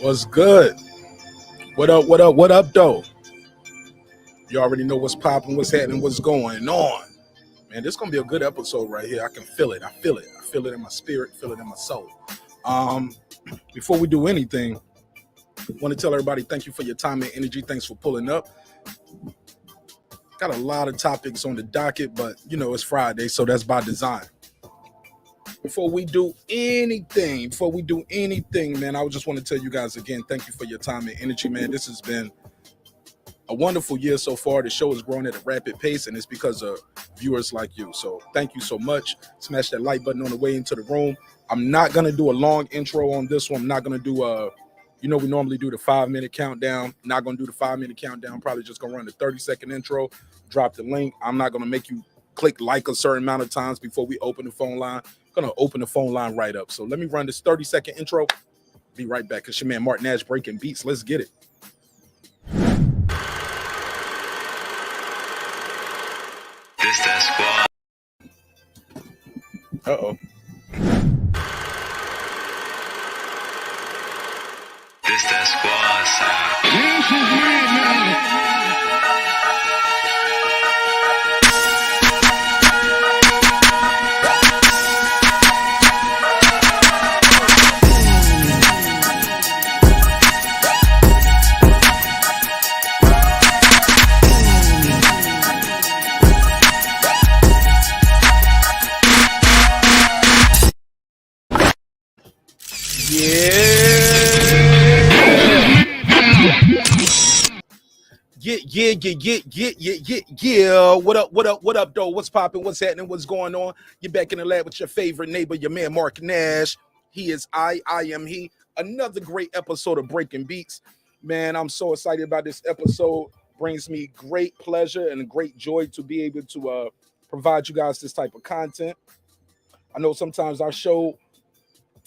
What's good? What up? What up? What up, though? You already know what's popping, what's happening, what's going on. Man, this is gonna be a good episode right here. I can feel it. I feel it. I feel it in my spirit. Feel it in my soul. Before we do anything, I want to tell everybody thank you for your time and energy. Thanks for pulling up. Got a lot of topics on the docket, but you know it's Friday, so that's by design. Before we do anything, man, I just want to tell you guys again, thank you for your time and energy, man. This has been a wonderful year so far. The show is growing at a rapid pace, and it's because of viewers like you. So thank you so much. Smash that like button on the way into the room. I'm not going to do a long intro on this one. I'm not going to do we normally do the 5-minute countdown. Not going to do the 5-minute countdown. Probably just going to run the 30-second intro, drop the link. I'm not going to make you click like a certain amount of times before we open the phone line. I'm going to open the phone line right up. So let me run this 30-second intro. Be right back. It's your man, Marq Nash, breaking beats. Let's get it. This that squad. Uh-oh. This that squad sound. This is me, Yeah. What up, though? What's popping? What's happening? What's going on? You're back in the lab with your favorite neighbor, your man, Marq Nash. He is I am he. Another great episode of Breaking Beats. Man, I'm so excited about this episode. Brings me great pleasure and great joy to be able to provide you guys this type of content. I know sometimes our show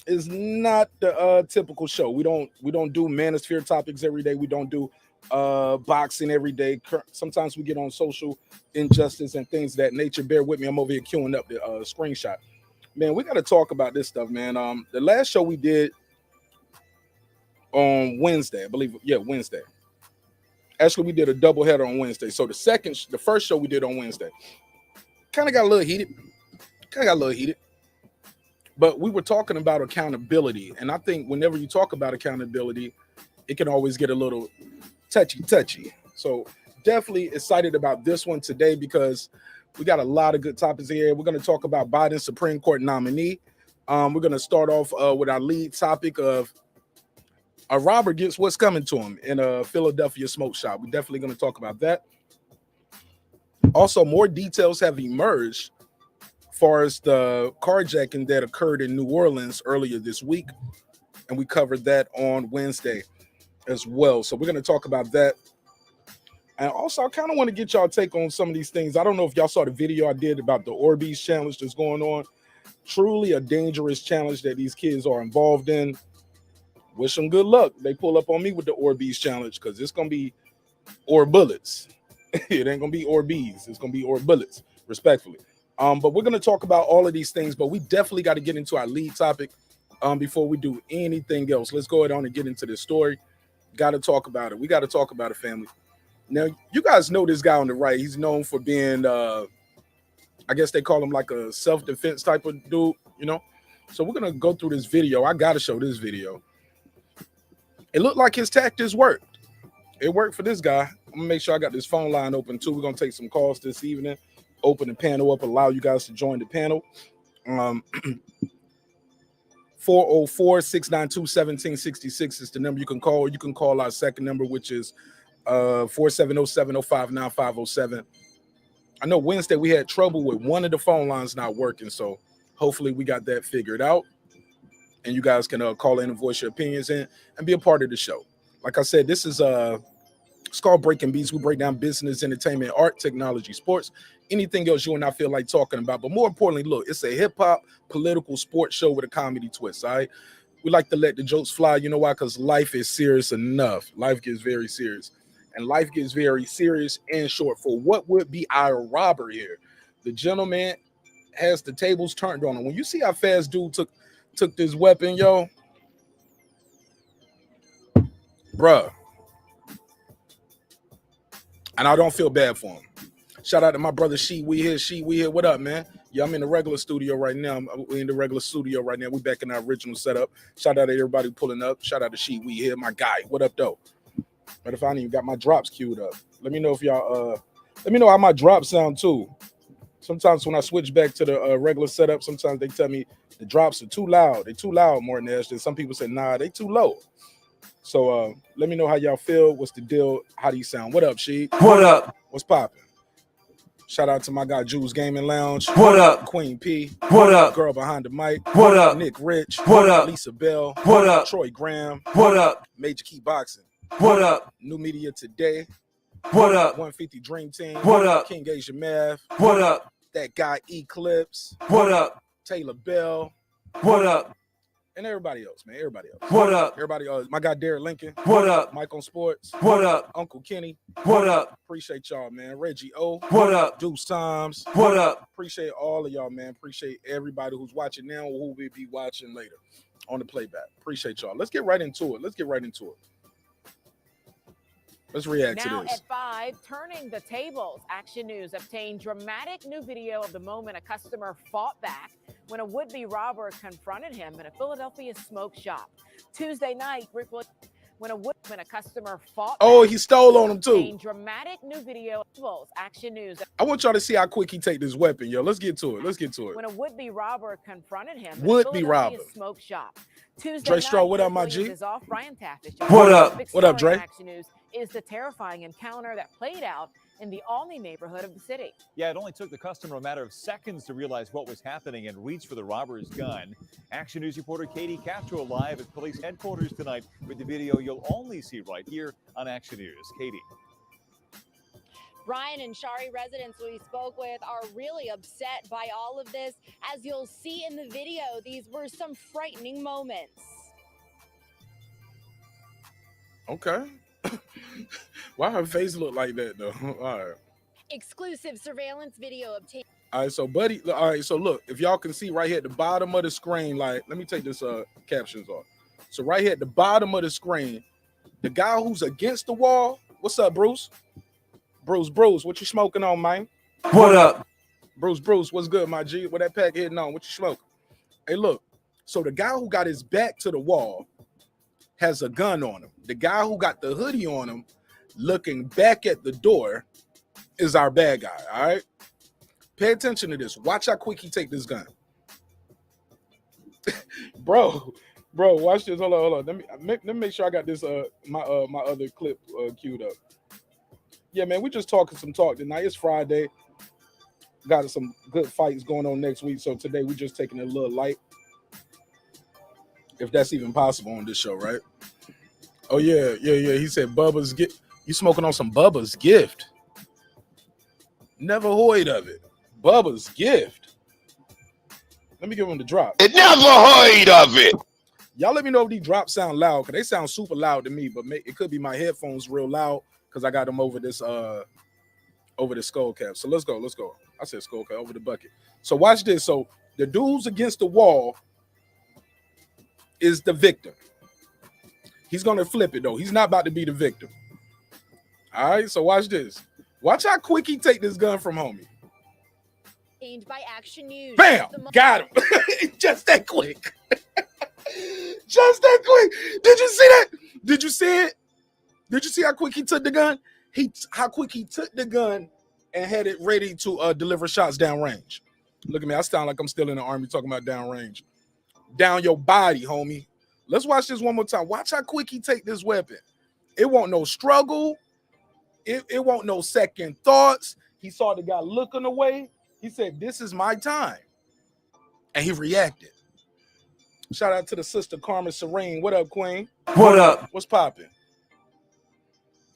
is not the typical show. We don't do manosphere topics every day. We don't do boxing every day. Sometimes we get on social injustice and things of that nature. Bear with me. I'm over here queuing up the screenshot. Man, we got to talk about this stuff, man. The last show we did on Wednesday, I believe. Yeah, Wednesday. Actually, we did a double header on Wednesday. So the first show we did on Wednesday kind of got a little heated. But we were talking about accountability. And I think whenever you talk about accountability, it can always get a little touchy. So definitely excited about this one today because we got a lot of good topics here. We're going to talk about Biden's Supreme Court nominee. We're going to start off with our lead topic of a robber gets what's coming to him in a Philadelphia smoke shop. We're definitely going to talk about that. Also, more details have emerged as far as the carjacking that occurred in New Orleans earlier this week. And we covered that on Wednesday as well. So we're going to talk about that. And also, I kind of want to get y'all take on some of these things. I don't know if y'all saw the video I did about the Orbeez challenge that's going on. Truly a dangerous challenge that these kids are involved in. Wish them good luck. They pull up on me with the Orbeez challenge because it's going to be or bullets. It ain't going to be Orbeez. It's going to be or bullets, respectfully. But we're going to talk about all of these things, but we definitely got to get into our lead topic before we do anything else. Let's go ahead on and get into this story. Got to talk about it. We got to talk about it, family. Now, you guys know this guy on the right. He's known for being, I guess they call him like a self-defense type of dude, you know? So we're going to go through this video. I got to show this video. It looked like his tactics worked. It worked for this guy. I'm going to make sure I got this phone line open, too. We're going to take some calls this evening. Open the panel up, allow you guys to join the panel. 404-692-1766 is the number you can call. You can call our second number, which is 470-705-9507. I know Wednesday we had trouble with one of the phone lines not working, so hopefully we got that figured out. And you guys can call in and voice your opinions and be a part of the show. Like I said, this is it's called Breaking Beats. We break down business, entertainment, art, technology, sports, anything else you and I feel like talking about. But more importantly, look, it's a hip-hop political sports show with a comedy twist, all right? We like to let the jokes fly. You know why? Because life is serious enough. Life gets very serious. And life gets very serious and short for what would be our robber here. The gentleman has the tables turned on him. When you see how fast dude took this weapon, yo, bruh. And I don't feel bad for him. Shout out to my brother She We Here. What up, man? Yeah, I'm in the regular studio right now. We're in the regular studio right now. We back in our original setup. Shout out to everybody pulling up. Shout out to She We Here, my guy. What up, though? But if I ain't even got my drops queued up, let me know if y'all. Let me know how my drops sound too. Sometimes when I switch back to the regular setup, sometimes they tell me the drops are too loud. They too loud, Marq Nash. Then some people say, nah, they too low. So let me know how y'all feel. What's the deal? How do you sound? What up, She? What up? What's popping? Shout out to my guy Jules Gaming Lounge. What up? Queen P. What up? Girl behind the mic. What up? Nick Rich. What up? Lisa Bell. What up? Troy Graham. What up? Major Key Boxing. What up? New Media Today. What up? 150 Dream Team. What up? King Asia Math. What up? That guy Eclipse. What up? Taylor Bell. What up? And everybody else, man. Everybody else. What up? Everybody else. My guy Derek Lincoln. What up? Mike on Sports. What up? Uncle Kenny. What up? Appreciate y'all, man. Reggie O. What up? Deuce Times. What up? Appreciate all of y'all, man. Appreciate everybody who's watching now or who will be watching later on the playback. Appreciate y'all. Let's get right into it. Let's react now to this. At 5, turning the tables. Action News obtained dramatic new video of the moment a customer fought back when a would-be robber confronted him in a Philadelphia smoke shop. Tuesday night, when a customer fought Oh, back, he stole on him too. Dramatic new video. Action News. I want y'all to see how quick he take this weapon, yo. Let's get to it. When a would-be robber confronted him in a Would-be Philadelphia robber. smoke shop. Tuesday Dre Stroh, night, what up, my Rick G? Williams is off. Brian Taft is What up? Big What up, story Dre? in Action News is the terrifying encounter that played out in the Alney neighborhood of the city. Yeah, it only took the customer a matter of seconds to realize what was happening and reach for the robber's gun. Action News reporter Katie Castro live at police headquarters tonight with the video you'll only see right here on Action News. Katie. Brian and Shari residents we spoke with are really upset by all of this. As you'll see in the video, these were some frightening moments. Okay. Why her face look like that though? All right. Exclusive surveillance video obtained. All right, so buddy, all right, so look, if y'all can see right here at the bottom of the screen, like, let me take this captions off. So right here at the bottom of the screen, the guy who's against the wall, what's up, Bruce? Bruce, what you smoking on, man? What up? Bruce, what's good, my G? What that pack hitting on? What you smoking? Hey, look, so the guy who got his back to the wall has a gun on him. The guy who got the hoodie on him, looking back at the door, is our bad guy, all right? Pay attention to this. Watch how quick he take this gun. bro, watch this. Hold on. Let me make sure I got this my other clip queued up. Yeah, man, we just talking some talk tonight. It's Friday. Got some good fights going on next week, so today we just taking it a little light. If that's even possible on this show, right? Oh yeah. He said Bubba's gift. You smoking on some Bubba's gift. Never heard of it. Bubba's gift. Let me give him the drop. Never heard of it. Y'all let me know if these drops sound loud, because they sound super loud to me, but it could be my headphones real loud because I got them over this skull cap. So let's go. I said skull cap, over the bucket. So watch this. So the dude's against the wall is the victim. He's gonna flip it though. He's not about to be the victim. All right, so watch this. Watch how quick he take this gun from homie. By Action News. Bam! Got him. Just that quick. Just that quick. Did you see that? Did you see it? Did you see how quick he took the gun? How quick he took the gun and had it ready to deliver shots downrange. Look at me. I sound like I'm still in the army talking about downrange. Down your body, homie. Let's watch this one more time. Watch how quick he take this weapon. It won't no struggle. It won't no second thoughts. He saw the guy looking away. He said, "This is my time." And he reacted. Shout out to the sister Carmen Serene. What up, Queen? What up? What's popping?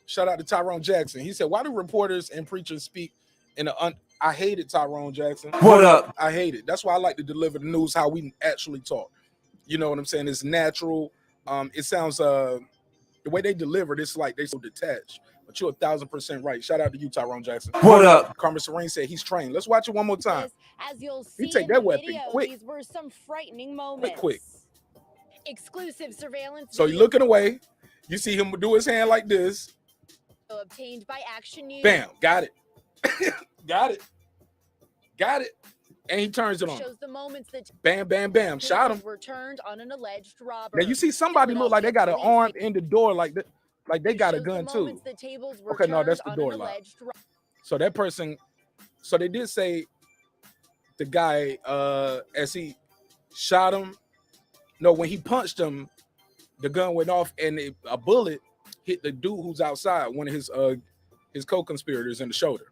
Shout out to Tyrone Jackson. He said, "Why do reporters and preachers speak in a I hate it, Tyrone Jackson. What up? I hate it. That's why I like to deliver the news how we actually talk. You know what I'm saying? It's natural. It sounds the way they deliver it, it's like they so detached. But you're 1,000% right. Shout out to you, Tyrone Jackson. What up? Carmen Serene said he's trained. Let's watch it one more time. As you'll see take in that the weapon video, quick. these were some frightening moments. Quick. Exclusive surveillance. So he's video. looking away. You see him do his hand like this. Obtained by Action News. Bam, got it. Got it. Got it. And he turns it on. Shows the moments that bam, bam, bam. Shot him. were turned on an alleged robber. Now you see somebody look like they got an arm in the door like that. Like they got a gun too. Okay, no, that's the door lock. So that person, so they did say the guy, as he shot him, no, when he punched him, the gun went off and a bullet hit the dude who's outside, one of his co-conspirators in the shoulder.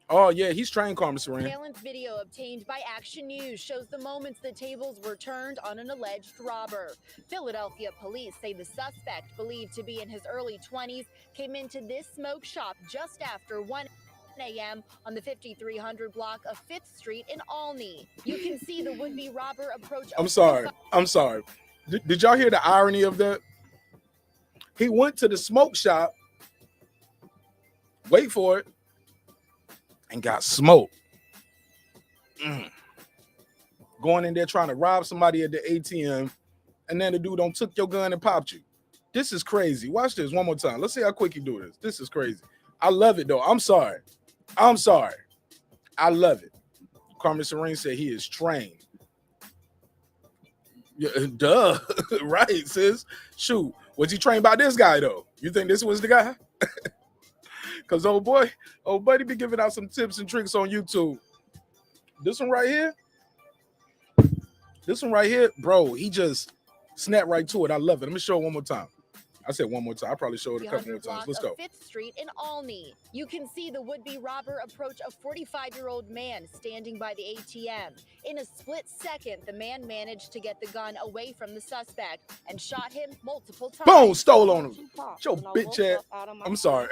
Oh yeah, he's trained, Carmen Saran. Surveillance video obtained by Action News shows the moments the tables were turned on an alleged robber. Philadelphia police say the suspect, believed to be in his early 20s, came into this smoke shop just after 1 a.m. on the 5300 block of 5th Street in Olney. You can see the would-be robber approach. I'm sorry. Did y'all hear the irony of that? He went to the smoke shop, wait for it, and got smoked. Going in there trying to rob somebody at the ATM, and then the dude don't took your gun and popped you. This is crazy. Watch this one more time. Let's see how quick you do this. This is crazy. I love it though. I'm sorry. I love it. Carmen Serene said he is trained. Yeah, duh. Right, sis. Shoot. Was he trained by this guy though? You think this was the guy? Because old buddy be giving out some tips and tricks on YouTube. This one right here, bro, he just snapped right to it. I love it. Let me show it one more time. I said one more time. I probably showed it a couple more times. Let's go. 5th Street in Olney. You can see the would-be robber approach a 45-year-old man standing by the ATM. In a split second, the man managed to get the gun away from the suspect and shot him multiple times. Boom, stole on him. Yo, bitch ass. I'm sorry.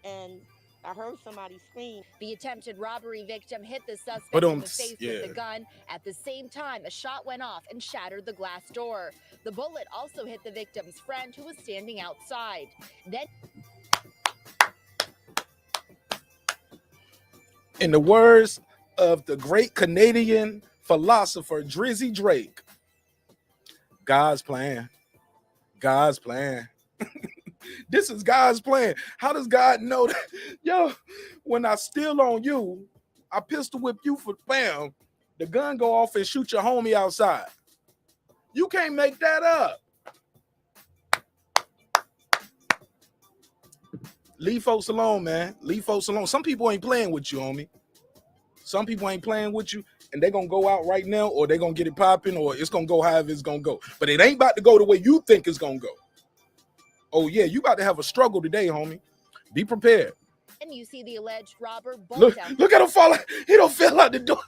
And I heard somebody scream. The attempted robbery victim hit the suspect in the face with the gun. At the same time, a shot went off and shattered the glass door. The bullet also hit the victim's friend who was standing outside. Then, in the words of the great Canadian philosopher Drizzy Drake, God's plan. God's plan. This is God's plan. How does God know that? Yo, when I steal on you, I pistol whip you for bam, the gun go off and shoot your homie outside. You can't make that up. Leave folks alone, man. Leave folks alone. Some people ain't playing with you, homie. Some people ain't playing with you, and they're going to go out right now, or they're going to get it popping, or it's going to go however it's going to go. But it ain't about to go the way you think it's going to go. Oh, yeah, you about to have a struggle today, homie. Be prepared. and you see the alleged robber bolt Look at him fall. He don't fell out the door.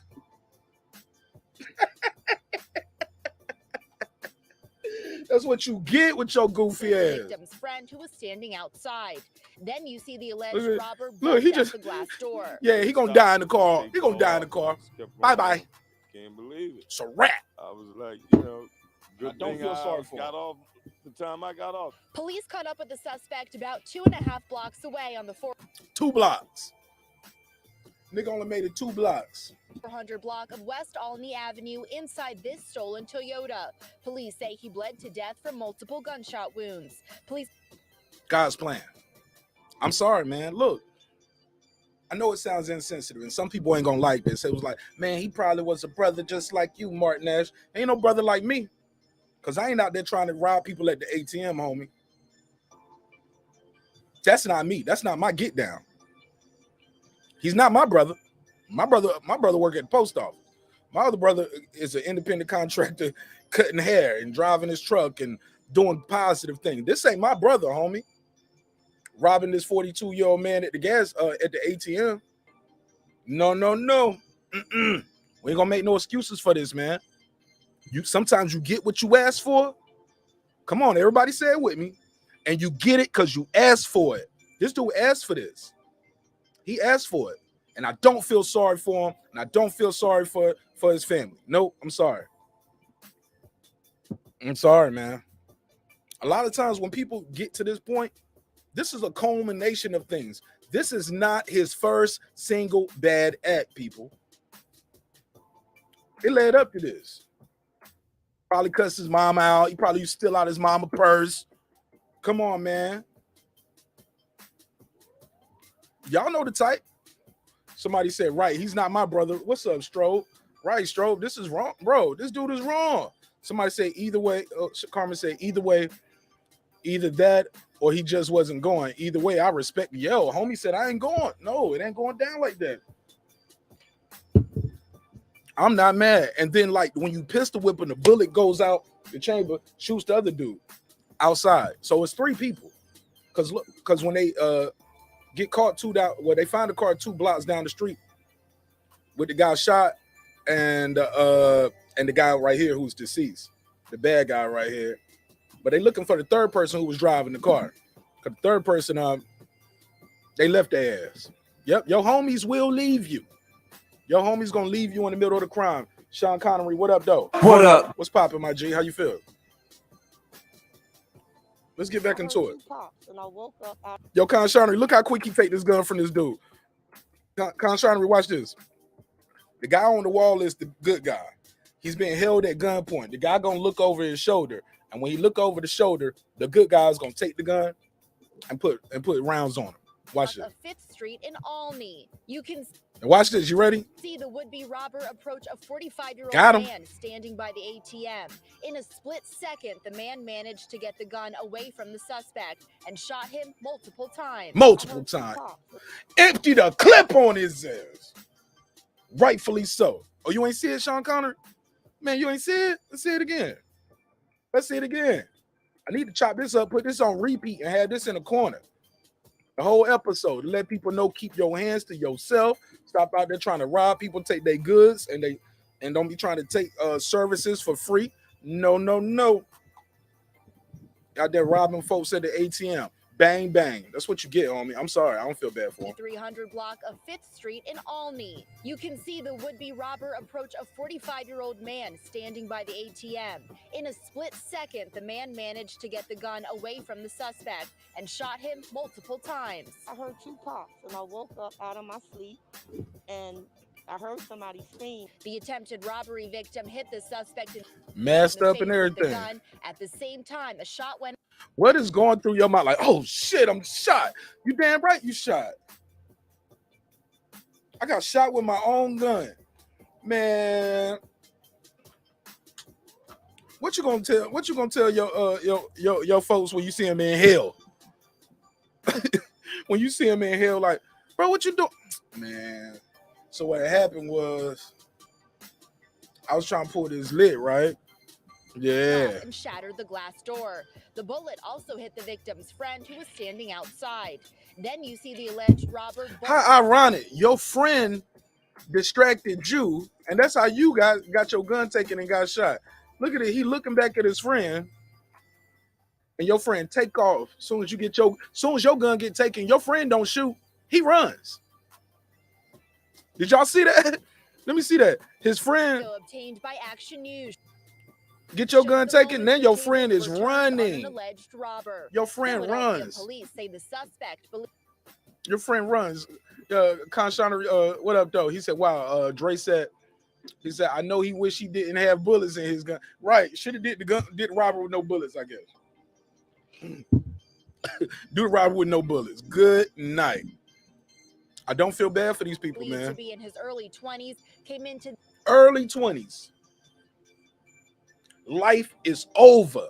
That's what you get with your goofy ass. The victim's friend who was standing outside. Then you see the alleged robber look, he just the glass door. Yeah, he gonna die in the car. He gonna die in the car. Bye. Can't believe it. It's a wrap. I was like, you know, good don't thing feel sorry I for got him. off the time I got off. Police caught up with the suspect about 2.5 blocks away on the 2 blocks. Nigga only made it 2 blocks. 400 block of West Olney Avenue inside this stolen Toyota. Police say he bled to death from multiple gunshot wounds. Police. God's plan. I'm sorry, man. Look, I know it sounds insensitive, and some people ain't gonna like this. It was like, man, he probably was a brother just like you, Marq Nash. Ain't no brother like me, because I ain't out there trying to rob people at the ATM, homie. That's not me. That's not my get down. He's not my brother. My brother work at the post office. My other brother is an independent contractor cutting hair and driving his truck and doing positive things. This ain't my brother, homie. Robbing this 42-year-old man at the at the ATM. No. We ain't gonna make no excuses for this, man. Sometimes you get what you ask for. Come on, everybody say it with me. And you get it because you asked for it. This dude asked for this. He asked for it. And I don't feel sorry for him. And I don't feel sorry for his family. Nope, I'm sorry. I'm sorry, man. A lot of times when people get to this point, this is a culmination of things. This is not his first single bad act, people. It led up to this. Probably cussed his mom out. He probably used to steal out his mama purse. Come on, man. Y'all know the type. Somebody said, right, he's not my brother. What's up, Strobe? Right, Strobe, this is wrong. Bro, this dude is wrong. Somebody said either way. Carmen said either way, either that or he just wasn't going. Either way, I respect. Yo, homie said I ain't going. No, it ain't going down like that. I'm not mad. And then like when you pistol whip and the bullet goes out the chamber, shoots the other dude outside. So it's 3 people. Because when they get caught they find the car 2 blocks down the street with the guy shot and the guy right here who's deceased, the bad guy right here. But they looking for the 3rd person who was driving the car. Because the 3rd person, they left their ass. Yep, your homies will leave you. Your homie's gonna leave you in the middle of the crime. Sean Connery, what up, though? What up? What's poppin', my G? How you feel? Let's get back into it. And I woke up. Yo, Con Connery, look how quick he take this gun from this dude. Con Connery, watch this. The guy on the wall is the good guy. He's being held at gunpoint. The guy gonna look over his shoulder, and when he look over the shoulder, the good guy is gonna take the gun and put rounds on him. Watch this. 5th Street in Olney. You can Watch this. You ready? see the would-be robber approach a 45-year-old Got him. man standing by the ATM. In a split second, the man managed to get the gun away from the suspect and shot him multiple times. Multiple times. Emptied a clip on his ass. Rightfully so. Oh, you ain't see it, Sean Connery? Man, you ain't see it? Let's see it again. Let's see it again. I need to chop this up, put this on repeat, and have this in the corner. The whole episode to let people know, keep your hands to yourself. Stop out there trying to rob people, take their goods, and don't be trying to take services for free. No. Out there robbing folks at the ATM. Bang, bang. That's what you get, homie. I'm sorry. I don't feel bad for him. 300 block of 5th Street in Olney. You can see the would-be robber approach a 45-year-old man standing by the ATM. In a split second, the man managed to get the gun away from the suspect and shot him multiple times. I heard 2 pops, and I woke up out of my sleep, and I heard somebody scream. The attempted robbery victim hit the suspect in Messed the up face and with the everything. gun. At the same time, a shot went. What is going through your mind? Like, oh shit, I'm shot. You damn right you shot. I got shot with my own gun. Man. What you gonna tell your folks when you see them in hell? When you see them in hell, like, bro, what you doing? Man. So what happened was I was trying to pull this lid, right? Yeah. And shattered the glass door. The bullet also hit the victim's friend who was standing outside. Then you see the alleged robber. How ironic. Your friend distracted you, and that's how you got your gun taken and got shot. Look at it. He looking back at his friend, and your friend take off. Soon as your gun get taken, your friend don't shoot. He runs. Did y'all see that? Let me see that. His friend obtained by Action News. Get your gun taken, then your friend is running. Alleged robber. Your friend runs. Police say the suspect. Your friend runs. Conshana, what up, though? He said, wow, Dre said, he said, I know he wish he didn't have bullets in his gun. Right, should have did the robbery with no bullets, I guess. Do the robbery with no bullets. Good night. I don't feel bad for these people, man. To be in his early 20s, came into early 20s. Life is over.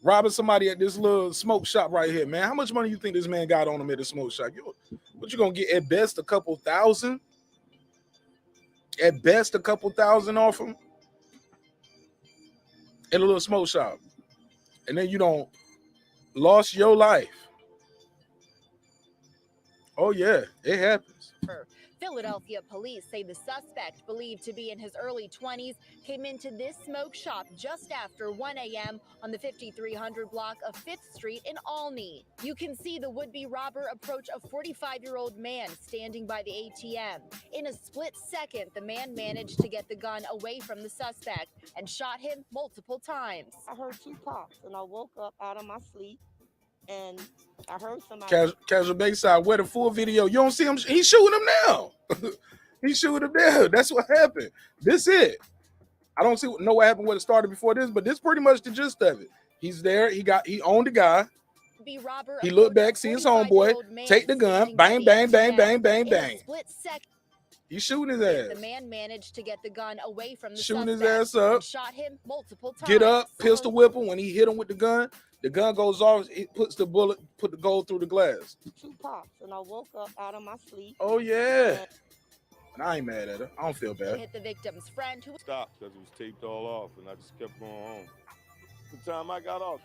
Robbing somebody at this little smoke shop right here, man. How much money you think this man got on him at the smoke shop? What you gonna get at best a couple thousand? At best a couple thousand off him in a little smoke shop, and then you don't lost your life. Oh yeah, it happens. Philadelphia police say the suspect, believed to be in his early 20s, came into this smoke shop just after 1 a.m. on the 5300 block of 5th Street in Olney. You can see the would-be robber approach a 45-year-old man standing by the ATM. In a split second, the man managed to get the gun away from the suspect and shot him multiple times. I heard 2 pops, and I woke up out of my sleep, and I heard somebody. Casual Bayside, where the full video? You don't see him? He's shooting him now. He's shooting him now. That's what happened. This it. I don't know what happened when it started before this, but this pretty much the gist of it. He's there. He owned the guy. He looked back, see his homeboy, take the gun, bang, bang, bang, bang, bang, bang. He's shooting his ass. The man managed to get the gun away from the Shooting his suspect ass up. and shot him multiple times. Get up, pistol whip him. When he hit him with the gun goes off. He puts the bullet, put the gold through the glass. 2 pops, and I woke up out of my sleep. Oh yeah. And I ain't mad at her. I don't feel bad. Hit the victim's friend who Stopped because it was taped all off, and I just kept going home. The time I got off.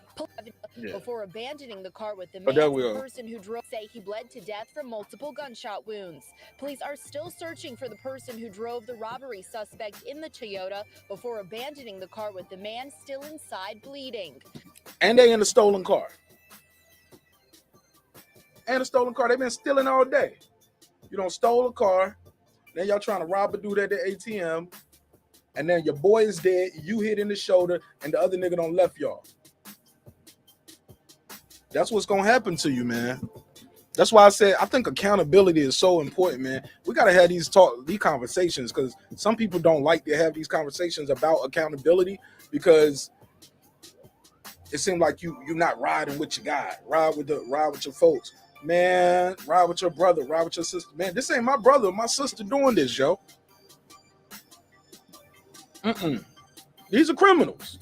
before abandoning the car with the Oh, there man. we The go. person who drove say he bled to death from multiple gunshot wounds. Police are still searching for the person who drove the robbery suspect in the Toyota before abandoning the car with the man still inside bleeding. And they in a stolen car. And a stolen car. They've been stealing all day. You don't stole a car. Then y'all trying to rob a dude at the ATM. And then your boy is dead. You hit in the shoulder. And the other nigga don't left y'all. That's what's going to happen to you, man. That's why I said I think accountability is so important, man. We got to have these conversations because some people don't like to have these conversations about accountability because it seems like you're not riding with your guy. Ride with your folks. Man, ride with your brother, ride with your sister. Man, this ain't my brother or my sister doing this, yo. These are criminals.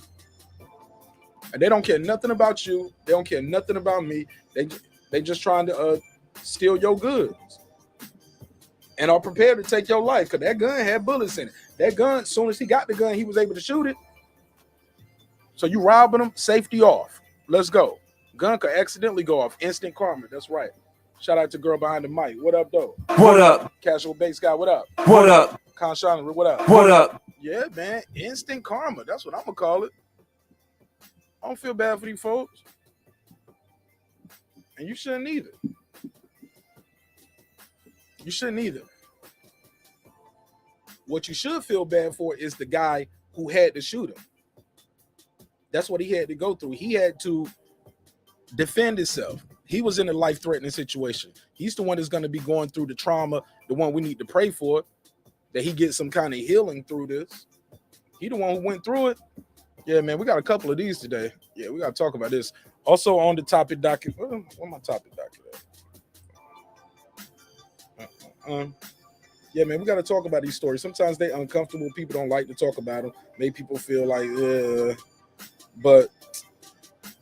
And they don't care nothing about you. They don't care nothing about me. They just trying to steal your goods. And are prepared to take your life because that gun had bullets in it. That gun, as soon as he got the gun, he was able to shoot it. So you robbing them, safety off. Let's go. Gun could accidentally go off. Instant karma. That's right. Shout out to girl behind the mic. What up, though? What up? Casual Bass Guy. What up? What up? Conshawn, what up? What up? Yeah, man. Instant karma. That's what I'm going to call it. I don't feel bad for these folks. And you shouldn't either. You shouldn't either. What you should feel bad for is the guy who had to shoot him. That's what he had to go through. He had to defend himself. He was in a life-threatening situation. He's the one that's going to be going through the trauma, the one we need to pray for, that he gets some kind of healing through this. He the one who went through it. Yeah, man, we got a couple of these today. Yeah, we got to talk about this. Also on the topic docket. Where my topic docket at? Yeah, man, we got to talk about these stories. Sometimes they're uncomfortable. People don't like to talk about them. Make people feel like, but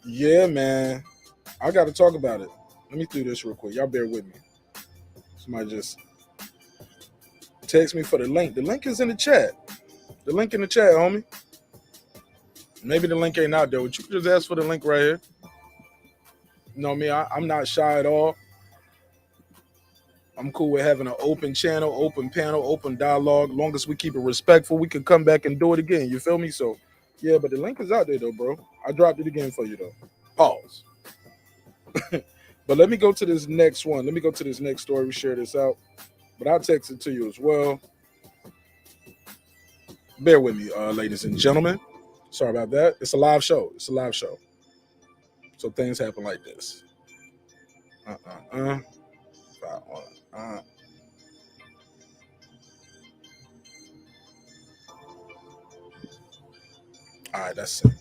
yeah, man, I got to talk about it. Let me do this real quick. Y'all bear with me. Somebody just text me for the link. The link is in the chat. The link in the chat, homie. Maybe the link ain't out there. Would you just ask for the link right here? You know me, I'm not shy at all. I'm cool with having an open channel, open panel, open dialogue. Long as we keep it respectful, we can come back and do it again. You feel me? So, yeah, but the link is out there, though, bro. I dropped it again for you, though. Pause. But let me go to this next one. Let me go to this next story. We share this out. But I'll text it to you as well. Bear with me, ladies and gentlemen. Sorry about that. It's a live show. It's a live show. So things happen like this. All right, that's it.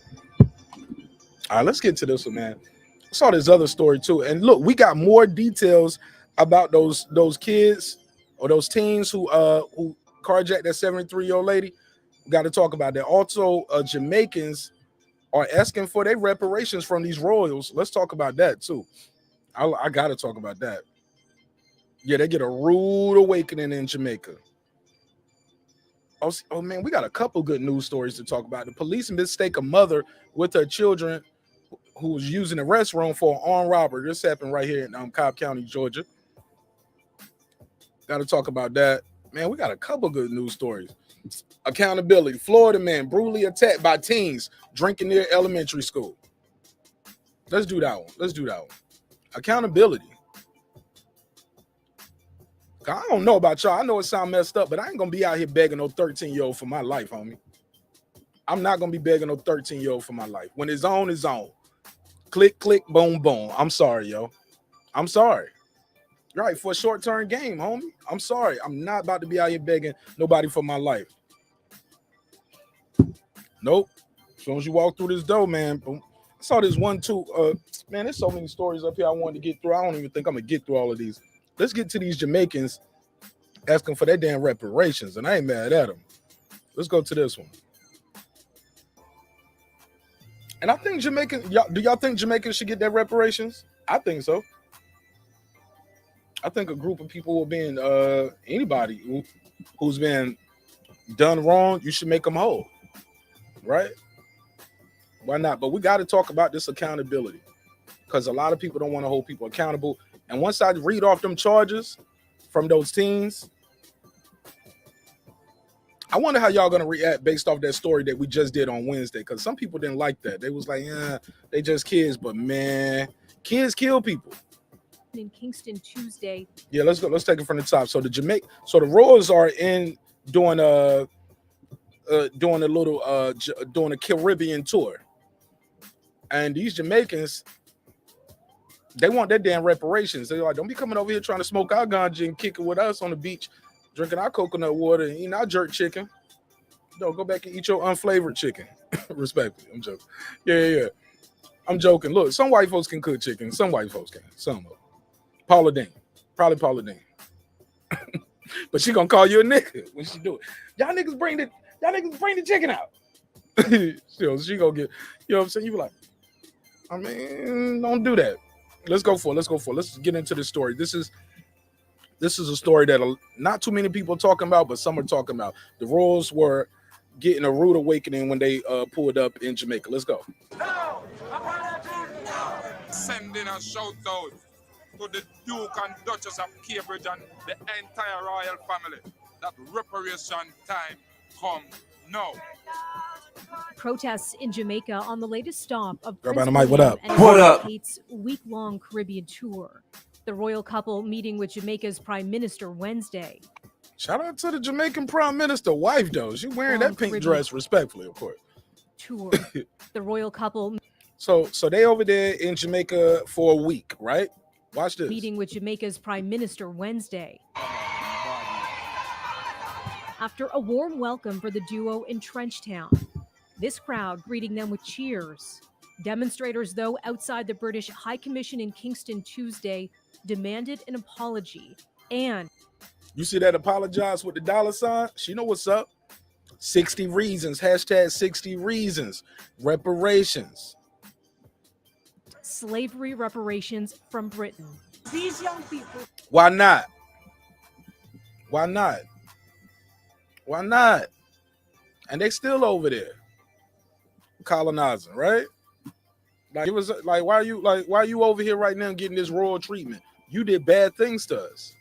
All right, let's get to this one, man. I saw this other story too. And look, we got more details about those kids or those teens who carjacked that 73-year-old lady. We got to talk about that. Also, Jamaicans are asking for their reparations from these royals. Let's talk about that too. I got to talk about that. Yeah, they get a rude awakening in Jamaica. Oh man, we got a couple good news stories to talk about. The police mistake a mother with her children who was using the restroom for an armed robbery. This happened right here in Cobb County, Georgia. Got to talk about that. Man, we got a couple good news stories. Accountability. Florida man brutally attacked by teens drinking near elementary school. Let's do that one. Accountability. I don't know about y'all. I know it sounds messed up, but I ain't going to be out here begging no 13-year-old for my life, homie. I'm not going to be begging no 13-year-old for my life. When it's on, it's on. Click, click, boom, boom. I'm sorry, yo. I'm sorry. Right, for a short-term game, homie. I'm sorry. I'm not about to be out here begging nobody for my life. Nope. As soon as you walk through this door, man, boom. saw this one too. Man, there's so many stories up here I wanted to get through. I don't even think I'm gonna get through all of these. Let's get to these Jamaicans asking for their damn reparations, and I ain't mad at them. Let's go to this one. And I think do y'all think Jamaicans should get their reparations? I think so. I think a group of people who are being anybody who's been done wrong, you should make them whole, right? Why not? But we got to talk about this accountability, because a lot of people don't want to hold people accountable. And once I read off them charges from those teens, I wonder how y'all gonna react based off that story that we just did on Wednesday, because some people didn't like that. They was like, yeah, they just kids, but man, kids kill people. In Kingston Tuesday. Yeah, let's go. Let's take it from the top. So the Royals are in doing a Caribbean tour, and these Jamaicans, they want their damn reparations. They're like, don't be coming over here trying to smoke our ganja and kick it with us on the beach, drinking our coconut water and eating our jerk chicken. No, go back and eat your unflavored chicken. Respectfully, I'm joking. Yeah. I'm joking. Look, some white folks can cook chicken. Some white folks can. Some of them. Paula Dean. Probably Paula Dean. But she gonna call you a nigga when she do it. Y'all niggas bring the chicken out. She gonna get, you know what I'm saying? You be like, I mean, don't do that. Let's go for it. Let's get into this story. This is a story that not too many people are talking about, but some are talking about. The Royals were getting a rude awakening when they pulled up in Jamaica. Let's go. Sending a shout out to the Duke and Duchess of Cambridge and the entire royal family that reparation time come now. Protests in Jamaica on the latest stop of Grab Prince on the mic, what William up? and What up? Kate's week-long Caribbean tour. The royal couple meeting with Jamaica's Prime Minister Wednesday. Shout out to the Jamaican Prime Minister wife, though. She wearing that pink dress, respectfully, of course. Tour. The royal couple. So they over there in Jamaica for a week, right? Watch this. Meeting with Jamaica's Prime Minister Wednesday. After a warm welcome for the duo in Trenchtown, this crowd greeting them with cheers. Demonstrators, though, outside the British High Commission in Kingston Tuesday demanded an apology. And you see that apologize with the dollar sign? She know what's up. 60 reasons. Hashtag 60 reasons. Reparations. Slavery reparations from Britain. These young people. Why not? Why not? Why not? And they still over there colonizing, right? Like it was like, why are you over here right now getting this royal treatment? You did bad things to us.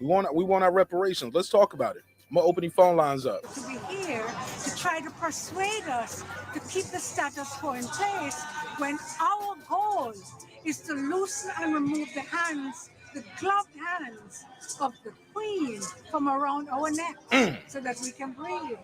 We want our reparations. Let's talk about it. I'm gonna open the phone lines up. To be here to try to persuade us to keep the status quo in place when our goal is to loosen and remove the gloved hands of the Queen from around our neck so that we can breathe.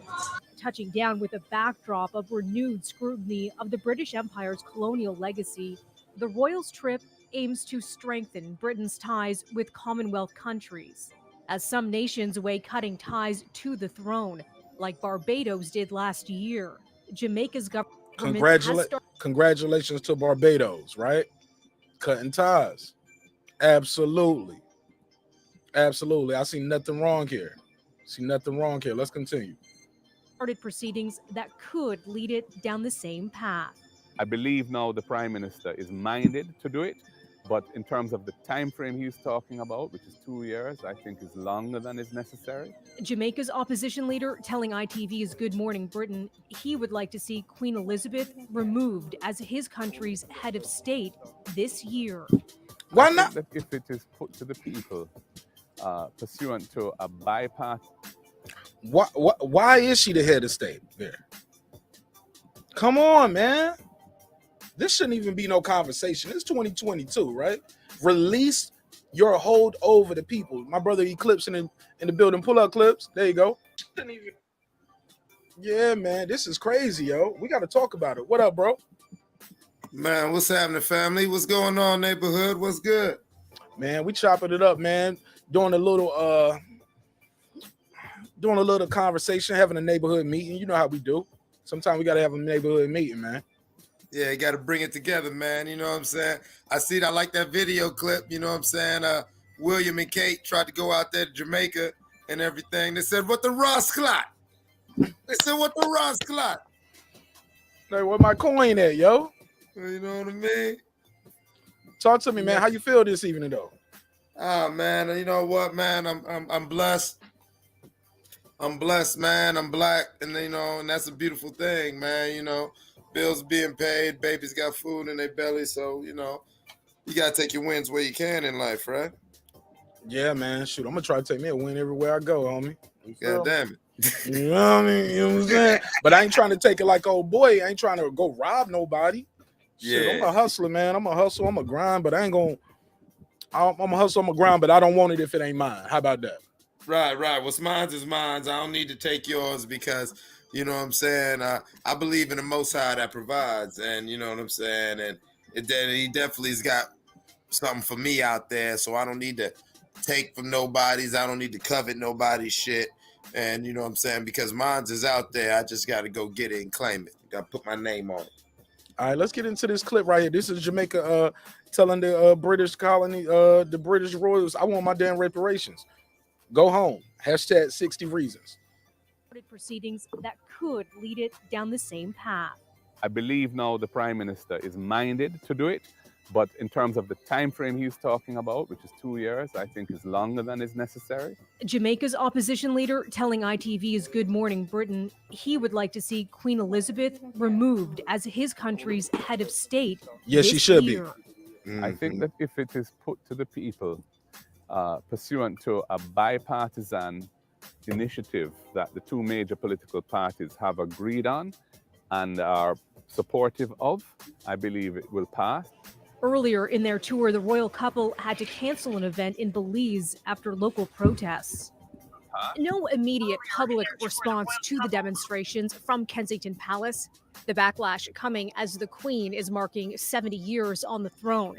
Touching down with a backdrop of renewed scrutiny of the British Empire's colonial legacy, the royals' trip aims to strengthen Britain's ties with Commonwealth countries, as some nations weigh cutting ties to the throne, like Barbados did last year. Jamaica's government Congratulations to Barbados, right? Cutting ties. Absolutely. Absolutely. I see nothing wrong here. Let's continue. Started proceedings that could lead it down the same path. I believe now the Prime Minister is minded to do it, but in terms of the time frame he's talking about, which is 2 years, I think is longer than is necessary. Jamaica's opposition leader telling ITV's Good Morning Britain he would like to see Queen Elizabeth removed as his country's head of state this year. Why not? If it is put to the people pursuant to a bypass. Why is she the head of state there? Come on, man. This shouldn't even be no conversation. It's 2022, right? Release your hold over the people. My brother Eclipse in the building. Pull up Clips. There you go. Yeah, man. This is crazy, yo. We got to talk about it. What up, bro? Man, what's happening, family? What's going on, neighborhood? What's good? Man, we chopping it up, man. Doing a little conversation, having a neighborhood meeting. You know how we do. Sometimes we got to have a neighborhood meeting, man. Yeah, you got to bring it together, man. You know what I'm saying? I like that video clip. You know what I'm saying? William and Kate tried to go out there to Jamaica and everything. They said, "What the Ross clot?" They said, "What the Ross clot?" Hey, where my coin at, yo? You know what I mean? Talk to me, man. How you feel this evening, though? Ah, man. You know what, man? I'm blessed. I'm blessed, man. I'm black, and you know, and that's a beautiful thing, man. You know, bills being paid, babies got food in their belly, so you know, you gotta take your wins where you can in life, right? Yeah, man. Shoot, I'm gonna try to take me a win everywhere I go, homie. God damn it. You know what I mean? You know what I'm saying? But I ain't trying to take it like old boy. I ain't trying to go rob nobody. Shit, I'm a hustler, man. I'm a hustle. I'm a grind, but I ain't gonna. I'm a hustle. I'm a grind, but I don't want it if it ain't mine. How about that? Right. What's mine's is mine's. I don't need to take yours because, you know what I'm saying? I believe in the Most High that provides, and you know what I'm saying? And he definitely has got something for me out there, so I don't need to take from nobody's. I don't need to covet nobody's shit. And you know what I'm saying? Because mine's is out there. I just got to go get it and claim it. Got to put my name on it. All right, let's get into this clip right here. This is Jamaica telling the British colony, the British royals, I want my damn reparations. Go home. Hashtag 60 reasons. Proceedings that could lead it down the same path. I believe now the Prime Minister is minded to do it, but in terms of the time frame he's talking about, which is 2 years, I think is longer than is necessary. Jamaica's opposition leader telling ITV's Good Morning Britain he would like to see Queen Elizabeth removed as his country's head of state. Yes, she should year. be. I think that if it is put to the people pursuant to a bipartisan initiative that the two major political parties have agreed on and are supportive of, I believe it will pass. Earlier in their tour, the royal couple had to cancel an event in Belize after local protests. No immediate public response to the demonstrations from Kensington Palace. The backlash coming as the Queen is marking 70 years on the throne.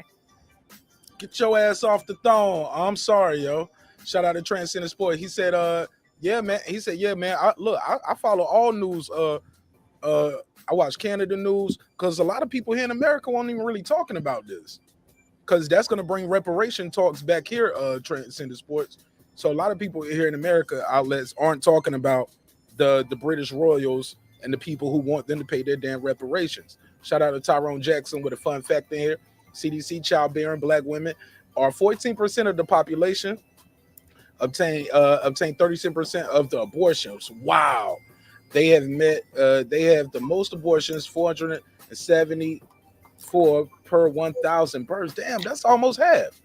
Get your ass off the throne. I'm sorry, yo. Shout out to Transcendent Sport. He said, yeah, man. He said, yeah, man. I follow all news. I watch Canada news because a lot of people here in America weren't even really talking about this. Because that's going to bring reparation talks back here, Transcendent Sports. So a lot of people here in America outlets aren't talking about the British royals and the people who want them to pay their damn reparations. Shout out to Tyrone Jackson with a fun fact in here. CDC childbearing black women are 14% of the population, obtain 36% of the abortions. Wow. They have the most abortions, 474 per 1,000 births. Damn, that's almost half.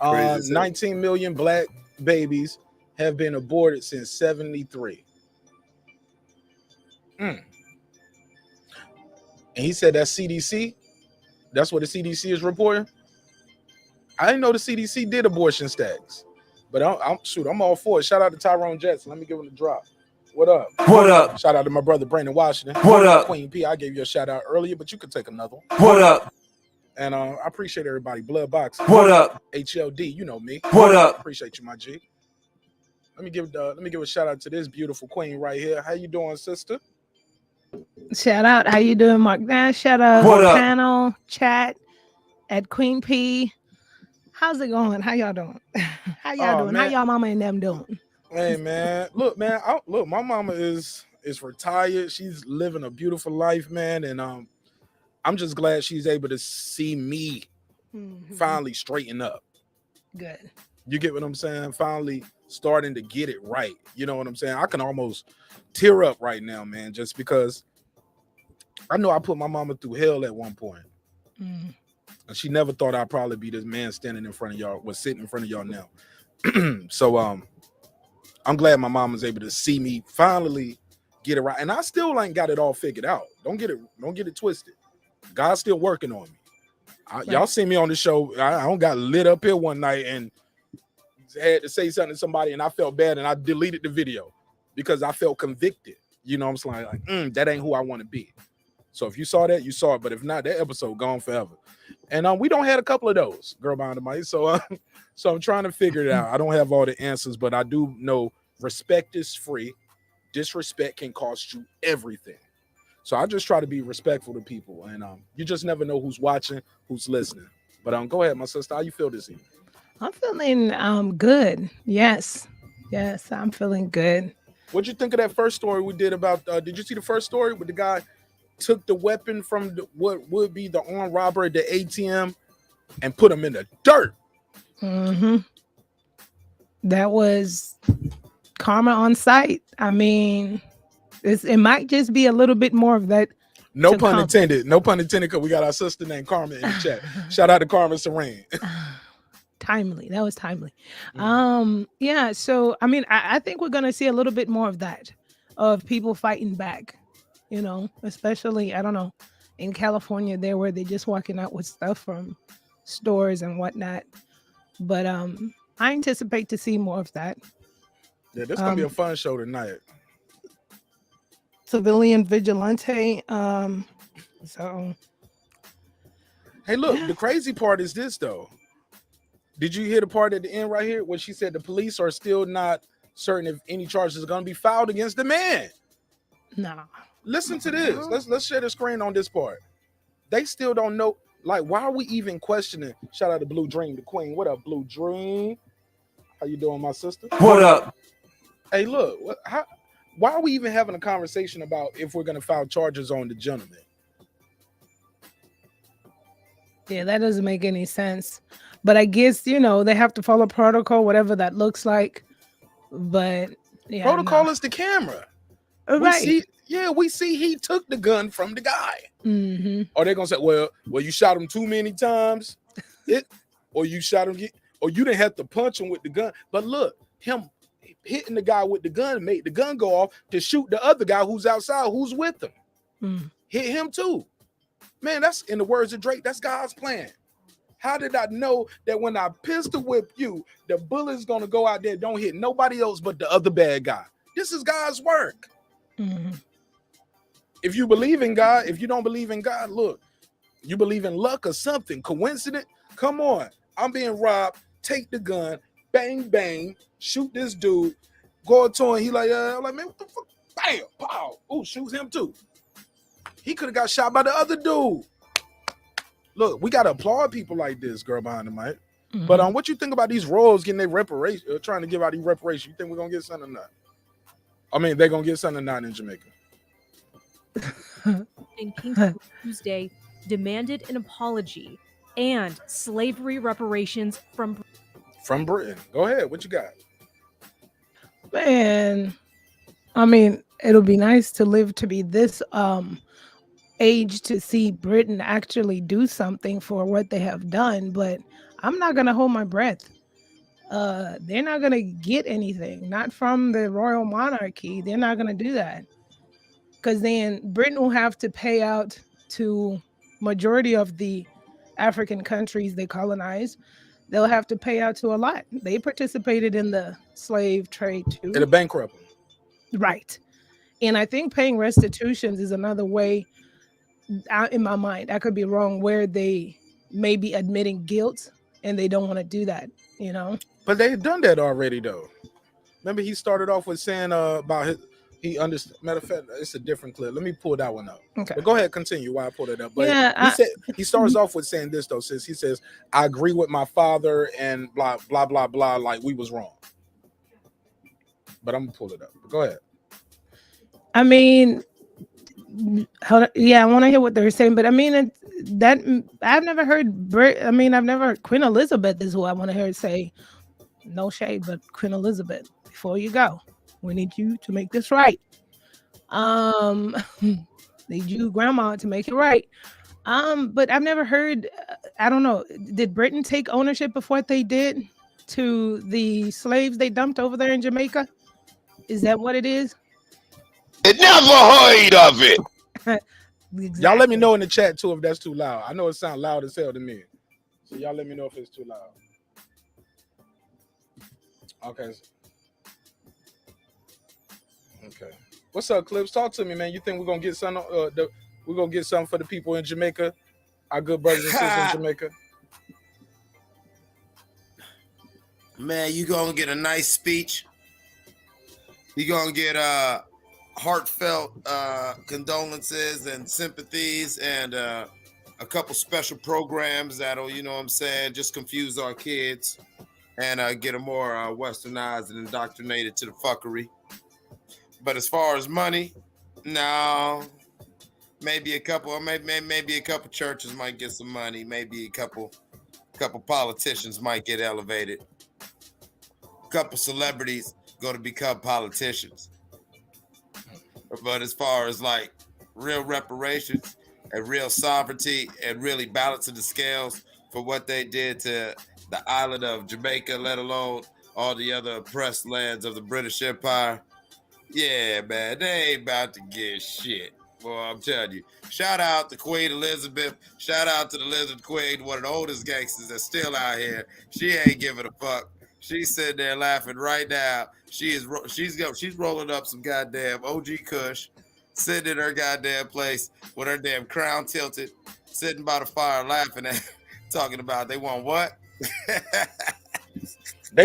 19 million black babies have been aborted since 73. And he said that's CDC. That's what the CDC is reporting. I didn't know the CDC did abortion stats, but I'm all for it. Shout out to Tyrone Jackson. Let me give him a drop. What up? What up? Shout out to my brother Brandon Washington. What up? Queen P, I gave you a shout out earlier, but you could take another one. What up? And I appreciate everybody. Blood Box. What up? HLD, you know me. What up? Appreciate you, my G. Let me give a shout out to this beautiful queen right here. How you doing, sister? Shout out. How you doing, Marq Nash? Shout out What to up? panel, chat, at Queen P. How's it going? How y'all doing? How y'all doing? Man. How y'all mama and them doing? Hey, man. Look, man. My mama is retired. She's living a beautiful life, man. And I'm just glad she's able to see me finally straighten up. Good. You get what I'm saying? Finally starting to get it right. You know what I'm saying? I can almost tear up right now, man, just because I know I put my mama through hell at one point. And she never thought I'd probably be this man standing in front of y'all, was sitting in front of y'all now. So I'm glad my mom was able to see me finally get it right. And I still ain't got it all figured out. Don't get it twisted. God's still working on me. Y'all see me on the show. I don't got lit up here one night and had to say something to somebody and I felt bad and I deleted the video because I felt convicted. You know what I'm saying? Like, that ain't who I want to be. So if you saw that, you saw it. But if not, that episode gone forever. And we don't have a couple of those, girl behind the mic. So I'm trying to figure it out. I don't have all the answers, but I do know respect is free. Disrespect can cost you everything. So I just try to be respectful to people, and you just never know who's watching, who's listening. But go ahead, my sister. How you feel this evening? I'm feeling good. Yes, I'm feeling good. What'd you think of that first story we did about? Did you see the first story where the guy took the weapon from what would be the armed robber at the ATM and put him in the dirt? Mm-hmm. That was karma on site. I mean, it might just be a little bit more of that. No pun intended. No pun intended, because we got our sister named Carmen in the chat. Shout out to Carmen Serene. Timely. That was timely. Yeah. So I mean, I think we're gonna see a little bit more of that, of people fighting back. You know, especially I don't know, in California there where they're just walking out with stuff from stores and whatnot. But I anticipate to see more of that. Yeah, this gonna be a fun show tonight. Civilian vigilante. So hey, look, the crazy part is this though. Did you hear the part at the end right here where she said the police are still not certain if any charges are gonna be filed against the man? No. Listen to this. Let's share the screen on this part. They still don't know. Like, why are we even questioning? Shout out to Blue Dream, the queen. What up, Blue Dream? How you doing, my sister? What up? Hey, look. Why are we even having a conversation about if we're gonna file charges on the gentleman? Yeah, that doesn't make any sense. But I guess, you know, they have to follow protocol, whatever that looks like. But yeah, protocol is the camera. Right. We see he took the gun from the guy. Mm-hmm. Or they're gonna say, well, you shot him too many times, or you shot him, or you didn't have to punch him with the gun. But look, him hitting the guy with the gun made the gun go off to shoot the other guy who's outside, who's with him. Hit him too. Man, that's, in the words of Drake, that's God's plan. How did I know that when I pistol whip you, the bullet's gonna go out there, don't hit nobody else but the other bad guy? This is God's work. Mm-hmm. If you believe in God, if you don't believe in God, look, you believe in luck or something, coincident. Come on, I'm being robbed. Take the gun, bang, bang, shoot this dude. Go to him. He like, I'm like, man, what the fuck? Bam, pow. Ooh, shoot him too. He could have got shot by the other dude. Look, we gotta applaud people like this, girl behind the mic. Mm-hmm. But what you think about these royals getting their reparations, trying to give out these reparations? You think we're gonna get something or not? I mean, they're gonna get something or not in Jamaica. In Kingston Tuesday demanded an apology and slavery reparations from Britain. Go ahead. What you got? Man, I mean, it'll be nice to live to be this age to see Britain actually do something for what they have done, but I'm not gonna hold my breath. They're not gonna get anything, not from the royal monarchy. They're not gonna do that. Because then Britain will have to pay out to majority of the African countries they colonized. They'll have to pay out to a lot. They participated in the slave trade too. It'll bankrupt them. Right. And I think paying restitutions is another way, in my mind, I could be wrong, where they may be admitting guilt and they don't want to do that, you know? But they've done that already, though. Remember, he started off with saying about his... He understood. Matter of fact, it's a different clip. Let me pull that one up. Okay. But go ahead, continue while I pull it up. But yeah, he starts off with saying this though. He says, "I agree with my father," and blah blah blah blah. Like we was wrong. But I'm gonna pull it up. But go ahead. I mean, yeah, I want to hear what they're saying. But I mean, that I've never heard. I've never heard Queen Elizabeth is who I want to hear it say. No shade, but Queen Elizabeth, before you go, we need you to make this right. Need you, grandma, to make it right. But I've never heard, I don't know, did Britain take ownership of what they did to the slaves they dumped over there in Jamaica? Is that what it is? I never heard of it. Exactly. Y'all let me know in the chat too if that's too loud. I know it sounds loud as hell to me. So y'all let me know if it's too loud. Okay. Okay. What's up, Clips? Talk to me, man. You think we're gonna get something? We're gonna get something for the people in Jamaica, our good brothers and sisters in Jamaica. Man, you gonna get a nice speech. You gonna get heartfelt condolences and sympathies, and a couple special programs that'll, you know what I'm saying, just confuse our kids and get them more westernized and indoctrinated to the fuckery. But as far as money, no. Maybe a couple, maybe a couple churches might get some money. Maybe a couple politicians might get elevated. A couple celebrities going to become politicians. But as far as like real reparations and real sovereignty and really balancing the scales for what they did to the island of Jamaica, let alone all the other oppressed lands of the British Empire, yeah, man, they ain't about to get shit. Boy, I'm telling you. Shout out to Queen Elizabeth. Shout out to the Lizard Queen, one of the oldest gangsters that's still out here. She ain't giving a fuck. She's sitting there laughing right now. She's rolling up some goddamn OG Kush, sitting in her goddamn place with her damn crown tilted, sitting by the fire laughing at, talking about they want what? They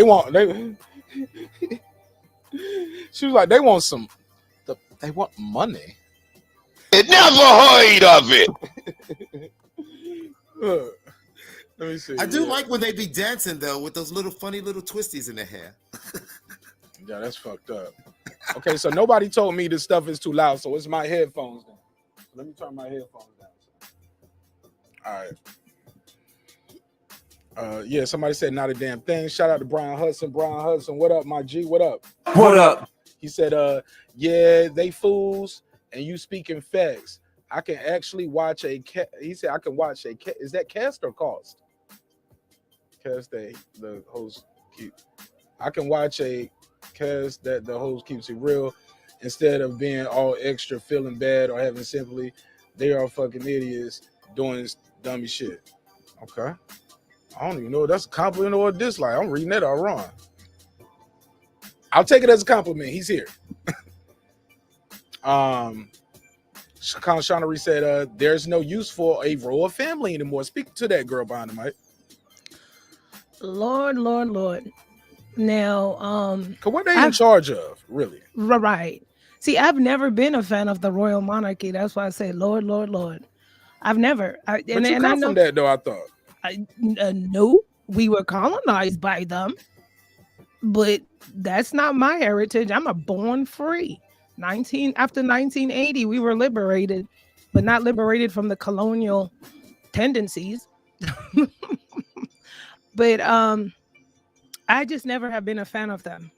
she was like, they want they want money. It never heard of it. Let me see. I do like when they be dancing though with those little funny little twisties in their hair. Yeah, that's fucked up. Okay, so nobody told me this stuff is too loud, so it's my headphones down. So let me turn my headphones down. All right. Yeah, somebody said not a damn thing. Shout out to Brian Hudson. Brian Hudson, what up, my G? What up? What up? He said, yeah, they fools, and you speaking facts. I can actually watch he said I can watch is that cast or cost? Cast the host keep. I can watch a cast that the host keeps it real instead of being all extra, feeling bad, or having simply they are fucking idiots doing dummy shit. Okay. I don't even know if that's a compliment or a dislike. I'm reading that all wrong. I'll take it as a compliment. He's here. Shawnee said, there's no use for a royal family anymore. Speak to that girl behind the mic. Lord. Now, what they in charge of, really? Right. See, I've never been a fan of the royal monarchy. That's why I say, Lord. I've never. But you come from that, though, I thought. No, we were colonized by them, but that's not my heritage. I'm a born free. After 1980, we were liberated, but not liberated from the colonial tendencies. But I just never have been a fan of them.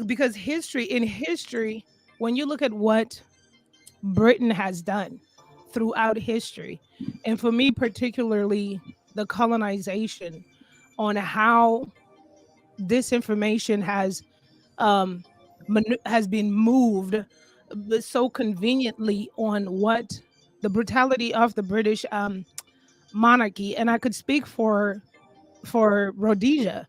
Because in history, when you look at what Britain has done throughout history, and for me particularly the colonization, on how this information has been moved so conveniently on what the brutality of the British monarchy. And I could speak for Rhodesia.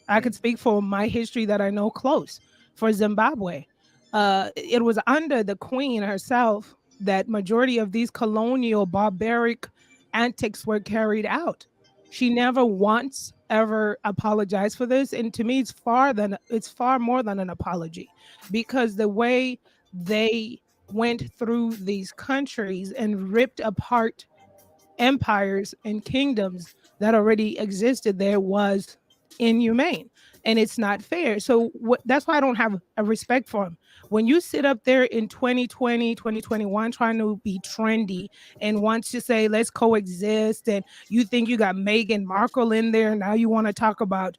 I could speak for my history that I know close, for Zimbabwe. It was under the Queen herself that majority of these colonial barbaric antics were carried out. She never once ever apologized for this, and to me it's far more than an apology, because the way they went through these countries and ripped apart empires and kingdoms that already existed there was inhumane, and it's not fair. So that's why I don't have a respect for him. When you sit up there in 2020, 2021 trying to be trendy and wants to say let's coexist, and you think you got Meghan Markle in there, now you want to talk about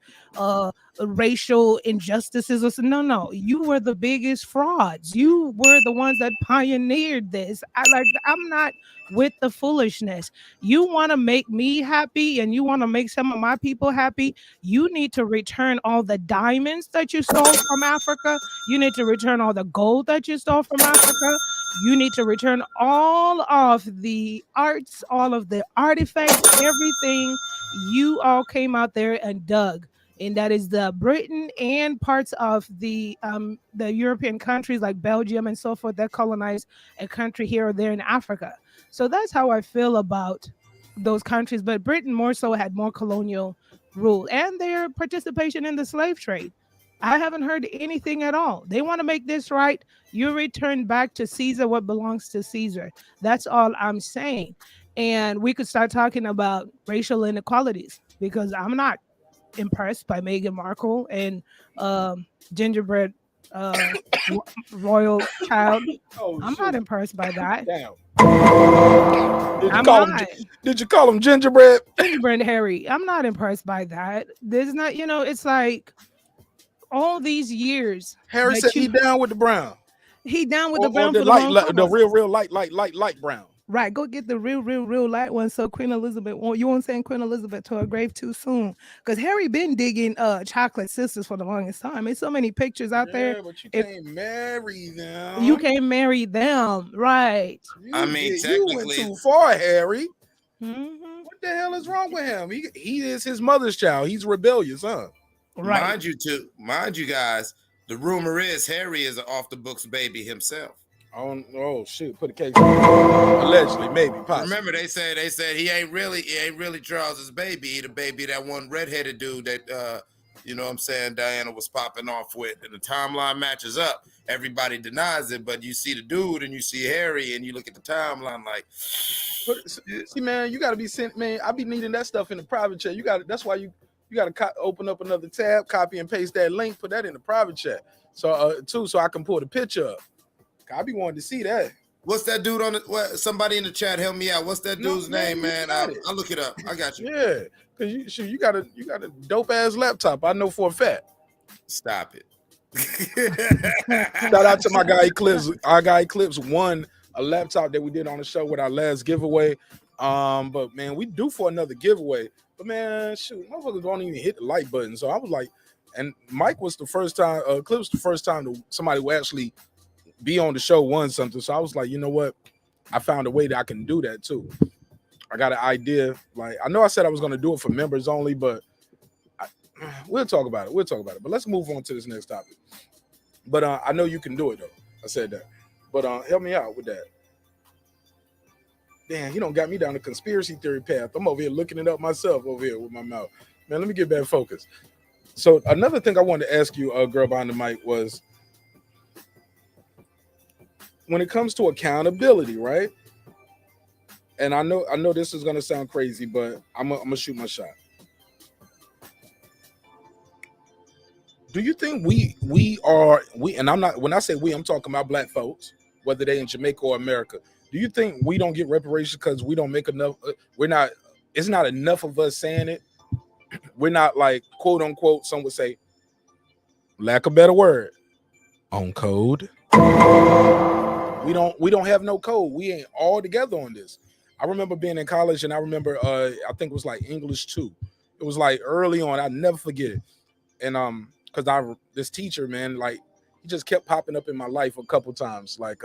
racial injustices or something. No, you were the biggest frauds. You were the ones that pioneered this. I'm not with the foolishness. You want to make me happy and you want to make some of my people happy, you need to return all the diamonds that you stole from Africa. You need to return all the gold that you stole from Africa. You need to return all of the arts, all of the artifacts, everything you all came out there and dug. And that is the Britain and parts of the European countries like Belgium and so forth that colonized a country here or there in Africa. So that's how I feel about those countries. But Britain more so had more colonial rule and their participation in the slave trade. I haven't heard anything at all. They want to make this right. You return back to Caesar what belongs to Caesar. That's all I'm saying. And we could start talking about racial inequalities because I'm not impressed by Meghan Markle and gingerbread royal child. Oh I'm shit! not impressed by that. Damn. I'm not. Did you call him gingerbread? Gingerbread Harry. I'm not impressed by that. There's not, it's like all these years. Harry said he down with the brown. He down with Or the brown the for the light, wrong the color. real light brown. Right, go get the real light one. So Queen Elizabeth, you won't send Queen Elizabeth to her grave too soon, because Harry been digging chocolate sisters for the longest time. There's so many pictures out there. But you can't marry them. You can't marry them, right? I mean, You went technically, too far, Harry. Mm-hmm. What the hell is wrong with him? He is his mother's child. He's rebellious, huh? Right. Mind you guys, the rumor is Harry is an off the books baby himself. Oh shoot! Put a case. Allegedly, maybe, possibly. Remember, they said he ain't really Charles's baby. He the baby that one redheaded dude that you know what I'm saying, Diana was popping off with, and the timeline matches up. Everybody denies it, but you see the dude and you see Harry, and you look at the timeline like. See, man, you got to be sent, man. I be needing that stuff in the private chat. You got. That's why you got to open up another tab, copy and paste that link, put that in the private chat. So so I can pull the picture up. I be wanting to see that. What's that dude on the? Somebody in the chat, help me out. What's that dude's name, man? I'll look it up. I got you. Yeah, because you got a dope ass laptop. I know for a fact. Stop it. Shout out to my guy Eclipse. Our guy Eclipse won a laptop that we did on the show with our last giveaway. But man, we due for another giveaway. But man, shoot, motherfuckers don't even hit the like button. So I was like, and Mike was the first time. Eclipse the first time that somebody would actually be on the show won something. So I was like, you know what? I found a way that I can do that too. I got an idea. Like, I know I said I was going to do it for members only, but we'll talk about it. But let's move on to this next topic. But I know you can do it though. I said that. But help me out with that. Damn, you don't got me down the conspiracy theory path. I'm over here looking it up myself over here with my mouth. Man, let me get back focused. So another thing I wanted to ask you, girl behind the mic, was when it comes to accountability, right? And I know this is gonna sound crazy, but I'm gonna shoot my shot. Do you think we and I'm not, when I say we, I'm talking about black folks, whether they in Jamaica or America. Do you think we don't get reparations because we don't make enough? It's not enough of us saying it. We're not, like, quote unquote, some would say, lack of better word, on code. We don't have no code. We ain't all together on this. I remember being in college, and I remember I think it was like English 2. It was like early on. I'll never forget it. And because this teacher, man, like, he just kept popping up in my life a couple times. Like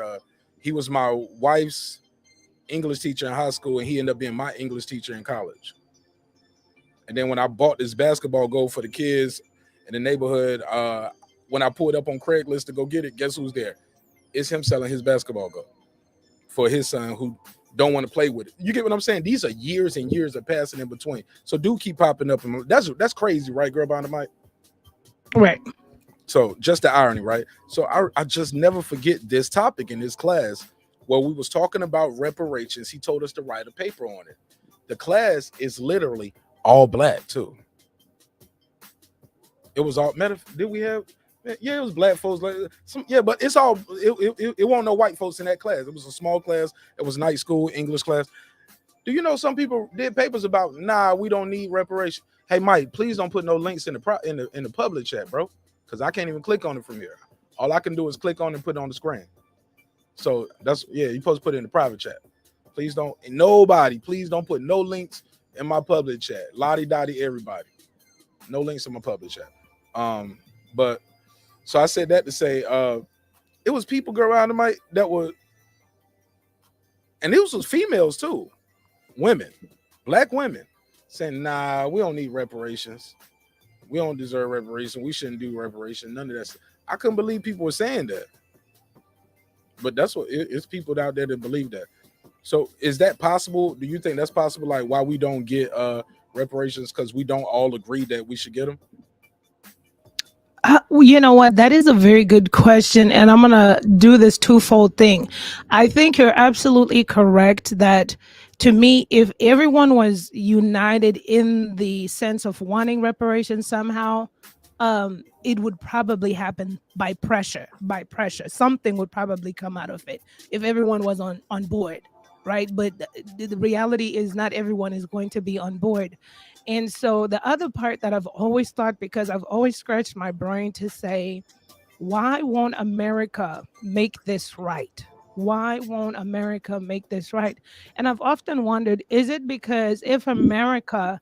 he was my wife's English teacher in high school, and he ended up being my English teacher in college. And then when I bought this basketball goal for the kids in the neighborhood, when I pulled up on Craigslist to go get it, guess who's there? It's him selling his basketball goal for his son who don't want to play with it. You get what I'm saying? These are years and years of passing in between. So do keep popping up. That's crazy, right, girl behind the mic? Right. So just the irony, right? So I just never forget this topic in this class where we was talking about reparations. He told us to write a paper on it. The class is literally all black too. It was all did we have? Yeah, it was black folks. Like but it's all it wasn't no white folks in that class. It was a small class. It was night school English class. Do you know some people did papers about we don't need reparation? Hey Mike, please don't put no links in the public chat, bro, because I can't even click on it from here. All I can do is click on and put it on the screen. So that's you're supposed to put it in the private chat. Please don't. Please don't put no links in my public chat. Lottie dottie everybody. No links in my public chat. But so I said that to say it was people go around the mic that were, and it was females too, women, black women, saying, we don't need reparations. We don't deserve reparation. We shouldn't do reparation. None of that. I couldn't believe people were saying that. But that's what it's people out there that believe that. So is that possible? Do you think that's possible? Like why we don't get reparations because we don't all agree that we should get them? Well, you know what? That is a very good question. And I'm going to do this twofold thing. I think you're absolutely correct that to me, if everyone was united in the sense of wanting reparations somehow, it would probably happen by pressure. By pressure, something would probably come out of it if everyone was on board, right? But the reality is not everyone is going to be on board. And so the other part that I've always thought, because I've always scratched my brain to say, why won't America make this right? Why won't America make this right? And I've often wondered, is it because if America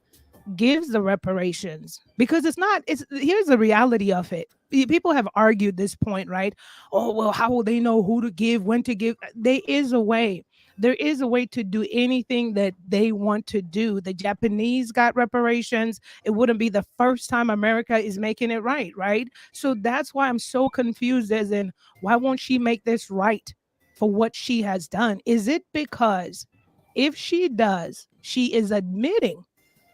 gives the reparations, because it's not, it's, here's the reality of it. People have argued this point, right? Oh, well, how will they know who to give, when to give? There is a way. There is a way to do anything that they want to do. The Japanese got reparations. It wouldn't be the first time America is making it right, right? So that's why I'm so confused, as in, why won't she make this right for what she has done? Is it because if she does, she is admitting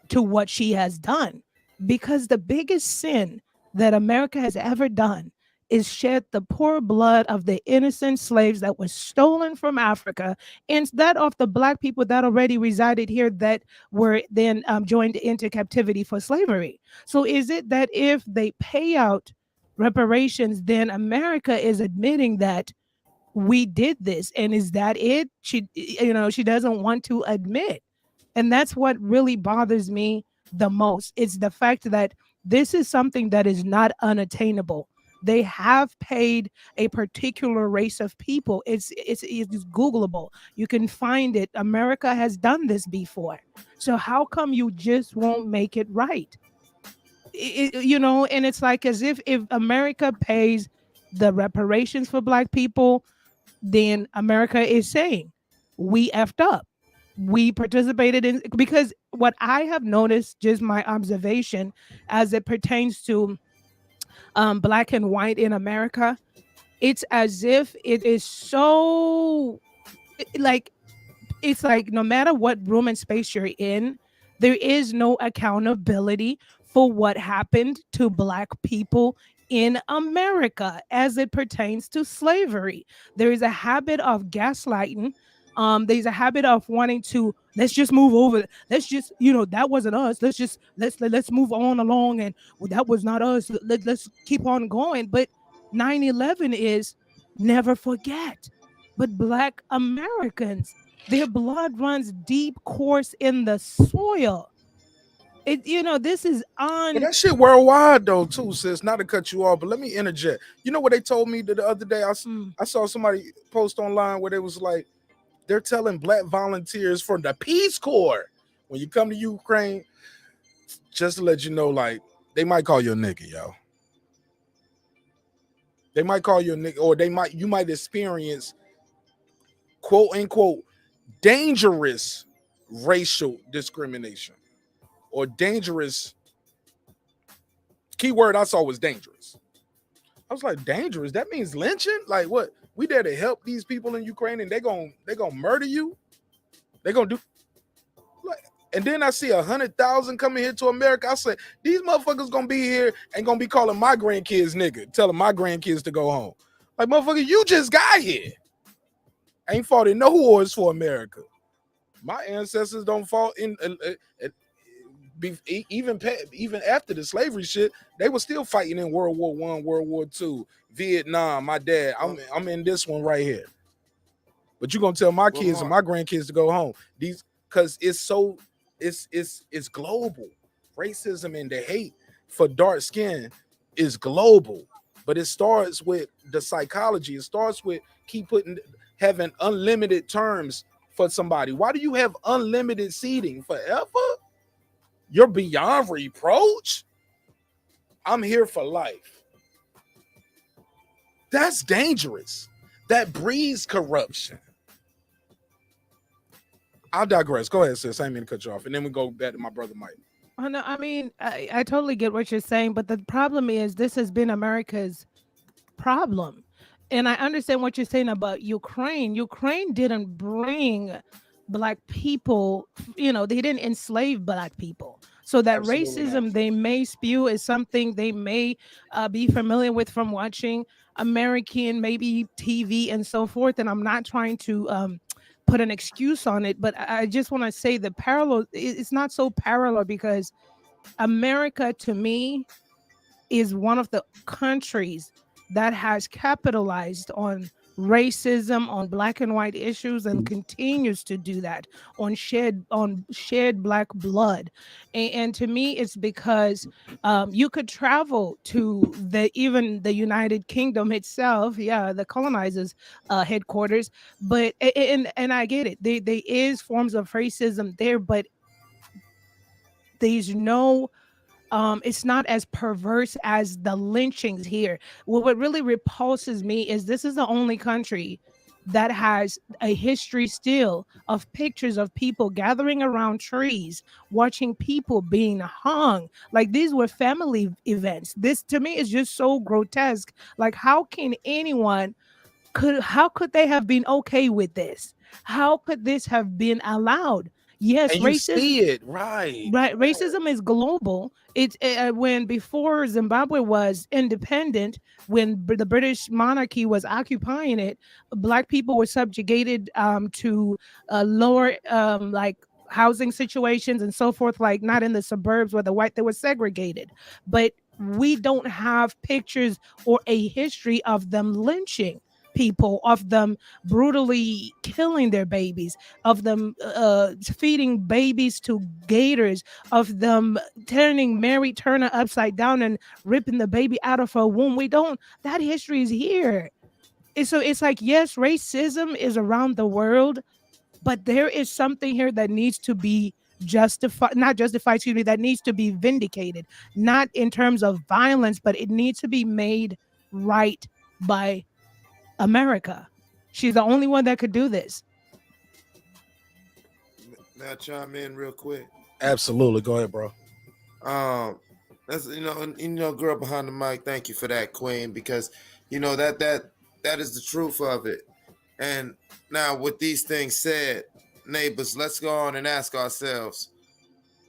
to what she has done? Because the biggest sin that America has ever done is shed the poor blood of the innocent slaves that were stolen from Africa, instead of the black people that already resided here that were then joined into captivity for slavery. So is it that if they pay out reparations, then America is admitting that we did this? And is that it? She doesn't want to admit. And that's what really bothers me the most. It's the fact that this is something that is not unattainable. They have paid a particular race of people. It's Googleable. You can find it. America has done this before. So how come you just won't make it right? And it's like as if America pays the reparations for black people, then America is saying we effed up. We participated in, because what I have noticed, just my observation as it pertains to black and white in America, it's as if it is so like it's like no matter what room and space you're in, there is no accountability for what happened to black people in America as it pertains to slavery. There is a habit of gaslighting. There's a habit of wanting to, let's just move over. Let's just, that wasn't us. Let's move on along, and well, that was not us. Let's keep on going. But 9/11 is never forget. But black Americans, their blood runs deep course in the soil. This is But that shit worldwide though too, sis. Not to cut you off, but let me interject. You know what they told me the other day? I saw somebody post online where they was like, they're telling black volunteers from the Peace Corps, when you come to Ukraine, just to let you know, like, they might call you a nigga, yo. They might call you a nigga, or you might experience quote unquote dangerous racial discrimination, or dangerous. Keyword I saw was dangerous. I was like, dangerous? That means lynching? Like what? We there to help these people in Ukraine, and they gonna murder you? They gonna do like, and then I see 100,000 coming here to America. I said, these motherfuckers gonna be here and gonna be calling my grandkids nigga, telling my grandkids to go home. Like, motherfucker, you just got here. Ain't fought in no wars for America. My ancestors don't fought in even after the slavery shit. They were still fighting in World War I, World War II, Vietnam. My dad, I'm in this one right here. But you gonna tell my kids and my grandkids to go home? These, because it's global. Racism and the hate for dark skin is global. But it starts with the psychology. It starts with having unlimited terms for somebody. Why do you have unlimited seating forever? You're beyond reproach. I'm here for life. That's dangerous. That breeds corruption. I'll digress. Go ahead, sis. I ain't mean to cut you off. And then we go back to my brother Mike. Oh, no, I mean, I totally get what you're saying, but the problem is this has been America's problem. And I understand what you're saying about Ukraine. Ukraine didn't bring black people, they didn't enslave black people. So that Absolutely not. racism they may spew is something they may be familiar with from watching American maybe TV and so forth. And I'm not trying to put an excuse on it, but I just want to say the parallel. It's not so parallel because America to me is one of the countries that has capitalized on racism, on black and white issues, and continues to do that on shed black blood. And to me it's because you could travel to even the United Kingdom itself, yeah, the colonizers headquarters, but and I get it, there is forms of racism there, but there's no it's not as perverse as the lynchings here. What really repulses me is this is the only country that has a history still of pictures of people gathering around trees watching people being hung. Like these were family events. This to me is just so grotesque. Like how can anyone how could they have been okay with this? How could this have been allowed? Yes, And you racism. see it, right? Right, racism is global. It's when before Zimbabwe was independent, when the British monarchy was occupying it, black people were subjugated to lower like housing situations and so forth, like not in the suburbs where the white they were segregated. But we don't have pictures or a history of them lynching people, of them brutally killing their babies, of them feeding babies to gators, of them turning Mary Turner upside down and ripping the baby out of her womb. We don't, that history is here. And so it's like, yes, racism is around the world, but there is something here that needs to be justified, not justified, excuse me, that needs to be vindicated, not in terms of violence, but it needs to be made right by America. She's the only one that could do this. Now chime in real quick. Absolutely. Go ahead, bro. That's girl behind the mic. Thank you for that, Queen, because that is the truth of it. And now, with these things said, neighbors, let's go on and ask ourselves,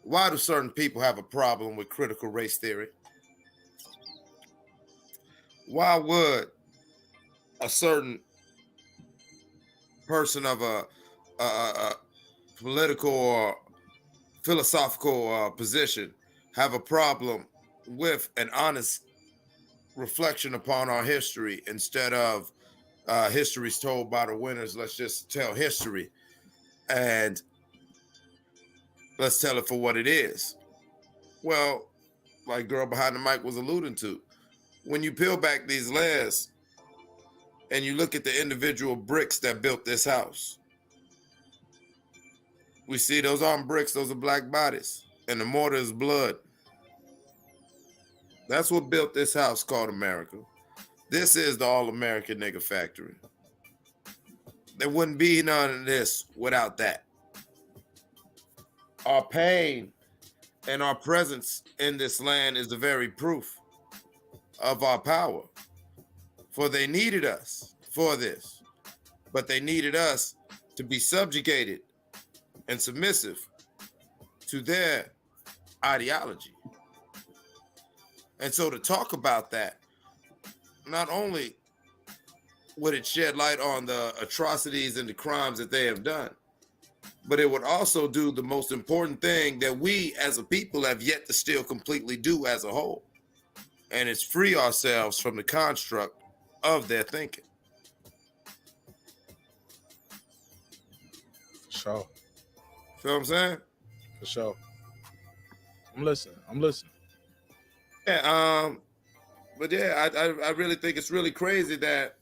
why do certain people have a problem with critical race theory? Why would a certain person of a political or philosophical position have a problem with an honest reflection upon our history instead of history's told by the winners? Let's just tell history and let's tell it for what it is. Well, like girl behind the mic was alluding to, when you peel back these layers and you look at the individual bricks that built this house, we see those aren't bricks, those are black bodies, and the mortar is blood. That's what built this house called America. This is the all-American nigga factory. There wouldn't be none of this without that. Our pain and our presence in this land is the very proof of our power. For they needed us for this, but they needed us to be subjugated and submissive to their ideology. And so to talk about that, not only would it shed light on the atrocities and the crimes that they have done, but it would also do the most important thing that we as a people have yet to still completely do as a whole. And it's free ourselves from the construct of their thinking. For sure. Feel what I'm saying? For sure. I'm listening. Yeah, but yeah, I really think it's really crazy that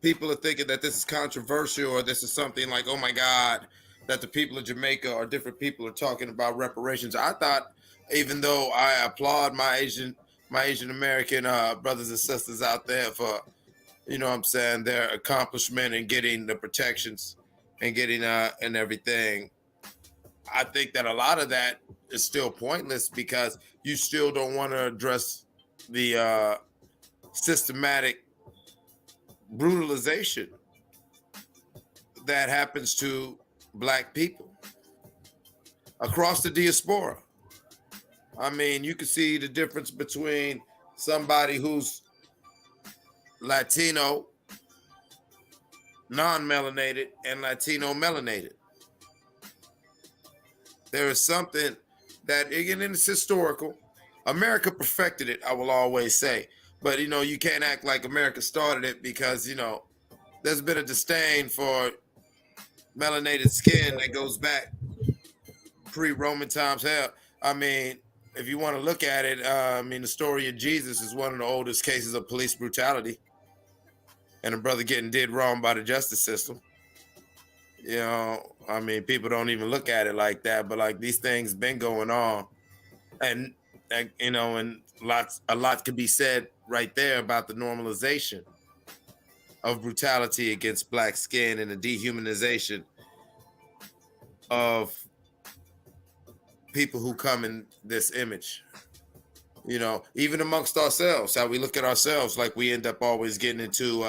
people are thinking that this is controversial or this is something like, oh my God, that the people of Jamaica or different people are talking about reparations. I thought, even though I applaud my Asian American brothers and sisters out there for, their accomplishment in getting the protections and getting and everything, I think that a lot of that is still pointless because you still don't want to address the systematic brutalization that happens to Black people. across the diaspora. I mean, you can see the difference between somebody who's Latino, non-melanated, and Latino melanated. There is something that, again, it's historical. America perfected it, I will always say. But, you can't act like America started it because, there's been a disdain for melanated skin that goes back pre-Roman times. Hell, I mean, if you want to look at it, the story of Jesus is one of the oldest cases of police brutality and a brother getting did wrong by the justice system. People don't even look at it like that, but like these things been going on, and a lot could be said right there about the normalization of brutality against black skin and the dehumanization of people who come in this image. Even amongst ourselves, how we look at ourselves, like we end up always getting into,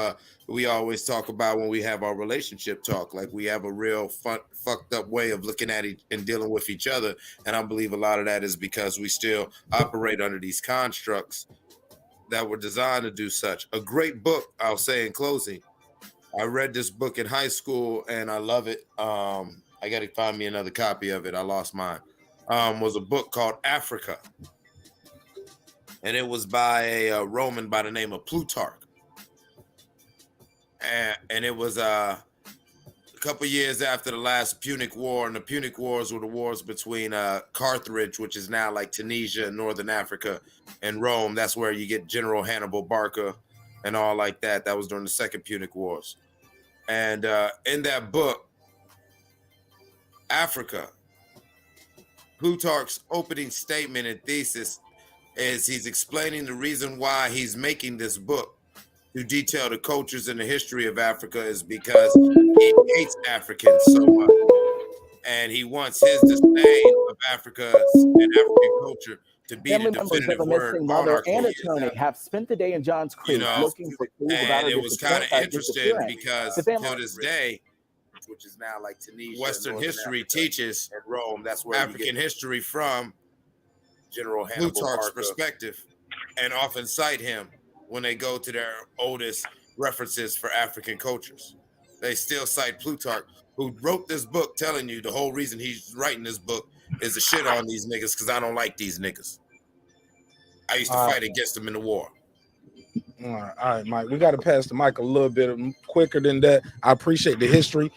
we always talk about when we have our relationship talk, like we have a real fucked up way of looking at and dealing with each other. And I believe a lot of that is because we still operate under these constructs that were designed to do such. A great book, I'll say in closing. I read this book in high school and I love it. I got to find me another copy of it. I lost mine. Was a book called Africa. And it was by a Roman by the name of Plutarch. And it was a couple years after the last Punic War. And the Punic Wars were the wars between Carthage, which is now like Tunisia and Northern Africa, and Rome. That's where you get General Hannibal Barca and all like that. That was during the Second Punic Wars. And in that book, Africa, Plutarch's opening statement and thesis is he's explaining the reason why he's making this book to detail the cultures and the history of Africa is because he hates Africans so much. And he wants his disdain of Africa and African culture to be Family the members of definitive a word missing on mother our and culture. attorney have spent the day in Johns Creek looking for clues about And her it was kind of interesting disappearance. because The family- till this day, which is now like Tunisia, Western history teaches and Rome. That's where African history from General Hannibal Plutarch's perspective, and often cite him when they go to their oldest references for African cultures. They still cite Plutarch, who wrote this book, telling you the whole reason he's writing this book is to shit on these niggas because I don't like these niggas. I used to fight against them in the war. All right, Mike. We got to pass the mic a little bit quicker than that. I appreciate the history,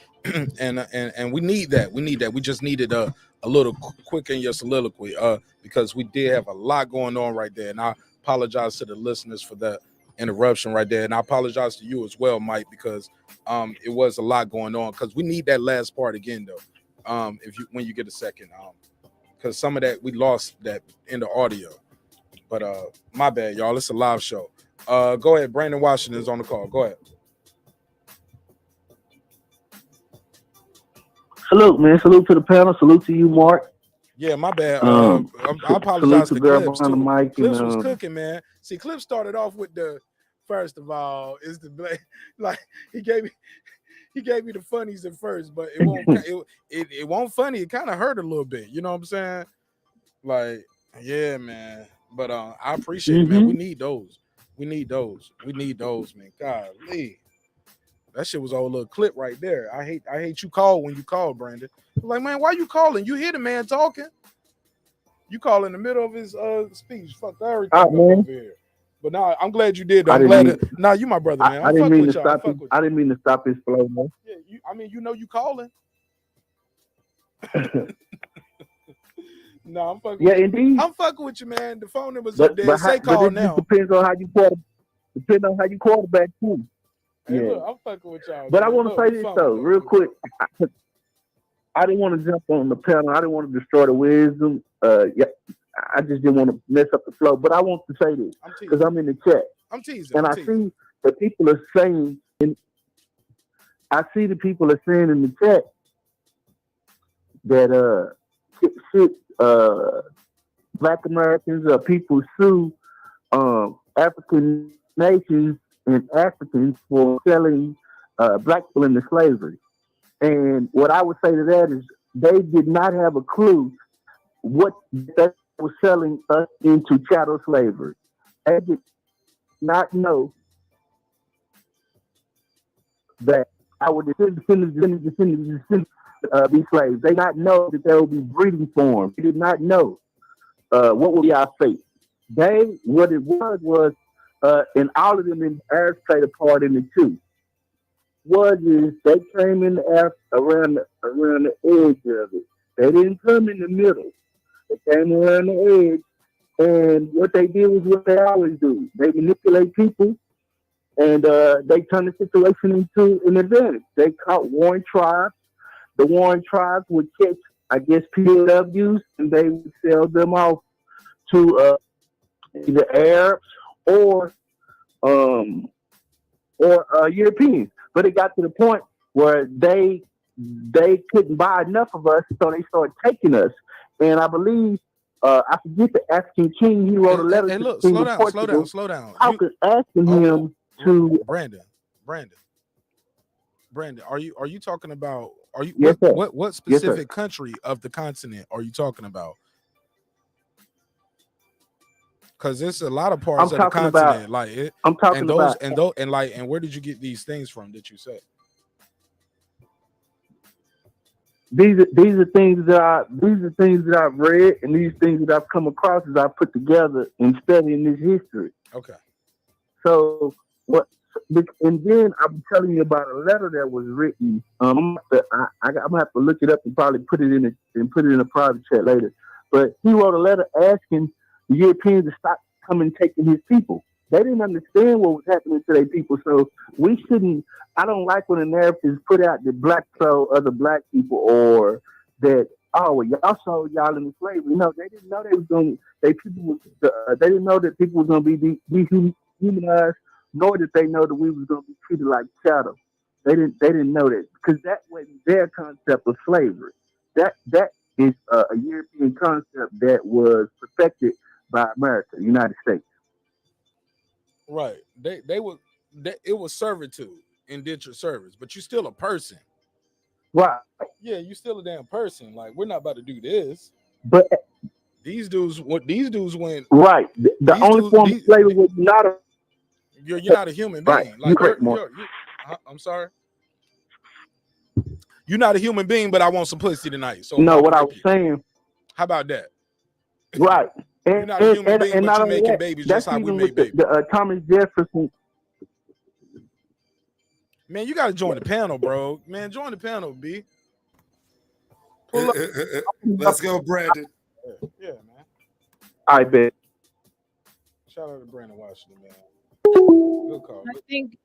and we need that. We need that. We just needed a little quicker in your soliloquy, because we did have a lot going on right there. And I apologize to the listeners for that interruption right there, and I apologize to you as well, Mike, because it was a lot going on. Because we need that last part again, though. When you get a second, because some of that we lost that in the audio. But my bad, y'all. It's a live show. Go ahead. Brandon Washington's on the call. Go ahead. Salute, man. Salute to the panel. Salute to you, Mark. Yeah, my bad. I apologize to Clips too. Mike Clips and, was cooking, man. See, Clips started off with the first of all is the like he gave me the funnies at first, but it won't funny. It kind of hurt a little bit. You know what I'm saying? Like, yeah, man. But I appreciate it, man. We need those. We need those, man. Golly. That shit was a whole little clip right there. I hate you call when you call, Brandon. Like, man, why you calling? You hear the man talking. You call in the middle of his speech. Fuck everything over here. But now I'm glad you did. I'm glad. Now you my brother, man. I didn't mean to stop. I didn't mean to stop his flow, man. Yeah, you calling. No, I'm fucking. Yeah, with indeed. You. I'm fucking with you, man. The phone number's up there. Say call it now. Depends on how you quarterback too. Hey, yeah. Look, I'm fucking with y'all. But man. I want to say this though, real quick. I didn't want to jump on the panel. I didn't want to destroy the wisdom. Yeah, I just didn't want to mess up the flow. But I want to say this because I'm in the chat. I'm teasing. And I see the people are saying. I see the people are saying in the chat that Black Americans or people sue African nations and Africans for selling black people into slavery. And what I would say to that is they did not have a clue what they were selling us into chattel slavery. They did not know that our descendants be slaves. They did not know that there would be breeding forms. They did not know what would be our fate. What it was, and all of them in the Arabs played a part in it too. Is they came in around the edge of it. They didn't come in the middle. They came around the edge, and what they did was what they always do. They manipulate people, and they turn the situation into an advantage. They caught warring tribes. The warring tribes would catch, I guess, POWs, and they would sell them off to either Arabs or Europeans. But it got to the point where they couldn't buy enough of us, so they started taking us. And I believe I forget the African king. He wrote a letter to the king of Portugal, slow down. Asking him to Brandon. Are you talking about? Yes, sir. What specific country of the continent are you talking about? Because there's a lot of parts of the continent, and where did you get these things from that you said? These are things that I've read, and these things that I've come across as I put together in studying this history. Okay. So and then I'm telling you about a letter that was written. I'm gonna have to look it up and probably put it in a private chat later. But he wrote a letter asking the Europeans to stop coming taking his people. They didn't understand what was happening to their people, so we shouldn't. I don't like when the narratives put out that black sold other black people, or that y'all sold y'all into slavery. No, they didn't know they was going. They didn't know that people was going to be dehumanized, nor did they know that we was going to be treated like chattel. They didn't know that, because that wasn't their concept of slavery. That is a European concept that was perfected by America, United States. Right. It was servitude, indentured service, but you're still a person. Right. Yeah, you still a damn person. Like, we're not about to do this. But these dudes went right. The only form of slavery was not a. You're not a human being. Right. Like, you're I'm sorry. You're not a human being, but I want some pussy tonight. So no, what I was saying. How about that? Right. You're not a human being, but you're making babies just like we make babies. Thomas Jefferson. Man, you gotta join the panel, bro. Man, join the panel, B. Let's go, Brandon. Yeah, man. I bet. Shout out to Brandon Washington, man. Good call. I think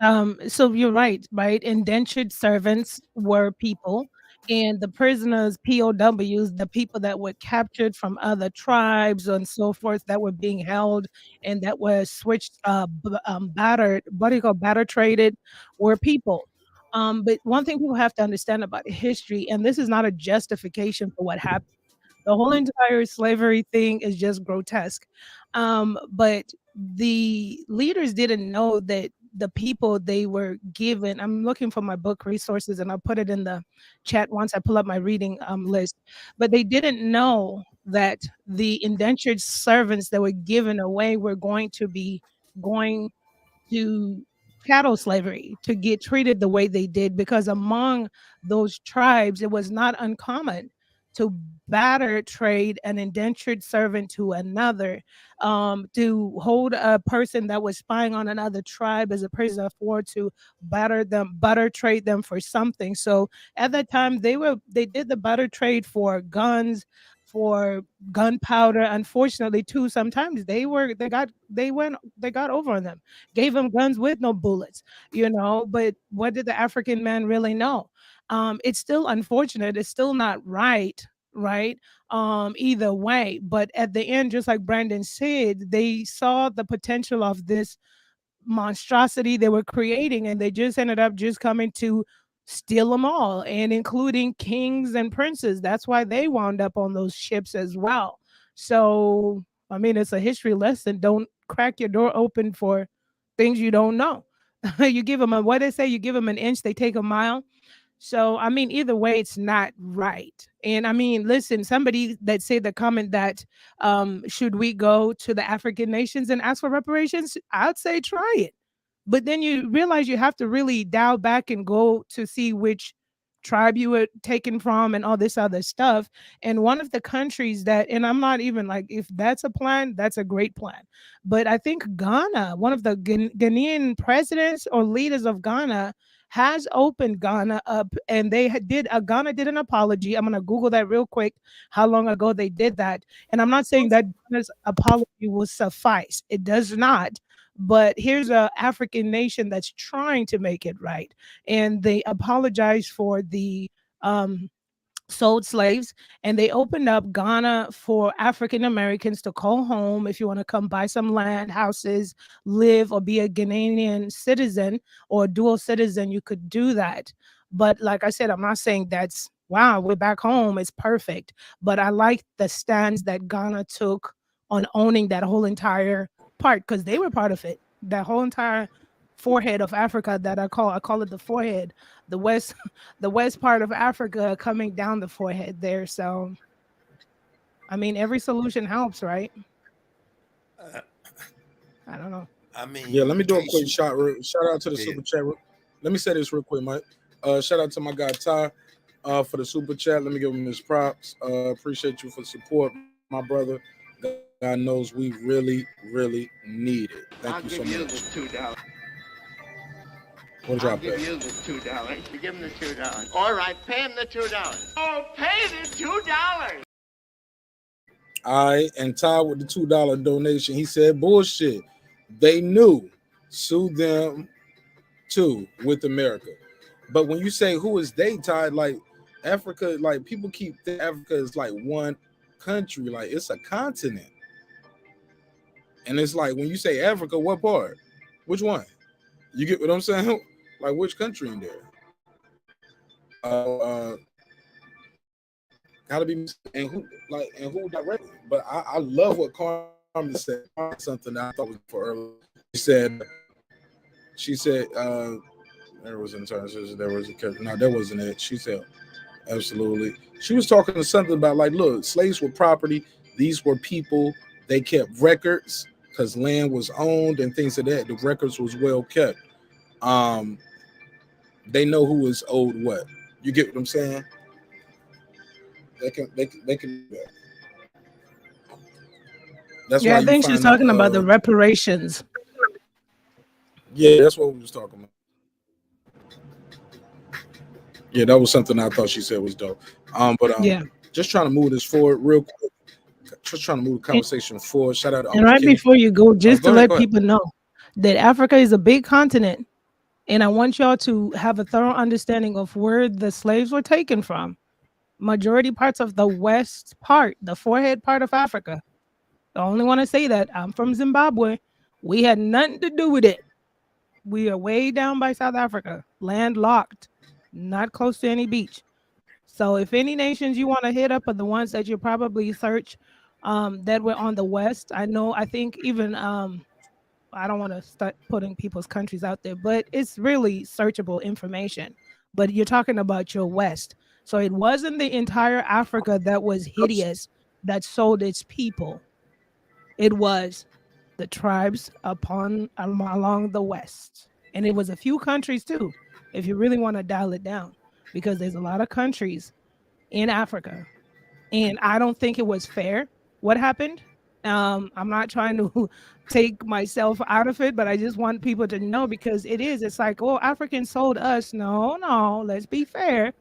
so you're right? Indentured servants were people, and the prisoners, POWs, the people that were captured from other tribes and so forth, that were being held and that were switched, battered, batter traded, were people. But one thing people have to understand about history, and this is not a justification for what happened. The whole entire slavery thing is just grotesque. But the leaders didn't know that the people they were given. I'm looking for my book resources, and I'll put it in the chat once I pull up my reading list. But they didn't know that the indentured servants that were given away were going to chattel slavery, to get treated the way they did, because among those tribes, it was not uncommon to batter trade an indentured servant to another, to hold a person that was spying on another tribe as a prisoner of war, to butter trade them for something. So at that time, they did the butter trade for guns, for gunpowder. Unfortunately, too, sometimes they got over on them, gave them guns with no bullets, But what did the African man really know? It's still unfortunate. It's still not right, either way. But at the end, just like Brandon said, they saw the potential of this monstrosity they were creating, and they just ended up just coming to steal them all, and including kings and princes. That's why they wound up on those ships as well. So, I mean, it's a history lesson. Don't crack your door open for things you don't know. You give them what they say, you give them an inch, they take a mile. So, I mean, either way, it's not right. And I mean, listen, somebody that said the comment that should we go to the African nations and ask for reparations? I'd say try it. But then you realize you have to really dial back and go to see which tribe you were taken from and all this other stuff. And one of the countries that, and I'm not even like, if that's a plan, that's a great plan. But I think Ghana, one of the Ghanaian presidents or leaders of Ghana, has opened Ghana up, and Ghana did an apology. I'm gonna Google that real quick. How long ago they did that? And I'm not saying that Ghana's apology will suffice. It does not. But here's a African nation that's trying to make it right, and they apologize for the sold slaves, and they opened up Ghana for African Americans to call home. If you want to come buy some land, houses, live, or be a Ghanaian citizen or dual citizen, you could do that. But like I said, I'm not saying that's wow, we're back home, it's perfect. But I like the stance that Ghana took on owning that whole entire part, because they were part of it. That whole entire forehead of Africa that I call it the forehead, the west the west part of Africa coming down the forehead there. So I mean, every solution helps, right? I don't know. I mean, yeah, let me do a quick shout out to the super chat. Let me say this real quick, Mike. Shout out to my guy Ty for the super chat. Let me give him his props. Appreciate you for support, my brother. God knows we really, really need it. Thank you so much. $2. What did y'all pay? You the $2. You give him the $2. All right, pay him the $2. Oh, pay the $2. All right, and Ty with the $2 donation, he said, bullshit. They knew. Sue them too with America. But when you say who is they, Ty, like Africa, like people keep Africa is like one country, like it's a continent. And it's like when you say Africa, what part? Which one? You get what I'm saying? Like which country in there? Gotta be and who directly? But I love what Carmen said. Something that I thought was for earlier. She said there was instances, there was a character. No, that wasn't it. She said absolutely. She was talking to something about like, look, slaves were property. These were people. They kept records because land was owned and things of that. The records was well kept. They know who is owed what. You get what I'm saying? They can do that. That's yeah, why I think she's talking about the reparations. Yeah, that's what we was talking about. Yeah, that was something I thought she said was dope. Yeah. Just trying to move this forward real quick. Just trying to move the conversation forward. Shout out to And right Kenny. before you go, just to Go let ahead. people know that Africa is a big continent, and I want y'all to have a thorough understanding of where the slaves were taken from. Majority parts of the west part, the forehead part of Africa. I only want to say that I'm from Zimbabwe. We had nothing to do with it. We are way down by South Africa, landlocked, not close to any beach. So if any nations you want to hit up are the ones that you probably search that were on the west. I think even I don't want to start putting people's countries out there, but it's really searchable information. But you're talking about your west. So it wasn't the entire Africa that was hideous that sold its people. It was the tribes along the west. And it was a few countries too, if you really want to dial it down, because there's a lot of countries in Africa. And I don't think it was fair what happened. I'm not trying to take myself out of it, but I just want people to know, because it's like, oh, Africans sold us. No, let's be fair.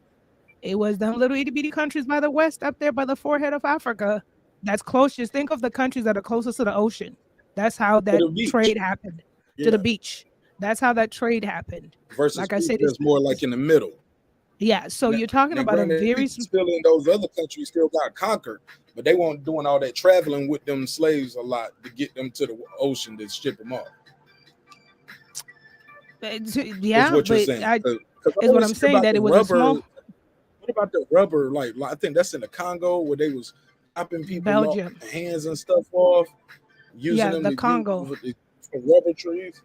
It was them little itty bitty countries by the west up there by the forehead of Africa that's close. Just think of the countries that are closest to the ocean. That's how that trade happened. To the beach. That's how that trade happened. Versus like I said, it's more like in the middle. Yeah, so you're talking about a very still in those other countries still got conquered, but they weren't doing all that traveling with them slaves a lot to get them to the ocean to ship them off. Yeah, is what you're but saying. is what I'm saying, that it was a small. What about the rubber? Like I think that's in the Congo where they was chopping people Belgium. off, hands and stuff off, using them the Congo for rubber trees.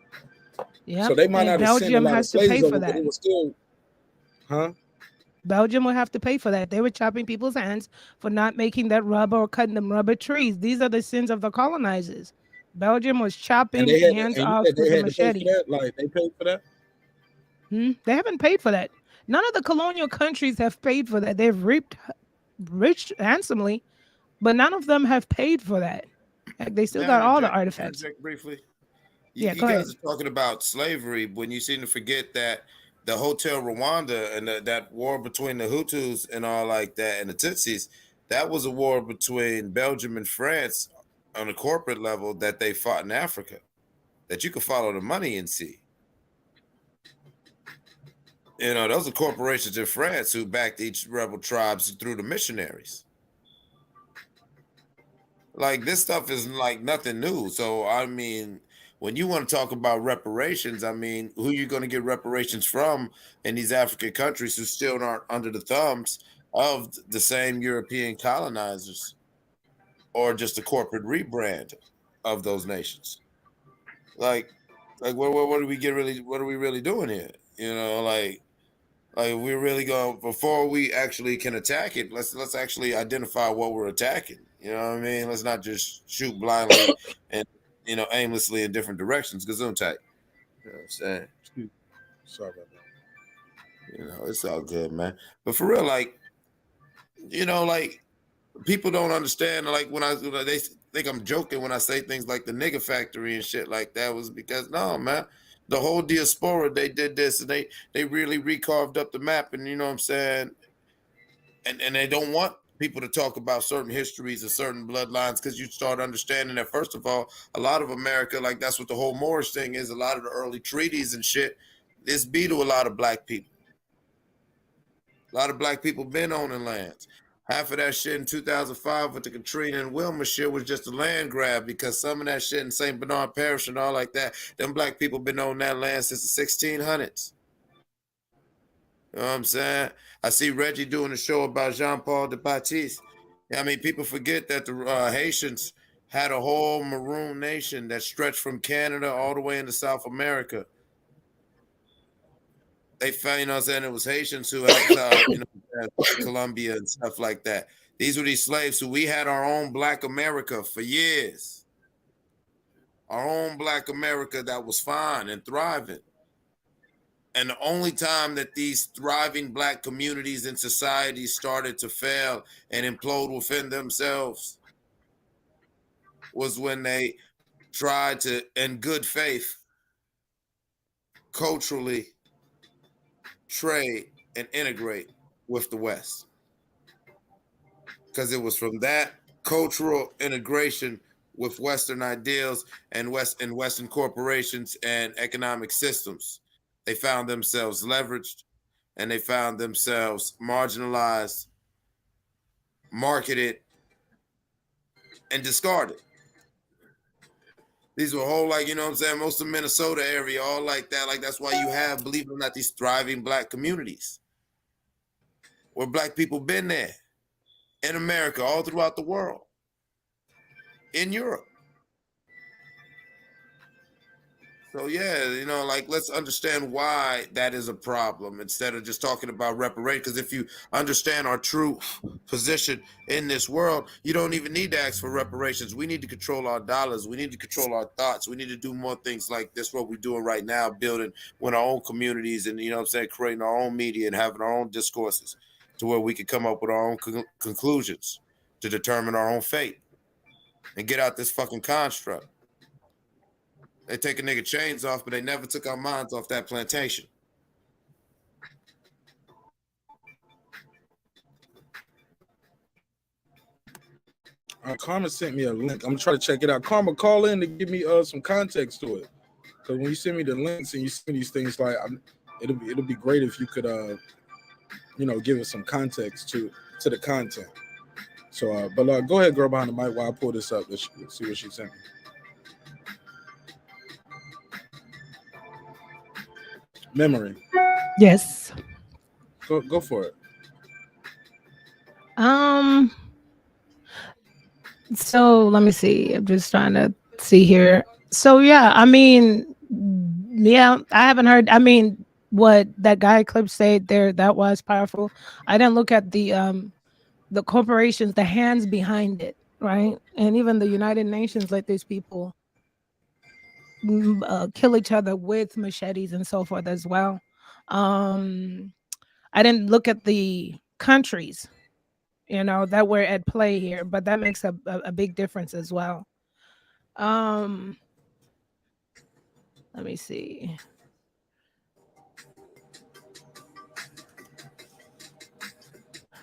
Yeah, so they might not have sent a Belgium lot of has to slaves pay over, for but that. it was still, huh? Belgium will have to pay for that. They were chopping people's hands for not making that rubber or cutting them rubber trees. These are the sins of the colonizers. Belgium was And chopping they had to, hands and you off said with they a had to pay for machete. that. Like they paid for that. They haven't paid for that. None of the colonial countries have paid for that. They've reaped rich handsomely, but none of them have paid for that. Heck, they still May I got all the interject, artifacts. interject briefly? Yeah, You go guys ahead. are talking about slavery when you seem to forget that the Hotel Rwanda and that war between the Hutus and all like that and the Tutsis, that was a war between Belgium and France on a corporate level that they fought in Africa, that you could follow the money and see. You know, those are corporations in France who backed each rebel tribes through the missionaries. Like this stuff is like nothing new. So I mean, when you want to talk about reparations, I mean, who you going to get reparations from in these African countries who still aren't under the thumbs of the same European colonizers, or just a corporate rebrand of those nations? Like what do we get really? What are we really doing here? You know, like we're really going, before we actually can attack it, let's actually identify what we're attacking. You know what I mean? Let's not just shoot blindly and aimlessly in different directions. Gesundheit. You know what I'm saying? Sorry about that. You know, it's all good, man. But for real, like, like people don't understand. Like when they think I'm joking when I say things like the nigger factory and shit like that, was because no, man. The whole diaspora, they did this, and they really recarved up the map, and you know what I'm saying? And they don't want people to talk about certain histories and certain bloodlines, because you start understanding that, first of all, a lot of America, like that's what the whole Moorish thing is, a lot of the early treaties and shit, this be to a lot of black people. A lot of black people been owning lands. Half of that shit in 2005 with the Katrina and Wilma shit was just a land grab, because some of that shit in St. Bernard Parish and all like that, them black people been owning that land since the 1600s. You know what I'm saying? I see Reggie doing a show about Jean-Paul de Baptiste. I mean, people forget that the Haitians had a whole maroon nation that stretched from Canada all the way into South America. They found, you know what I'm saying, it was Haitians who helped Colombia and stuff like that. These were these slaves who we had our own Black America for years. Our own Black America that was fine and thriving. And the only time that these thriving Black communities and societies started to fail and implode within themselves was when they tried to, in good faith, culturally trade and integrate with the West. Because it was from that cultural integration with Western ideals and Western corporations and economic systems, they found themselves leveraged, and they found themselves marginalized, marketed, and discarded. These were whole, like, you know what I'm saying, most of Minnesota area, all like that. Like, that's why you have, believe it or not, these thriving Black communities where Black people been there in America, all throughout the world, in Europe. So yeah, you know, like, let's understand why that is a problem instead of just talking about reparations. Because if you understand our true position in this world, you don't even need to ask for reparations. We need to control our dollars. We need to control our thoughts. We need to do more things like this, what we're doing right now, building with our own communities and, you know what I'm saying, creating our own media and having our own discourses to where we can come up with our own conclusions to determine our own fate and get out this fucking construct. They take a nigga chains off, but they never took our minds off that plantation. Karma sent me a link. I'm trying to check it out. Karma, call in to give me some context to it. Because when you send me the links and you send me these things, like it'll be great if you could give us some context to the content. So but go ahead, girl behind the mic, while I pull this up. Let's see what she sent me. Memory. Yes. Go for it. So let me see. I'm just trying to see here. So yeah, I mean, yeah, I haven't heard. I mean, what that guy clip said there, that was powerful. I didn't look at the corporations, the hands behind it, right? And even the United Nations let these people kill each other with machetes and so forth as well. Um, I didn't look at the countries, that were at play here, but that makes a big difference as well. Um, let me see.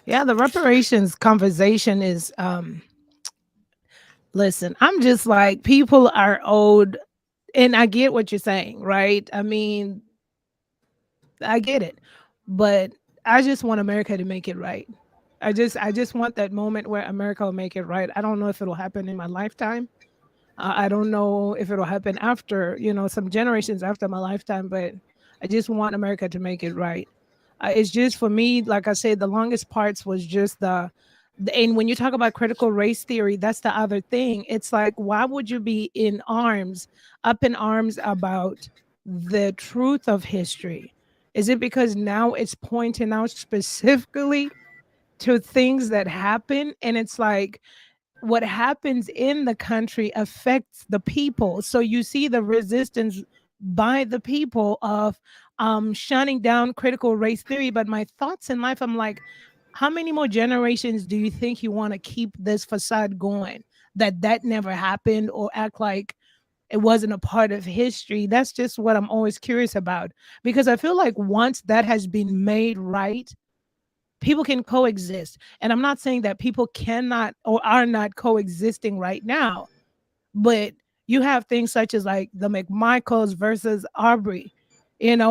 Yeah, the reparations conversation is listen, I'm just like, people are owed, and I get what you're saying, right? I mean, I get it. But I just want America to make it right. I just want that moment where America will make it right. I don't know if it'll happen in my lifetime. I don't know if it'll happen after, some generations after my lifetime, but I just want America to make it right. It's just for me, like I said, the longest parts was just and when you talk about critical race theory, that's the other thing. It's like, why would you be up in arms about the truth of history? Is it because now it's pointing out specifically to things that happen? And it's like, what happens in the country affects the people. So you see the resistance by the people of shutting down critical race theory. But my thoughts in life, I'm like, how many more generations do you think you want to keep this facade going, that never happened, or act like it wasn't a part of history? That's just what I'm always curious about, because I feel like once that has been made right, people can coexist. And I'm not saying that people cannot or are not coexisting right now, but you have things such as like the McMichaels versus Arbery. And I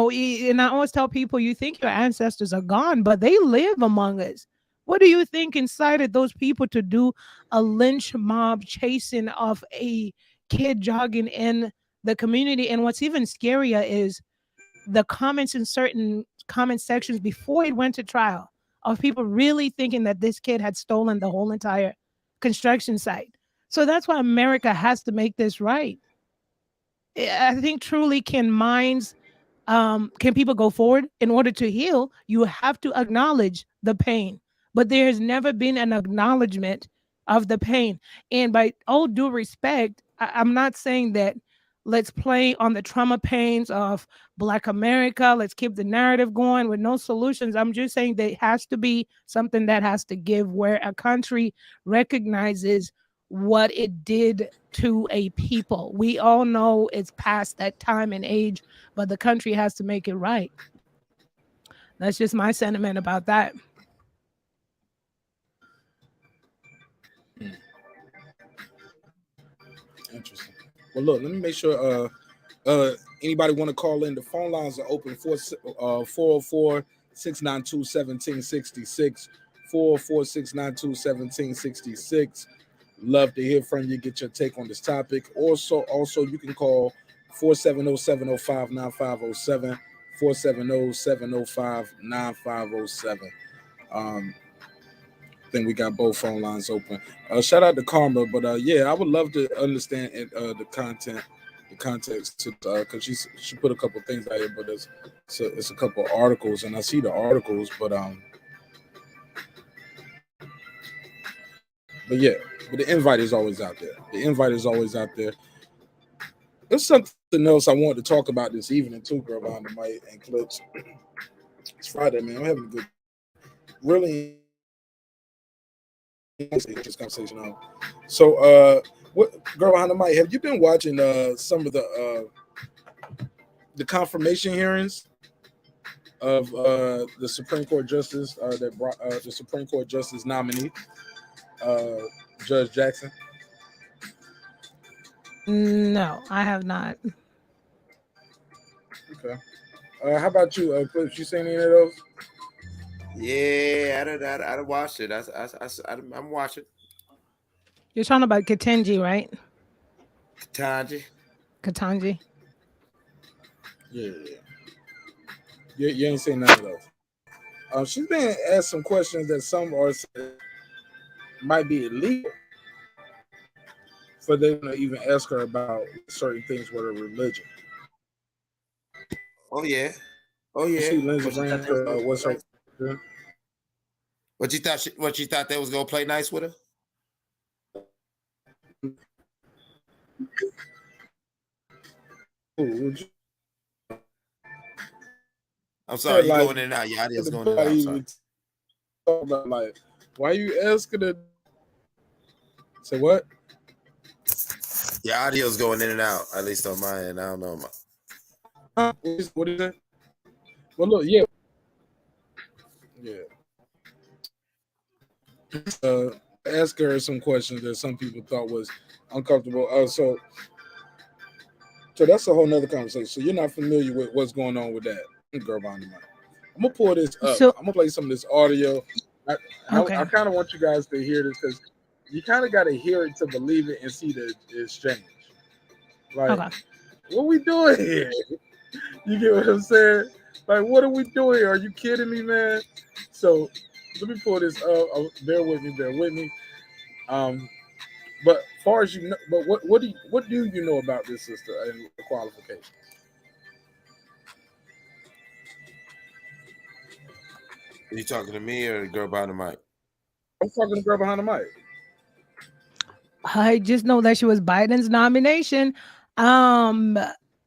always tell people, you think your ancestors are gone, but they live among us. What do you think incited those people to do a lynch mob chasing of a kid jogging in the community? And what's even scarier is the comments in certain comment sections before it went to trial, of people really thinking that this kid had stolen the whole entire construction site. So that's why America has to make this right. I think truly, can people go forward? In order to heal, you have to acknowledge the pain. But there has never been an acknowledgement of the pain. And by all due respect, I'm not saying that let's play on the trauma pains of Black America. Let's keep the narrative going with no solutions. I'm just saying there has to be something that has to give, where a country recognizes what it did to a people. We all know it's past that time and age, but the country has to make it right. That's just my sentiment about that. Interesting. Well, look, let me make sure. Anybody want to call in? The phone lines are open. 404 692 1766. 404 692 1766. Love to hear from you. Get your take on this topic. Also, you can call 470-705-9507. 470-705-9507. I think we got both phone lines open. Shout out to Karma, but yeah, I would love to understand the context, because she put a couple things out here, but it's a couple articles, and I see the articles, but yeah, but the invite is always out there. The invite is always out there. There's something else I wanted to talk about this evening too, girl, behind the mic and clips. It's Friday, man. I'm having a good, really this conversation out. So, what, girl behind the mic? Have you been watching some of the confirmation hearings of the Supreme Court justice that brought the Supreme Court justice nominee, Judge Jackson? No, I have not. Okay. How about you, Clips? You seen any of those? Yeah, I watched it. I'm watching. You're talking about Ketanji, right? Ketanji. Yeah. You ain't seen none of those. She's been asked some questions that some are saying might be illegal for them to even ask her about certain things with her religion. Oh yeah. Oh yeah. See Lindsey Graham. What's her? What you thought they was gonna play nice with her? I'm sorry, you going in and out. Your audio's going in and out. I'm sorry. About, like, why you asking her? Say what? Your audio's going in and out. At least on my end. I don't know. What is that? Well, look, yeah. Ask her some questions that some people thought was uncomfortable. So that's a whole nother conversation. So you're not familiar with what's going on with that girl behind the mic. I'm gonna pull this up. So- I'm gonna play some of this audio. I kind of want you guys to hear this because you kind of got to hear it to believe it and see the exchange. Like, what we doing here? You get what I'm saying? Like, what are we doing here? Are you kidding me, man? So let me pull this up. Bear with me. But far as you know, but what do you know about this sister and the qualifications? Are you talking to me or the girl behind the mic? I'm talking to the girl behind the mic. I just know that she was Biden's nomination.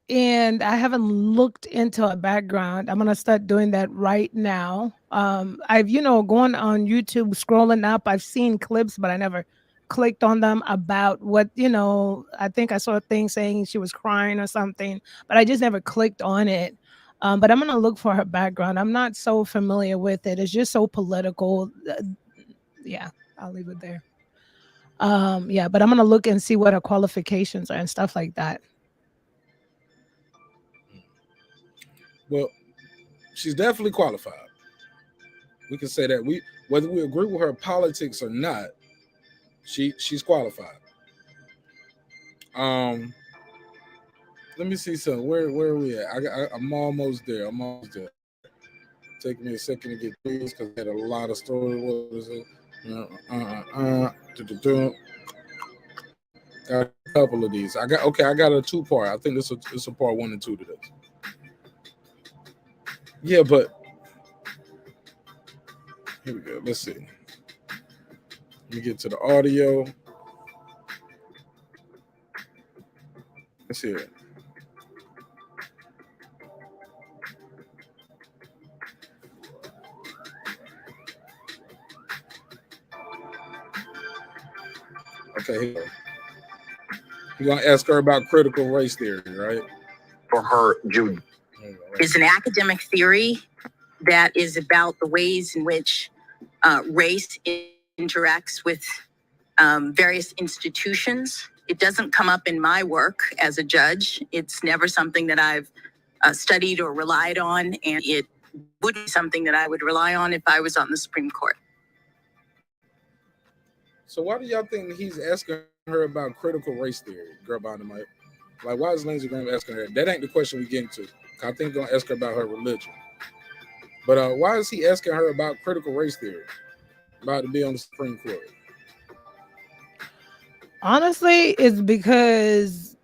And I haven't looked into her background. I'm gonna start doing that right now. I've gone on YouTube, scrolling up. I've seen clips, but I never clicked on them about what I think I saw a thing saying she was crying or something, but I just never clicked on it. But I'm gonna look for her background. I'm not so familiar with it. It's just so political. Yeah, I'll leave it there. Yeah, but I'm gonna look and see what her qualifications are and stuff like that. Well, she's definitely qualified. We can say that whether we agree with her politics or not, she's qualified. Let me see something. Where are we at? I'm almost there. Take me a second to get through this because I had a lot of stories. What was it? Got a couple of these. I got a 2-part. I think it's a part 1 and 2 to this. Yeah, but here we go. Let's see. Let me get to the audio. Let's hear it. Okay, here we go. You're gonna ask her about critical race theory, right? For her, Judy. Is an academic theory that is about the ways in which race interacts with various institutions. It doesn't come up in my work as a judge. It's never something that I've studied or relied on, and it would be something that I would rely on if I was on the Supreme Court. So why do y'all think he's asking her about critical race theory, girl behind the mic? Like, why is Lindsey Graham asking her? That ain't the question we get into. I think he's gonna ask her about her religion. But why is he asking her about critical race theory? About to be on the Supreme Court? Honestly, it's because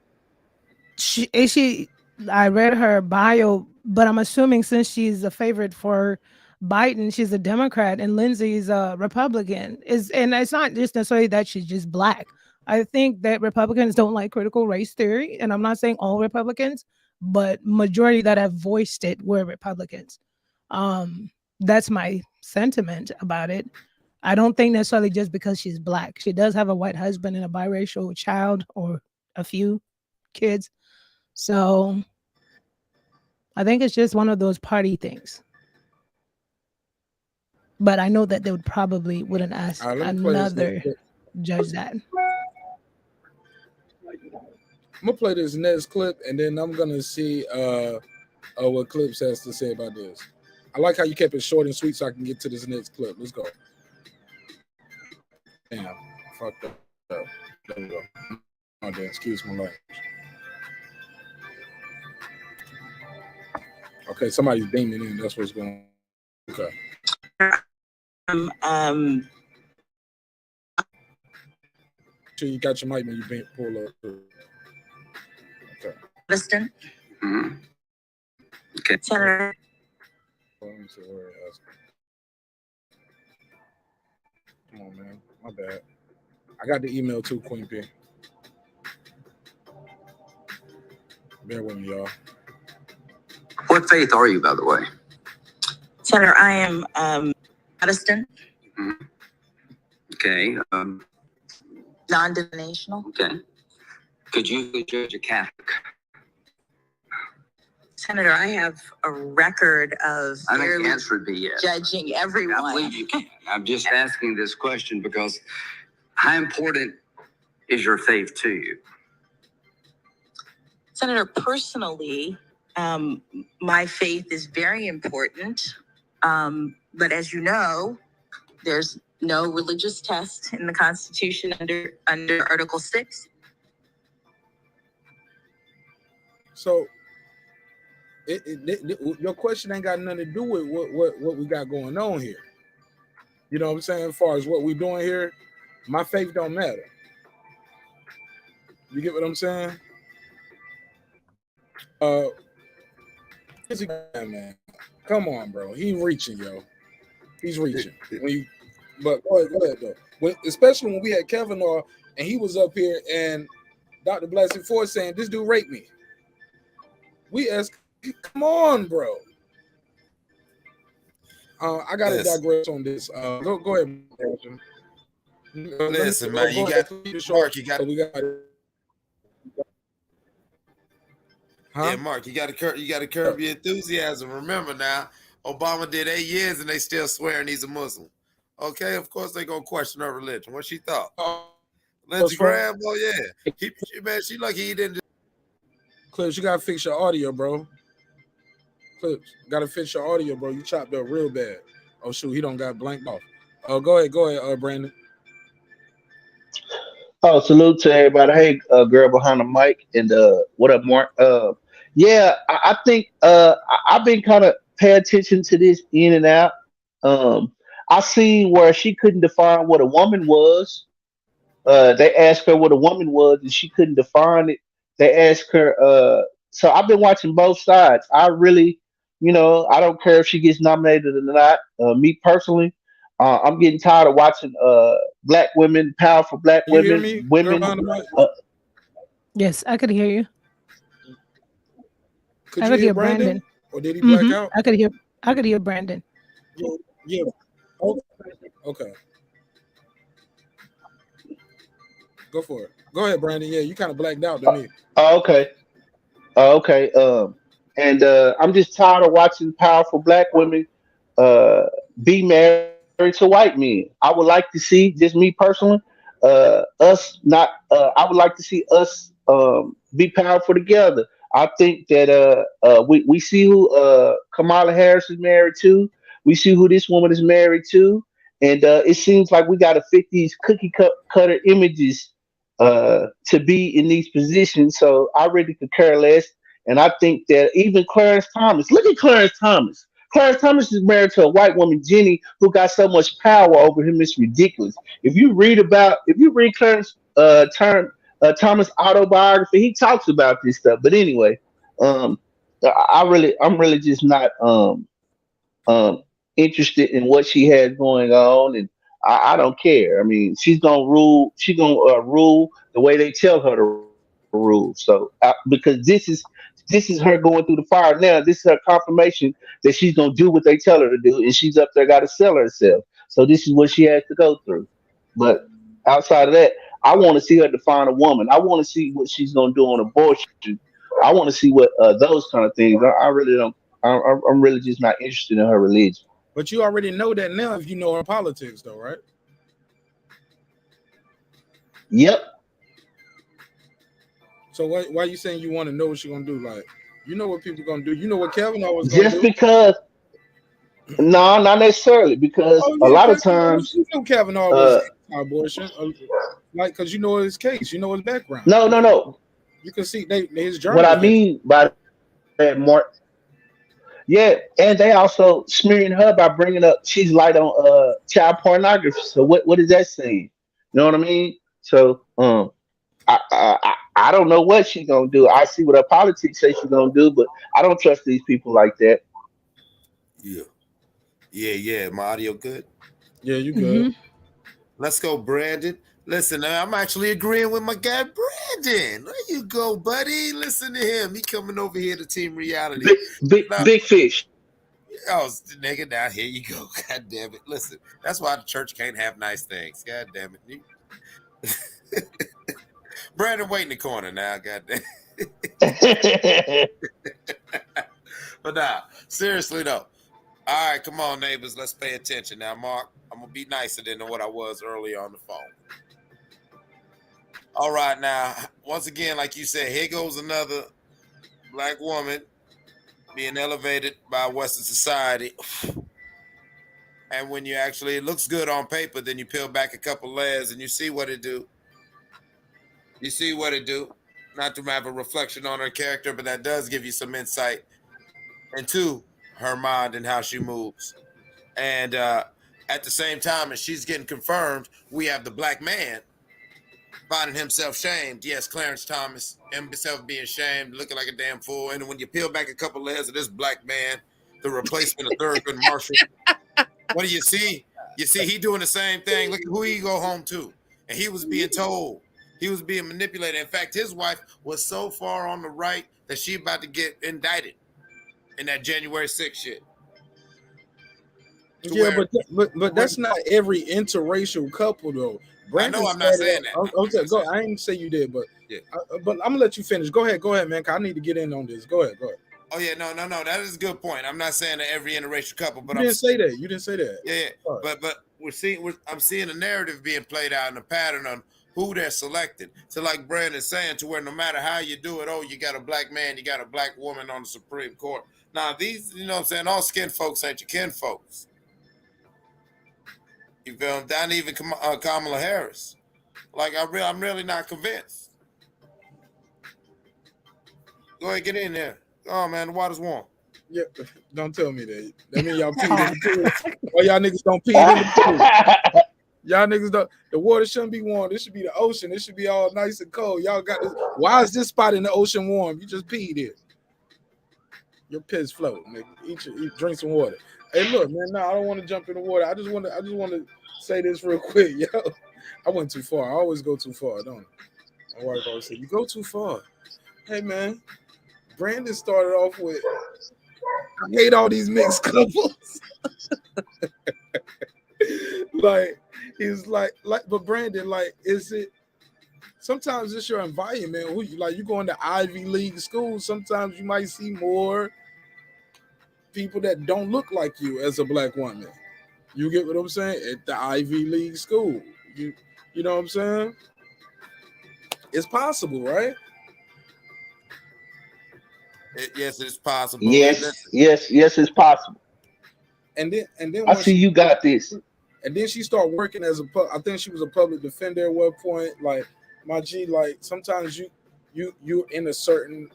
I read her bio, but I'm assuming since she's a favorite for Biden, she's a Democrat and Lindsey's a Republican. And it's not just necessarily that she's just black. I think that Republicans don't like critical race theory, and I'm not saying all Republicans, but majority that have voiced it were Republicans. That's my sentiment about it. I don't think necessarily just because she's black. She does have a white husband and a biracial child or a few kids. So I think it's just one of those party things. But I know that they wouldn't ask another judge that. I'm gonna play this next clip and then I'm gonna see what Clips has to say about this. I like how you kept it short and sweet so I can get to this next clip. Let's go. Damn, fucked up. There we go. Oh, damn, excuse my language. Okay, somebody's beaming in. That's what's going on. Okay. Sure you got your mic when you pull up. Okay. Listen. Okay. Senator, Let me see where it is. Come on, man. My bad. I got the email too, Queen P. Bear with me, y'all. What faith are you, by the way? Senator, I am Protestant. Mm-hmm. Okay. Non-denominational. Okay. Could you judge a Catholic? Senator, I have a record of I think the answer would be yes. judging everyone. I believe you can. I'm just asking this question because how important is your faith to you? Senator, personally, my faith is very important. But as you know, there's no religious test in the Constitution under Article 6. So your question ain't got nothing to do with what we got going on here. You know what I'm saying? As far as what we doing here, my faith don't matter. You get what I'm saying? Man, come on, bro. He reaching, yo. He's reaching. But go ahead though. Especially when we had Kevin on and he was up here and Dr. Blasey Ford saying this dude raped me. We asked, come on, bro. I gotta digress on this. Go ahead. Listen, man, you got Mark. You got. So we got. Huh? Yeah, Mark, you got to curb your enthusiasm. Remember now, Obama did 8 years and they still swearing he's a Muslim. Okay, of course they gonna question her religion. What she thought? Lindsey Graham, oh yeah, she lucky he didn't. Clips, you gotta fix your audio, bro. Clips, gotta fix your audio, bro. You chopped up real bad. Oh shoot, he don't got blanked off. Oh, go ahead, Brandon. Oh, salute to everybody. Hey, girl behind the mic, and what up, Mark? Yeah, I think I've been kind of pay attention to this in and out. I seen where she couldn't define what a woman was. They asked her what a woman was, and she couldn't define it. They asked her. So I've been watching both sides. I really, I don't care if she gets nominated or not. Me personally, I'm getting tired of watching black women, powerful black You hear women, me? women. Yes, I could hear you. Could I you could hear hear Brandon? Brandon. Or did he black out? I could hear Brandon. Yeah. Okay. Go for it. Go ahead, Brandon. Yeah, you kind of blacked out to me. Okay. And I'm just tired of watching powerful black women be married to white men. I would like to see, just me personally, us not. I would like to see us be powerful together. I think that we see who Kamala Harris is married to. We see who this woman is married to, and it seems like we got to fit these cutter images to be in these positions. So I really could care less. And I think that even Clarence Thomas, look at Clarence Thomas. Clarence Thomas is married to a white woman, Jenny, who got so much power over him. It's ridiculous. If you read Clarence Thomas autobiography, he talks about this stuff. But anyway, I'm really just not interested in what she has going on, and I don't care. I mean, she's gonna rule. She's gonna rule the way they tell her to rule. So because this is her going through the fire now. This is her confirmation that she's gonna do what they tell her to do, and she's up there got to sell herself. So this is what she has to go through. But outside of that, I want to see her define a woman. I want to see what she's gonna do on abortion. I want to see what those kind of things. I really don't. I'm really just not interested in her religion. But you already know that now if you know her politics, though, right? Yep. So why are you saying you want to know what she's gonna do? Like, you know what people gonna do. You know what Kevin was gonna do. Just because. No, not necessarily. Because a lot of times. You know Kevin was abortion, like, because you know his case, you know his background. No. You can see his journey. What I mean by that, Mark. Yeah, and they also smearing her by bringing up she's light on child pornography. So what is that saying? You know what I mean? So I don't know what she's gonna do. I see what her politics say she's gonna do, but I don't trust these people like that. Yeah. Yeah. My audio good? Yeah, you good. Let's go, Brandon. Listen, I'm actually agreeing with my guy, Brandon. There you go, buddy. Listen to him. He coming over here to Team Reality. Big fish. Oh, nigga, now here you go. God damn it. Listen, that's why the church can't have nice things. God damn it. Brandon, wait in the corner now. God damn it. But nah, seriously though. All right, come on, neighbors. Let's pay attention. Now, Mark, I'm going to be nicer than what I was earlier on the phone. All right, now, once again, like you said, here goes another black woman being elevated by Western society. And when you actually, it looks good on paper, then you peel back a couple layers and you see what it do. You see what it do. Not to have a reflection on her character, but that does give you some insight into her mind and how she moves. And at the same time as she's getting confirmed, we have the black man finding himself shamed. Yes, Clarence Thomas, himself being shamed, looking like a damn fool. And when you peel back a couple layers of this black man, the replacement of Thurgood Marshall, what do you see? You see he doing the same thing. Look at who he go home to. And he was being told. He was being manipulated. In fact, his wife was so far on the right that she about to get indicted in that January 6th shit. Yeah, but that's not every interracial couple though. Brandon, I know I'm not saying that. Go. I ain't say you did, but yeah. But I'm gonna let you finish. Go ahead, man. 'Cause I need to get in on this. Go ahead. Oh yeah, no. That is a good point. I'm not saying that every interracial couple, but You didn't say that. Yeah. But I'm seeing a narrative being played out in a pattern on who they're selecting. So like Brandon's saying, to where no matter how you do it, you got a black man, you got a black woman on the Supreme Court. Now these, you know what I'm saying, all skin folks ain't your kin folks. You feel me? Not even Kamala Harris. Like I'm really not convinced. Go ahead, get in there. Oh man, the water's warm. Yeah, don't tell me that. That mean y'all peed in the pool. Or y'all niggas don't pee in the pool. Y'all niggas don't. The water shouldn't be warm. This should be the ocean. This should be all nice and cold. Y'all got this. Why is this spot in the ocean warm? You just peed it. Your piss float, nigga. Drink some water. Hey, look, man. No, I don't want to jump in the water. I just want to say this real quick, yo. I went too far. I always go too far, don't I? My wife always say, you go too far. Hey, man. Brandon started off with, I hate all these mixed couples. Like, he's like, but Brandon, like, is it, sometimes it's your environment. Who you going to Ivy League school, sometimes you might see more people that don't look like you as a black woman. You get what I'm saying? At the Ivy League school. You know what I'm saying? It's possible, right? Yes, it's possible. Yes, it's possible. And then I see you got this. And then she started working as I think she was a public defender at one point. Like, my G, like sometimes you're in a certain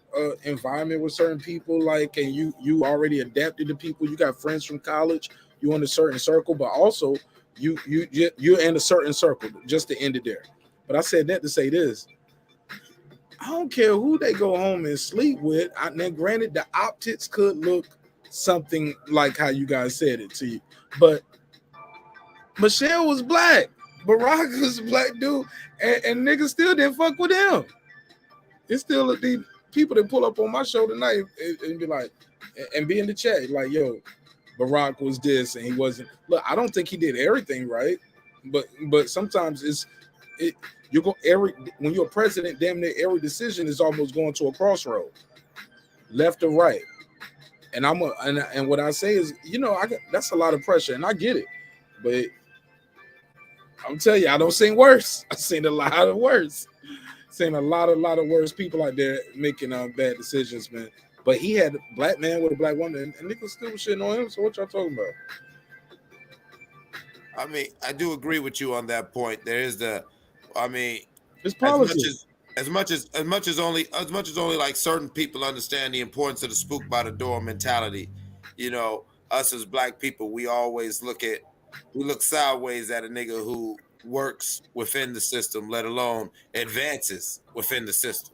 environment with certain people, like, and you already adapted to people. You got friends from college. You in a certain circle, but also you're in a certain circle. Just to end it there. But I said that to say this: I don't care who they go home and sleep with. Now, granted, the optics could look something like how you guys said it to you, but Michelle was black. Barack was a black dude, and niggas still didn't fuck with him. It's still the people that pull up on my show tonight and be like, and be in the chat like, yo, Barack was this and he wasn't. Look, I don't think he did everything right, but sometimes you go when you're a president, damn near every decision is almost going to a crossroad, left or right. And and what I say is, that's a lot of pressure, and I get it, but I'm telling you, I don't seen worse. I've seen a lot of worse. Seen a lot of worse people out there making bad decisions, man. But he had a black man with a black woman, and niggas still shitting on him. So what y'all talking about? I mean, I do agree with you on that point. There is it's policy. As much as only like certain people understand the importance of the spook by the door mentality. You know, us as black people, we always look sideways at a nigga who works within the system, let alone advances within the system.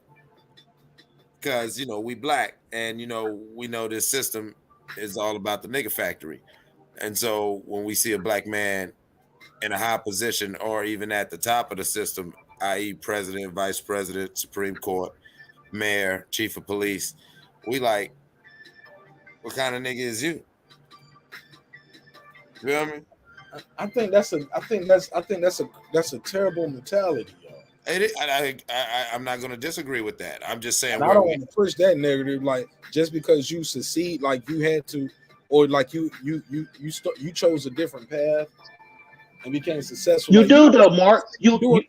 Because, we black, and, we know this system is all about the nigga factory. And so when we see a black man in a high position or even at the top of the system, i.e. president, vice president, Supreme Court, mayor, chief of police, we like, what kind of nigga is you? You know what I mean? I think that's a terrible mentality, yo. I'm not going to disagree with that. I'm just saying And I don't want to push that narrative. Like just because you succeed, like you had to, or like you chose a different path and became successful. You like, do though, Mark. You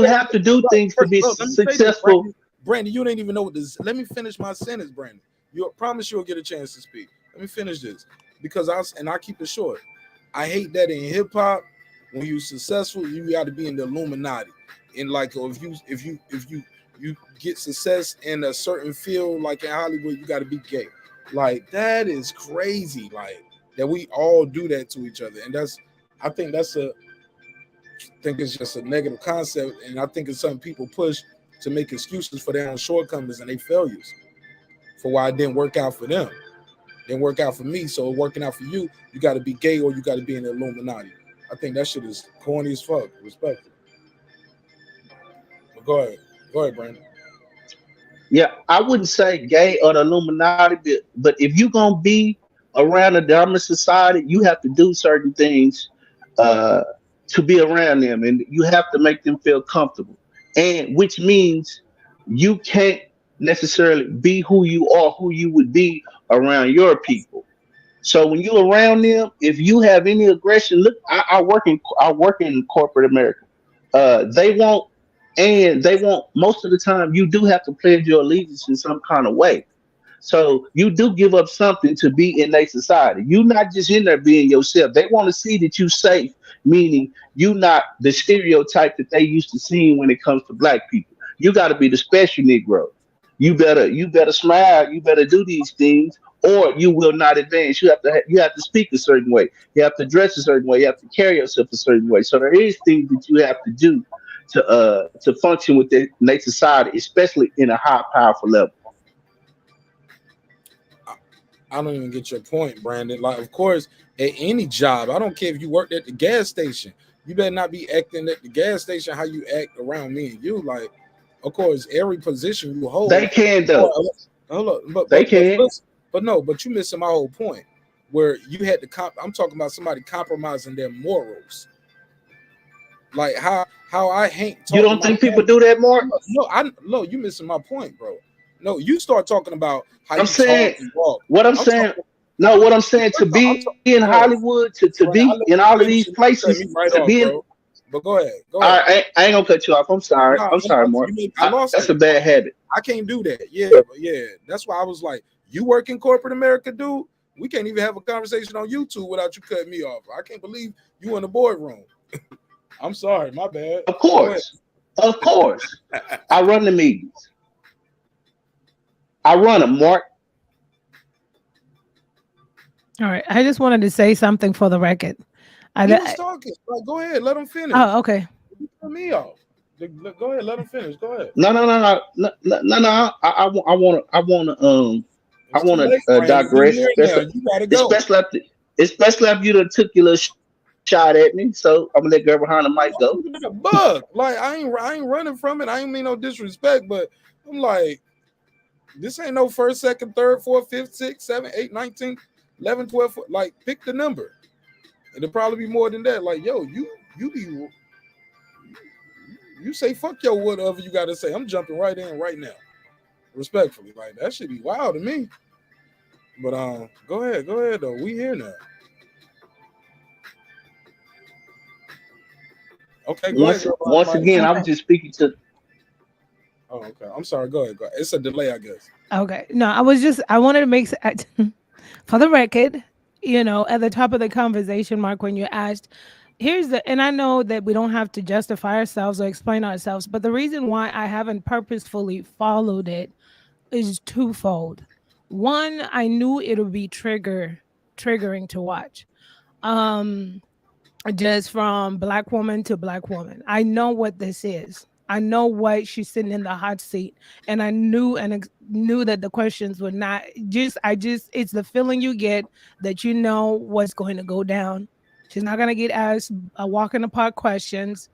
have to do things to be successful. Brandon, you didn't even know what this. Let me finish my sentence, Brandon. I promise you'll get a chance to speak. Let me finish this because I keep it short. I hate that in hip hop, when you're successful, you got to be in the Illuminati. And like, or if you get success in a certain field, like in Hollywood, you got to be gay. Like that is crazy. Like that we all do that to each other, and I think it's just a negative concept, and I think it's something people push to make excuses for their own shortcomings and their failures, for why it didn't work out for them. Didn't work out for me, so working out for you, you got to be gay or you got to be in the Illuminati. I think that shit is corny as fuck. Respectful. But go ahead, Brandon. Yeah, I wouldn't say gay or the Illuminati, but if you're gonna be around a dominant society, you have to do certain things to be around them, and you have to make them feel comfortable. And which means you can't necessarily be who you are, who you would be around your people. So when you're around them, if you have any aggression, look, I work in corporate America. They won't, and they won't. Most of the time, you do have to pledge your allegiance in some kind of way. So you do give up something to be in their society. You're not just in there being yourself. They want to see that you safe, meaning you not the stereotype that they used to seeing when it comes to black people. You got to be the special Negro. You better smile. You better do these things, or you will not advance. You have to speak a certain way. You have to dress a certain way. You have to carry yourself a certain way. So there is things that you have to do to function within their society, especially in a high powerful level. I don't even get your point, Brandon. Like, of course, at any job, I don't care if you worked at the gas station, you better not be acting at the gas station how you act around me and you. Like, of course, every position you hold, they can though. Hold on, they can. But you missing my whole point. Where you had to I'm talking about somebody compromising their morals. Like how I hate. You don't think people do that more? No, you missing my point, bro. No, you start talking about how I'm saying what I'm saying. No, what I'm saying to be in Hollywood, to be in all of these places, to be in. But go ahead. I ain't gonna cut you off. I'm sorry. I'm sorry, Mark. That's a bad habit. I can't do that. Yeah, but yeah. That's why I was like, you work in corporate America, dude. We can't even have a conversation on YouTube without you cutting me off. I can't believe you in the boardroom. I'm sorry, my bad. Of course. I run the meetings. I run them, Mark. All right. I just wanted to say something for the record. He was talking. Like, go ahead, let him finish. Oh, okay. You cut me off. Go ahead, let him finish. Go ahead. No. I want to digress. Especially after you done took your little shot at me, so I'm gonna let girl behind the mic go. Like a bug. Like I ain't running from it. I ain't mean no disrespect, but I'm like, this ain't no first, second, third, fourth, fifth, sixth, seventh, 8, 19, 11, 12. Like pick the number. It'll probably be more than that. Like, yo, you say fuck yo whatever you gotta say. I'm jumping right in right now. Respectfully. Like that should be wild to me. But go ahead though. We here now. Okay, once again, I'm just speaking to. Oh, okay. I'm sorry. Go ahead. It's a delay, I guess. Okay. No, I wanted to make for the record, at the top of the conversation, Mark, when you asked, and I know that we don't have to justify ourselves or explain ourselves, but the reason why I haven't purposefully followed it is twofold. One, I knew it would be triggering to watch. Just from black woman to black woman. I know what this is. I know why she's sitting in the hot seat, and I knew knew that the questions would not it's the feeling you get that you know what's going to go down. She's not going to get asked walk in the park questions.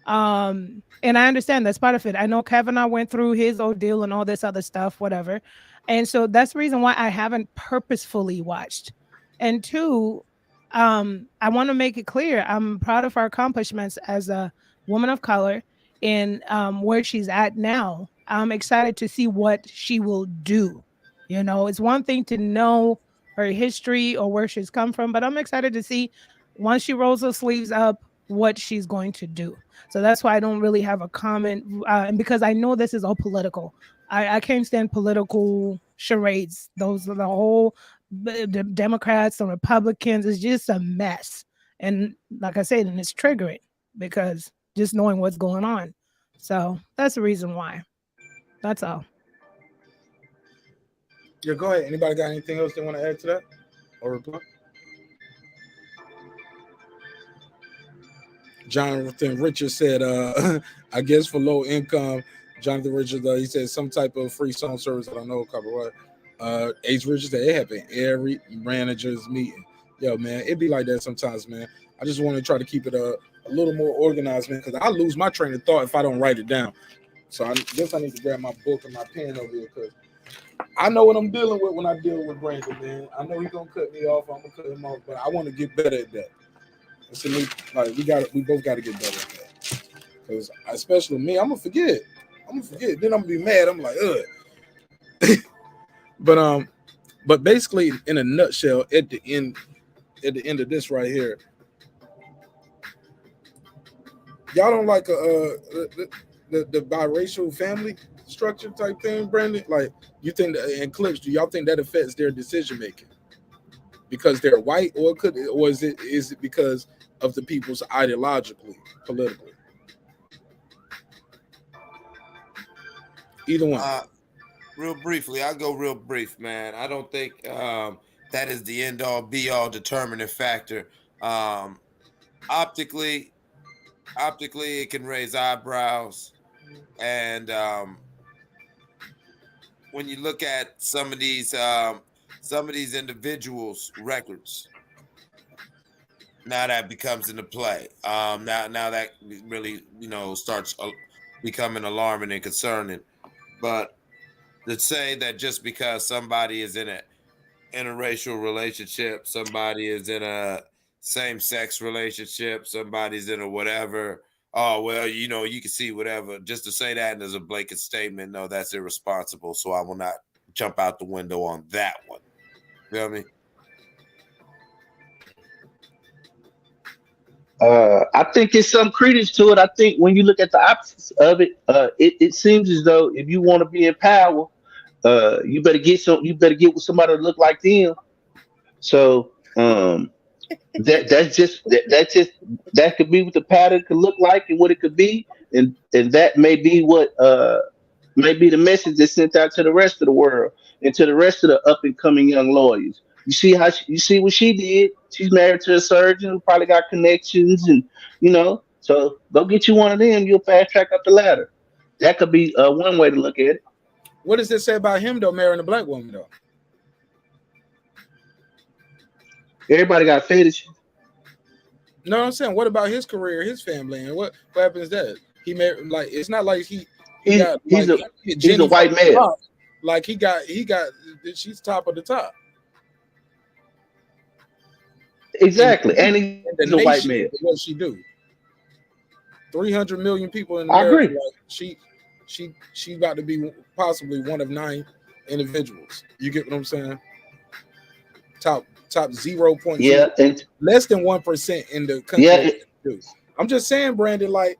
And I understand that's part of it. I know Kavanaugh went through his ordeal and all this other stuff, whatever. And so that's the reason why I haven't purposefully watched. And two, I want to make it clear I'm proud of her accomplishments as a woman of color in where she's at now. I'm excited to see what she will do. You know, it's one thing to know her history or where she's come from, but I'm excited to see once she rolls her sleeves up what she's going to do. So that's why I don't really have a comment, and because I know this is all political. I can't stand political charades. Those are the whole the Democrats and Republicans is just a mess. And like I said, and it's triggering because just knowing what's going on. So that's the reason why. That's all. Yeah, go ahead. Anybody got anything else they want to add to that or reply? Jonathan Richards said, I guess for low income, Jonathan Richards, he said some type of free song service. I don't know, copyright. Ace Richards said it happened every manager's meeting. Yo, man, it be like that sometimes, man. I just want to try to keep it a little more organized, man, because I lose my train of thought if I don't write it down. So I guess I need to grab my book and my pen over here because I know what I'm dealing with when I deal with Brandon, man. I know he's gonna cut me off. I'm gonna cut him off, but I want to get better at that. So we both got to get better at that. Because especially me, I'm gonna forget. Then I'm gonna be mad. I'm like, ugh. But basically, in a nutshell, at the end of this right here, y'all don't like the biracial family structure type thing, Brandon? Like, you think that in clips, do y'all think that affects their decision making because they're white, or is it because of the people's ideologically, politically? Either one. Real briefly, I'll go real brief, man. I don't think that is the end all be all determining factor. Optically, it can raise eyebrows, and when you look at some of these individuals' records, now that becomes into play. Now that really starts becoming alarming and concerning. But to say that just because somebody is in an interracial relationship, somebody is in a same-sex relationship, somebody's in a whatever, oh, well, you can see whatever. Just to say that and as a blanket statement, no, that's irresponsible. So I will not jump out the window on that one. You know what I mean? I think it's some credence to it. I think when you look at the opposites of it, it seems as though if you want to be in power, you better get with somebody that look like them. So that could be what the pattern could look like and what it could be, and that may be what may be the message that's sent out to the rest of the world and to the rest of the up and coming young lawyers. You see you see what she did. She's married to a surgeon who probably got connections, and so go get you one of them. You'll fast track up the ladder. That could be one way to look at it. What does this say about him though, marrying a black woman though? Everybody got fetishes. No, I'm saying, what about his career, his family, and what happens that he married? Like, it's not like he's a white male. Like he got she's top of the top. Exactly, and he's a white male. What she do? 300 million people in I America. agree. Like she about to be possibly one of 9 individuals. You get what I'm saying? Top 0.0. Yeah, and less than 1% in the country. Yeah. I'm just saying, Brandon, like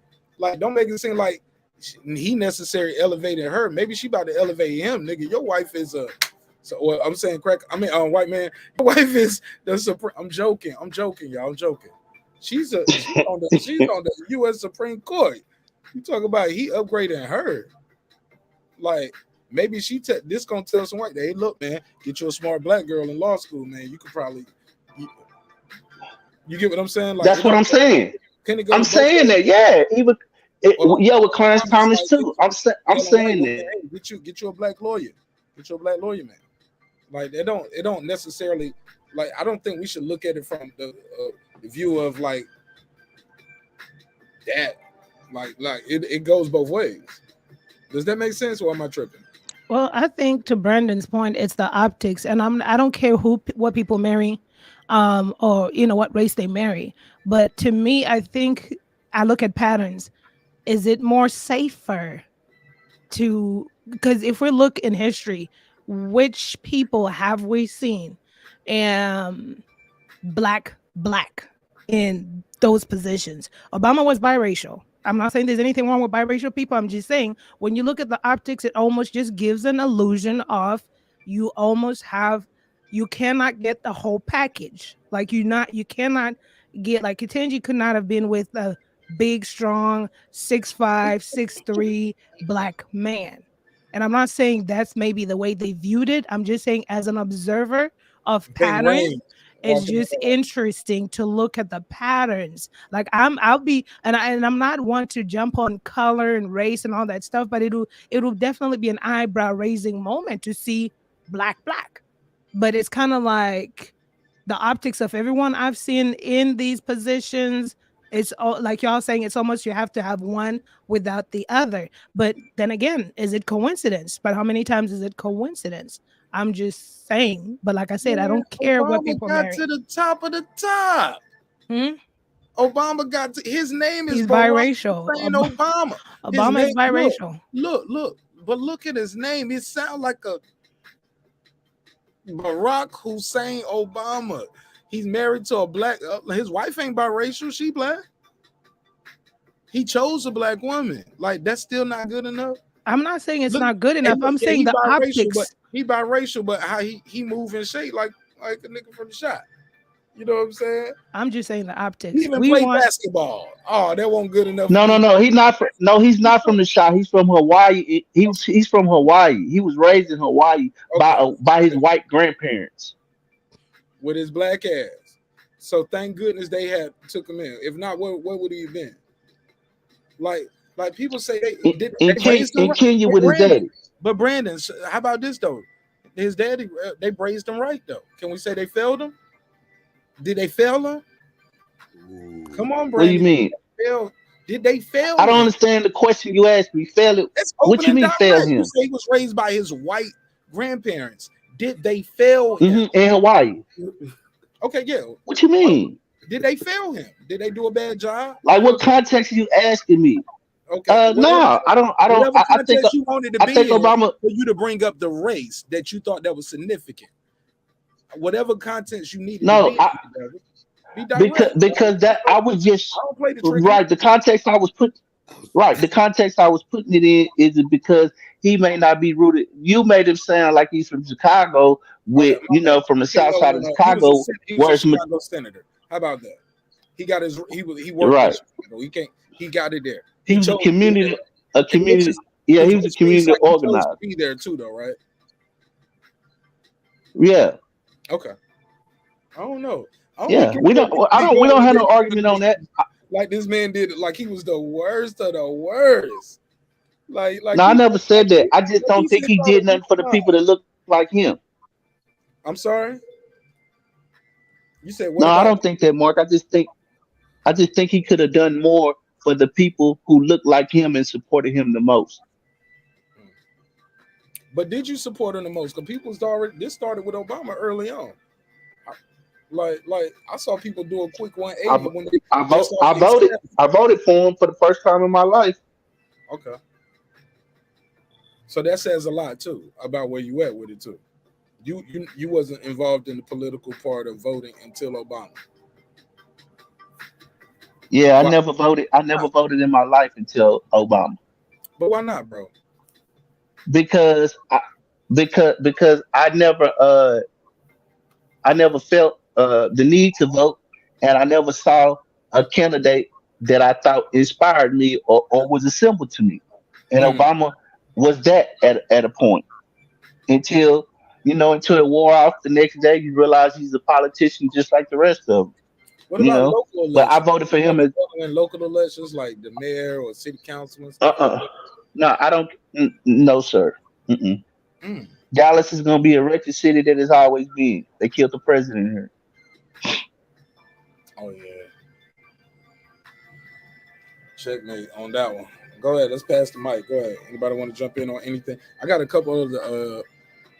don't make it seem like he necessarily elevated her. Maybe she about to elevate him, nigga. Your wife is a well, I'm saying white man. Your wife is the supreme. I'm joking, y'all. I'm joking. She's on the U.S. Supreme Court. You talk about he upgrading her. Like, maybe this gonna tell some white, hey, look, man, get you a smart black girl in law school, man. You could probably, you get what I'm saying? Like, that's what I'm saying. Can it go? I'm saying that, yeah. Yeah, with Clarence Thomas Like, too. I'm saying okay, that. hey, get you a black lawyer. Get you a black lawyer, man. Like it don't necessarily like I don't think we should look at it from the view of like that. Like it goes both ways. Does that make sense, or am I tripping? Well, I think to Brandon's point, it's the optics, and I don't care what people marry, or what race they marry. But to me, I think I look at patterns. Is it more safer because if we look in history, which people have we seen, black in those positions? Obama was biracial. I'm not saying there's anything wrong with biracial people. I'm just saying when you look at the optics, it almost just gives an illusion of you cannot get the whole package. Like you cannot get like Ketanji could not have been with a big, strong 6'5", 6'3" black man. And I'm not saying that's maybe the way they viewed it. I'm just saying as an observer of patterns, it's just interesting to look at the patterns. Like I'll be and I'm not one to jump on color and race and all that stuff, but it'll definitely be an eyebrow raising moment to see black. But it's kind of like the optics of everyone I've seen in these positions. It's all like y'all saying, it's almost you have to have one without the other. But then again, is it coincidence? But how many times is it coincidence? I'm just saying. But like I said, I don't care what people got marry. to the top of the top. Obama got to, his name is He's Barack biracial. Hussein Obama. Obama is biracial. Look at his name. It sounds like a Barack Hussein Obama. He's married to a black. His wife ain't biracial. She black. He chose a black woman. Like that's still not good enough. I'm not saying it's not good enough. I'm saying the optics. But he biracial, but how he move and shape like a nigga from the shot. You know what I'm saying? I'm just saying the optics. He even played basketball. Oh, that wasn't good enough. No. He's not. He's not from the shot. He's from Hawaii. He's from Hawaii. He was raised in Hawaii by his white grandparents. With his black ass. So thank goodness they had took him in. If not, where would he have been? Like people say they raised him in Kenya with his daddy. But Brandon, how about this though? His daddy, they raised him right though. Can we say they failed him? Did they fail him? Come on, Brandon. What do you mean? Did they fail him? I don't understand the question you asked me. Fail it. What you mean fail him? You say he was raised by his white grandparents. Did they fail him? In Hawaii. Okay, yeah. What you mean? Did they fail him? Did they do a bad job? Like what context are you asking me? Okay. No, I don't. I think you wanted to I think Obama for you to bring up the race that you thought that was significant. Whatever context you needed. No, be direct, because that I was just right. The context I was putting it in is because he may not be rooted. You made him sound like he's from Chicago, with from the south side of Chicago. He was a Chicago senator. How about that? He got his. He worked right. He can't. He got it there. He was a community. Yeah, he was a community organizer. Be there too, though, right? Yeah. Okay. I don't know. We don't have no argument on that. Like this man did it. Like he was the worst of the worst. Like. No, I never said that. I just don't think he did nothing for the people that look like him. I'm sorry. You said what? No, I don't think that, Mark. I just think he could have done more for the people who look like him and supported him the most. But did you support him the most? Because people started with Obama early on. Like I saw people do a quick 180 when I voted for him for the first time in my life. Okay. So that says a lot too about where you at with it too. You wasn't involved in the political part of voting until Obama. Yeah, I never voted in my life until Obama. But why not, bro? Because I never felt the need to vote, and I never saw a candidate that I thought inspired me or was a symbol to me. And Obama was that at a point until it wore off the next day. You realize he's a politician just like the rest of them. What You about know, local but I elections? voted for him as In local elections, like the mayor or city council and stuff like uh-uh. that. No, I don't. No, sir. Mm-mm. Mm. Dallas is gonna be a wretched city that it's always been. They killed the president here. Oh yeah, checkmate on that one. Go ahead. Let's pass the mic. Go ahead. Anybody want to jump in on anything? I got a couple of the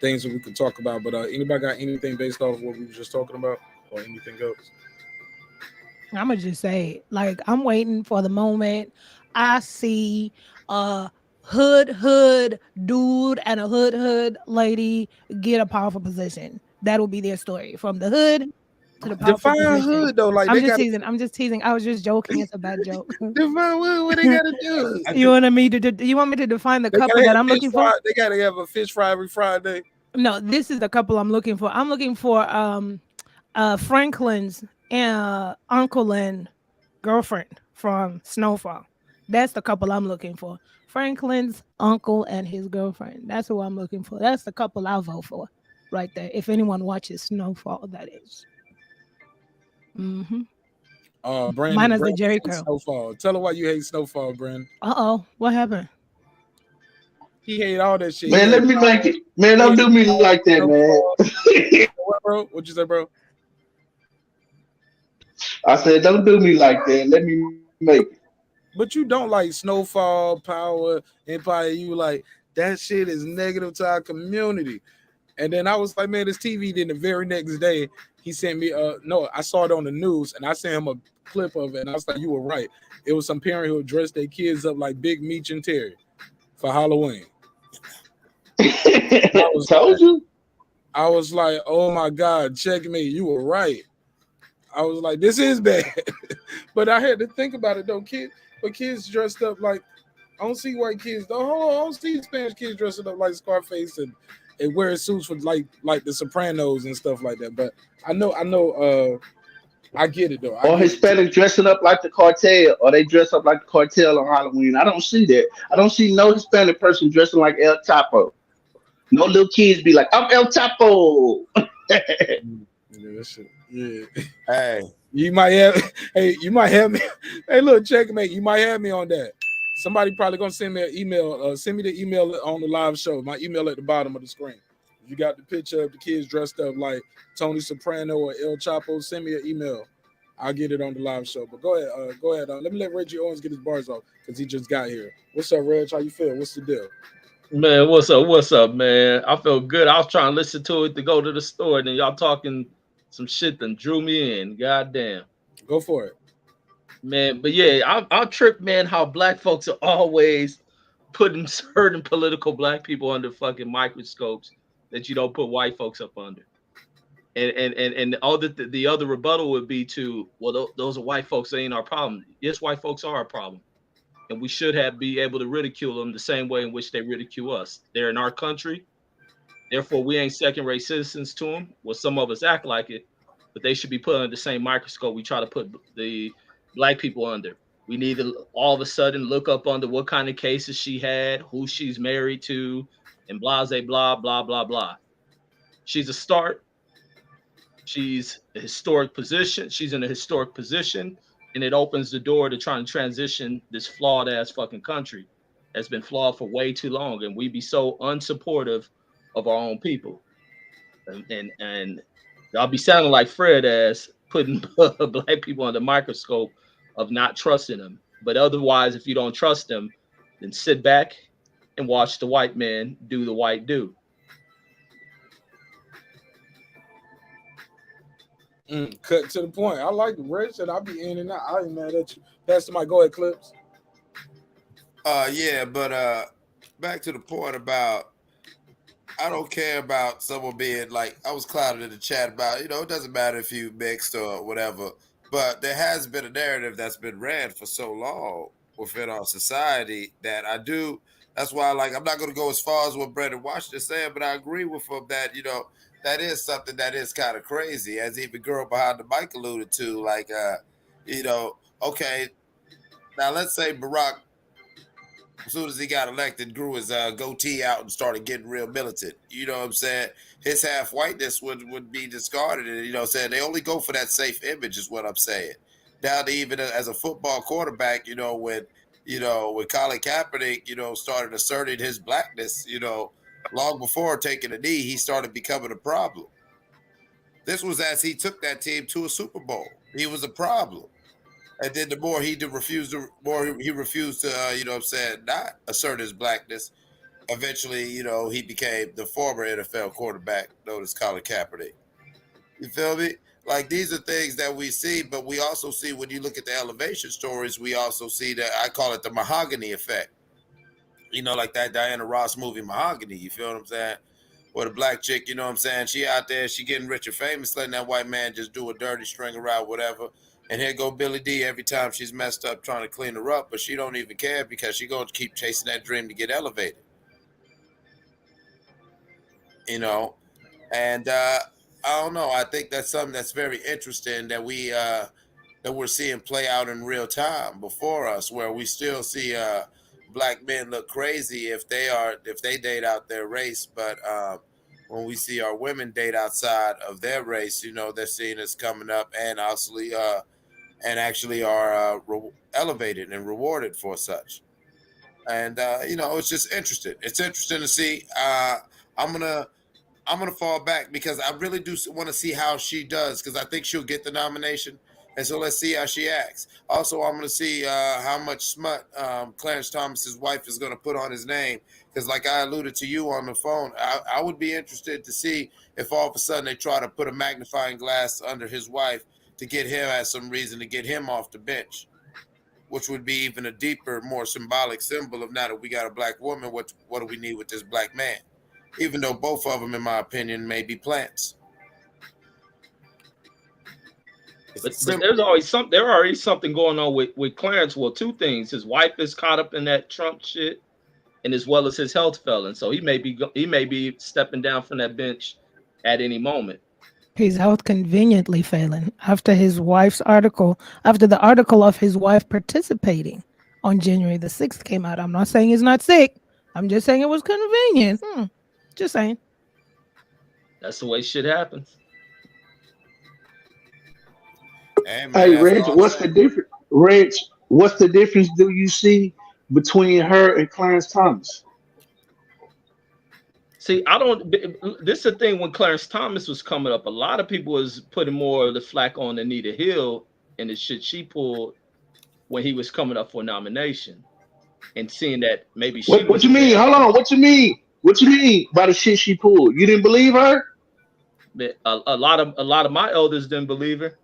things that we could talk about, but anybody got anything based off of what we were just talking about or anything else? I'm gonna just say, like, I'm waiting for the moment I see a hood dude and a hood lady get a powerful position. That will be their story from the hood to the powerful Define position. hood though, like I'm they just got teasing. I'm just teasing. I was just joking. It's a bad joke. define what they got to do. You want me to? You want me to define the They couple gotta that have I'm fish looking fry. for? They gotta have a fish fry every Friday. No, this is the couple I'm looking for. I'm looking for Franklin's uncle and girlfriend from Snowfall. That's the couple I'm looking for. Franklin's uncle and his girlfriend. That's who I'm looking for. That's the couple I'll vote for right there. If anyone watches Snowfall, that is. Mm-hmm. Brandon Minus the Jerry hates curl. Snowfall. Tell her why you hate Snowfall, Brandon. Uh-oh. What happened? He hate all that shit. Man, let me make it. Man, don't do me like that, man. What, bro? What you say, bro? I said, don't do me like that. Let me make it. But you don't like Snowfall, Power, Empire. You like that shit is negative to our community. And then I was like, man, this TV. Then the very next day, he sent me no, I saw it on the news and I sent him a clip of it. And I was like, you were right. It was some parent who dressed their kids up like Big Meech and Terry for Halloween. Told you. I was like, oh my God, checkmate. You were right. I was like, this is bad. But I had to think about it though, kids dressed up like, I don't see white kids though. Hold on, I don't see Spanish kids dressed up like Scarface and wearing suits with like the Sopranos and stuff like that. But I know I get it though. Or Hispanic dressing up like the cartel, or they dress up like the cartel on Halloween. I don't see that. I don't see no Hispanic person dressing like El Chapo. No little kids be like, I'm El Chapo. Yeah. Hey. You might have me. Hey, look, checkmate. You might have me on that. Somebody probably gonna send me an email. Send me the email on the live show. My email at the bottom of the screen. If you got the picture of the kids dressed up like Tony Soprano or El Chapo, send me an email. I'll get it on the live show. But go ahead. Let me let Reggie Owens get his bars off because he just got here. What's up, Reg? How you feel? What's the deal? Man, what's up, man? I feel good. I was trying to listen to it to go to the store, and then y'all talking some shit that drew me in. Goddamn. Go for it. Man, but yeah, I'll trip, man, how black folks are always putting certain political black people under fucking microscopes that you don't put white folks up under. And all the other rebuttal would be to, well, those are white folks, they ain't our problem. Yes, white folks are our problem. And we should be able to ridicule them the same way in which they ridicule us. They're in our country. Therefore, we ain't second-rate citizens to them. Well, some of us act like it, but they should be put under the same microscope we try to put the black people under. We need to all of a sudden look up under what kind of cases she had, who she's married to, and blah, blah, blah, blah, blah. She's a start. She's a historic position. She's in a historic position. And it opens the door to trying to transition this flawed ass fucking country that's been flawed for way too long. And we be so unsupportive of our own people. And I'll be sounding like Fred as putting black people under the microscope of not trusting them. But otherwise, if you don't trust them, then sit back and watch the white man do the white do. Cut to the point. I like the Reg said I'll be in and out. I ain't mad at you. Pastor Mike, go ahead, Clips. Yeah, but back to the point about I don't care about someone being like I was clouded in the chat about, it doesn't matter if you mixed or whatever, but there has been a narrative that's been ran for so long within our society that that's why I'm not gonna go as far as what Brendan Washington said, but I agree with him that, that is something that is kind of crazy, as even girl behind the mic alluded to, okay, now let's say Marq as soon as he got elected, grew his goatee out and started getting real militant. You know what I'm saying? His half whiteness would be discarded, and you know, saying they only go for that safe image is what I'm saying. Down to even as a football quarterback, when Colin Kaepernick, started asserting his blackness, long before taking a knee, he started becoming a problem. This was as he took that team to a Super Bowl. He was a problem. And then the more he refused to, not assert his blackness. Eventually, he became the former NFL quarterback known as Colin Kaepernick. You feel me? Like, these are things that we see, but we also see, when you look at the elevation stories, we also see that, I call it the mahogany effect. Like that Diana Ross movie Mahogany. You feel what I'm saying? Or the black chick, she out there, she getting rich and famous, letting that white man just do a dirty string around, whatever. And here go Billy D every time she's messed up trying to clean her up, but she don't even care because she going to keep chasing that dream to get elevated. And I don't know. I think that's something that's very interesting that we're seeing play out in real time before us, where we still see black men look crazy if they date out their race, but when we see our women date outside of their race, they're seen as coming up and actually are elevated and rewarded for such. And it's just interesting. It's interesting to see. I'm gonna fall back because I really do want to see how she does, because I think she'll get the nomination. And so let's see how she acts. Also, I'm going to see how much smut Clarence Thomas's wife is going to put on his name. Because like I alluded to you on the phone, I would be interested to see if all of a sudden they try to put a magnifying glass under his wife to get him as some reason to get him off the bench, which would be even a deeper, more symbolic symbol of, now that we got a black woman, what do we need with this black man? Even though both of them, in my opinion, may be plants. But there's always already something going on with Clarence. Well, two things: his wife is caught up in that Trump shit, and as well as his health failing. So he may be stepping down from that bench at any moment. His health conveniently failing after the article of his wife participating on January the 6th came out. I'm not saying he's not sick. I'm just saying it was convenient. Just saying. That's the way shit happens. Hey, Reg, what's the difference? Reg, what's the difference do you see between her and Clarence Thomas? See, this is the thing. When Clarence Thomas was coming up, a lot of people was putting more of the flack on Anita Hill and the shit she pulled when he was coming up for nomination, and seeing that maybe she. What you mean? Hold on. What you mean? What you mean by the shit she pulled? You didn't believe her? A lot of my elders didn't believe her.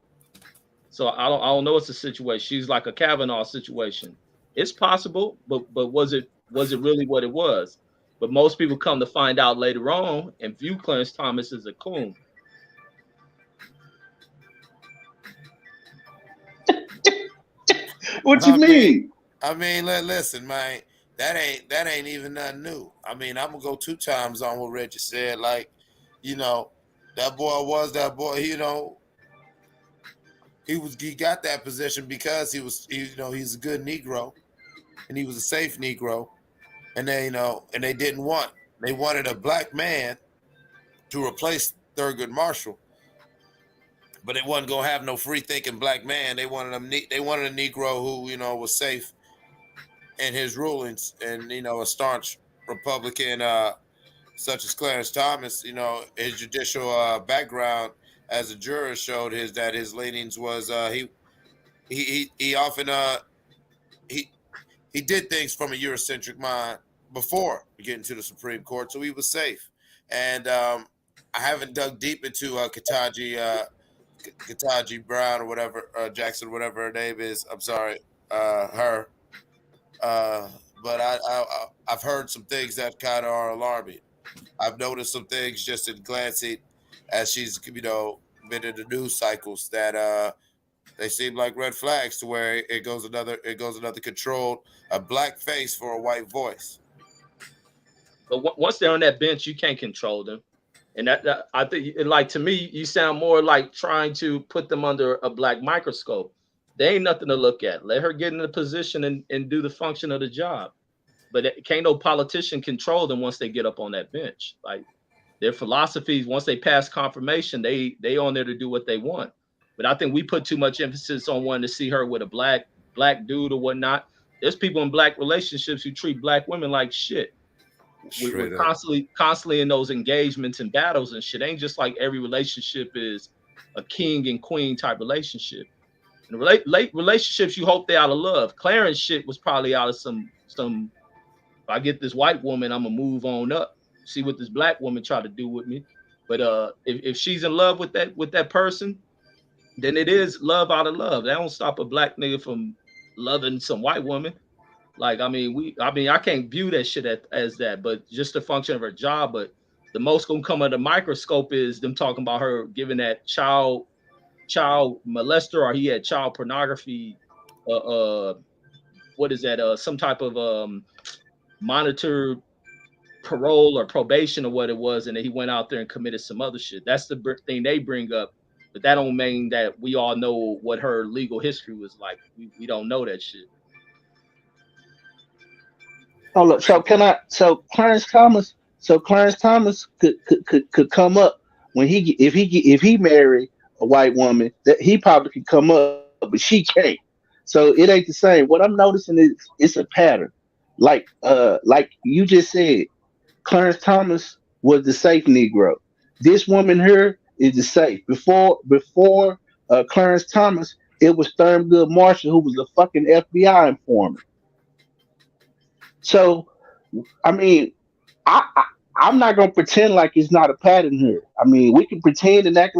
So I don't know. It's a situation. She's like a Kavanaugh situation. It's possible, but was it really what it was? But most people come to find out later on and view Clarence Thomas as a coon. What you mean? Listen, man, that ain't even nothing new. I mean, I'm gonna go 2 times on what Reggie said. Like, that boy was that boy. He got that position because he's a good Negro, and he was a safe Negro, and they wanted a black man to replace Thurgood Marshall, but they wasn't gonna have no free thinking black man. They wanted a Negro who was safe in his rulings, and a staunch Republican such as Clarence Thomas. His judicial background as a juror showed his leanings was he often he did things from a Eurocentric mind before getting to the Supreme Court, so he was safe. And I haven't dug deep into Ketanji Brown or whatever, Jackson, whatever her name is. I'm sorry, her. But I've heard some things that kind of are alarming. I've noticed some things just in glancing as she's been in the news cycles that they seem like red flags, to where it goes another controlled, a black face for a white voice. But once they're on that bench, you can't control them. And that I think, like, to me, you sound more like trying to put them under a black microscope. They ain't nothing to look at. Let her get in the position and do the function of the job. but can't no politician control them once they get up on that bench. Like their philosophies, once they pass confirmation, they on there to do what they want. But I think we put too much emphasis on wanting to see her with a black dude or whatnot. There's people in black relationships who treat black women like shit. We're constantly in those engagements and battles and shit. Ain't just like every relationship is a king and queen type relationship. And relationships, you hope they out of love. Clarence shit was probably out of some. If I get this white woman, I'm gonna move on up. See what this black woman try to do with me. But if she's in love with that person, then it is love out of love. That don't stop a black nigga from loving some white woman. Like I can't view that shit as that, but just a function of her job. But the most gonna come under the microscope is them talking about her giving that child molester, or he had child pornography. What is that? Some type of monitored parole or probation or what it was, and then he went out there and committed some other shit. That's the thing they bring up, but that don't mean that we all know what her legal history was like. We don't know that shit. Oh look, so Clarence Thomas, could come up when if he marry a white woman, that he probably could come up, but she can't. So it ain't the same. What I'm noticing is it's a pattern. Like you just said, Clarence Thomas was the safe Negro. This woman here is the safe. Before Clarence Thomas, it was Thurgood Marshall, who was a fucking FBI informant. So, I mean, I'm not gonna pretend like it's not a pattern here. I mean, we can pretend and act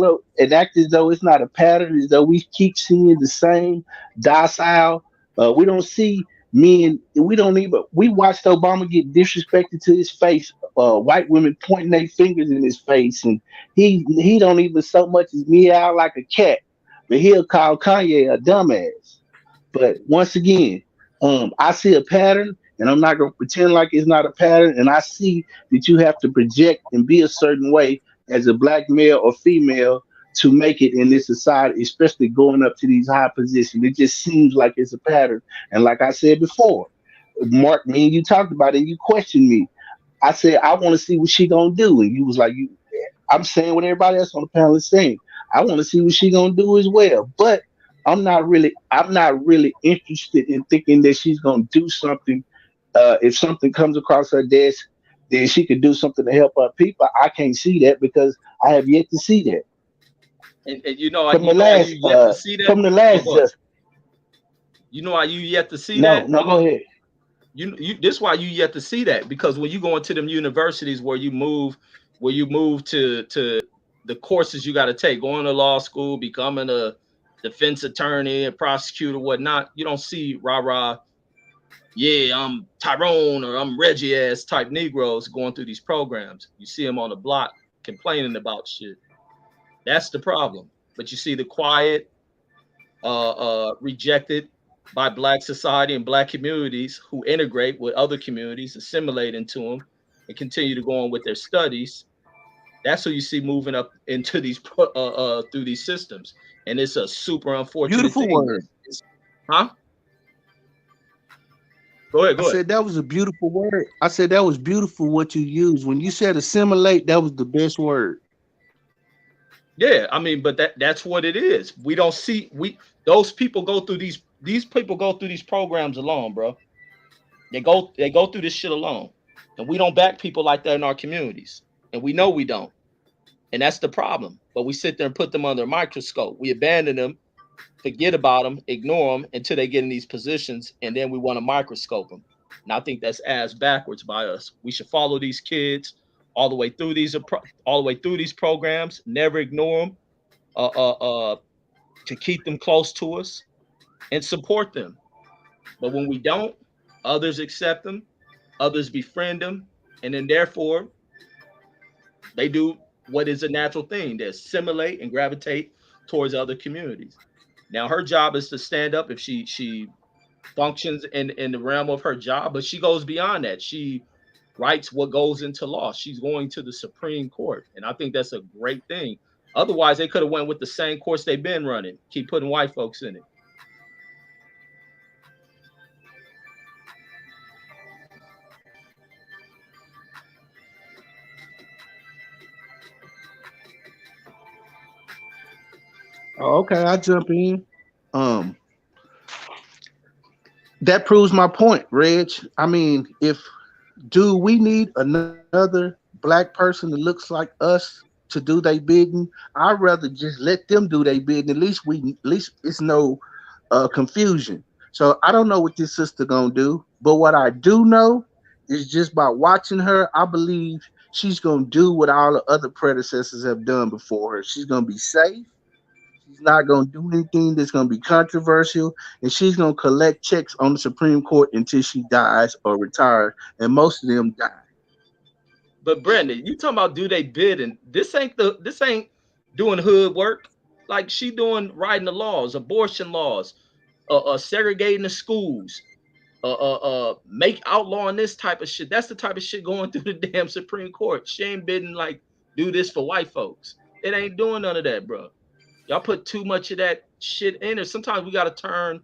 as though it's not a pattern, as though we keep seeing the same docile. We don't see men. We don't even. We watched Obama get disrespected to his face. White women pointing their fingers in his face, and he don't even so much as meow like a cat, but he'll call Kanye a dumbass. But once again, I see a pattern, and I'm not going to pretend like it's not a pattern. And I see that you have to project and be a certain way as a black male or female to make it in this society, especially going up to these high positions. It just seems like it's a pattern. And like I said before, Mark, me and you talked about it, and you questioned me. I said, I want to see what she gonna do. And you was like, I'm saying what everybody else on the panel is saying. I want to see what she gonna do as well. But I'm not really interested in thinking that she's gonna do something. If something comes across her desk, then she could do something to help our people. I can't see that because I have yet to see that. And you know, you yet to see that from the last just. You know why you yet to see No, that? no, go ahead. This why you yet to see that, because when you go into them universities where you move to the courses you got to take, going to law school, becoming a defense attorney, a prosecutor, whatnot, you don't see rah-rah, yeah, I'm Tyrone or I'm Reggie ass type Negroes going through these programs. You see them on the block complaining about shit. That's the problem. But you see the quiet, rejected by black society and black communities who integrate with other communities, assimilate into them, and continue to go on with their studies. That's who you see moving up into these through these systems, and it's a super unfortunate Beautiful thing. word. Huh? Go ahead. I said that was a beautiful word. I said that was beautiful what you used. When you said assimilate, that was the best word. Yeah, I mean, but that's what it is. We don't see those people go through these people go through these programs alone, bro. They go through this shit alone. And we don't back people like that in our communities. And we know we don't. And that's the problem. But we sit there and put them under a microscope. We abandon them, forget about them, ignore them until they get in these positions, and then we want to microscope them. And I think that's ass backwards by us. We should follow these kids all the way through these programs, never ignore them, to keep them close to us and support them. But when we don't, others accept them, others befriend them, and then therefore they do what is a natural thing. They assimilate and gravitate towards other communities. Now her job is to stand up if she functions in the realm of her job, but she goes beyond that. She writes what goes into law. She's going to the Supreme Court, and I think that's a great thing. Otherwise, they could have went with the same course they've been running, keep putting white folks in it. Oh, okay, I jump in. Um, that proves my point, Reg. I mean, if do we need another black person that looks like us to do their bidding? I'd rather just let them do their bidding. At least it's no confusion. So I don't know what this sister gonna do, but what I do know is just by watching her, I believe she's gonna do what all the other predecessors have done before her. She's gonna be safe. She's not going to do anything that's going to be controversial, and she's going to collect checks on the Supreme Court until she dies or retires, and most of them die. But Brandon, you talking about do they bid, and this ain't doing hood work. Like she doing writing the laws, abortion laws, segregating the schools, make outlawing this type of shit. That's the type of shit going through the damn Supreme Court. She ain't bidding like do this for white folks. It ain't doing none of that, bro. Y'all put too much of that shit in there. Sometimes we gotta turn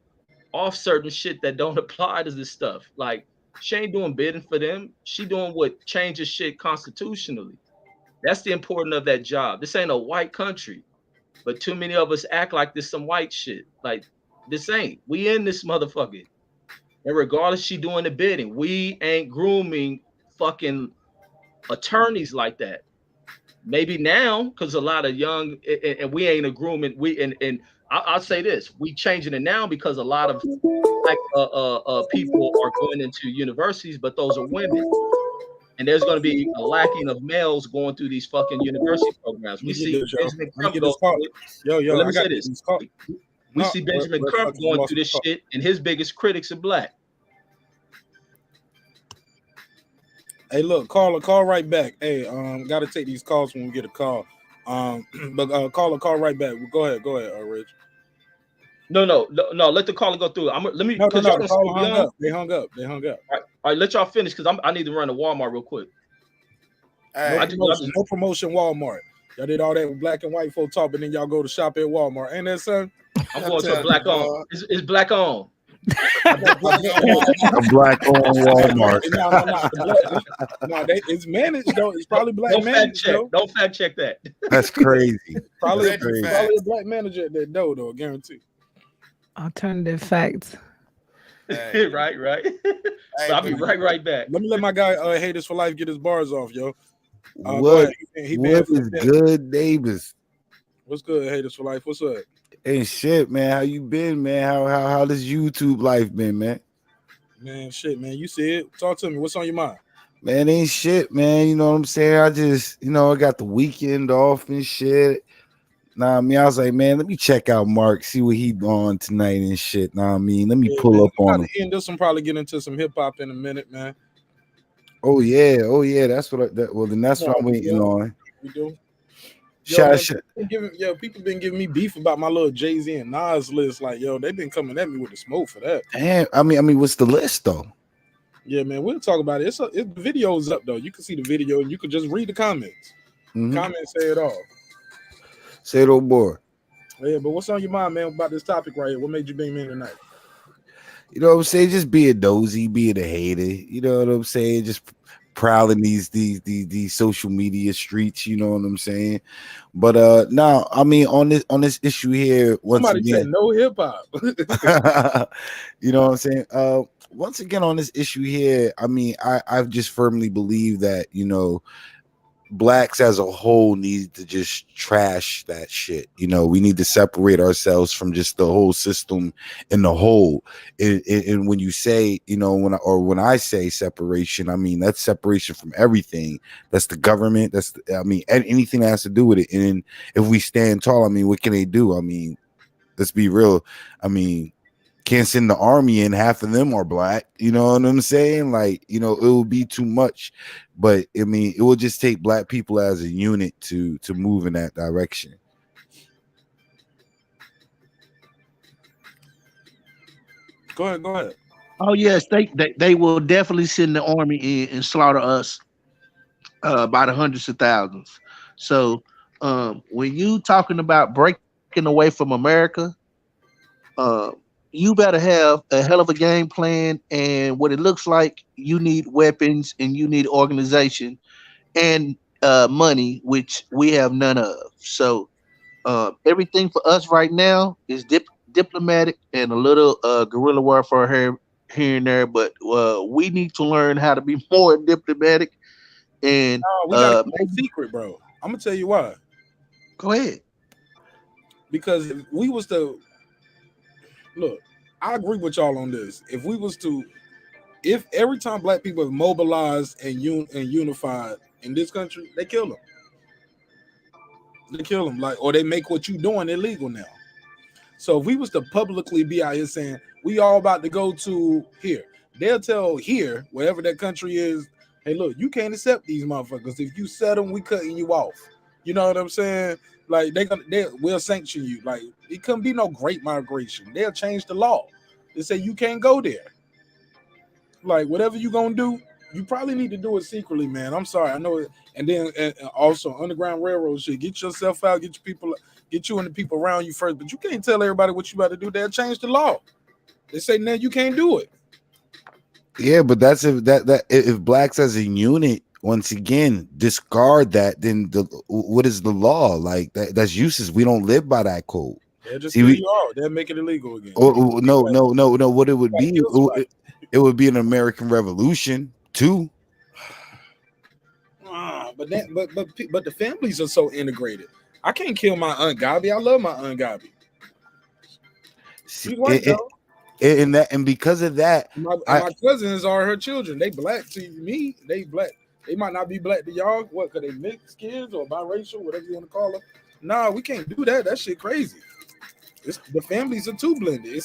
off certain shit that don't apply to this stuff. Like she ain't doing bidding for them. She doing what changes shit constitutionally. That's the importance of that job. This ain't a white country, but too many of us act like this some white shit. Like this ain't. We in this motherfucker. And regardless, she doing the bidding. We ain't grooming fucking attorneys like that. Maybe now, because a lot of young and we ain't a grooming. And I'll say this: we changing it now because a lot of black people are going into universities, but those are women, and there's going to be a lacking of males going through these fucking university programs. We see Benjamin Crump go through it. Yo, Let me I got say this: this call. we see Benjamin Crump going through this shit, and his biggest critics are black. Hey, look, call right back. Hey, gotta take these calls when we get a call. But call right back. Go ahead, Rich. No. Let the caller go through. Let me. No. Y'all The don't caller see me hung on. up. They hung up. All right, let y'all finish because I need to run to Walmart real quick. No promotion, Walmart. Y'all did all that with black and white folk talk, but then y'all go to shop at Walmart. Ain't that son? I'm going to a black on. It's black on. A black on Walmart. No, it's managed though. It's probably black Don't managed fact check. though. Don't fact check that. That's crazy. Probably That's crazy. a black manager at that door though, guarantee. Alternative facts. Hey. right. So I'll be right back. Let me let my guy Haters for Life get his bars off, yo. What is good, neighbors? What's good, Haters for Life? What's up? Ain't shit, man. How you been, man? How this YouTube life been, man? Man, shit, man. You see it. Talk to me. What's on your mind? Man, ain't shit, man. You know what I'm saying? I just, I got the weekend off and shit. Nah, I mean, I was like, man, let me check out Mark, see what he on tonight and shit. Nah, I mean, let me pull up on him. End this one, probably get into some hip hop in a minute, man. Oh yeah. That's what. That's what I'm waiting on. We do. People been giving me beef about my little Jay-Z and Nas list. Like, they've been coming at me with the smoke for that. Damn, I mean, what's the list though? Yeah, man, we'll talk about it. The video's up though. You can see the video and you can just read the comments. Mm-hmm. Comments say it all. Say it, old boy. Yeah, but what's on your mind, man, about this topic right here? What made you bring me in tonight? You know what I'm saying? Just be a nosy, be a hater. You know what I'm saying? Just prowling these social media streets. You know what I'm saying? But now, I mean, on this issue here, Somebody said no hip hop. You know what I'm saying? Once again, on this issue here, I mean, I just firmly believe that blacks as a whole need to just trash that shit. We need to separate ourselves from just the whole system in the whole. And when you say, when I say separation, I mean that's separation from everything. That's the government. Anything that has to do with it. And if we stand tall, I mean, what can they do? I mean, let's be real. I mean, can't send the army in, half of them are black. You know what I'm saying? Like, it will be too much. But I mean, it will just take black people as a unit to move in that direction. Go ahead. Oh yes, they will definitely send the army in and slaughter us by the hundreds of thousands. So when you talking about breaking away from America, you better have a hell of a game plan, and what it looks like, you need weapons and you need organization and money, which we have none of. So everything for us right now is diplomatic and a little guerrilla warfare here and there. But we need to learn how to be more diplomatic and we gotta keep it secret, bro. I'm gonna tell you why. Go ahead. Because if we was to look, I agree with y'all on this. If every time black people have mobilized and unified in this country, they kill them. They kill them, or they make what you doing illegal now. So if we was to publicly be out here saying we all about to go to here, they'll tell here, wherever that country is, hey, look, you can't accept these motherfuckers. If you set them, we cutting you off. You know what I'm saying? Like they will sanction you. Like it couldn't be no great migration. They'll change the law. They say you can't go there. Like whatever you gonna do, you probably need to do it secretly, man. I'm sorry, I know it. And then also Underground Railroad shit. Get yourself out, get you and the people around you first. But you can't tell everybody what you about to do. They'll change the law. They say now you can't do it. Yeah, but that's if blacks as a unit once again discard that, then what is the law? Like that's useless. We don't live by that code. They'll just kill you all. They'll make it illegal again. No. What it would be, it would be an American Revolution too. But the families are so integrated. I can't kill my Aunt Gabi. I love my Aunt Gabi. She's white though. And because of that, my cousins are her children. They black to me. They black. They might not be black to y'all. What? Could they mix kids or biracial, whatever you want to call them? Nah, we can't do that. That shit crazy. The families are too blended.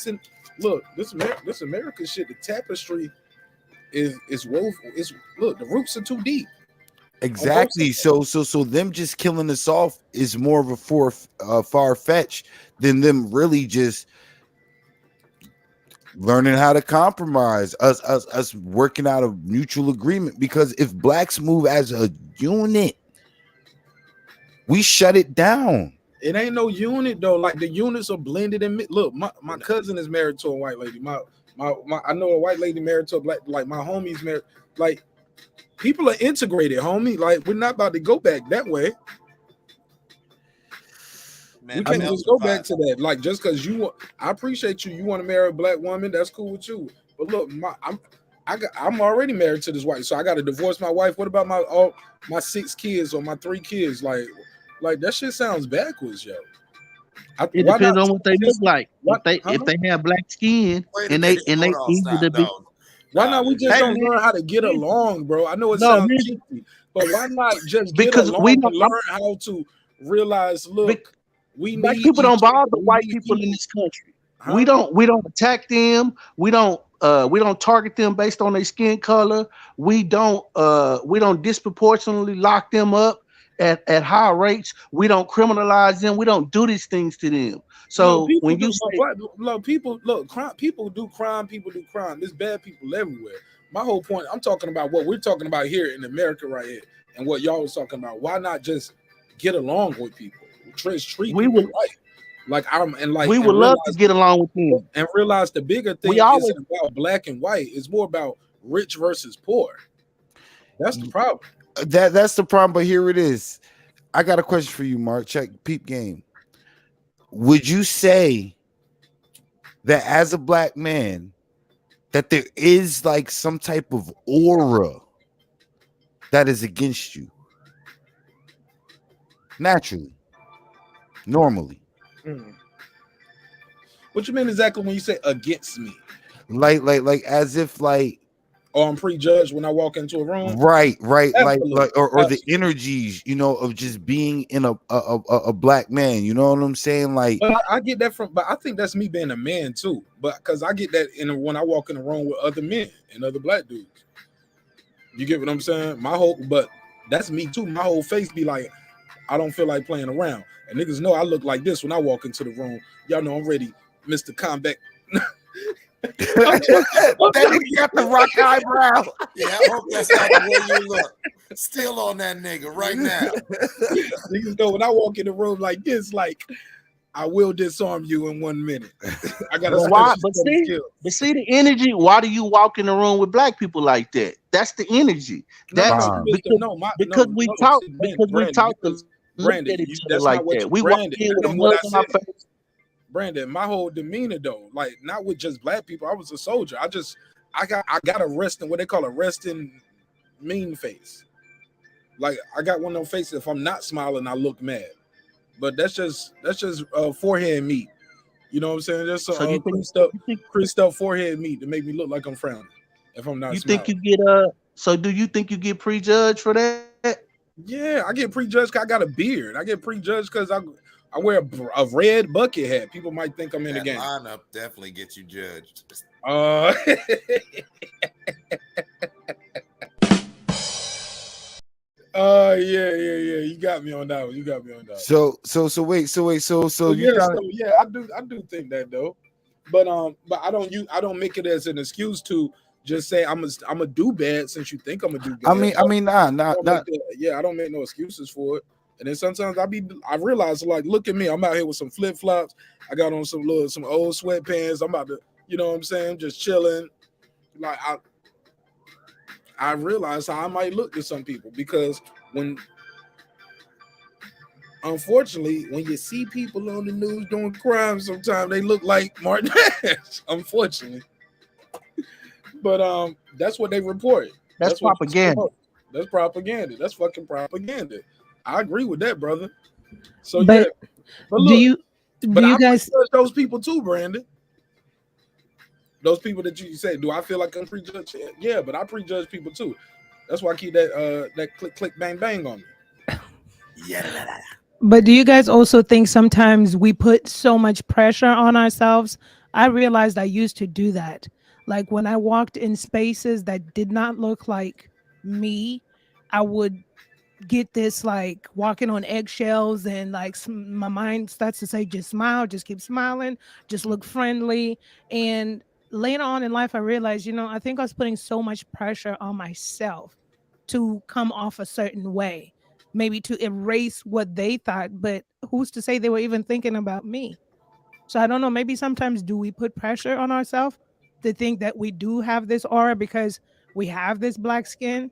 Look, this American shit. The tapestry is woven. Look, the roots are too deep. Exactly. So them just killing us off is more of a far fetched than them really just learning how to compromise, us working out a mutual agreement. Because if blacks move as a unit, we shut it down. It ain't no unit though. Like the units are blended in. Look, my cousin is married to a white lady. I know a white lady married to a black. Like my homie's married. Like people are integrated, homie. Like we're not about to go back that way. Man, we can't just go back to that. Like just because I appreciate you. You want to marry a black woman, that's cool with you. But look, I'm already married to this white, so I got to divorce my wife. What about my 6 kids or my 3 kids? Like that shit sounds backwards, yo. It depends on what they look like. If they have black skin and they easy to be. Why not we just don't learn how to get along, bro? I know it sounds cheesy, but why not just get along and learn how to realize? Look, black people don't bother white people in this country. Huh? We don't attack them. We don't target them based on their skin color. We don't disproportionately lock them up at high rates. We don't criminalize them. We don't do these things to them. So when you say people do crime, there's bad people everywhere. My whole point, I'm talking about what we're talking about here in America right here, and what y'all was talking about. Why not just get along with people? Treat people right. We would love to get along with them and realize the bigger thing isn't about black and white. It's more about rich versus poor. That's the problem. That's the problem. But here it is. I got a question for you, Mark. Check peep game. Would you say that as a black man that there is like some type of aura that is against you? Naturally. Normally. What you mean exactly when you say against me? Like as if like I'm prejudged when I walk into a room. Right. Like or the energies, of just being in a black man. You know what I'm saying? Like I get that but I think that's me being a man too. But because I get that when I walk in the room with other men and other black dudes. You get what I'm saying? But that's me too. My whole face be like, I don't feel like playing around. And niggas know I look like this when I walk into the room. Y'all know I'm ready, Mr. Combat. That nigga got the rock eyebrow. Yeah, I hope that's not the way you look. Still on that nigga right now. Niggas know when I walk in the room like this, like I will disarm you in 1 minute. I got but see the energy. Why do you walk in the room with black people like that? That's the energy. That's because we talk look Brandon, at each other that's like not what that. you, We walk Brandon. in with That a ain't what mug I on our said. face. Brandon, my whole demeanor though, like not with just black people. I was a soldier. I got a resting, what they call a resting mean face. Like I got one of those faces. If I'm not smiling, I look mad. But that's just forehead meat. You know what I'm saying? Just So you think creased up forehead meat to make me look like I'm frowning if I'm not you smiling. think you get so do you think you get prejudged for that? Yeah, I get prejudged because I got a beard. I get prejudged because I wear a red bucket hat. People might think I'm in the That game. lineup definitely gets you judged. Yeah. You got me on that one. So wait. Yeah, I do think that though. But I don't make it as an excuse to just say I'm a do bad since you think I'm a do bad. I mean, nah. I don't make no excuses for it. And then sometimes I realize like, look at me, I'm out here with some flip flops. I got on some old sweatpants. I'm about to, you know what I'm saying, just chilling. Like I realize how I might look to some people because unfortunately, when you see people on the news doing crimes, sometimes they look like Marq Nash, unfortunately. But that's what they report. That's what propaganda. That's propaganda. That's fucking propaganda. I agree with that, brother. So But but do look, you guys prejudge those people too, Brandon? Those people that you say, do I feel like I'm prejudged? Yeah, but I prejudge people too. That's why I keep that click click bang bang on me. Yeah. But do you guys also think sometimes we put so much pressure on ourselves? I realized I used to do that. Like when I walked in spaces that did not look like me, I would get this like walking on eggshells and like my mind starts to say, just smile, just keep smiling, just look friendly. And later on in life, I realized, I think I was putting so much pressure on myself to come off a certain way, maybe to erase what they thought, but who's to say they were even thinking about me? So I don't know, maybe sometimes do we put pressure on ourselves to think that we do have this aura because we have this black skin?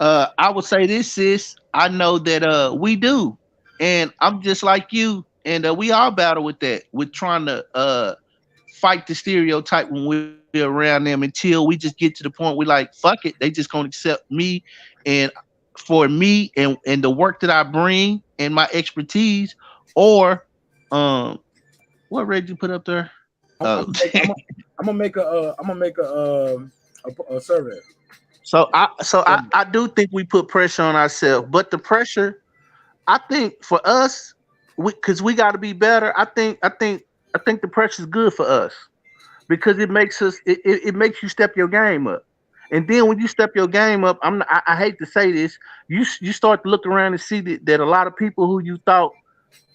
I would say this, sis. I know that we do, and I'm just like you, and we all battle with that. We're trying to fight the stereotype when we're around them until we just get to the point we like, fuck it, they just gonna accept me, and for me and the work that I bring and my expertise, or what Reggie put up there? I'm gonna make a survey. So I do think we put pressure on ourselves, but the pressure, I think for us, because we got to be better. I think the pressure is good for us because it makes us it makes you step your game up, and then when you step your game up, I hate to say this, you start to look around and see that a lot of people who you thought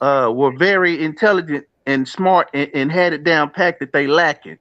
were very intelligent and smart and had it down packed, that they lacking.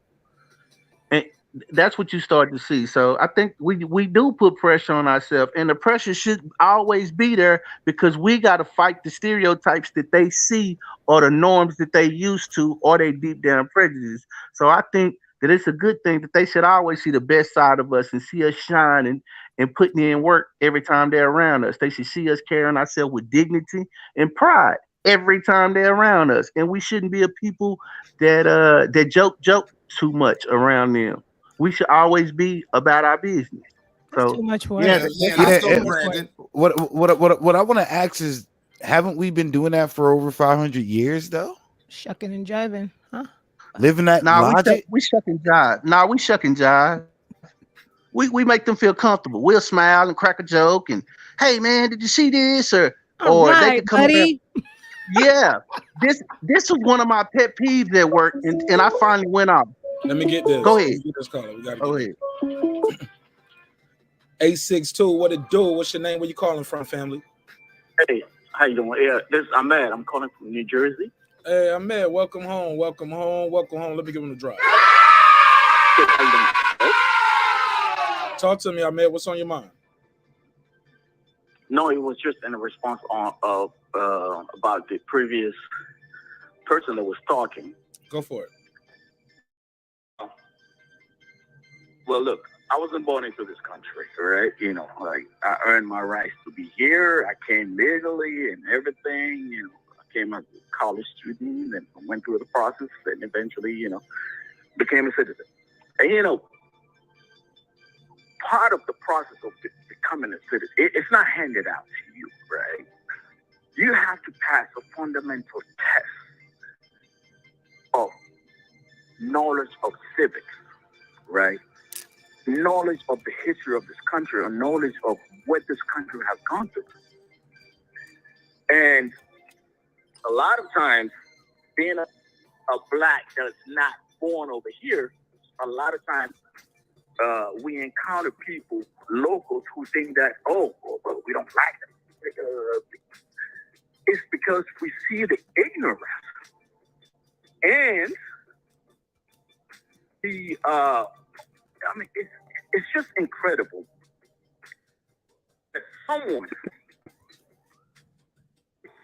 And that's what you start to see. So I think we do put pressure on ourselves, and the pressure should always be there because we got to fight the stereotypes that they see or the norms that they used to or they deep down prejudice. So I think that it's a good thing that they should always see the best side of us and see us shine and putting in work every time they're around us. They should see us carrying ourselves with dignity and pride every time they're around us. And we shouldn't be a people that joke too much around them. We should always be about our business. That's So too much work. yeah, let's go, Brandon. What I want to ask is, haven't we been doing that for over 500 years though? Shucking and jiving, huh? Living that logic? we shuck and jive. We shuck and jive. We make them feel comfortable. We'll smile and crack a joke and, hey man, did you see this? Or All they right, could come buddy. around. Yeah, this was one of my pet peeves at work, and I finally went off. Let me get this. Go ahead. Let me get this caller. We gotta Go get ahead. 862. What it do? What's your name? Where you calling from, family? Hey, how you doing? Yeah, this is Ahmed. I'm calling from New Jersey. Hey, Ahmed, welcome home. Welcome home. Welcome home. Let me give him a drive. Talk to me, Ahmed. What's on your mind? No, it was just in a response on about the previous person that was talking. Go for it. Well, look, I wasn't born into this country, right? You know, like I earned my rights to be here. I came legally and everything. You know, I came as a college student and went through the process and eventually, you know, became a citizen. And you know, part of the process of becoming a citizen, it's not handed out to you, right? You have to pass a fundamental test of knowledge of civics, right? Knowledge of the history of this country, or knowledge of what this country has gone through. And a lot of times, being a black that's not born over here, a lot of times we encounter people, locals, who think that, oh, well, we don't like them. It's because we see the ignorance and the, I mean, it's just incredible that someone,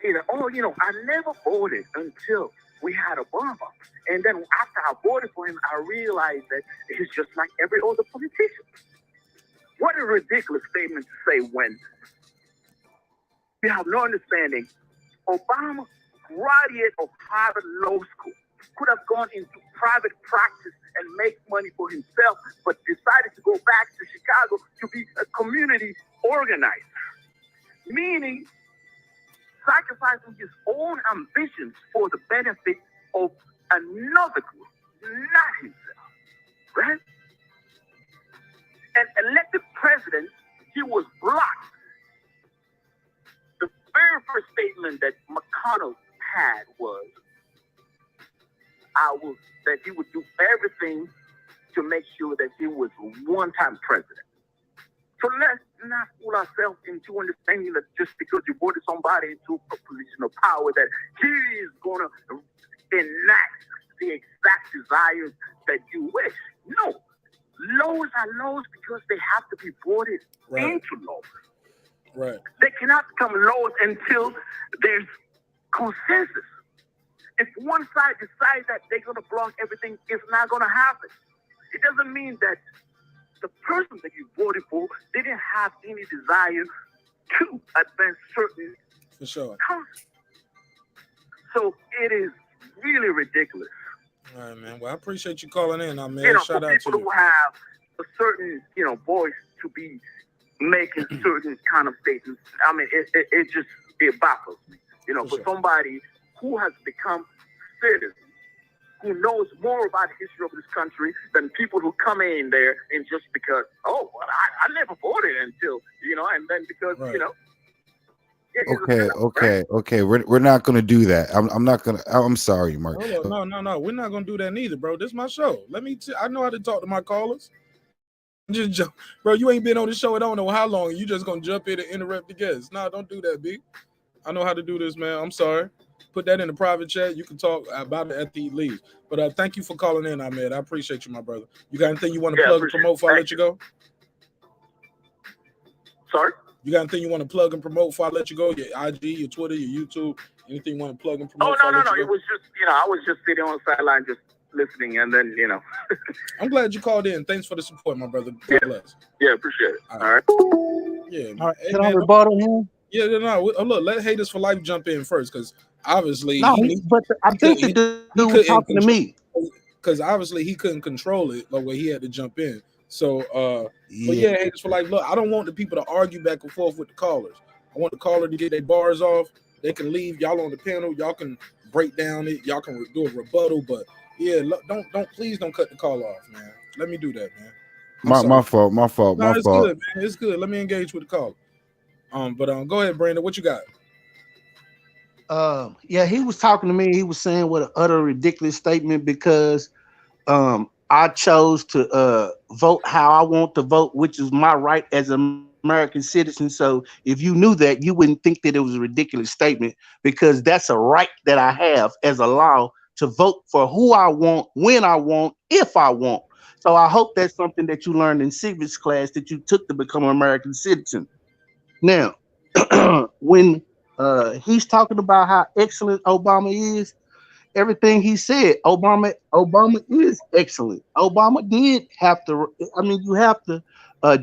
you know, oh, you know, I never voted until we had Obama. And then after I voted for him, I realized that he's just like every other politician. What a ridiculous statement to say when you have no understanding. Obama, graduate of Harvard Law School, could have gone into private practice and make money for himself, but decided to go back to Chicago to be a community organizer, meaning sacrificing his own ambitions for the benefit of another group, not himself, right? And elected president, he was blocked. The very first statement that McConnell had was, that he would do everything to make sure that he was one-time president. So let's not fool ourselves into understanding that just because you voted somebody into a position of power that he is going to enact the exact desires that you wish. No. Laws are laws because they have to be voted into law. Right. They cannot become laws until there's consensus. If one side decides that they're going to block everything, it's not going to happen. It doesn't mean that the person that you voted for didn't have any desire to advance certain concepts. So it is really ridiculous. All right, man. Well, I appreciate you calling in, man. You know, Shout for out to people you. who have a certain, you know, voice to be making certain kind of statements. I mean, it baffles me. You know, for somebody who has become citizen, who knows more about the history of this country than people who come in there and just because, oh, well, I never voted until, you know, and then because, you know. Okay. We're not gonna do that. I'm not gonna. I'm sorry, Mark. Hold on. No. We're not gonna do that neither, bro. This is my show. I know how to talk to my callers. Just bro, you ain't been on the show. I don't know how long. You just gonna jump in and interrupt the guests. No, don't do that, B. I know how to do this, man. I'm sorry. Put that in the private chat. You can talk about it after he leaves. But thank you for calling in, Ahmed. I appreciate you, my brother. You got anything you want to plug and promote before I let you go? Sorry? You got anything you want to plug and promote before I let you go? Your IG, your Twitter, your YouTube, anything you want to plug and promote? Oh, no. It was just, you know, I was just sitting on the sideline just listening, and then, you know. I'm glad you called in. Thanks for the support, my brother. God bless. Yeah, appreciate it. All right. Yeah. All right. Hey, Can I man, rebuttal him? Yeah, no. Look, let Haters for Life jump in first, because obviously No, I think the dude was talking to me. Because obviously he couldn't control it the way he had to jump in. So, but yeah, Haters for Life. Look, I don't want the people to argue back and forth with the callers. I want the caller to get their bars off. They can leave. Y'all on the panel. Y'all can break down it. Y'all can do a rebuttal. But yeah, please don't cut the call off, man. Let me do that, man. My fault. No, it's good, man. It's good. Let me engage with the caller. But go ahead, Brandon. What you got? Yeah, he was talking to me. He was saying what an utter ridiculous statement because I chose to vote how I want to vote, which is my right as an American citizen. So if you knew that, you wouldn't think that it was a ridiculous statement because that's a right that I have as a law to vote for who I want, when I want, if I want. So I hope that's something that you learned in civics class that you took to become an American citizen. Now, when he's talking about how excellent Obama is, everything he said. Obama is excellent. Obama did have to. I mean, you have to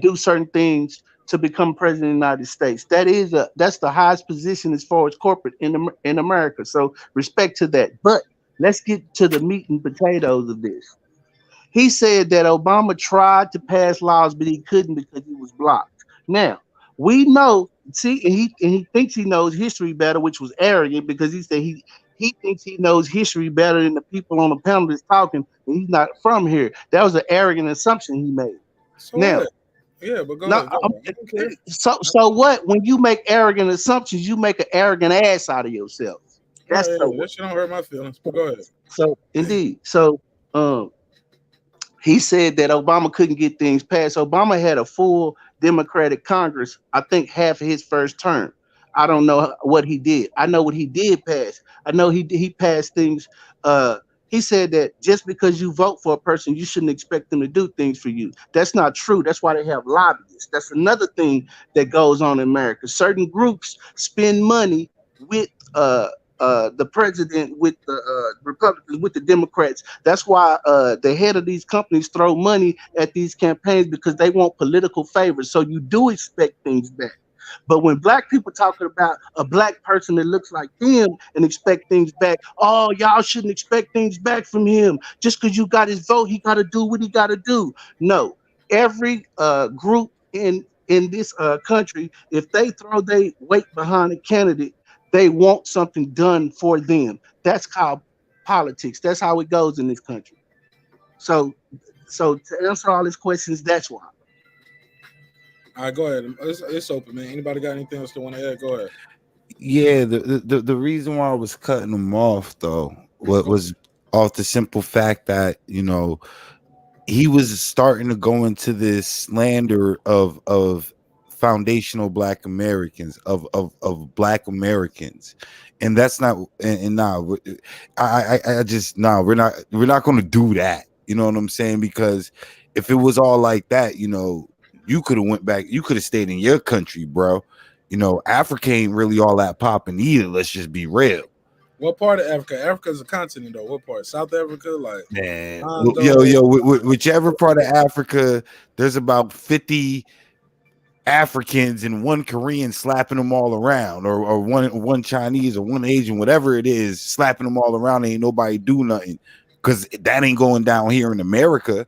do certain things to become president of the United States. That's the highest position as far as corporate in America. So respect to that. But let's get to the meat and potatoes of this. He said that Obama tried to pass laws, but he couldn't because he was blocked. Now, we know, see, and he thinks he knows history better, which was arrogant because he said he thinks he knows history better than the people on the panel that's talking, and he's not from here. That was an arrogant assumption he made. So Now, what? Yeah, but go now, ahead. Go ahead. I don't care. so what? When you make arrogant assumptions, you make an arrogant ass out of yourself. That's Yeah, so that what. shit don't hurt my feelings. But go ahead. So indeed, so he said that Obama couldn't get things passed. Obama had a full Democratic Congress, I think half of his first term. I don't know what he did. I know what he did pass. I know he passed things. He said that just because you vote for a person, you shouldn't expect them to do things for you. That's not true. That's why they have lobbyists. That's another thing that goes on in America. Certain groups spend money with the president, with the Republicans, with the Democrats. That's why the head of these companies throw money at these campaigns because they want political favors. So you do expect things back. But when black people talking about a black person that looks like them and expect things back, oh, y'all shouldn't expect things back from him. Just because you got his vote, he got to do what he got to do. No, every group in this country, if they throw their weight behind a candidate, they want something done for them. That's called politics. That's how it goes in this country. So, so to answer all these questions, that's why. All right, go ahead. It's open, man. Anybody got anything else to want to add? Go ahead. Yeah, the reason why I was cutting him off though was off the simple fact that he was starting to go into this slander of foundational black Americans of black Americans, and that's not and nah, I just we're not going to do that. You know what I'm saying? Because if it was all like that, you could have went back, you could have stayed in your country, bro. Africa ain't really all that popping either. Let's just be real. What part of Africa? Africa's a continent, though. What part? South Africa, like Man, Hondo. whichever part of Africa, there's about 50 Africans and one Korean slapping them all around, or one Chinese or one Asian, whatever it is, slapping them all around. Ain't nobody do nothing because that ain't going down here in America.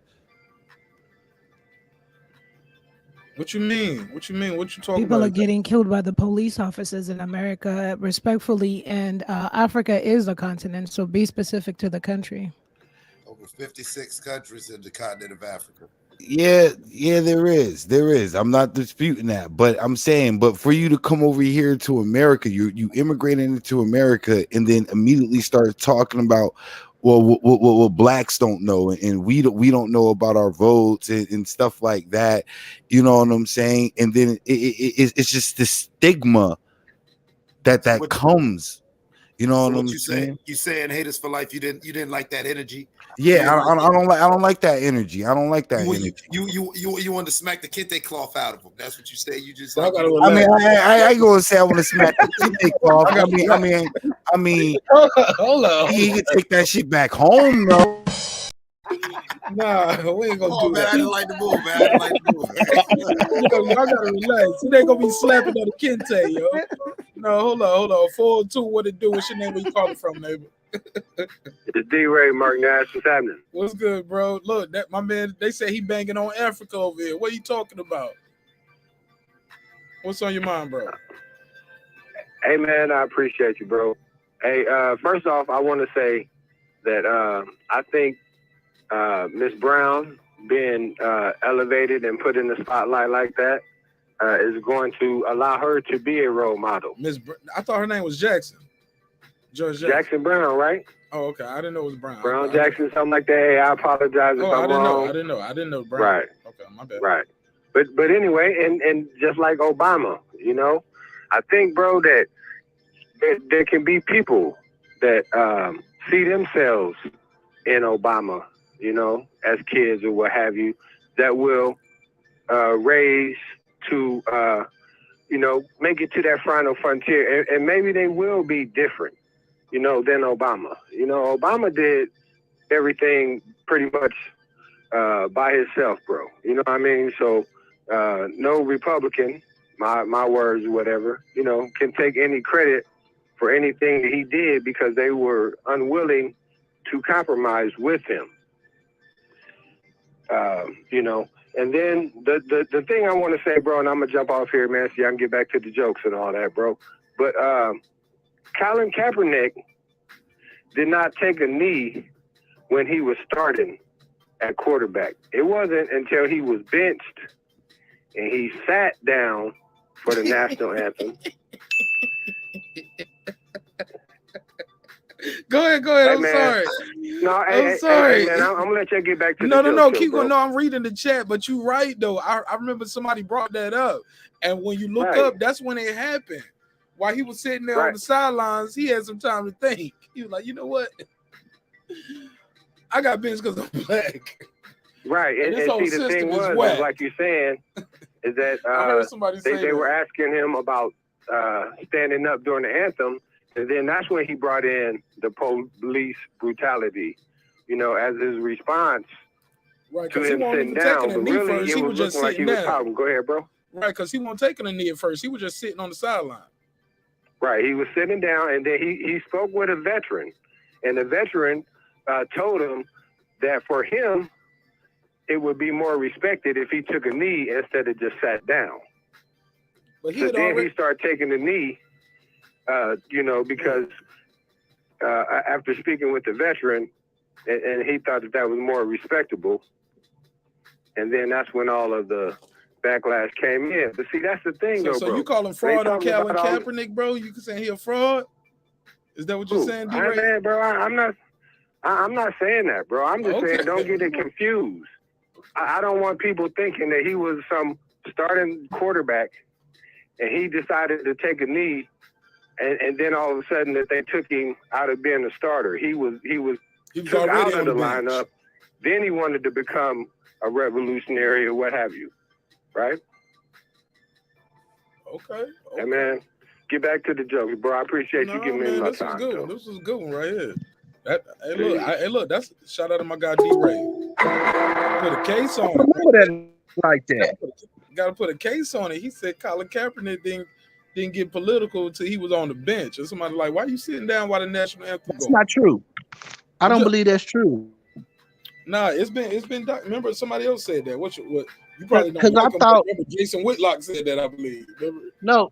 What you mean? What you mean? What you talking People about? are getting killed by the police officers in America, respectfully, and Africa is a continent, so be specific to the country. Over 56 countries in the continent of Africa. Yeah, there is. I'm not disputing that, but I'm saying, but for you to come over here to America, you immigrated into America and then immediately start talking about what blacks don't know, and we don't know about our votes and stuff like that. You know what I'm saying? And then it's just the stigma that comes. You know So what what I'm you say? saying? You saying hate us for life? You didn't like that energy. Yeah, I don't like that energy. I don't like that energy. You want to smack the kente cloth out of them. That's what you say. You just I like. I mean, I ain't gonna say I want to smack the kente cloth. I mean, hold on. he can take that shit back home, though. Nah, we ain't gonna do Man, that. I didn't like the move, man. I didn't like the move. Yo, y'all gotta relax. It ain't gonna be slapping at a kente, yo. No, hold on. 402, what it do? What's your name? Where you calling from, neighbor? It's D-Ray, Marq Nash. What's happening? What's good, bro? Look, that my man, they say he banging on Africa over here. What are you talking about? What's on your mind, bro? Hey, man, I appreciate you, bro. Hey, first off, I want to say that I think Miss Brown being elevated and put in the spotlight like that is going to allow her to be a role model. I thought her name was Jackson. George Jackson Brown, right? Oh, okay. I didn't know it was Brown. Brown Jackson, something like that. Hey, I apologize if I'm wrong. I didn't know Brown. Right. Okay, my bad. Right. But anyway, and just like Obama, I think, bro, that there can be people that see themselves in Obama, as kids or what have you, that will raise to, make it to that final frontier. And maybe they will be different. than Obama. Obama did everything pretty much by himself, bro. You know what I mean? So no Republican, my words, whatever, can take any credit for anything that he did because they were unwilling to compromise with him. And then the thing I want to say, bro, and I'm gonna jump off here, man, so I can get back to the jokes and all that, bro. But Colin Kaepernick did not take a knee when he was starting at quarterback. It wasn't until he was benched and he sat down for the national anthem. Go ahead. Hey, I'm man. sorry. No, I'm sorry. Hey, man, I'm gonna let you get back to No, the no. jokes, Keep bro. going. No, I'm reading the chat, but you're right though. I remember somebody brought that up, and when you look Right. up, that's when it happened. While he was sitting there on the sidelines, he had some time to think. He was like, you know what? I got benched because I'm black. Right, and this whole see, the thing system is was, whack. is like you're saying, is that I heard somebody say they were asking him about standing up during the anthem, and then that's when he brought in the police brutality, as his response Right, to because he him wasn't sitting even down. taking a But knee really, first. it He was was just looking like he sitting was down. talking. Go ahead, bro. Right, because he wasn't taking a knee at first. He was just sitting on the sideline. Right, he was sitting down, and then he spoke with a veteran, and the veteran told him that for him, it would be more respected if he took a knee instead of just sat down. But he So had then already he started taking the knee, because after speaking with the veteran, and he thought that was more respectable. And then that's when all of the backlash came in. But see, that's the thing, So bro. you call him fraud on Colin Kaepernick, bro? You can say he a fraud? Is that what you're saying, D-Ray? Man, bro, I'm not saying that, bro. I'm just saying don't get it confused. I don't want people thinking that he was some starting quarterback and he decided to take a knee and then all of a sudden that they took him out of being a starter. He was took already out on of the the bench. lineup. Then he wanted to become a revolutionary or what have you, right? Okay. Hey, man, get back to the jokes, bro. I appreciate you giving me my this time. was good though. one. This was a good one right here. Hey, look, that's shout out to my guy D-Ray. Put a case on it. Remember that like that. Got to put a case on it. He said Colin Kaepernick didn't get political until he was on the bench. And somebody like, why are you sitting down while the national anthem That's going? not true. I don't believe that's true. Nah, it's been. Remember, somebody else said that. What you probably don't. Because I Malcolm, thought remember Jason Whitlock said that. I believe. Remember? no.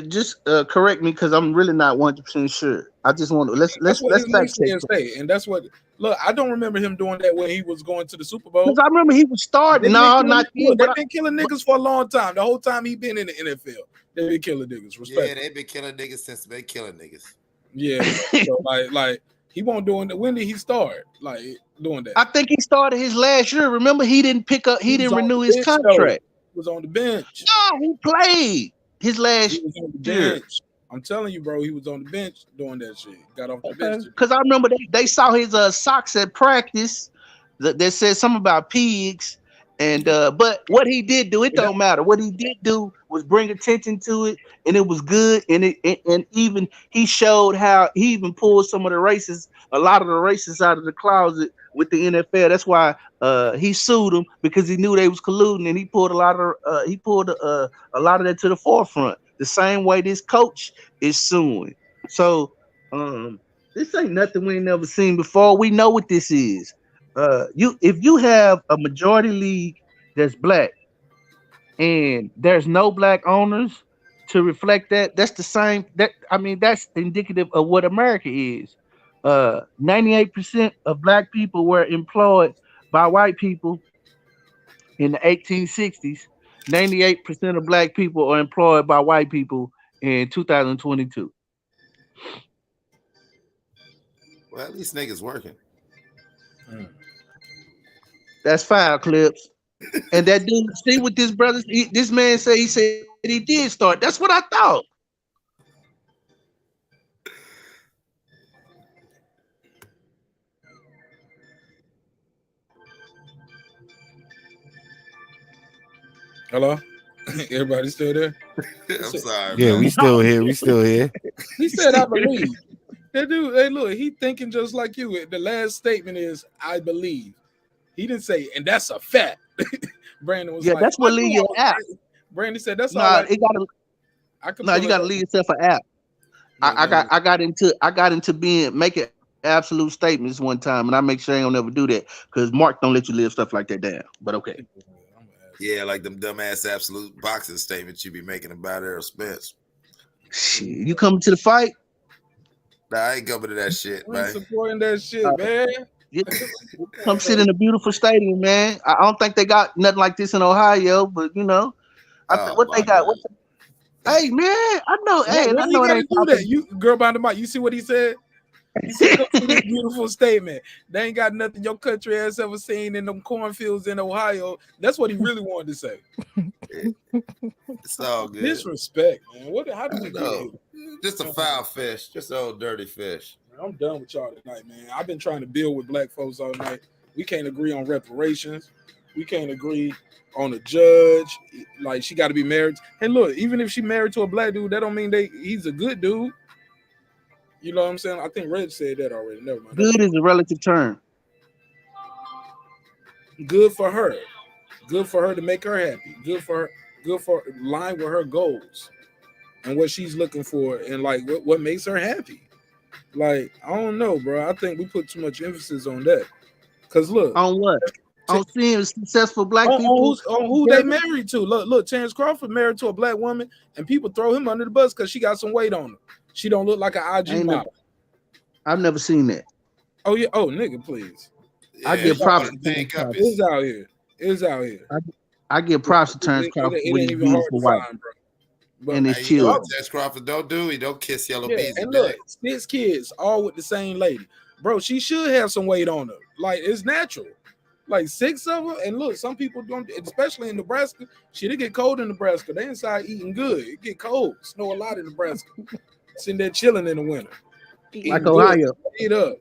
Just correct me because I'm really not 100% sure. I just want to let's what his fact check. naysayers say, and that's what. Look, I don't remember him doing that when he was going to the Super Bowl. Because I remember he was starting. No, not Look, they've been killing niggas for a long time. The whole time he been in the NFL, they've been killing niggas. Respect. Yeah, they've been killing niggas since they've been killing niggas. Yeah, so like he won't doing that. When did he start? Like doing that? I think he started his last year. Remember, he didn't pick up. He didn't renew his contract. He was on the bench. No, he played his last He was on the year. bench. I'm telling you, bro, he was on the bench doing that shit. Got off the bench. Because I remember they saw his socks at practice that said something about pigs. And but what he did do, it don't matter. What he did do was bring attention to it, and it was good. And and even he showed how he even pulled some of the racists, a lot of the racists out of the closet with the NFL. That's why he sued them, because he knew they was colluding, and he pulled a lot of that to the forefront. The same way this coach is suing. So this ain't nothing we ain't never seen before. We know what this is. If you have a majority league that's black and there's no black owners to reflect that, that's the same. That's indicative of what America is. 98% of black people were employed by white people in the 1860s. 98% of black people are employed by white people in 2022. Well, at least niggas working. That's 5 clips. And that dude, see what this brother, this man said, he said he did start. That's what I thought. Hello? Everybody still there? I'm sorry. Yeah, man. we still here. We still here. He said, "I believe." That dude, hey, look, he thinking just like you. The last statement is, "I believe." He didn't say, "and that's a fact." Brandon was Yeah, like, that's what leave your app. Brandon said, "That's all Nah, I." it gotta. I can No, pull you it gotta up. leave yourself an app. Yeah, I got into making absolute statements one time, and I make sure I don't ever do that because Mark don't let you live stuff like that down. But okay. Yeah, like them dumbass absolute boxing statements you be making about Errol Spence. Shit, you coming to the fight? Nah, I ain't coming to that shit, I'm man. supporting that shit, man. Yeah. Come sit in a beautiful stadium, man. I don't think they got nothing like this in Ohio, but you know, what they got. Hey, man, I know. Hey, and Why I you know it gotta ain't do popular. that? You girl behind the mic. You see what he said? He said, "Come to this beautiful statement. They ain't got nothing your country has ever seen in them cornfields in Ohio." That's what he really wanted to say. It's all good. Disrespect, man. How did we get here? Just a foul fish, just an old dirty fish. I'm done with y'all tonight, man. I've been trying to build with black folks all night. We can't agree on reparations. We can't agree on a judge. Like, she got to be married. Hey, look, even if she married to a black dude, that don't mean he's a good dude. You know what I'm saying? I think Reg said that already. Never mind. Good is a relative term. Good for her. Good for her to make her happy. Good for her. Good for line with her goals and what she's looking for, and like what makes her happy. Like, I don't know, bro. I think we put too much emphasis on that. Cause look, on what? On seeing successful black people. On who they married to. Look, Terrence Crawford married to a black woman, and people throw him under the bus because she got some weight on her. She don't look like an IG model. I've never seen that. Oh yeah. Oh nigga, please. I give props to Terrence Crawford. It's out here. It's out here. I give props to Terrence Crawford with his beautiful wife and his children. Terrence Crawford don't do. He don't kiss yellow bees. And look, 6 kids, all with the same lady, bro. She should have some weight on her. Like, it's natural. Like 6 of them. And look, some people don't, especially in Nebraska. Shit, it get cold in Nebraska. They inside eating good. It get cold. Snow a lot in Nebraska. Sitting there chilling in the winter. Like Ohio. Eat up.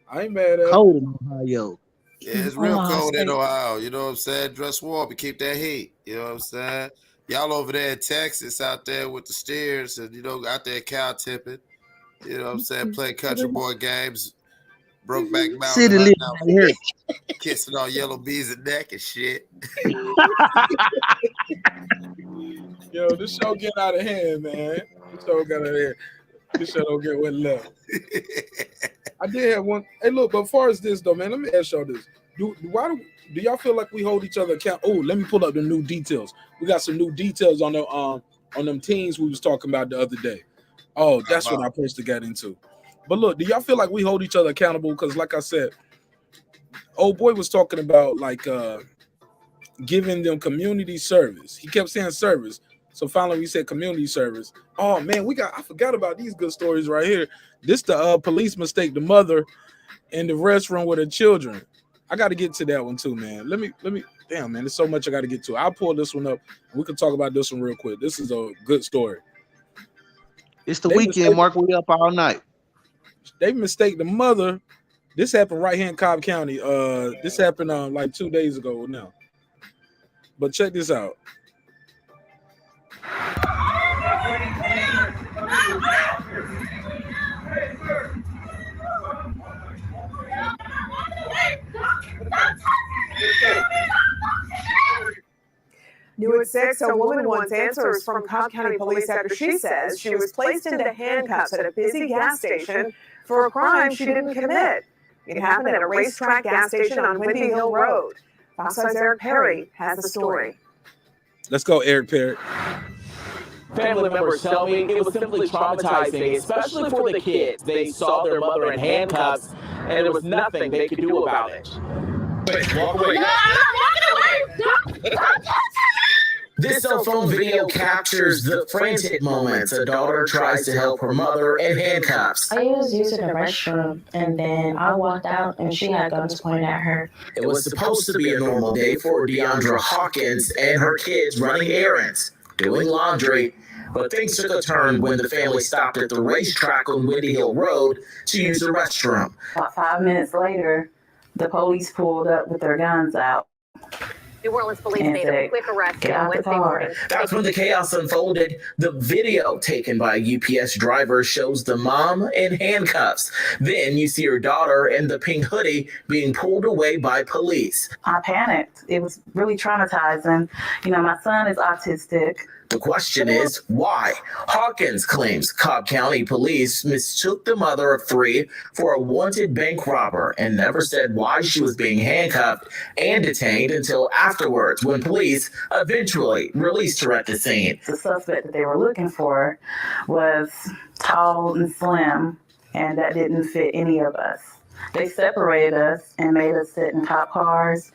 I ain't mad at cold in Ohio. Yeah, it's real cold in Ohio. You know what I'm saying? Dress warm, but keep that heat. You know what I'm saying? Y'all over there in Texas, out there with the steers, and out there cow tipping. You know what I'm saying? Playing country boy games, Brokeback Mountain, City living out here. kissing all yellow bees' neck and shit. Yo, this show getting out of hand, man. This show got out of hand. This show don't get one left. I did have one. Hey, look, but as far as this though, man, let me ask y'all this: Do y'all feel like we hold each other accountable? Oh, let me pull up the new details. We got some new details on them teams we was talking about the other day. Oh, that's what I supposed to get into. But look, do y'all feel like we hold each other accountable? Because, like I said, old boy was talking about like giving them community service. He kept saying service. So finally we said community service. Oh man, I forgot about these good stories right here. This the police mistake the mother in the restroom with her children. I got to get to that one too, man. Let me damn, man, there's so much I got to get to. I'll pull this one up. We can talk about this one real quick. This is a good story. It's the weekend, Mark. We up all night. They mistake the mother. This happened right here in Cobb County. This happened like 2 days ago now. But check this out. New at 6, a woman wants answers from Cobb County Police after she says she was placed into handcuffs at a busy gas station for a crime she didn't commit. It happened at a racetrack gas station on Windy Hill Road. Fox 5's Eric Perry has the story. Let's go, Eric Perry. Family members tell me it was simply traumatizing, especially for the kids. They saw their mother in handcuffs, and there was nothing they could do about it. Wait, walk away. This cell phone video captures the frantic moments. A daughter tries to help her mother in handcuffs. I was using the restroom, and then I walked out, and she had guns pointed at her. It was supposed to be a normal day for Deandra Hawkins and her kids running errands, doing laundry. But things took a turn when the family stopped at the racetrack on Windy Hill Road to use the restroom. About 5 minutes later, the police pulled up with their guns out. New Orleans police made a quick arrest "Get out the Wednesday car." morning. That's when the chaos unfolded. The video taken by a UPS driver shows the mom in handcuffs. Then you see her daughter in the pink hoodie being pulled away by police. I panicked. It was really traumatizing. You know, my son is autistic. The question is, why? Hawkins claims Cobb County police mistook the mother of three for a wanted bank robber and never said why she was being handcuffed and detained until afterwards when police eventually released her at the scene. The suspect that they were looking for was tall and slim, and that didn't fit any of us. They separated us and made us sit in cop cars.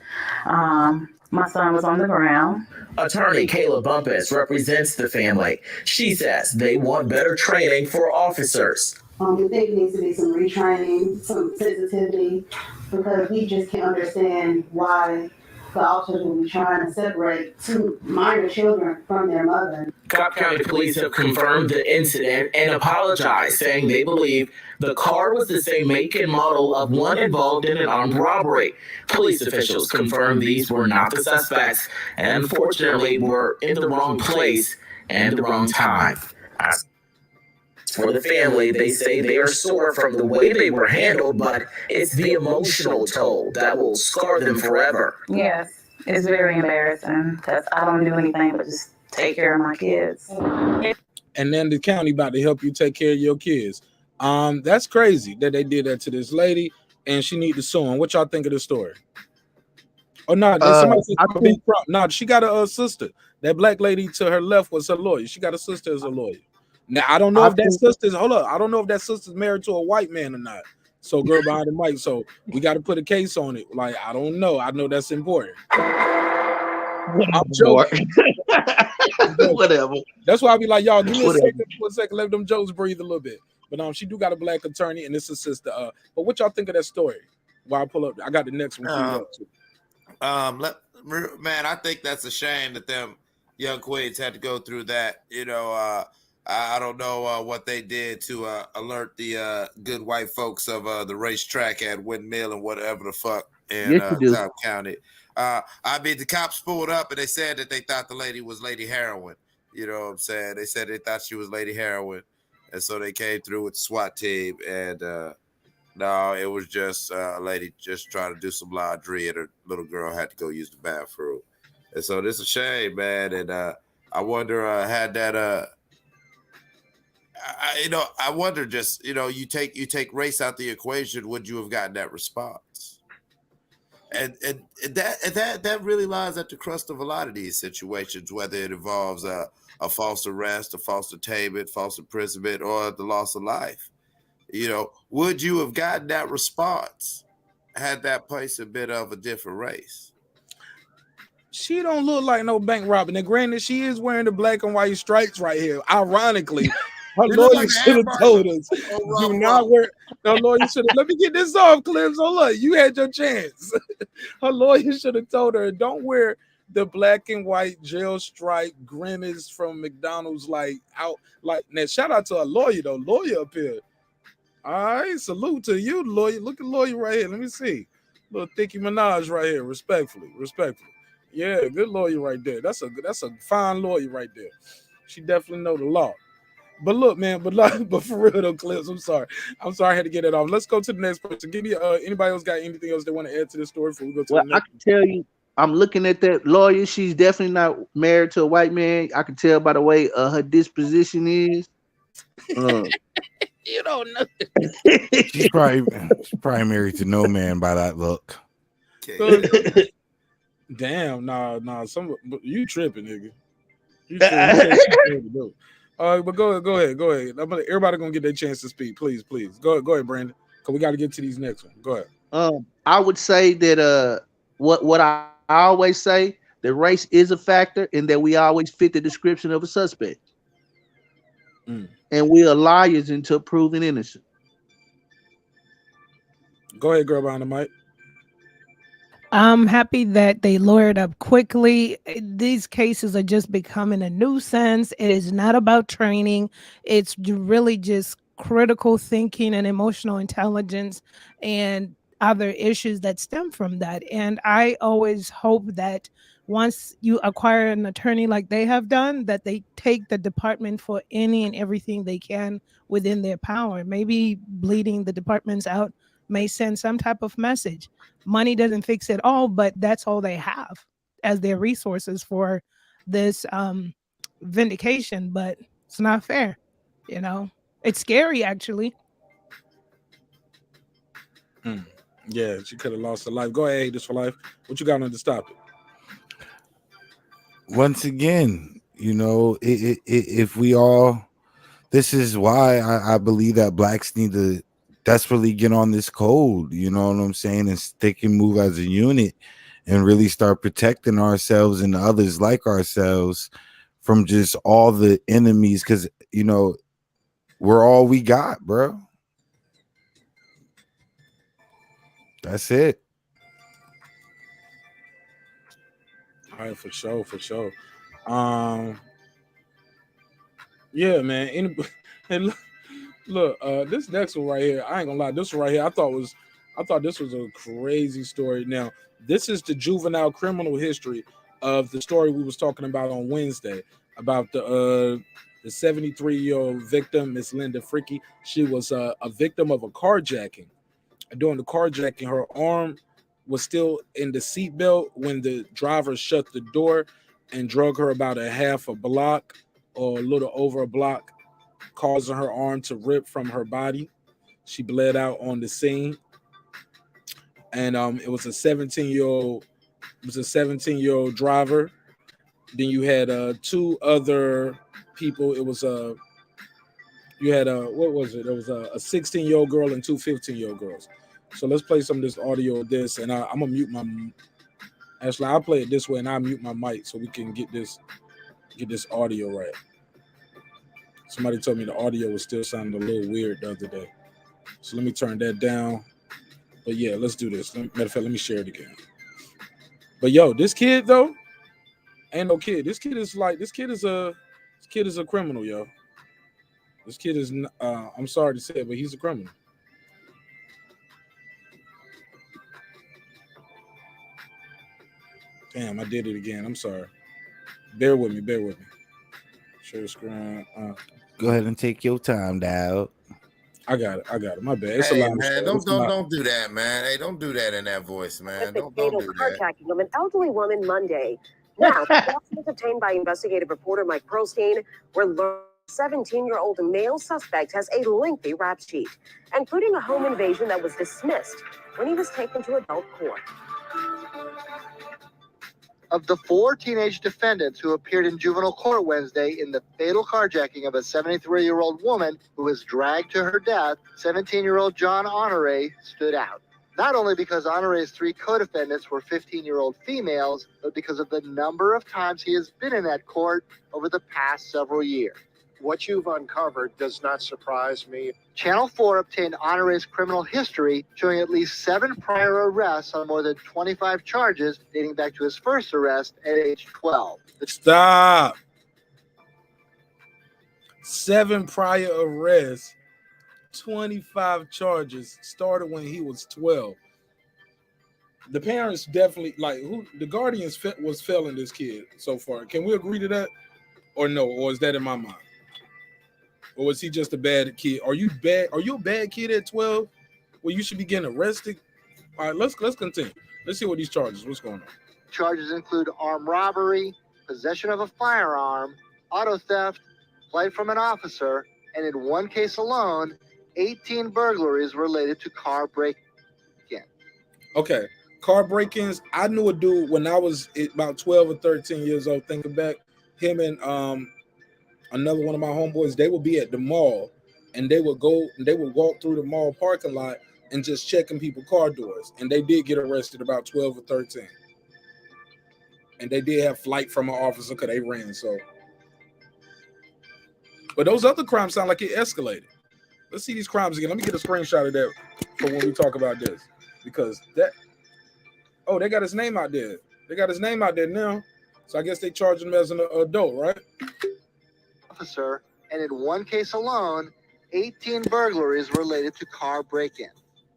My son was on the ground. Attorney Kayla Bumpus represents the family. She says they want better training for officers. I think there needs to be some retraining, some sensitivity, because we just can't understand why the officers will be trying to separate two minor children from their mother. Cobb County police have confirmed the incident and apologized, saying they believe the car was the same make and model of one involved in an armed robbery. Police officials confirmed these were not the suspects and unfortunately were in the wrong place and the wrong time. As for the family, they say they are sore from the way they were handled, but it's the emotional toll that will scar them forever. Yes, it's very embarrassing because I don't do anything but just take care of my kids. And then the county about to help you take care of your kids. That's crazy that they did that to this lady, and she need to sue him. What y'all think of the story? Oh no, somebody said she got a sister. That black lady to her left was her lawyer. She got a sister as a lawyer. Now I don't know if that sister's I don't know if that sister's married to a white man or not. So girl behind the mic. So we got to put a case on it. Like I don't know. I know that's important. I'm joking. Whatever. That's why I be like, y'all, give me a second, let them jokes breathe a little bit. But she do got a black attorney, and it's a sister. But what y'all think of that story? While I pull up, I got the next one. Man, I think that's a shame that them young queens had to go through that. You know, I don't know what they did to alert the good white folks of the racetrack at Windmill and whatever the fuck in Cobb County. I mean, the cops pulled up and they said that they thought the lady was Lady Heroin. You know what I'm saying? They said they thought she was Lady Heroin. And so they came through with the SWAT team. And no, it was just a lady just trying to do some laundry and her little girl had to go use the bathroom. And so this is a shame, man. And I wonder, had that... I wonder just, you take race out the equation, would you have gotten that response? And that really lies at the crust of a lot of these situations, whether it involves a false arrest, a false detainment, false imprisonment, or the loss of life. Would you have gotten that response had that person been of a different race? She don't look like no bank robber. Now, granted, she is wearing the black and white stripes right here. Ironically, her lawyer should have told us, do not wear. Her lawyer should have. Let me get this off, Clips. Oh, look, you had your chance. Her lawyer should have told her, don't wear the black and white jail stripe grimace from McDonald's. Now, shout out to a lawyer though. Lawyer up here. All right, salute to you, lawyer. Look at lawyer right here. Let me see, little Thicky Minaj right here. Respectfully. Yeah, good lawyer right there. That's a fine lawyer right there. She definitely know the law. But look, man, but for real though, Clips, I'm sorry I had to get it off. Let's go to the next person. Give me anybody else got anything else they want to add to this story before we go to the next? I can tell you, I'm looking at that lawyer. She's definitely not married to a white man. I can tell by the way her disposition is. You don't know. She's probably married to no man by that look. Damn, nah. You tripping, nigga. You tripping. But go ahead. Everybody gonna get their chance to speak. Please. Go ahead, Brandon. Cause we got to get to these next ones. Go ahead. I would say that what I always say, that race is a factor, and that we always fit the description of a suspect. And we are liars until proven innocent. Go ahead, girl behind the mic. I'm happy that they lawyered up quickly. These cases are just becoming a nuisance. It is not about training. It's really just critical thinking and emotional intelligence. And other issues that stem from that. And I always hope that once you acquire an attorney like they have done, that they take the department for any and everything they can within their power. Maybe bleeding the departments out may send some type of message. Money doesn't fix it all, but that's all they have as their resources for this vindication. But it's not fair, you know. It's scary, actually. Yeah, she could have lost her life. Go ahead, Haters for Life. What you got on this topic? Once again, you know, if we all, this is why I believe that blacks need to desperately get on this code, you know what I'm saying, and stick and move as a unit and really start protecting ourselves and others like ourselves from just all the enemies, because, you know, we're all we got, bro. That's it. All right, for sure, for sure. Yeah, man. And look, this next one right here, I ain't gonna lie, this one right here, I thought this was a crazy story. Now, this is the juvenile criminal history of the story we was talking about on Wednesday about the 73-year-old victim, Miss Linda Fricky. She was a victim of a carjacking. During the carjacking, her arm was still in the seatbelt when the driver shut the door and drug her about a half a block or a little over a block, causing her arm to rip from her body. She bled out on the scene, and it was a 17-year-old driver. Then you had two other people. It was you had what was it? There was a 16-year-old girl and two 15-year-old girls. So let's play some of this audio of this, and I'm gonna mute my. Actually, I'll play it this way, and I'll mute my mic so we can get this audio right. Somebody told me the audio was still sounding a little weird the other day, so let me turn that down. But yeah, let's do this. Matter of fact, let me share it again. But yo, this kid though, ain't no kid. This kid is a criminal, yo. This kid is. I'm sorry to say it, but he's a criminal. Damn, I did it again. I'm sorry. Bear with me. Share the screen. Go ahead and take your time, dog. I got it. My bad. It's hey, a lot man, of don't do that, man. Hey, don't do that in that voice, man. Don't do that. Carjacking of an elderly woman Monday. Now, documents obtained by investigative reporter Mike Pearlstein were learned 17-year-old male suspect has a lengthy rap sheet, including a home invasion that was dismissed when he was taken to adult court. Of the 4 teenage defendants who appeared in juvenile court Wednesday in the fatal carjacking of a 73-year-old woman who was dragged to her death, 17-year-old John Honore stood out. Not only because Honore's 3 co-defendants were 15-year-old females, but because of the number of times he has been in that court over the past several years. What you've uncovered does not surprise me. Channel 4 obtained Honore's criminal history, showing at least 7 prior arrests on more than 25 charges dating back to his first arrest at age 12. Stop. 7 prior arrests, 25 charges, started when he was 12. The parents definitely, the guardians was failing this kid so far. Can we agree to that? Or no? Or is that in my mind? Or was he just a bad kid? Are you bad? Are you a bad kid at 12? Well, you should be getting arrested. All right, let's continue. Let's see what these charges. What's going on? Charges include armed robbery, possession of a firearm, auto theft, flight from an officer, and in one case alone, 18 burglaries related to car break-in. Okay, car break-ins. I knew a dude when I was about 12 or 13 years old. Thinking back, him and another one of my homeboys, they would be at the mall and they would walk through the mall parking lot and just checking people's car doors. And they did get arrested about 12 or 13. And they did have flight from an officer because they ran. So, but those other crimes sound like it escalated. Let's see these crimes again. Let me get a screenshot of that for when we talk about this. Because they got his name out there. They got his name out there now. So I guess they charge him as an adult, right? Officer, and in one case alone, 18 burglaries related to car break-in.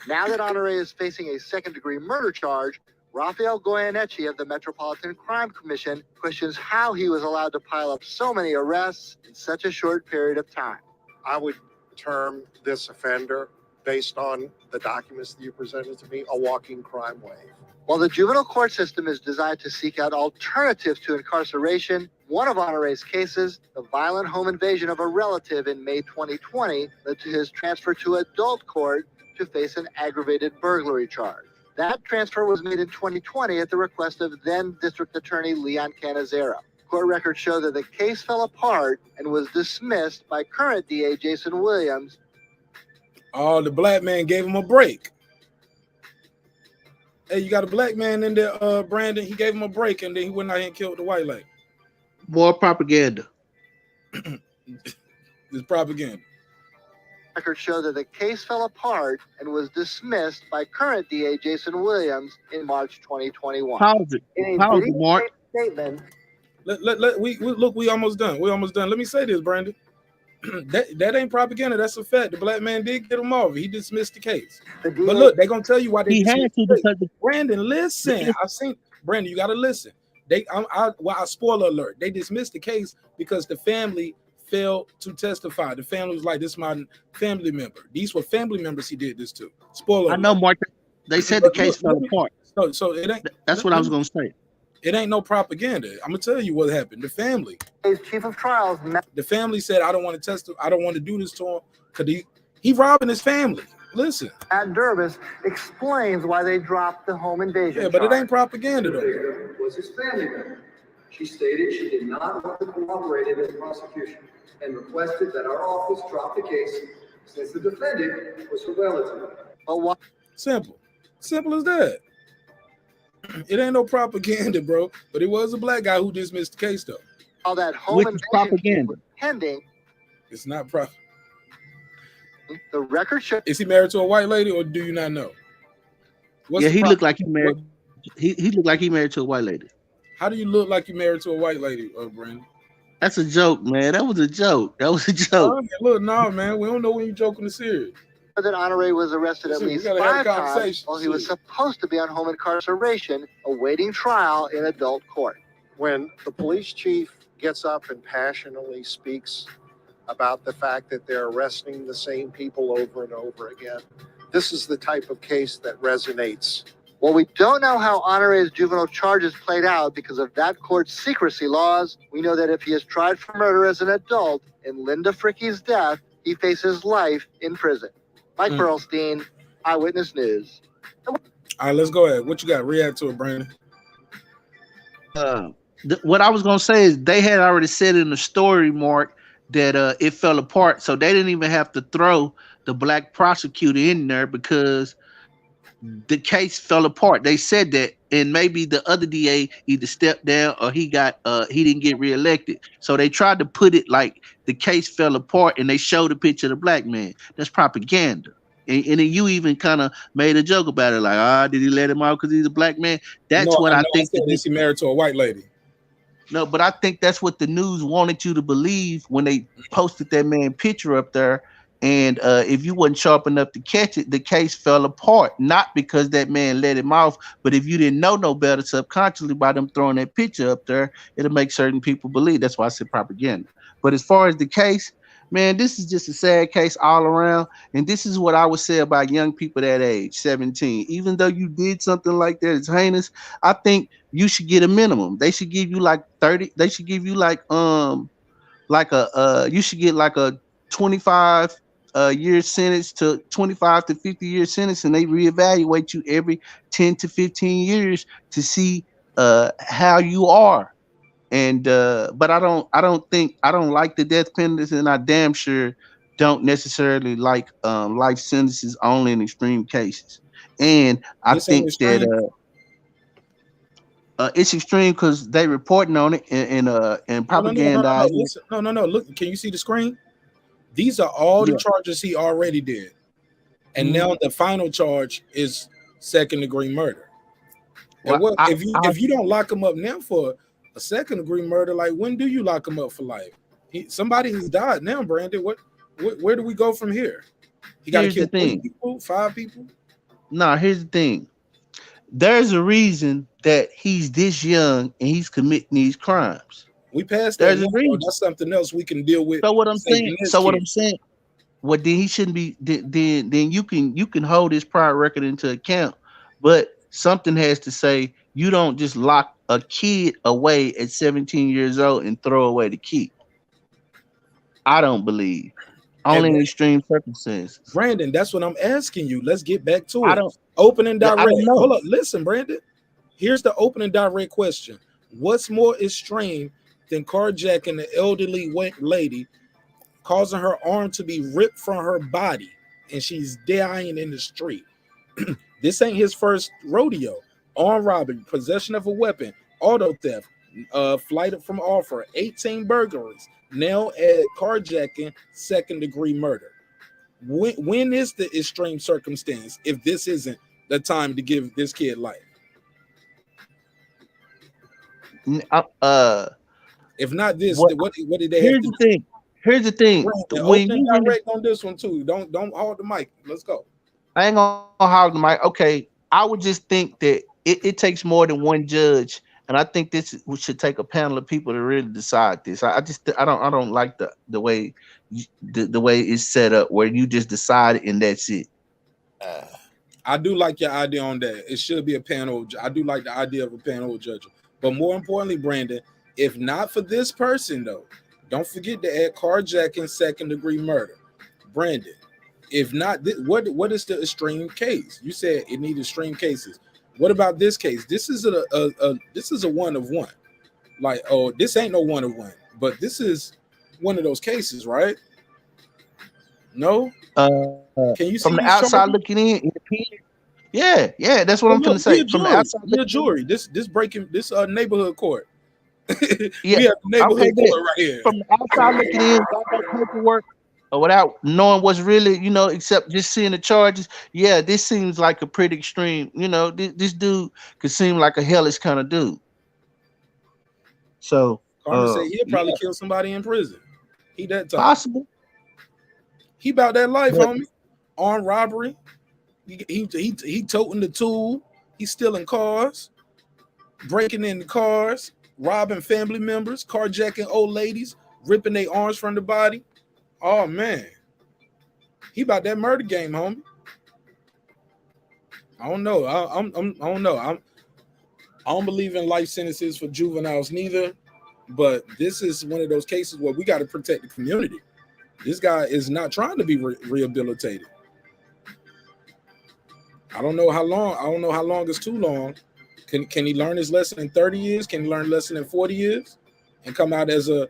Now that Honore is facing a second-degree murder charge, Rafael Goyeneche of the Metropolitan Crime Commission questions how he was allowed to pile up so many arrests in such a short period of time. I would term this offender, based on the documents that you presented to me, a walking crime wave. While the juvenile court system is designed to seek out alternatives to incarceration, one of Honore's cases, the violent home invasion of a relative in May 2020, led to his transfer to adult court to face an aggravated burglary charge. That transfer was made in 2020 at the request of then District Attorney Leon Canizero. Court records show that the case fell apart and was dismissed by current DA Jason Williams. Oh, the black man gave him a break. Hey, you got a black man in there, Brandon. He gave him a break, and then he went out here and killed the white lady. More propaganda. It's propaganda. Records show that the case fell apart and was dismissed by current DA Jason Williams in March 2021. Pause it. Pause it, Mark. Statement. We almost done. We almost done. Let me say this, Brandon. that ain't propaganda. That's a fact. The black man did get him off. He dismissed the case. But look, they're gonna tell you why they dismissed the case. Brandon, listen. I've seen Brandon. You gotta listen. Spoiler alert. They dismissed the case because the family failed to testify. The family was like, "This is my family member." These were family members he did this to. Spoiler. I know, Mark. They said the case fell apart. So it ain't. That's what I was gonna say. It ain't no propaganda. I'm gonna tell you what happened. The family. Chief of trials. The family said, "I don't want to testify. I don't want to do this to him because he robbing his family." Listen. At Durbus explains why they dropped the home invasion. Yeah, but it ain't propaganda though. Was his family member. She stated she did not want to cooperate in this prosecution and requested that our office drop the case since the defendant was her relative. But what? Simple as that. It ain't no propaganda, bro. But it was a black guy who dismissed the case, though. All that home Which invasion propaganda? Pending. It's not propaganda. The record shows. Is he married to a white lady, or do you not know? He looked like he married. He looked like he married to a white lady. How do you look like you married to a white lady, Brandon? That's a joke, man. That was a joke. Look, no, man. We don't know when you're joking or serious. That Honore was arrested at least 5 times while he was supposed to be on home incarceration, awaiting trial in adult court. When the police chief gets up and passionately speaks about the fact that they're arresting the same people over and over again, this is the type of case that resonates. While we don't know how Honore's juvenile charges played out because of that court's secrecy laws, we know that if he is tried for murder as an adult in Linda Fricke's death, he faces life in prison. Mike Perlstein, Eyewitness News. All right, let's go ahead. What you got? React to it, Brandon. What I was gonna say is they had already said in the story, Mark, that it fell apart, so they didn't even have to throw the black prosecutor in there because the case fell apart. They said that, and maybe the other DA either stepped down or he didn't get reelected. So they tried to put it like the case fell apart, and they showed a picture of the black man. That's propaganda. And then you even kind of made a joke about it, like, did he let him out because he's a black man? That's what I think. Is he married to a white lady? No, but I think that's what the news wanted you to believe when they posted that man picture up there. And if you wasn't sharp enough to catch it, the case fell apart. Not because that man let him off, but if you didn't know no better, subconsciously by them throwing that picture up there, it'll make certain people believe. That's why I said propaganda. But as far as the case, man, this is just a sad case all around. And this is what I would say about young people that age, 17. Even though you did something like that, it's heinous. I think you should get a minimum. They should give you like 30. They should give you you should get like a 25 year sentence to 25 to 50 year sentence, and they reevaluate you every 10 to 15 years to see how you are. And but I don't like the death penalty, and I damn sure don't necessarily like life sentences only in extreme cases. And I think that it's extreme because they reporting on it and propaganda. No. Look, can you see the screen? These are all the charges he already did. And now the final charge is second-degree murder. Well, and if you don't lock him up now for a second-degree murder, like when do you lock him up for life? Somebody has died now, Brandon. Where do we go from here? He got to kill 3 people, 5 people? Nah, here's the thing. There's a reason that he's this young and he's committing these crimes. We passed that There's a now, though. reason. That's something else we can deal with. So what I'm saying. Saving this So what kid. I'm saying. Well, then he shouldn't be. Then you can hold his prior record into account, but something has to say you don't just lock a kid away at 17 years old and throw away the key. I don't believe. And Only in extreme circumstances. Brandon, that's what I'm asking you. Let's get back to I it. don't. Open and I direct. don't know. Hold up. Listen, Brandon. Here's the open and direct question. What's more extreme than carjacking an elderly lady, causing her arm to be ripped from her body, and she's dying in the street? This ain't his first rodeo. Armed robbery, possession of a weapon, auto theft, flight from offer, 18 burglaries, now add carjacking, second-degree murder. When is the extreme circumstance if this isn't the time to give this kid life? If not this, what did they have Here's to the do? thing. Here's the thing. And When open you and really, direct on this one too. Don't hold the mic. Let's go. I ain't gonna hog the mic. Okay, I would just think that it takes more than one judge, and I think we should take a panel of people to really decide this. I don't like the way the way it's set up where you just decide and that's it. I do like your idea on that. It should be a panel. I do like the idea of a panel judge. But more importantly, Brandon, if not for this person though, don't forget to add carjacking, second-degree murder. Brandon, if not, what is the extreme case? You said it needs extreme cases. What about this case? This is a one of one. Like, oh, this ain't no one of one, but this is one of those cases, right? No. Can you see From the these outside charges? looking in? Yeah, that's what I'm Look, finna say. From the outside we a looking jury. This breaking this neighborhood court. Yeah. We have neighborhood Okay, court good. right here. From the outside looking in, got no paperwork, or without knowing what's really, except just seeing the charges. Yeah, this seems like a pretty extreme. This dude could seem like a hellish kind of dude. So, Carmen said he'll yeah, probably kill somebody in prison. He that tough. possible. He about that life, But homie. Armed robbery. He toting the tool. He's stealing cars, breaking in the cars, robbing family members, carjacking old ladies, ripping their arms from the body. Oh man, he about that murder game, homie. I don't know. I don't know. I don't believe in life sentences for juveniles neither. But this is one of those cases where we got to protect the community. This guy is not trying to be rehabilitated. I don't know how long. I don't know how long is too long. Can he learn his lesson in 30 years? Can he learn a lesson in 40 years and come out as a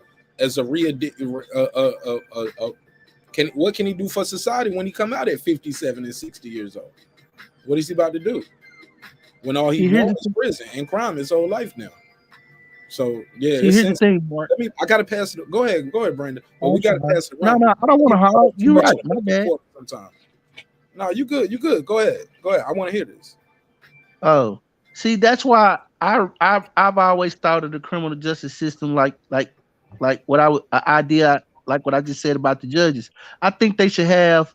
what can he do for society when he come out at 57 and 60 years old? What is he about to do? When all he knows is prison and crime his whole life now. So yeah, here's the thing, Mark. I gotta pass it. Go ahead, Brandon. But we gotta pass it around. No, I don't want to hog. You right, my bad. Sometimes. No, you good. You good. Go ahead. I want to hear this. Oh, see, that's why I've always thought of the criminal justice system like what idea like what I just said about the judges. I think they should have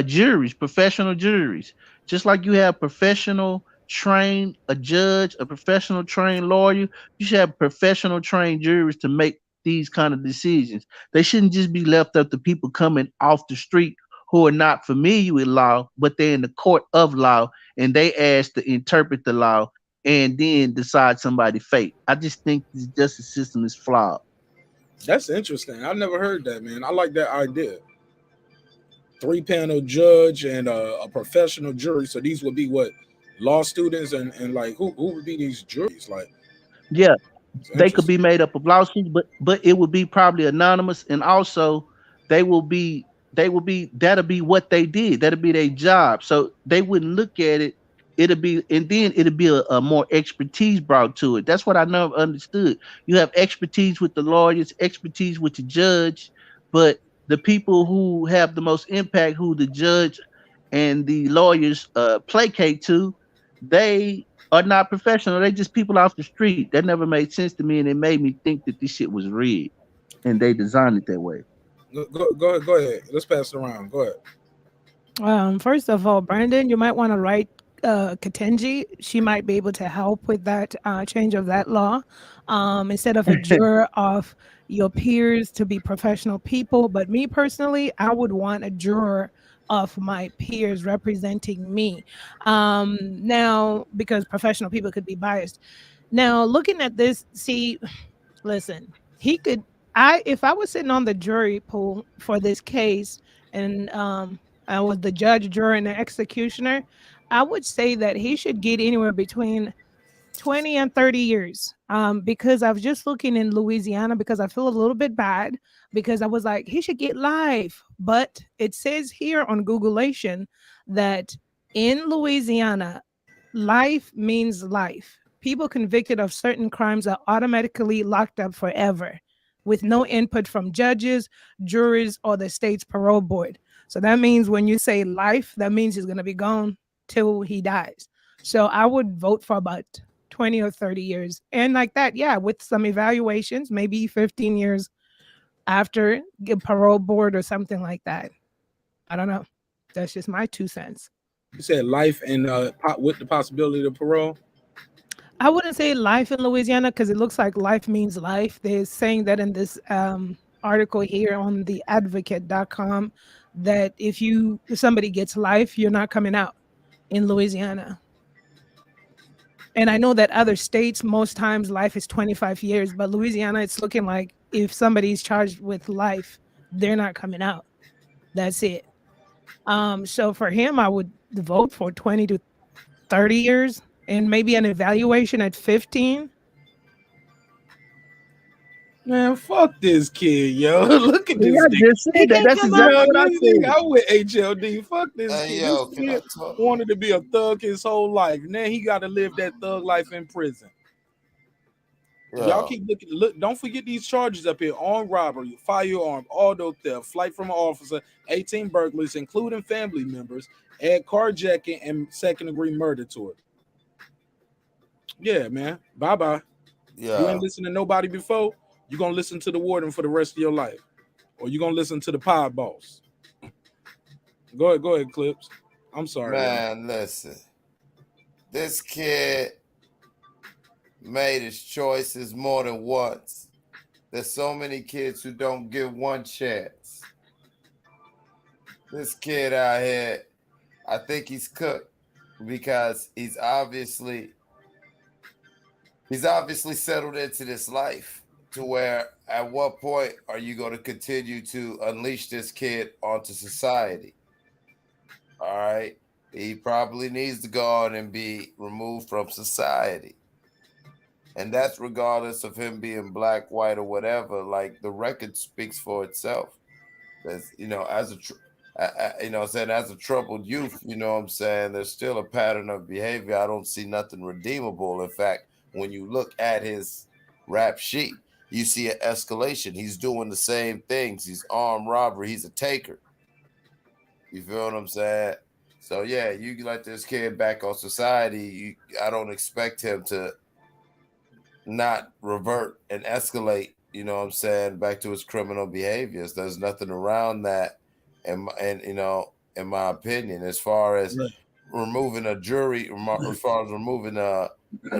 juries, professional juries, just like you have professional trained a judge, a professional trained lawyer. You should have professional trained juries to make these kind of decisions. They shouldn't just be left up to people coming off the street who are not familiar with law, but they're in the court of law and they asked to interpret the law and then decide somebody's fate. I just think the justice system is flawed. That's interesting. I never heard that, man. I like that idea. 3-panel judge and a professional jury. So these would be what, law students and like who would be these juries? Like, yeah, they could be made up of lawsuits, but it would be probably anonymous, and also that'll be what they did. That'll be their job. So they wouldn't look at it. It'll be a more expertise brought to it. That's what I never understood. You have expertise with the lawyers, expertise with the judge, but the people who have the most impact, who the judge and the lawyers placate to, they are not professional. They just people off the street. That never made sense to me, and it made me think that this shit was rigged, and they designed it that way. Go ahead. Let's pass it around. Go ahead. First of all, Brandon, you might want to write Katenji. She might be able to help with that change of that law. Instead of a juror of your peers to be professional people. But me personally, I would want a juror of my peers representing me. Now, because professional people could be biased. Now, looking at this, see, listen, he could. If I was sitting on the jury pool for this case, and I was the judge, juror, and the executioner, I would say that he should get anywhere between 20 and 30 years. Because I was just looking in Louisiana because I feel a little bit bad because I was like, he should get life. But it says here on Googleation that in Louisiana, life means life. People convicted of certain crimes are automatically locked up forever with no input from judges, juries, or the state's parole board. So that means when you say life, that means he's going to be gone till he dies. So I would vote for about 20 or 30 years. And like that, yeah, with some evaluations, maybe 15 years after get parole board or something like that. I don't know. That's just my 2 cents. You said life and with the possibility of parole. I wouldn't say life in Louisiana because it looks like life means life. They're saying that in this article here on theadvocate.com that if somebody gets life, you're not coming out in Louisiana. And I know that other states, most times life is 25 years, but Louisiana, it's looking like if somebody's charged with life, they're not coming out. That's it. So for him, I would vote for 20 to 30 years and maybe an evaluation at 15. Man, fuck this kid, yo. Look at this I nigga. just said that. That's exactly what I said. I with HLD. Fuck this Hey, kid. yo, This can I kid talk? wanted to be a thug his whole life. Now he got to live that thug life in prison. Y'all keep looking. Look, don't forget these charges up here: armed robbery, firearm, auto theft, flight from an officer, 18 burglaries, including family members, add carjacking and second-degree murder to it. Yeah, man. Bye-bye. You Yeah. ain't listened to nobody before. You're gonna listen to the warden for the rest of your life. Or you're gonna listen to the pod boss. Go ahead, Clips. I'm sorry, Man, listen. This kid made his choices more than once. There's so many kids who don't get one chance. This kid out here, I think he's cooked because he's obviously settled into this life to where at what point are you going to continue to unleash this kid onto society? All right. He probably needs to go on and be removed from society. And that's regardless of him being black, white, or whatever. Like the record speaks for itself. As as a troubled youth, you know what I'm saying, there's still a pattern of behavior. I don't see nothing redeemable. In fact, when you look at his rap sheet, you see an escalation. He's doing the same things. He's armed robbery. He's a taker. You feel what I'm saying? So yeah, you let this kid back on society. I don't expect him to not revert and escalate, you know what I'm saying, back to his criminal behaviors. There's nothing around that, and in my opinion, as far as removing a jury, as far as removing a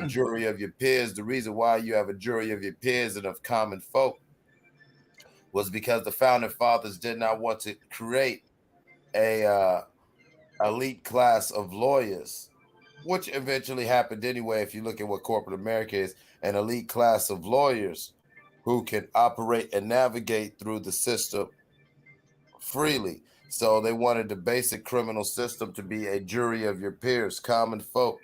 jury of your peers, the reason why you have a jury of your peers and of common folk was because the founding fathers did not want to create a elite class of lawyers, which eventually happened anyway. If you look at what corporate America is, an elite class of lawyers who can operate and navigate through the system freely. So they wanted the basic criminal system to be a jury of your peers, common folk,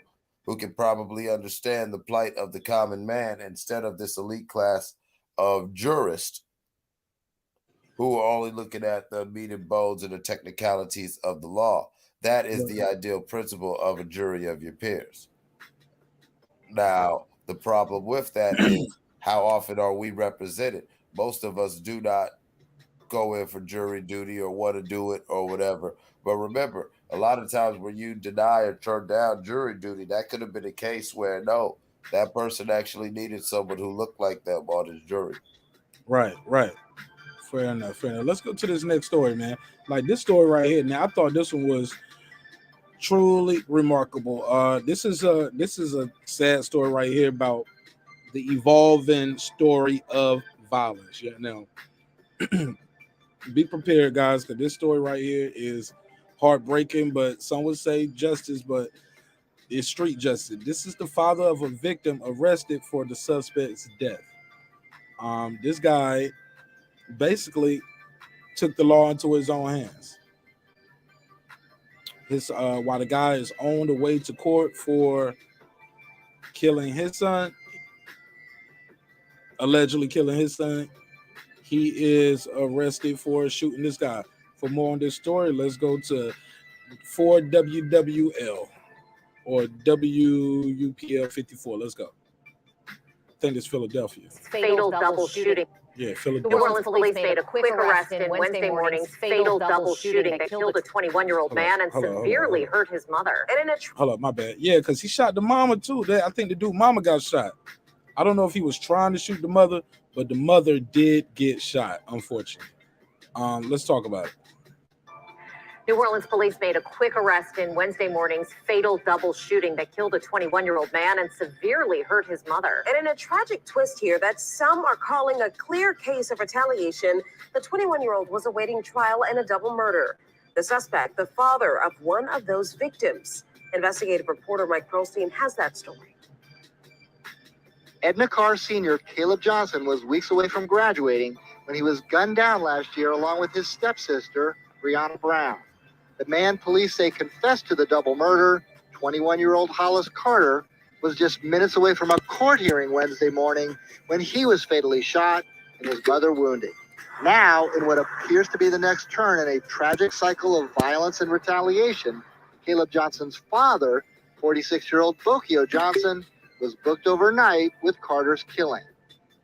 who can probably understand the plight of the common man instead of this elite class of jurists who are only looking at the meat and bones and the technicalities of the law. That is the ideal principle of a jury of your peers. Now, the problem with that is how often are we represented? Most of us do not go in for jury duty or want to do it or whatever. But remember, a lot of times when you deny or turn down jury duty, that could have been a case where no, that person actually needed someone who looked like them on his jury. Right. Fair enough. Let's go to this next story, man. Like this story right here. Now, I thought this one was Truly remarkable. This is a sad story right here about the evolving story of violence. Yeah, now be prepared, guys, because this story right here is heartbreaking, but some would say justice, but it's street justice. This is the father of a victim arrested for the suspect's death. This guy basically took the law into his own hands. His while the guy is on the way to court for killing his son, allegedly killing his son, he is arrested for shooting this guy. For more on this story, let's go to 4WWL or WUPL 54. Let's go. I think it's Philadelphia. Fatal double shooting. Yeah, New Philadelphia. Orleans police made a quick arrest in Wednesday morning's fatal double shooting that killed a 21-year-old man and severely hurt his mother. Hold up, my bad. Yeah, because he shot the mama too. I think the dude mama got shot. I don't know if he was trying to shoot the mother, but the mother did get shot, unfortunately. Let's talk about it. New Orleans police made a quick arrest in Wednesday morning's fatal double shooting that killed a 21-year-old man and severely hurt his mother. And in a tragic twist here that some are calling a clear case of retaliation, the 21-year-old was awaiting trial in a double murder. The suspect, the father of one of those victims. Investigative reporter Mike Pearlstein has that story. Edna Carr Sr. Caleb Johnson was weeks away from graduating when he was gunned down last year along with his stepsister, Brianna Brown. The man police say confessed to the double murder, 21-year-old Hollis Carter, was just minutes away from a court hearing Wednesday morning when he was fatally shot and his mother wounded. Now, in what appears to be the next turn in a tragic cycle of violence and retaliation, Caleb Johnson's father, 46-year-old Bokio Johnson, was booked overnight with Carter's killing.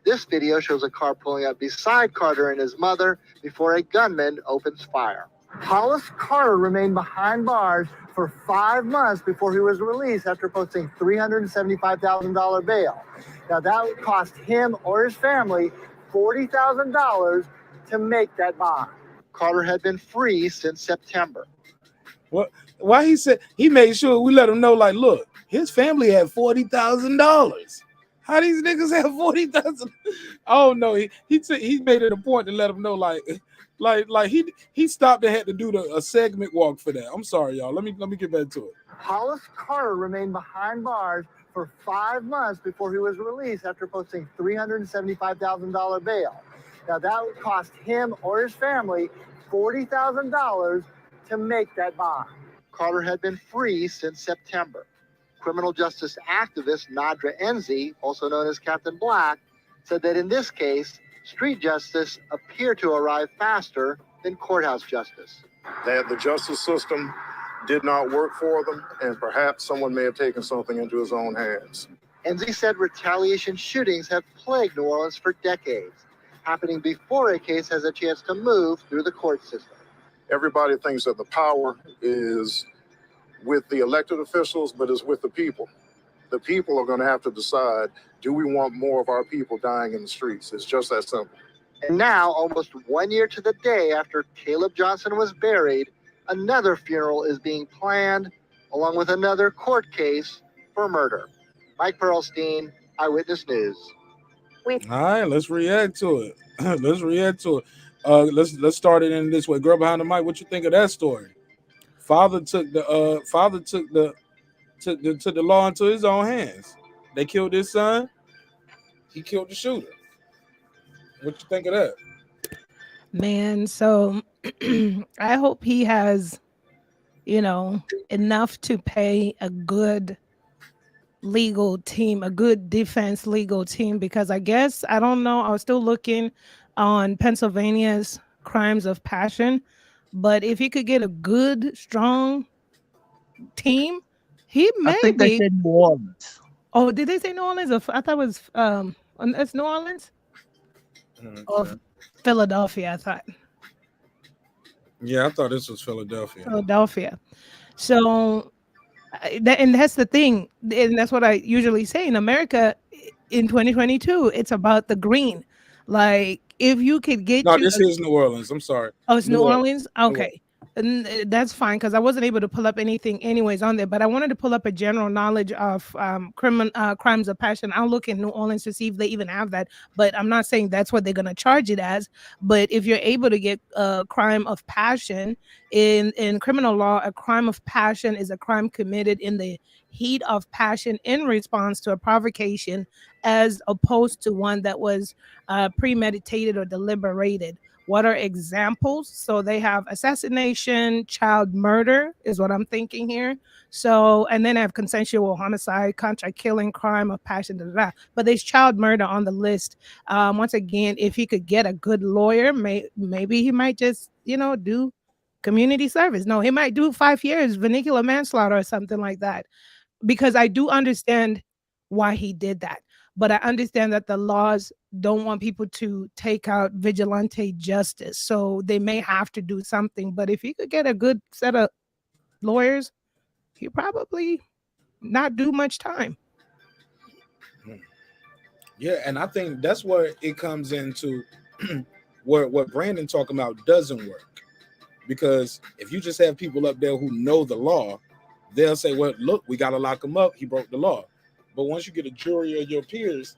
This video shows a car pulling up beside Carter and his mother before a gunman opens fire. Hollis Carter remained behind bars for 5 months before he was released after posting $375,000 bail. Now that would cost him or his family $40,000 to make that bond. Carter had been free since September. What? Why he said he made sure we let him know, like, look, his family had $40,000. How these niggas have $40,000? Oh no, he made it a point to let him know, like he stopped and had to do a segment walk for that. I'm sorry, y'all. Let me get back to it. Hollis Carter remained behind bars for 5 months before he was released after posting $375,000 bail. Now that would cost him or his family $40,000 to make that bond. Carter had been free since September. Criminal justice activist Nadra Enzi, also known as Captain Black, said that in this case, street justice appeared to arrive faster than courthouse justice. That the justice system did not work for them, and perhaps someone may have taken something into his own hands. Enzi said retaliation shootings have plagued New Orleans for decades, happening before a case has a chance to move through the court system. Everybody thinks that the power is with the elected officials, but it's with the people. The people are going to have to decide, do we want more of our people dying in the streets? It's just that simple. And now, almost 1 year to the day after Caleb Johnson was buried, another funeral is being planned, along with another court case for murder. Mike Pearlstein, Eyewitness News. All right, let's react to it. Let's start it in this way. Girl behind the mic, what you think of that story? Father took the law into his own hands. They killed his son. He killed the shooter. What you think of that? Man, so I hope he has, enough to pay a good legal team, a good defense legal team, because I guess, I don't know, I was still looking on Pennsylvania's crimes of passion, but if he could get a good, strong team, he may I think they said New Orleans. Oh, did they say New Orleans? I thought it was it's New Orleans? Or Philadelphia, I thought. Yeah, I thought this was Philadelphia. So that's the thing, and that's what I usually say in America in 2022. It's about the green. Like, if you could get this is New Orleans. I'm sorry. Oh, it's New Orleans? Okay. That's fine because I wasn't able to pull up anything anyways on there, but I wanted to pull up a general knowledge of crimes of passion. I'll look in New Orleans to see if they even have that, but I'm not saying that's what they're going to charge it as. But if you're able to get a crime of passion in criminal law, a crime of passion is a crime committed in the heat of passion in response to a provocation, as opposed to one that was premeditated or deliberated. What are examples? So they have assassination, child murder is what I'm thinking here. So, and then I have consensual homicide, contract killing, crime of passion, da, da, da. But there's child murder on the list. Once again, if he could get a good lawyer, maybe he might just, do community service. No, he might do 5 years, vehicular manslaughter or something like that, because I do understand why he did that. But I understand that the laws don't want people to take out vigilante justice. So they may have to do something. But if he could get a good set of lawyers, he probably not do much time. Yeah, and I think that's where it comes into what Brandon talking about doesn't work. Because if you just have people up there who know the law, they'll say, well, look, we got to lock him up. He broke the law. But once you get a jury of your peers,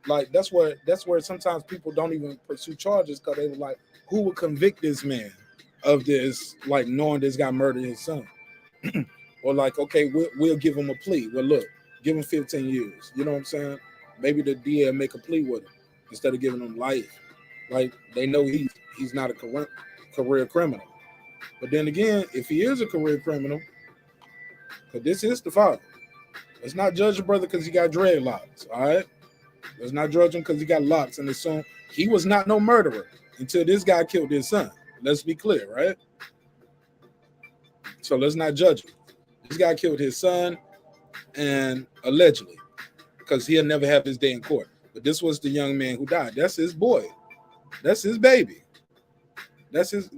like that's where sometimes people don't even pursue charges because they were like, who would convict this man of this, like knowing this guy murdered his son? Or like, okay, we'll give him a plea. Well, look, give him 15 years. You know what I'm saying? Maybe the DA will make a plea with him instead of giving him life. Like they know he's not a career criminal. But then again, if he is a career criminal, because this is the father, let's not judge a brother because he got dreadlocks, all right? Let's not judge him because he got locks and his son. He was not no murderer until this guy killed his son. Let's be clear, right? So let's not judge him. This guy killed his son, and allegedly, because he'll never have his day in court. But this was the young man who died. That's his boy. That's his baby. That's his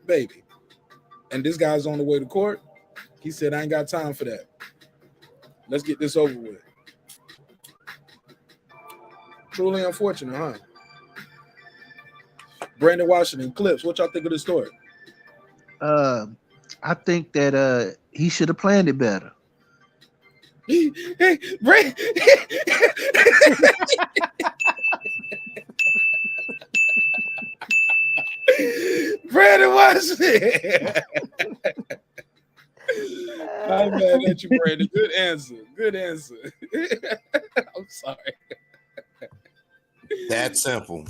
baby. And this guy's on the way to court. He said, I ain't got time for that. Let's get this over with. Truly unfortunate, huh? Brandon Washington, Clips, what y'all think of this story? I think that he should have planned it better. Hey, Brandon Washington. I'm mad at you, Brandon. Good answer. Good answer. I'm sorry. That simple.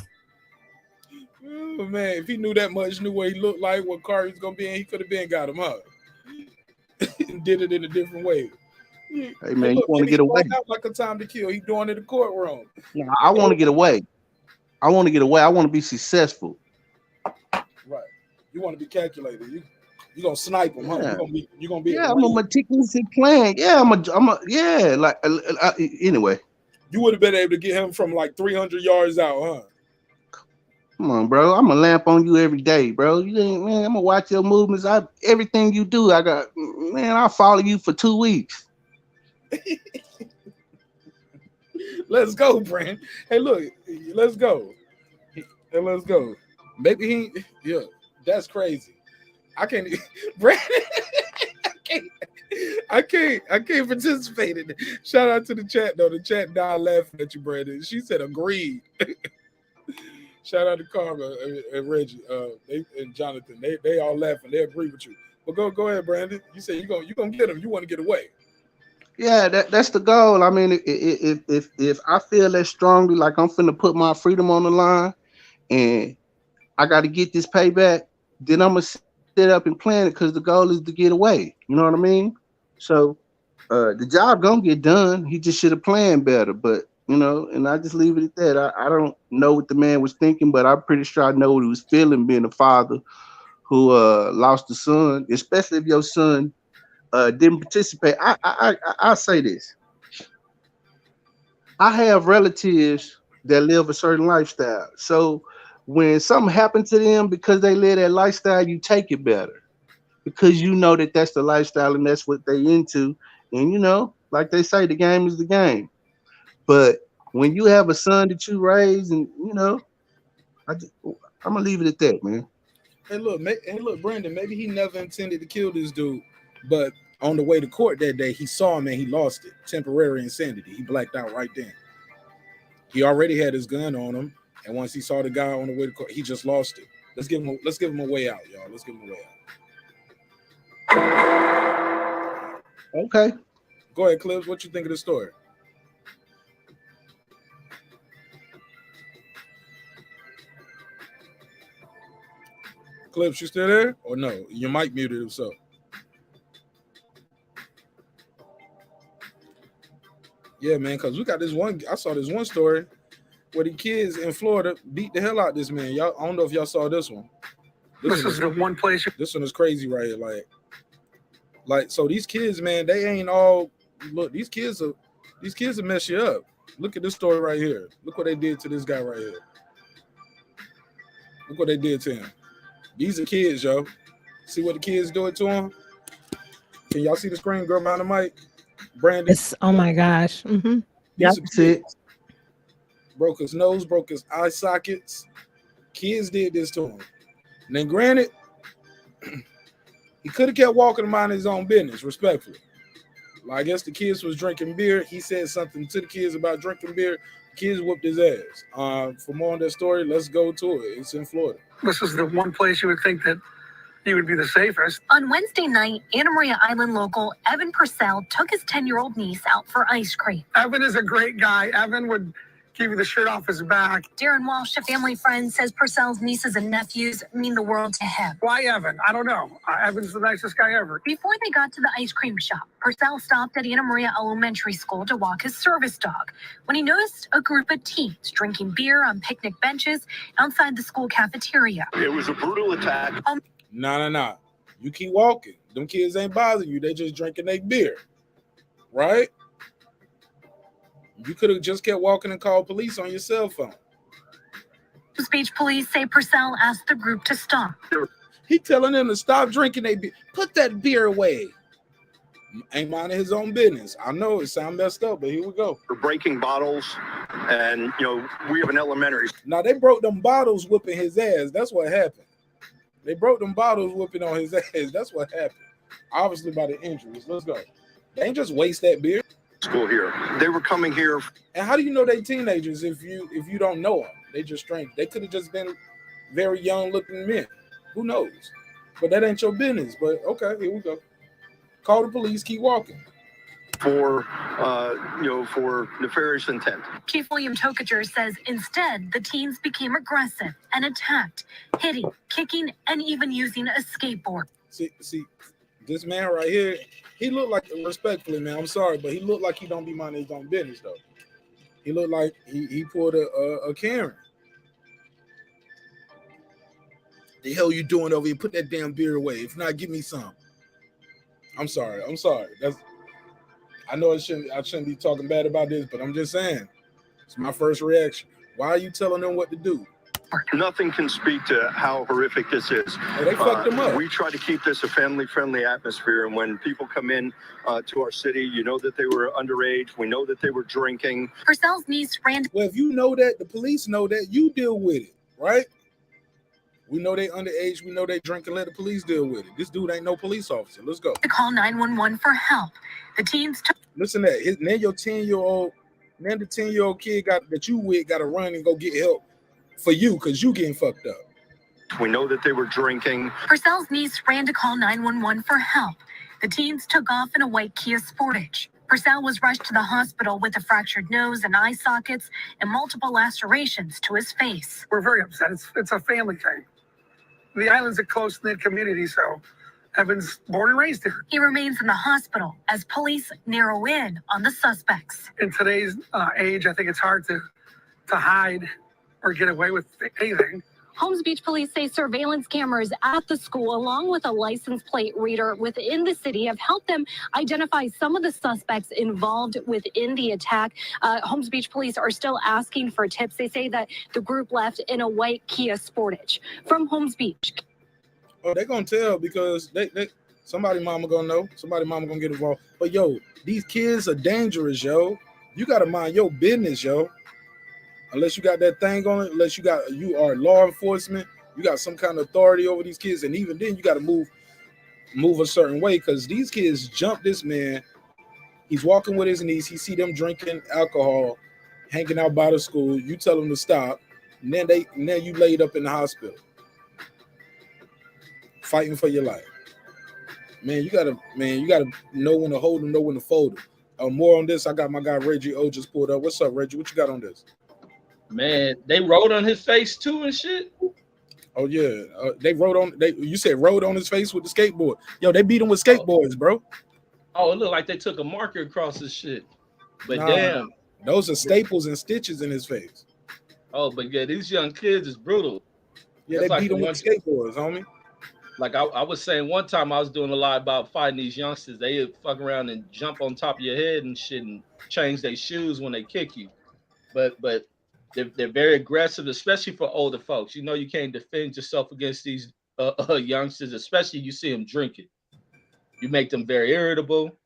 Oh, man, if he knew that much, knew what he looked like, what car he was gonna be in, he could have been got him up. And did it in a different way. Hey man, you want to get away? Out like a time to kill. He doing it in the courtroom. No, I want to get away. I want to get away. I want to be successful. Right. You want to be calculated. You gonna snipe him, huh? You gonna be. Yeah, I'm a meticulously plan. Yeah, yeah. Like anyway. You would have been able to get him from like 300 yards out, huh? Come on, bro. I'm gonna lamp on you every day, bro. You ain't, man. I'm gonna watch your movements. Everything you do. I'll follow you for 2 weeks. Let's go, Brand. Hey, look, let's go. And let's go. Maybe that's crazy. I can't, Brandon. I can't participate in it. Shout out to the chat though. The chat died laughing at you, Brandon. She said agreed. Shout out to Karma and Reggie, and Jonathan. They all laughing. They agree with you. But go ahead, Brandon. You say you gonna get them. You want to get away. Yeah, that's the goal. I mean, if I feel that strongly, like I'm finna put my freedom on the line, and I got to get this payback, then I'm gonna sit up and plan it because the goal is to get away. You know what I mean? So the job gonna get done. He just should have planned better. But and I just leave it at that. I don't know what the man was thinking, but I'm pretty sure I know what he was feeling being a father who lost a son, especially if your son didn't participate. I say this. I have relatives that live a certain lifestyle. So when something happens to them because they live that lifestyle, you take it better because you know that that's the lifestyle and that's what they into. And like they say, the game is the game. But when you have a son that you raise, and I'm gonna leave it at that, man. look, Brandon, maybe he never intended to kill this dude, but on the way to court that day, he saw him and he lost it. Temporary insanity. He blacked out right then. He already had his gun on him, and once he saw the guy on the way to court, he just lost it. Let's give him a way out, y'all. Let's give him a way out. Okay. Go ahead, Clips. What you think of the story? Clips, you still there? Or no? Your mic muted or so. Yeah, man, because we got this one. I saw this one story where the kids in Florida beat the hell out of this man. Y'all, I don't know if y'all saw this one. This is the one place. This one is crazy right here. Like, so these kids, man, they ain't all look. These kids will mess you up. Look at this story right here. Look what they did to this guy right here. Look what they did to him. These are kids, yo. See what the kids do it to him? Can y'all see the screen? Girl behind the mic. Brandon. Oh my gosh. Mm-hmm. Yeah, it. Broke his nose, broke his eye sockets. Kids did this to him. And then granted, he could have kept walking to mind his own business, respectfully. Well, I guess the kids was drinking beer. He said something to the kids about drinking beer. The kids whooped his ass. For more on that story, let's go to it. It's in Florida. This is the one place you would think that he would be the safest. On Wednesday night, Anna Maria Island local Evan Purcell took his 10-year-old niece out for ice cream. Evan is a great guy. Evan would give you the shirt off his back. Darren Walsh, a family friend, says Purcell's nieces and nephews mean the world to him. Why Evan? I don't know. Evan's the nicest guy ever. Before they got to the ice cream shop, Purcell stopped at Anna Maria Elementary School to walk his service dog when he noticed a group of teens drinking beer on picnic benches outside the school cafeteria. It was a brutal attack. Nah. You keep walking. Them kids ain't bothering you. They just drinking their beer. Right? You could have just kept walking and called police on your cell phone. Palm Beach police say Purcell asked the group to stop. He telling them to stop drinking their beer. Put that beer away. Ain't minding his own business. I know it sounds messed up, but here we go. For breaking bottles, and we have an elementary. Now they broke them bottles whipping his ass. That's what happened. They broke them bottles whipping on his ass. That's what happened. Obviously by the injuries. Let's go. They ain't just waste that beer. School here. They were coming here. And how do you know they teenagers if you don't know them? They just strange. They could have just been very young looking men. Who knows? But that ain't your business. But okay, here we go. Call the police. Keep walking. For nefarious intent. Chief William Tokacher says instead the teens became aggressive and attacked, hitting, kicking, and even using a skateboard. See, this man right here, he looked like, respectfully, man, I'm sorry, but he looked like he don't be minding his own business, though. He looked like he pulled a Karen. The hell you doing over here? Put that damn beer away. If not, give me some. I'm sorry. I know I shouldn't be talking bad about this, but I'm just saying. It's my first reaction. Why are you telling them what to do? Nothing can speak to how horrific this is. Hey, they fucked them up. We try to keep this a family-friendly atmosphere, and when people come in to our city, you know that they were underage. We know that they were drinking. Purcell's niece ran. Well, if you know that, the police know that, you deal with it, right? We know they underage. We know they drinking. Let the police deal with it. This dude ain't no police officer. Let's go. To call 911 for help. The teens took. Listen to that. Then your 10-year-old, then the 10-year-old kid got to run and go get help for you because you getting fucked up. We know that they were drinking. Purcell's niece ran to call 911 for help. The teens took off in a white Kia Sportage. Purcell was rushed to the hospital with a fractured nose and eye sockets and multiple lacerations to his face. We're very upset. It's a family thing. The island's a close-knit community, so Evan's born and raised here. He remains in the hospital as police narrow in on the suspects. In today's age, I think it's hard to hide or get away with anything. Holmes Beach police say surveillance cameras at the school, along with a license plate reader within the city, have helped them identify some of the suspects involved within the attack. Holmes Beach police are still asking for tips. They say that the group left in a white Kia Sportage. From Holmes Beach. Oh, they're going to tell because somebody mama going to know. Somebody mama going to get involved. But, yo, these kids are dangerous, yo. You got to mind your business, yo. Unless you got that thing on it, unless you are law enforcement, You got some kind of authority over these kids, and even then, you got to move a certain way because these kids jump this man. He's walking with his niece. He see them drinking alcohol, hanging out by the school. You tell them to stop, and then you laid up in the hospital, fighting for your life. Man, you gotta know when to hold them, know when to fold them. More on this, I got my guy Reggie O just pulled up. What's up, Reggie? What you got on this? Man, they wrote on his face too and shit. Oh yeah, they wrote on. You said rode on his face with the skateboard. Yo, they beat him with skateboards, bro. Oh, it looked like they took a marker across his shit. But Nah, damn, those are staples and stitches in his face. Oh, but yeah, these young kids is brutal. Yeah, That's they like beat the him with one. skateboards, homie. Like I was saying one time, I was doing a lot about fighting these youngsters. They fuck around and jump on top of your head and shit, and change their shoes when they kick you. But they're very aggressive, especially for older folks. You know, you can't defend yourself against these youngsters, especially you see them drinking. You make them very irritable.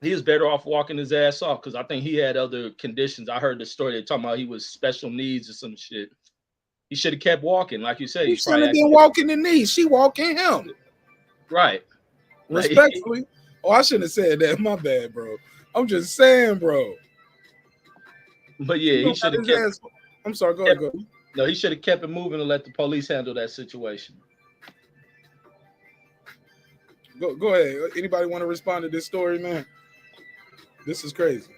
He was better off walking his ass off because I think he had other conditions. I heard the story they talking about he was special needs or some shit. He should have kept walking, like you said. He He's shouldn't probably have been walking the knee. She walking him. right. Respectfully. Oh, I shouldn't have said that. My bad, bro. I'm just saying, bro. But yeah, he should have kept. I'm sorry. Go ahead. No, he should have kept it moving and let the police handle that situation. Go ahead. Anybody want to respond to this story, man? This is crazy.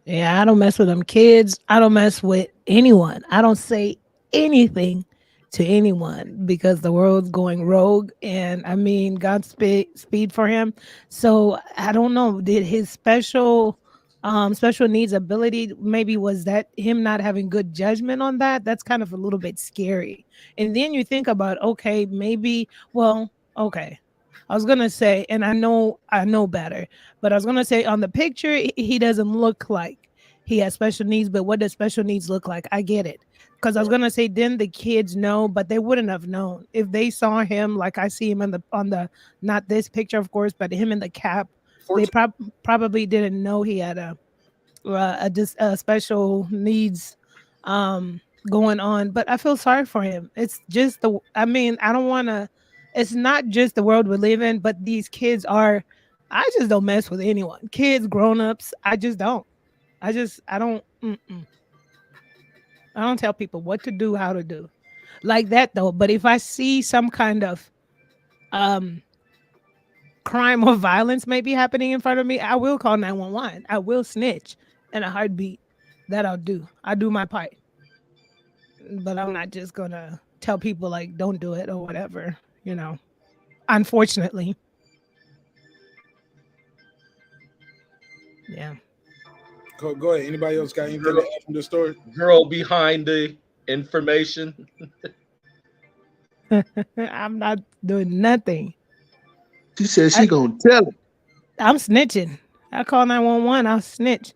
Yeah, I don't mess with them kids. I don't mess with anyone. I don't say anything to anyone because the world's going rogue. And I mean, Godspeed for him. So I don't know. Did his special needs ability, maybe was that him not having good judgment on that? That's kind of a little bit scary. And then you think about, okay, maybe, well, okay. I was gonna say, and I know better, but I was gonna say on the picture, he doesn't look like he has special needs. But what does special needs look like? I get it, because I was gonna say, then the kids know, but they wouldn't have known if they saw him like I see him on the not this picture, of course, but him in the cap. They probably didn't know he had a special needs going on. But I feel sorry for him. It's just I don't want to. It's not just the world we live in, but these kids are. I just don't mess with anyone. Kids, grown-ups, I just don't. I don't. I don't tell people what to do, how to do, like that though. But if I see some kind of crime or violence maybe happening in front of me, I will call 911. I will snitch in a heartbeat. That I'll do. I do my part. But I'm not just gonna tell people like don't do it or whatever. You know, unfortunately. Yeah. Go ahead. Anybody else got anything to add from the story? Girl behind the information. I'm not doing nothing. She said she gonna tell him. I'm snitching. I call 911. I'll snitch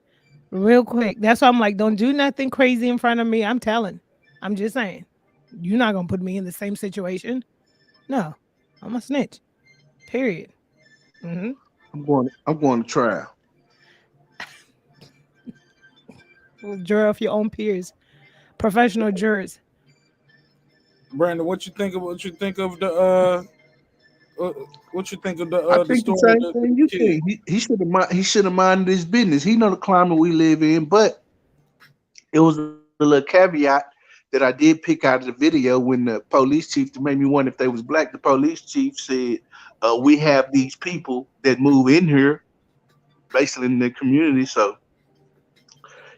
real quick. That's why I'm like, don't do nothing crazy in front of me. I'm telling. I'm just saying. You're not gonna put me in the same situation. No, I'm a snitch. Period. Mm-hmm. I'm going to trial. Juror of your own peers, professional jurors. Brandon, what you think of the I think story? the same thing you think. He should have minded his business. He know the climate we live in, but it was a little caveat that I did pick out of the video when the police chief, that made me wonder if they was black. The police chief said, "We have these people that move in here, basically in the community." So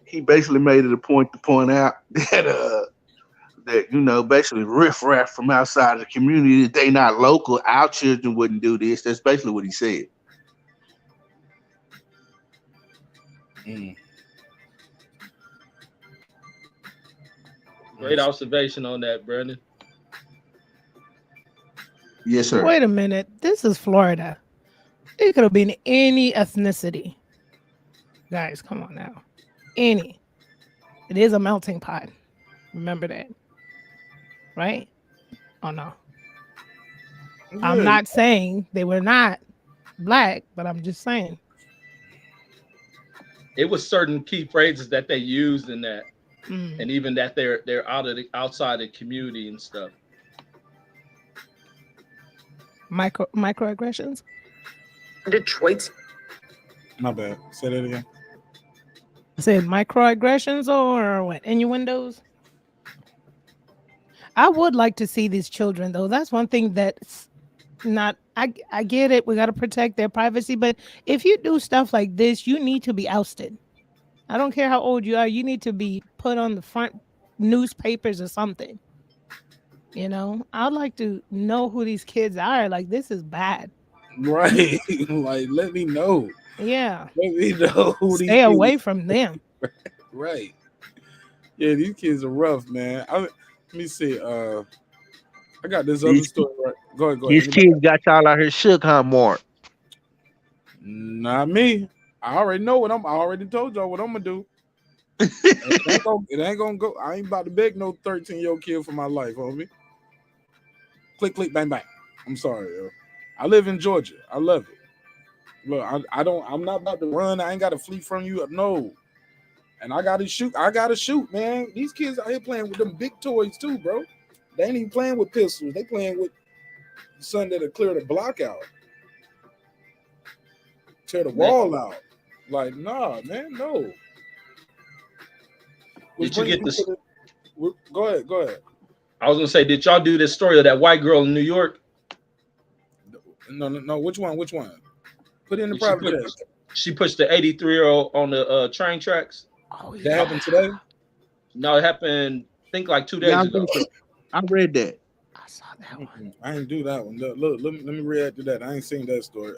he basically made it a point to point out that basically riffraff from outside of the community, that they not local. Our children wouldn't do this. That's basically what he said. Great observation on that, Brandon. Yes, sir. Wait a minute. This is Florida. It could have been any ethnicity. Guys, come on now. Any. It is a melting pot. Remember that. Right? Oh, no. Yeah. I'm not saying they were not black, but I'm just saying. It was certain key phrases that they used in that. and even that they're outside the community and stuff. Microaggressions. Detroit's. My bad. Say that again. I said microaggressions or what? Innuendos. I would like to see these children though. That's one thing that's not. I get it. We got to protect their privacy, but if you do stuff like this, you need to be ousted. I don't care how old you are. You need to be put on the front newspapers or something. You know, I'd like to know who these kids are. Like, this is bad. Right. Like, let me know. Yeah. Let me know who these Stay kids away from them. Right. Yeah, these kids are rough, man. Let me see. I got this other These, story. Right. Go ahead. these kids got y'all out here shook, huh, Mark? Not me. I already told y'all what I'm gonna do. It ain't gonna go. I ain't about to beg no 13-year-old kid for my life, homie. Click, click, bang, bang. I'm sorry, yo. I live in Georgia. I love it. Look, I'm not about to run. I ain't got to flee from you. No. And I gotta shoot, man. These kids out here playing with them big toys too, bro. They ain't even playing with pistols. They playing with something that'll clear the block out. Tear the wall out. Like, nah, man, no. Did you get this? Go ahead. I was gonna say, did y'all do this story of that white girl in New York? No. Which one? Put it in the private chat. She pushed the 83-year-old on the train tracks. Oh, that happened today? No, it happened, I think, like 2 days ago. I read that. I saw that one. I didn't do that one. Look, let me react to that. I ain't seen that story.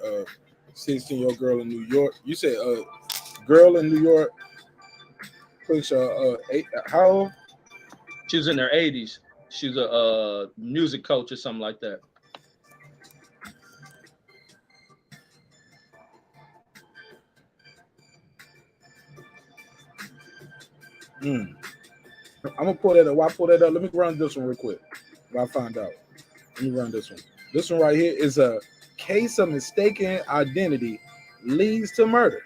16-year-old girl in New York. You said girl in New York push how old? She was in her 80s. She was a music coach or something like that. I'm gonna pull that up. Why pull that up? Let me run this one real quick. I find out. Let me run this one. This one right here is a case of mistaken identity leads to murder.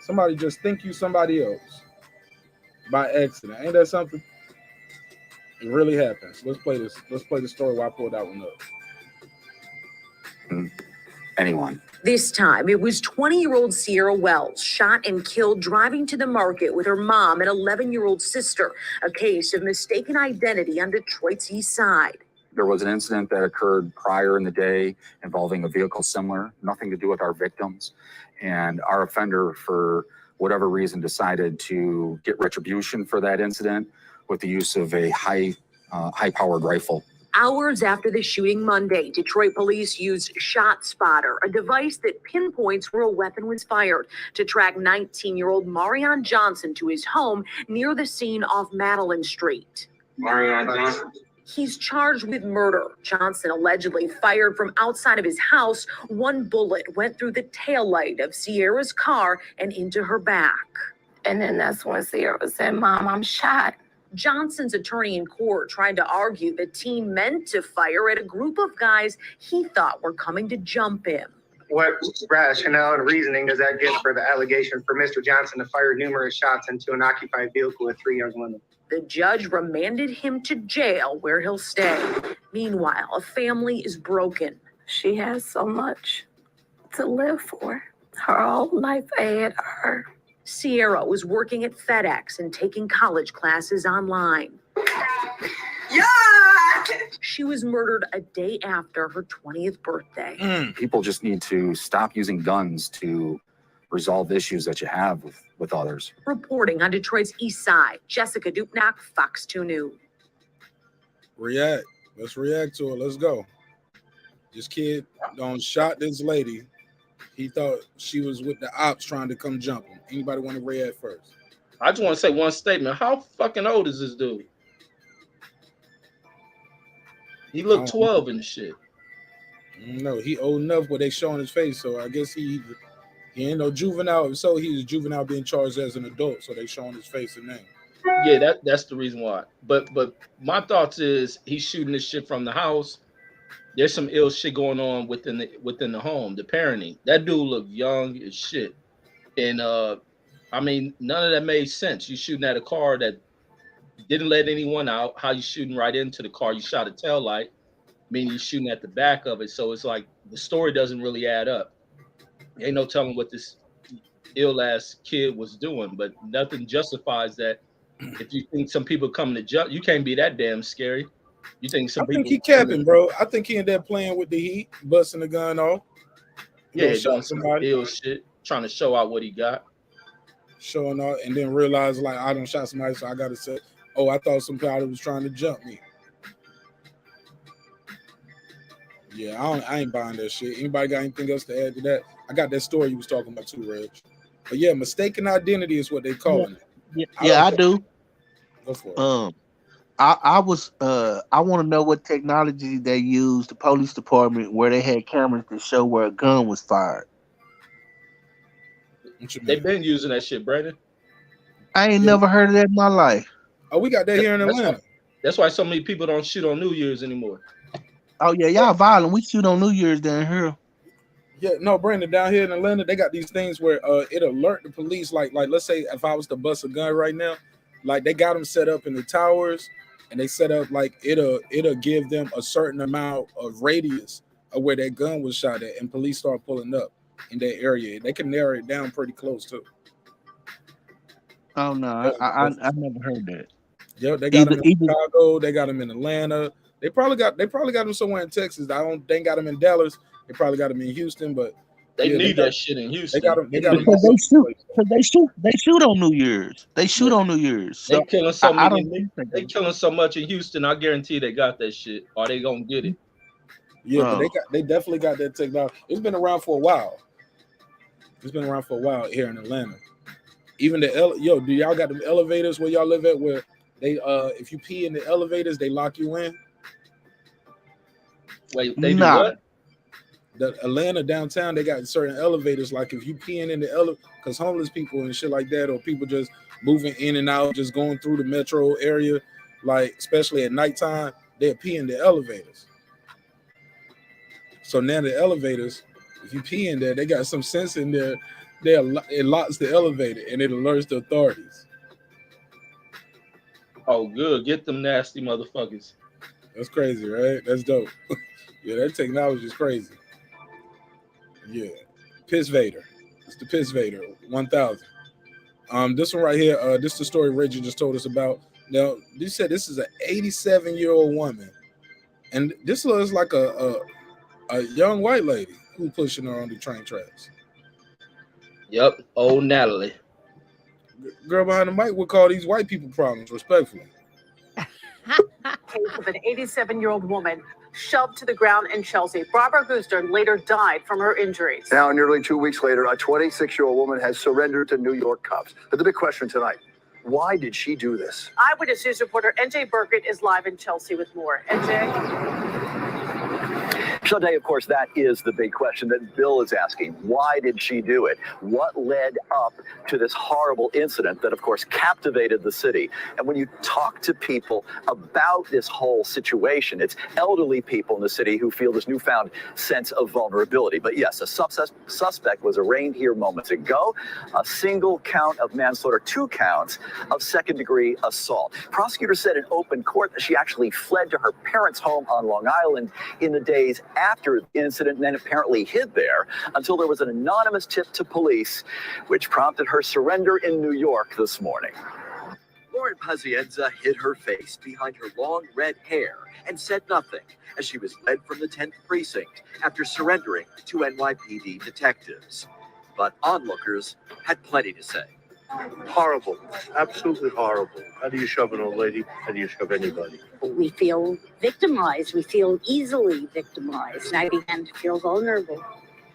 Somebody just think you somebody else by accident. Ain't that something? It really happens. Let's play this. Let's play the story while I pull that one up. Anyone. This time, it was 20-year-old Sierra Wells shot and killed driving to the market with her mom and 11-year-old sister, a case of mistaken identity on Detroit's east side. There was an incident that occurred prior in the day involving a vehicle similar, nothing to do with our victims. And our offender, for whatever reason, decided to get retribution for that incident with the use of a high-powered rifle. Hours after the shooting Monday, Detroit police used ShotSpotter, a device that pinpoints where a weapon was fired, to track 19-year-old Marion Johnson to his home near the scene off Madeline Street. Marion Johnson. He's charged with murder. Johnson allegedly fired from outside of his house. One bullet went through the taillight of Sierra's car and into her back. And then that's when Sierra said, "Mom, I'm shot." Johnson's attorney in court tried to argue the team meant to fire at a group of guys he thought were coming to jump him. What rationale and reasoning does that give for the allegation for Mr. Johnson to fire numerous shots into an occupied vehicle with 3 young women? The judge remanded him to jail where he'll stay. Meanwhile, a family is broken. She has so much to live for. Her whole life ahead of her. Sierra was working at FedEx and taking college classes online. Yeah! She was murdered a day after her 20th birthday. People just need to stop using guns to resolve issues that you have with others. Reporting on Detroit's east side, Jessica Dupnack, Fox 2 News. React. Let's react to it. Let's go. This kid shot this lady. He thought she was with the ops trying to come jump him. Anybody want to react first? I just want to say one statement. How fucking old is this dude? He looked 12 and shit. No, he old enough where they showing his face, so I guess he ain't no juvenile. So he's juvenile being charged as an adult, so they showing his face and name. Yeah, that's the reason why. But my thoughts is he's shooting this shit from the house. There's some ill shit going on within the home, the parenting. That dude looked young as shit. And I mean, none of that made sense. You shooting at a car that didn't let anyone out. How you shooting right into the car? You shot a tail light, meaning you shooting at the back of it. So it's like the story doesn't really add up. Ain't no telling what this ill ass kid was doing, but nothing justifies that. If you think some people coming to jump, you can't be that damn scary. You think I some think people he capping, bro. I think he in there playing with the heat, busting the gun off. yeah, Shot doing some somebody, ill shit, trying to show out what he got. showing off, and then realize like I done shot somebody, so I gotta say, oh, I thought somebody was trying to jump me. Yeah, I ain't buying that shit. Anybody got anything else to add to that? I got that story you was talking about too, Reg. But yeah, mistaken identity is what they calling it. I do. Go for it. I want to know what technology they used, the police department, where they had cameras to show where a gun was fired. They've been using that shit, Brandon. I ain't never heard of that in my life. Oh, we got that here in Atlanta. That's why so many people don't shoot on New Year's anymore. Oh yeah, y'all violent. We shoot on New Year's down here. Yeah, no, Brandon, down here in Atlanta, they got these things where it alert the police. Like let's say if I was to bust a gun right now, like they got them set up in the towers, and they set up like it'll give them a certain amount of radius of where that gun was shot at, and police start pulling up in that area. They can narrow it down pretty close too. Oh no, I never heard that. Yeah, they got them in Chicago. They got them in Atlanta. They probably got them somewhere in Texas. They ain't got them in Dallas. They probably got them in Houston, but they need that shit in Houston. They got them. Because they shoot on New Year's. They shoot on New Year's. So they killing so many. They killing so much in Houston. I guarantee they got that shit, or they gonna get it. Yeah, but they definitely got that technology. It's been around for a while. It's been around for a while here in Atlanta. Even do y'all got them elevators where y'all live at where they if you pee in the elevators, they lock you in? Wait, they do what? The Atlanta downtown, they got certain elevators. Like if you peeing in the elevator, because homeless people and shit like that, or people just moving in and out, just going through the metro area, like especially at nighttime, they'll pee in the elevators. So now the elevators, if you pee in there, they got some sense in there. It locks the elevator and it alerts the authorities. Oh, good. Get them nasty motherfuckers. That's crazy, right? That's dope. Yeah, that technology is crazy. Yeah. Piss Vader. It's the Piss Vader 1000. This one right here, this is the story Reggie just told us about. Now, you said this is an 87-year-old woman. And this looks like a young white lady who pushing her on the train tracks. Yep, old Natalie. Girl behind the mic would call these white people problems, respectfully. Case of an 87-year-old woman shoved to the ground in Chelsea. Barbara Guster later died from her injuries. Now, nearly 2 weeks later, a 26-year-old woman has surrendered to New York cops. But the big question tonight, why did she do this? Eyewitness News reporter NJ Burkett is live in Chelsea with more. NJ? Today, of course, that is the big question that Bill is asking. Why did she do it? What led up to this horrible incident that, of course, captivated the city? And when you talk to people about this whole situation, it's elderly people in the city who feel this newfound sense of vulnerability. But yes, a suspect was arraigned here moments ago. A single count of manslaughter, 2 counts of second-degree assault. Prosecutors said in open court that she actually fled to her parents' home on Long Island in the days after the incident and then apparently hid there until there was an anonymous tip to police, which prompted her surrender in New York this morning. Lauren Pazienza hid her face behind her long red hair and said nothing as she was led from the 10th precinct after surrendering to NYPD detectives. But onlookers had plenty to say. Horrible, absolutely horrible. How do you shove an old lady? How do you shove anybody? We feel victimized. We feel easily victimized. And I began to feel vulnerable.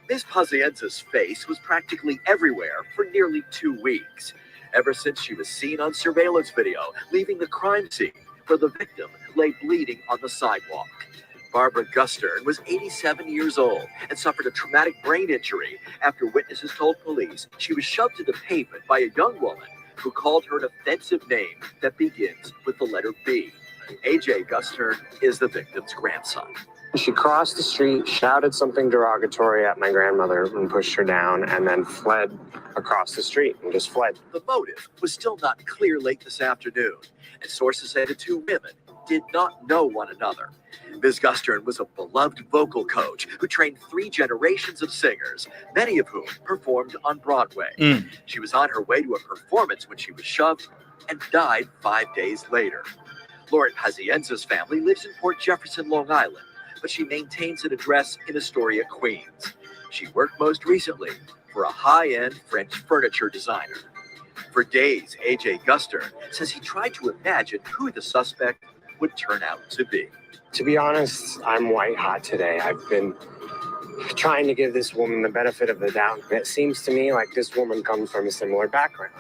Ms. Pazienza's face was practically everywhere for nearly 2 weeks, ever since she was seen on surveillance video leaving the crime scene where the victim lay bleeding on the sidewalk. Barbara Guster was 87 years old and suffered a traumatic brain injury after witnesses told police she was shoved to the pavement by a young woman who called her an offensive name that begins with the letter B. AJ Guster is the victim's grandson. She crossed the street, shouted something derogatory at my grandmother and pushed her down, and then fled across the street and just fled. The motive was still not clear late this afternoon, and sources said the two women did not know one another. Ms. Gustern was a beloved vocal coach who trained 3 generations of singers, many of whom performed on Broadway. She was on her way to a performance when she was shoved and died 5 days later. Lauren Pazienza's family lives in Port Jefferson, Long Island, but she maintains an address in Astoria, Queens. She worked most recently for a high-end French furniture designer. For days, A.J. Gustern says he tried to imagine who the suspect would turn out to be. To be honest, I'm white hot today. I've been trying to give this woman the benefit of the doubt. It seems to me like this woman comes from a similar background.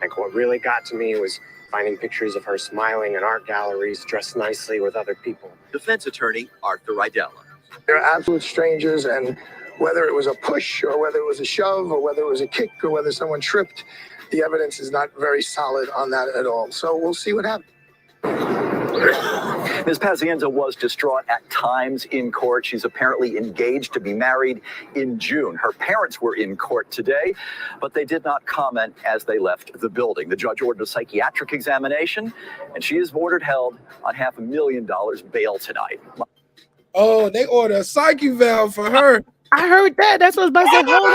Like what really got to me was finding pictures of her smiling in art galleries, dressed nicely with other people. Defense attorney Arthur Idella. They're absolute strangers, and whether it was a push or whether it was a shove or whether it was a kick or whether someone tripped, the evidence is not very solid on that at all. So we'll see what happens. Ms. Pazienza was distraught at times in court. She's apparently engaged to be married in June. Her parents were in court today, but they did not comment as they left the building. The judge ordered a psychiatric examination, and she is ordered held on $500,000 bail tonight. Oh, they ordered a psych eval for her. I heard that. That's what I was about to say. Hold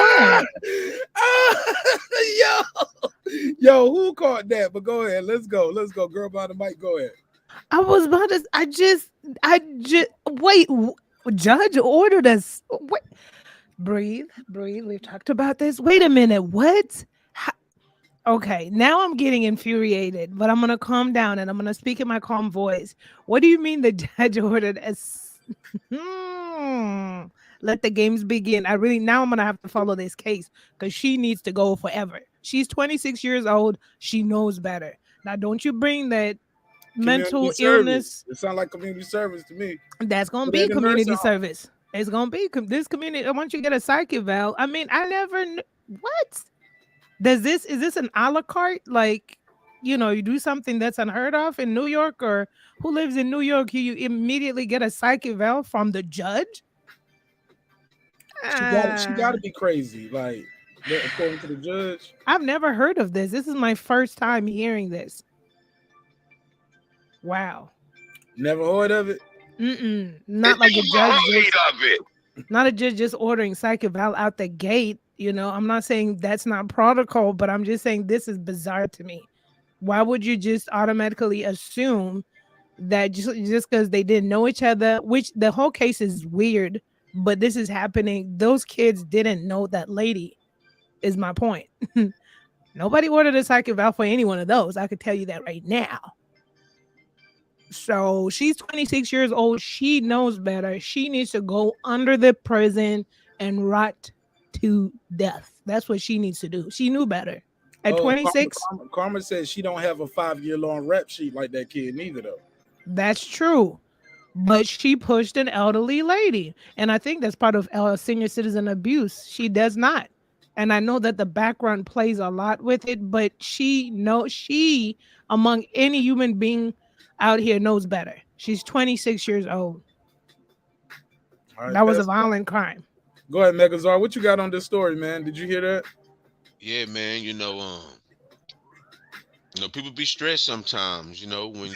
on. Yo, who caught that? But go ahead. Let's go. Girl behind the mic. Go ahead. I was about to. I just. Wait. Judge ordered us. Wait. Breathe. We've talked about this. Wait a minute. What? Okay. Now I'm getting infuriated, but I'm gonna calm down and I'm gonna speak in my calm voice. What do you mean the judge ordered us? Let the games begin. Now I'm gonna have to follow this case because she needs to go forever. She's 26 years old. She knows better. Now, don't you bring that mental illness. It sounds like community service to me. That's gonna be community service. It's gonna be this community. Once you get a psych eval, I mean, I never knew. What is this an a la carte? Like, you do something that's unheard of in New York, or who lives in New York? You immediately get a psych eval from the judge. She got to be crazy, like according to the judge. I've never heard of this. This is my first time hearing this. Wow. Never heard of it? Not like a judge. Not a judge just ordering psych eval out the gate. I'm not saying that's not protocol, but I'm just saying this is bizarre to me. Why would you just automatically assume that just because they didn't know each other, which the whole case is weird, but this is happening. Those kids didn't know that lady, is my point. Nobody ordered a psych eval for any one of those. I could tell you that right now. So she's 26 years old. She knows better. She needs to go under the prison and rot to death. That's what she needs to do. She knew better. At 26. Karma says she don't have a 5-year-long rep sheet like that kid neither, though. That's true. But she pushed an elderly lady. And I think that's part of senior citizen abuse. She does not. And I know that the background plays a lot with it, but she, among any human being out here, knows better. She's 26 years old. Right, that was a violent crime. Go ahead, Megazar. What you got on this story, man? Did you hear that? Yeah, man. People be stressed sometimes. When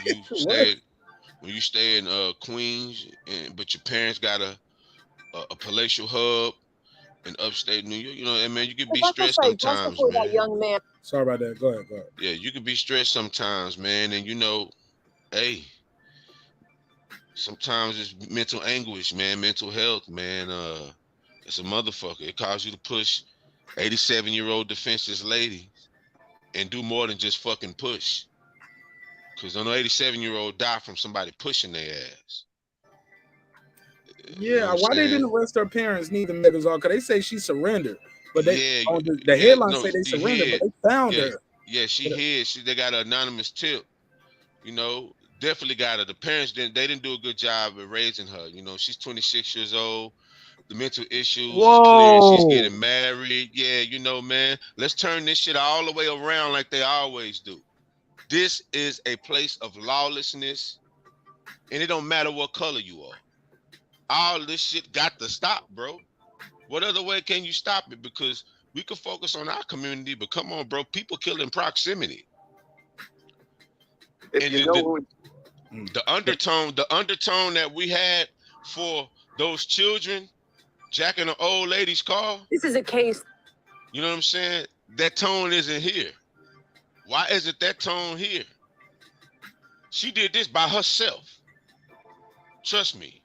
you stay in Queens, but your parents got a palatial hub in upstate New York. And man, you can be stressed sometimes, man. That young man. Sorry about that. Go ahead. Yeah, you can be stressed sometimes, man, and hey, sometimes it's mental anguish, man, mental health, man. It's a motherfucker. It causes you to push 87-year-old defenseless ladies and do more than just fucking push. Because no 87-year-old die from somebody pushing their ass. Yeah, why they didn't arrest her parents neither, Megazar? Because they say she surrendered. But the headline say they surrendered, but they found her. Yeah, she hid. They got an anonymous tip. Definitely got her. The parents they didn't do a good job of raising her. She's 26 years old. The mental issues is clear. She's getting married. Yeah, man. Let's turn this shit all the way around like they always do. This is a place of lawlessness, and it don't matter what color you are. All this shit got to stop, bro. What other way can you stop it? Because we can focus on our community, but come on, bro, people kill in proximity. If And you know the undertone that we had for those children jacking an old lady's car. This is a case. You know what I'm saying? That tone isn't here. Why isn't that tone here? She did this by herself. Trust me.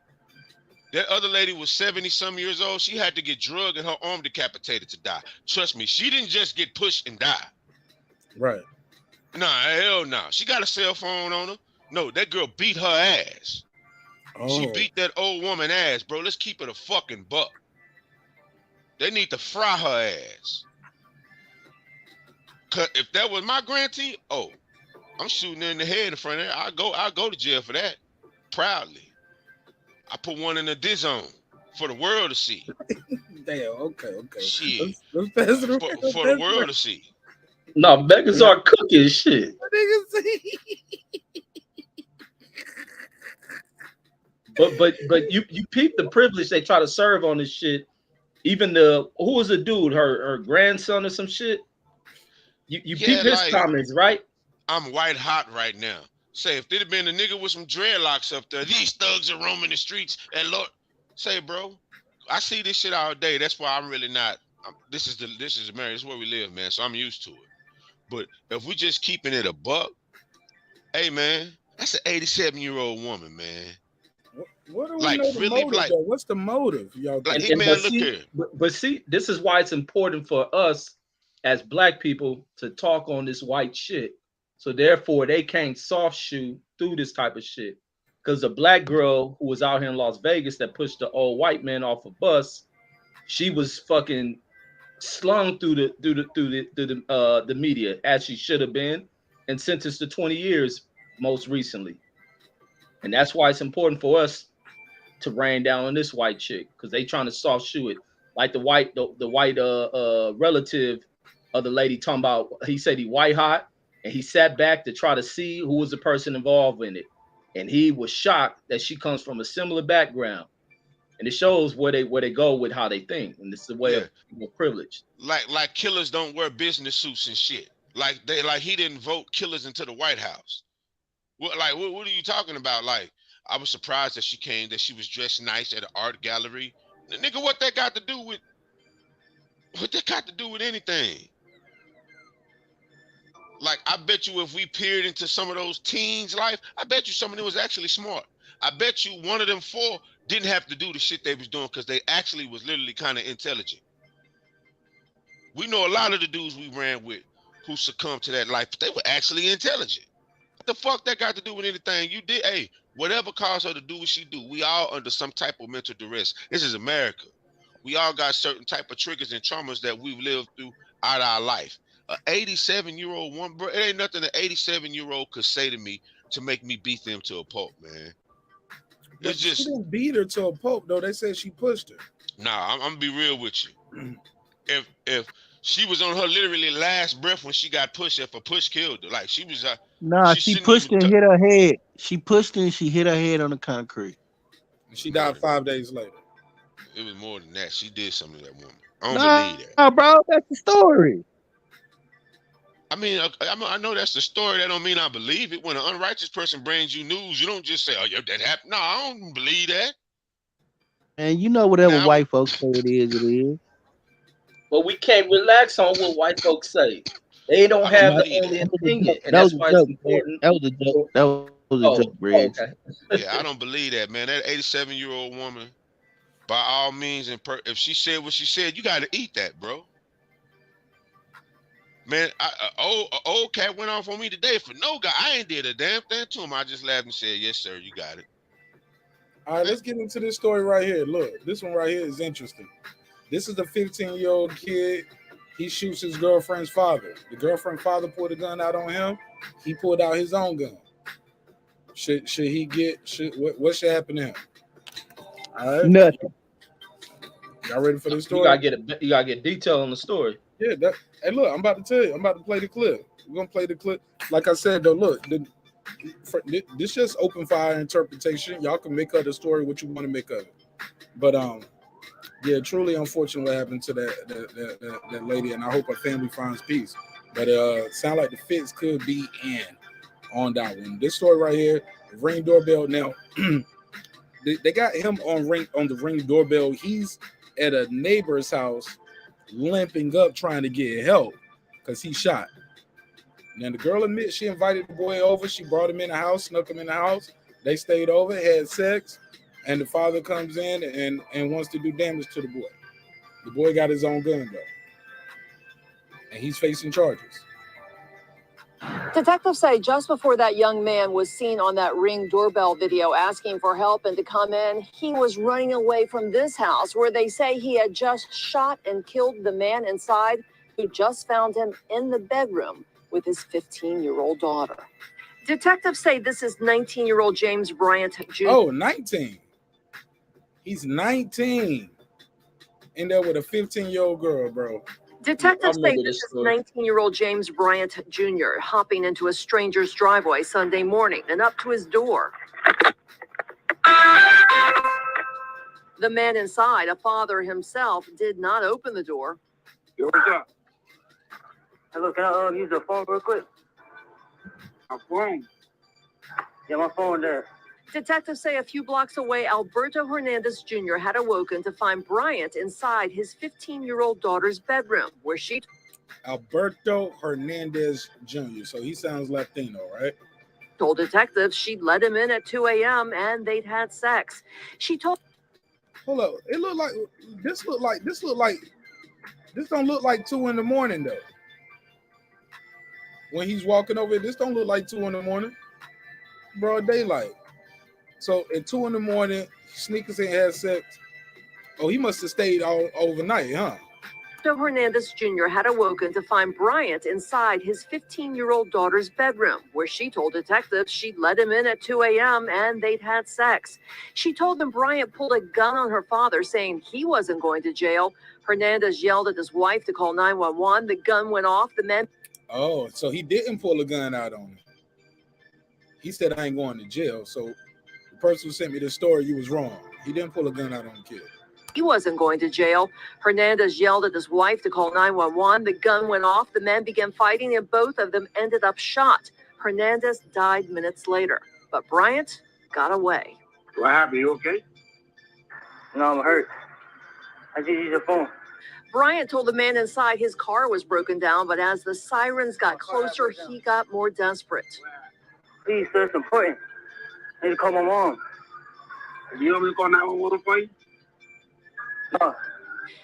That other lady was 70-some years old. She had to get drugged and her arm decapitated to die. Trust me, she didn't just get pushed and die. Right. Nah, hell no. She got a cell phone on her. No, that girl beat her ass. Oh. She beat that old woman ass, bro. Let's keep it a fucking buck. They need to fry her ass. Cause if that was my grantee, oh, I'm shooting her in the head in front of her. I'll go to jail for that. Proudly. I put one in the dish zone for the world to see. Damn, okay. Shit. Let's pass it around. For the world to see. No, beggars are cooking shit. But you peep the privilege they try to serve on this shit. Even who was the dude, her grandson or some shit. You peep his comments, right? I'm white hot right now. Say if there'd have been a nigga with some dreadlocks up there, these thugs are roaming the streets, and Lord, say, bro, I see this shit all day. That's why I'm really not. This is America. This is where we live, man. So I'm used to it. But if we just keeping it a buck, hey man, that's an 87-year-old woman, man. What do we know the motive, though? What's the motive, y'all? But see, this is why it's important for us as black people to talk on this white shit. So therefore, they can't soft shoe through this type of shit. Because the black girl who was out here in Las Vegas that pushed the old white man off a bus, she was fucking slung through the media as she should have been, and sentenced to 20 years most recently. And that's why it's important for us to rain down on this white chick, because they trying to soft shoe it. Like the white relative of the lady talking about, he said he white hot, and he sat back to try to see who was the person involved in it. And he was shocked that she comes from a similar background. And it shows where they go with how they think. And it's the way of privilege. Like killers don't wear business suits and shit. Like he didn't vote killers into the White House. What are you talking about? Like, I was surprised that she was dressed nice at an art gallery. Nigga, what that got to do with anything? Like, I bet you if we peered into some of those teens' life, I bet you some of them was actually smart. I bet you one of them four didn't have to do the shit they was doing because they actually was literally kind of intelligent. We know a lot of the dudes we ran with who succumbed to that life, but they were actually intelligent. What the fuck that got to do with anything you did? Hey, whatever caused her to do what she do, we all under some type of mental duress. This is America. We all got certain type of triggers and traumas that we've lived through out our life. An 87-year-old woman, bro, it ain't nothing an 87-year-old could say to me to make me beat them to a pulp, man. It's just, she didn't beat her to a pulp, though. They said she pushed her. Nah, I'm gonna be real with you. If she was on her literally last breath when she got pushed, if a push killed her, like she was. Nah, she pushed and hit her head. She pushed and she hit her head on the concrete. And she died 5 days later. It was more than that. She did something to that woman. I don't believe that. Nah, bro, that's the story. I mean, I know that's the story. That don't mean I believe it. When an unrighteous person brings you news, you don't just say, "Oh, yeah, that happened." No, I don't believe that. And you know, whatever white folks say it is, it is. But we can't relax on what white folks say. They don't have the only opinion, and that's why it's important. That was a joke. That was a joke, Briggs. Okay. Yeah, I don't believe that, man. That 87-year-old woman, by all means, if she said what she said, you got to eat that, bro. Man, old cat went off on me today for no guy. I ain't did a damn thing to him. I just laughed and said, "Yes, sir, you got it." All right, let's get into this story right here. Look, this one right here is interesting. This is the 15-year-old kid. He shoots his girlfriend's father. The girlfriend's father pulled a gun out on him. He pulled out his own gun. Should he get? What should happen to him? All right. Nothing. Y'all ready for this story? You gotta get detail on the story. Yeah. Hey, look, I'm about to tell you. I'm about to play the clip. We're gonna play the clip. Like I said, though, look, this just open for our interpretation. Y'all can make of the story what you want to make of it. But yeah, truly unfortunate what happened to that lady, and I hope her family finds peace. But sound like the fix could be in on that one. This story right here, Ring doorbell. Now they got him on the Ring doorbell. He's at a neighbor's house, limping up, trying to get help because he's shot. Now the girl admits she invited the boy over. She brought him in the house, snuck him in the house. They stayed over, had sex, and the father comes in and wants to do damage to the boy. The boy got his own gun though, and he's facing charges. Detectives say just before that young man was seen on that Ring doorbell video asking for help and to come in, he was running away from this house where they say he had just shot and killed the man inside who just found him in the bedroom with his 15-year-old daughter. Detectives say this is 19-year-old James Bryant Jr. Oh, 19. He's 19. In there with a 15-year-old girl, bro. Detectives say this is 19-year-old James Bryant Jr. hopping into a stranger's driveway Sunday morning and up to his door. The man inside, a father himself, did not open the door. Yo, what's up? Hello, can I use the phone real quick? My phone? Yeah, my phone there. Detectives say a few blocks away, Alberto Hernandez Jr. had awoken to find Bryant inside his 15-year-old daughter's bedroom, where she... Alberto Hernandez Jr. So he sounds Latino, right? Told detectives she'd let him in at 2 a.m. and they'd had sex. She told... Hold up. It looked like... This don't look like 2 in the morning, though. When he's walking over, this don't look like 2 in the morning. Broad daylight. So at 2 in the morning, sneakers and had sex. Oh, he must have stayed all overnight, huh? Alberto Hernandez Jr. had awoken to find Bryant inside his 15-year-old daughter's bedroom, where she told detectives she'd let him in at 2 a.m. and they'd had sex. She told them Bryant pulled a gun on her father, saying he wasn't going to jail. Hernandez yelled at his wife to call 911. The gun went off. The men... Oh, so he didn't pull a gun out on him. He said, I ain't going to jail. So the person who sent me this story, you was wrong. He didn't pull a gun out on the kid. He wasn't going to jail. Hernandez yelled at his wife to call 911. The gun went off. The men began fighting, and both of them ended up shot. Hernandez died minutes later, but Bryant got away. What happened? You okay? No, I'm hurt. I just use the phone. Bryant told the man inside his car was broken down, but as the sirens got closer, he got more desperate. Please, sir, it's important. I need to call my mom. You want me to call 911 for you? No.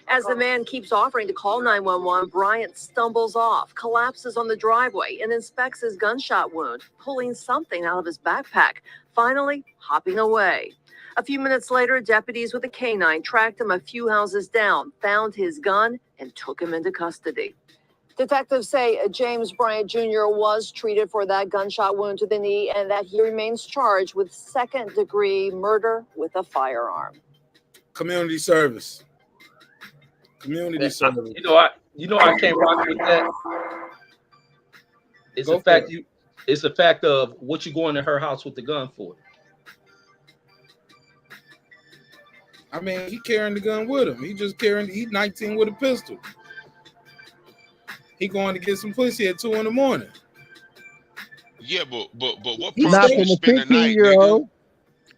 As the man keeps offering to call 911, Bryant stumbles off, collapses on the driveway, and inspects his gunshot wound, pulling something out of his backpack, finally hopping away. A few minutes later, deputies with a canine tracked him a few houses down, found his gun, and took him into custody. Detectives say James Bryant Jr. was treated for that gunshot wound to the knee and that he remains charged with second-degree murder with a firearm. Community service. Community service. You know I can't rock with that. It's a fact. It's a fact of what you going to her house with the gun for. I mean, he carrying the gun with him. He's 19 with a pistol. He going to get some pussy at 2 in the morning. Yeah, but what He's prompts not you to from a spend the night, nigga? 15-year-old.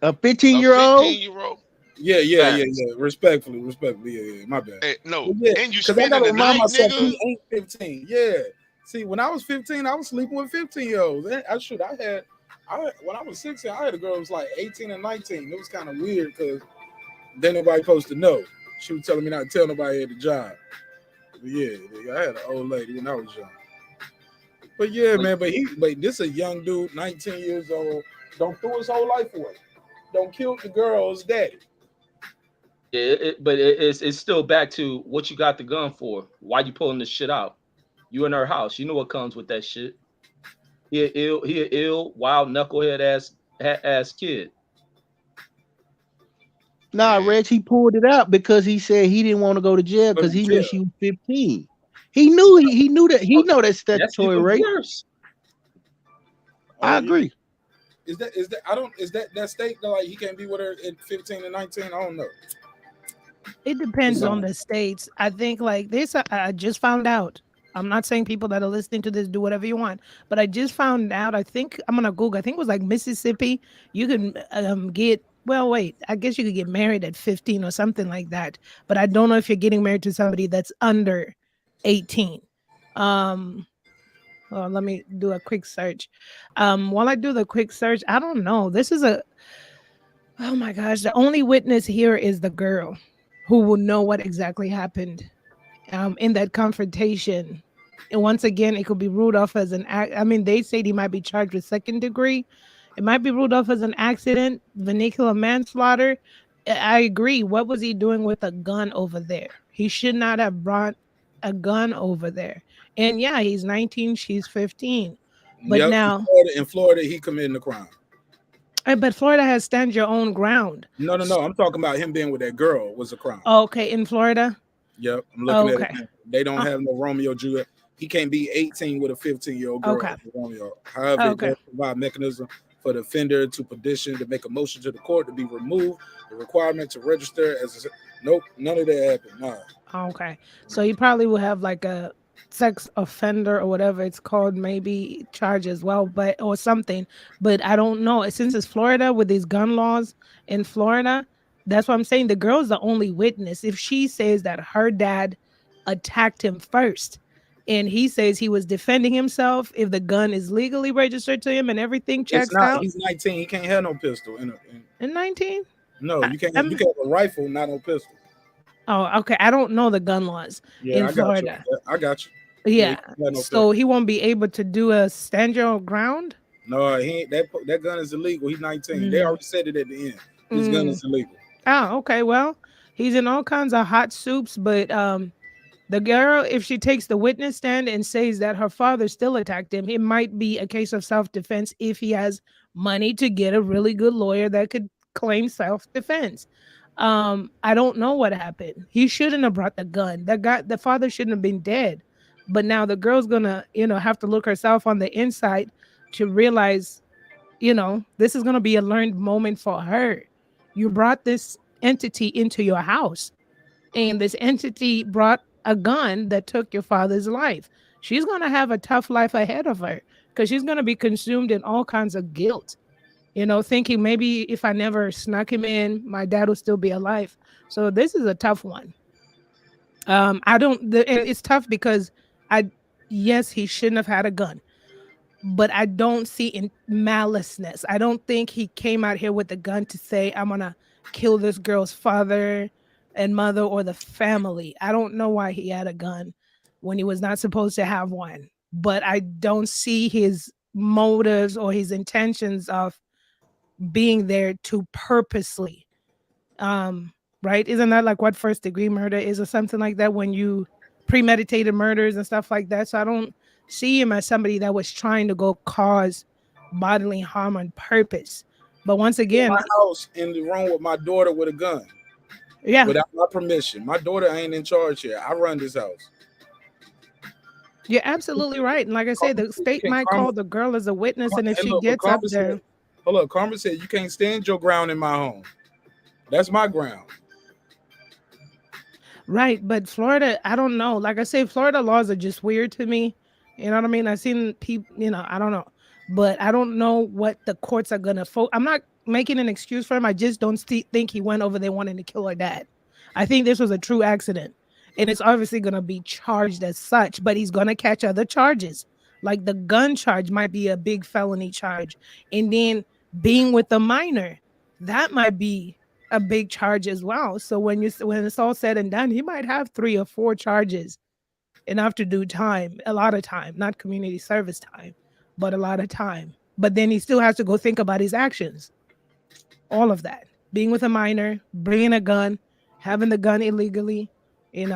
A 15-year-old? 15-year-old? Yeah. Respectfully. Yeah. My bad. Hey, no, Because and you I spending gotta the remind night, myself nigga? he ain't 15. Yeah. See, when I was 15, I was sleeping with 15-year-olds. When I was 16, I had a girl who was like 18 and 19. It was kind of weird because then nobody supposed to know. She was telling me not to tell nobody at the job. But yeah, I had an old lady when I was young. But yeah, man, but this a young dude, 19 years old, don't throw his whole life away. Don't kill the girl's daddy. Yeah, but it's still back to what you got the gun for. Why you pulling this shit out? You in her house. You know what comes with that shit. He an ill, wild, knucklehead ass kid. Nah, Reg, he pulled it out because he said he didn't want to go to jail because he knew she was 15. He knew that statutory rape. Worse. I agree. Is that I don't is that state that like he can't be with her at 15 and 19? I don't know. It depends on the states. I think like this. I just found out. I'm not saying people that are listening to this do whatever you want, but I just found out. I think I'm gonna Google. I think it was like Mississippi. You can get. Well, wait. I guess you could get married at 15 or something like that. But I don't know if you're getting married to somebody that's under 18. Well, let me do a quick search. While I do the quick search, I don't know. This is a. Oh my gosh! The only witness here is the girl, who will know what exactly happened in that confrontation. And once again, it could be ruled off as an act. I mean, they said he might be charged with second degree. It might be ruled off as an accident, vehicular manslaughter. I agree. What was he doing with a gun over there? He should not have brought a gun over there. And yeah, he's 19, she's 15. But Yep, now, in Florida, he committed the crime. but Florida has stand your own ground. No. I'm talking about him being with that girl was a crime. Okay, in Florida. Yep, I'm looking Okay. at it. They don't have no Romeo Juliet. He can't be 18 with a 15-year-old girl. Okay. Romeo. However, Okay. it does provide mechanism for the offender to petition to make a motion to the court to be removed. The requirement to register as nope, none of that happened. Nah. Okay. So he probably will have like a sex offender or whatever it's called, maybe charge as well, but or something. But I don't know. Since it's Florida with these gun laws in Florida, that's what I'm saying. The girl's the only witness. If she says that her dad attacked him first and he says he was defending himself, if the gun is legally registered to him and everything checks It's not. out. He's 19. He can't have no pistol. In 19? No, you can't. You can have a rifle, not no pistol. Oh, okay. I don't know the gun laws in Florida. I got you. Yeah. No So pistol. he won't be able to do a stand your ground? No, he ain't. That gun is illegal. He's 19. They already said it at the end. His gun is illegal. Oh, okay. Well, he's in all kinds of hot soups, but the girl, if she takes the witness stand and says that her father still attacked him, it might be a case of self-defense if he has money to get a really good lawyer that could claim self-defense. I don't know what happened. He shouldn't have brought the gun. The father shouldn't have been dead. But now the girl's gonna, have to look herself on the inside to realize, this is gonna be a learned moment for her. You brought this entity into your house, and this entity brought a gun that took your father's life. She's gonna have a tough life ahead of her because she's gonna be consumed in all kinds of guilt. Thinking maybe if I never snuck him in, my dad would still be alive. So this is a tough one. It's tough because yes, he shouldn't have had a gun, but I don't see maliceness. I don't think he came out here with a gun to say, I'm gonna kill this girl's father and mother or the family. I don't know why he had a gun when he was not supposed to have one, but I don't see his motives or his intentions of being there to purposely, right? Isn't that like what first degree murder is or something like that, when you premeditated murders and stuff like that? So I don't see him as somebody that was trying to go cause bodily harm on purpose. But once again, my house in the room with my daughter with a gun. Yeah. Without my permission. My daughter ain't in charge here. I run this house. You're absolutely right. And like I said, the state might call the girl as a witness, and if she gets up there. Hold up, Carmen said you can't stand your ground in my home. That's my ground. Right, but Florida, I don't know. Like I say, Florida laws are just weird to me. You know what I mean? I've seen people, I don't know. But I don't know what the courts are going to I'm not making an excuse for him. I just don't think he went over there wanting to kill her dad. I think this was a true accident. And it's obviously going to be charged as such, but he's going to catch other charges. Like the gun charge might be a big felony charge. And then being with a minor, that might be a big charge as well. So when it's all said and done, he might have 3 or 4 charges, enough to do time, a lot of time, not community service time, but a lot of time. But then he still has to go think about his actions. All of that, being with a minor, bringing a gun, having the gun illegally, and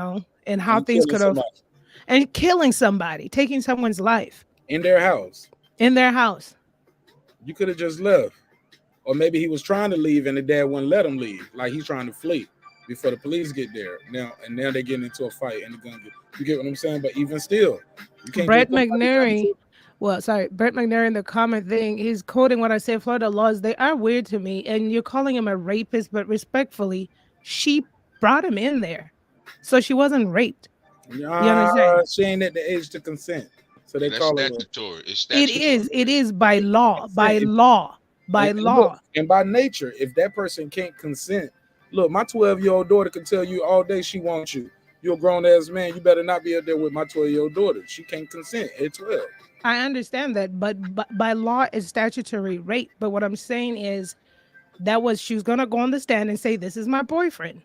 how things could have, and killing somebody, taking someone's life in their house. You could have just left. Or maybe he was trying to leave and the dad wouldn't let him leave. Like he's trying to flee before the police get there. Now they're getting into a fight and the gun you get what I'm saying? But even still, you can't. Brett McNary Well, sorry, Brett McNair in the comment thing, he's quoting what I said. Florida laws, they are weird to me. And you're calling him a rapist, but respectfully, she brought him in there. So she wasn't raped. You understand? She ain't at the age to consent. So they That's call her. statutory. It's It statutory. is by law, by law, by And law. look, and by nature, if that person can't consent, look, my 12-year-old daughter can tell you all day she wants you. You're a grown ass man. You better not be up there with my 12-year-old daughter. She can't consent at 12. I understand that, but by law, it's statutory rape. But what I'm saying is she was gonna go on the stand and say, "This is my boyfriend."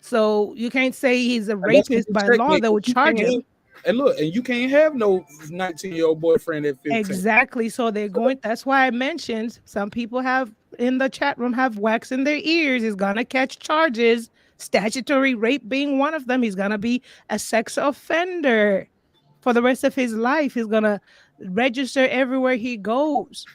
So you can't say he's a And that's when rapist you by check law. it. They would charge him. And look, and you can't have no 19-year-old boyfriend at 15. Exactly. So they're going. That's why I mentioned some people have in the chat room have wax in their ears. He's gonna catch charges. Statutory rape being one of them. He's gonna be a sex offender for the rest of his life. He's gonna register everywhere he goes.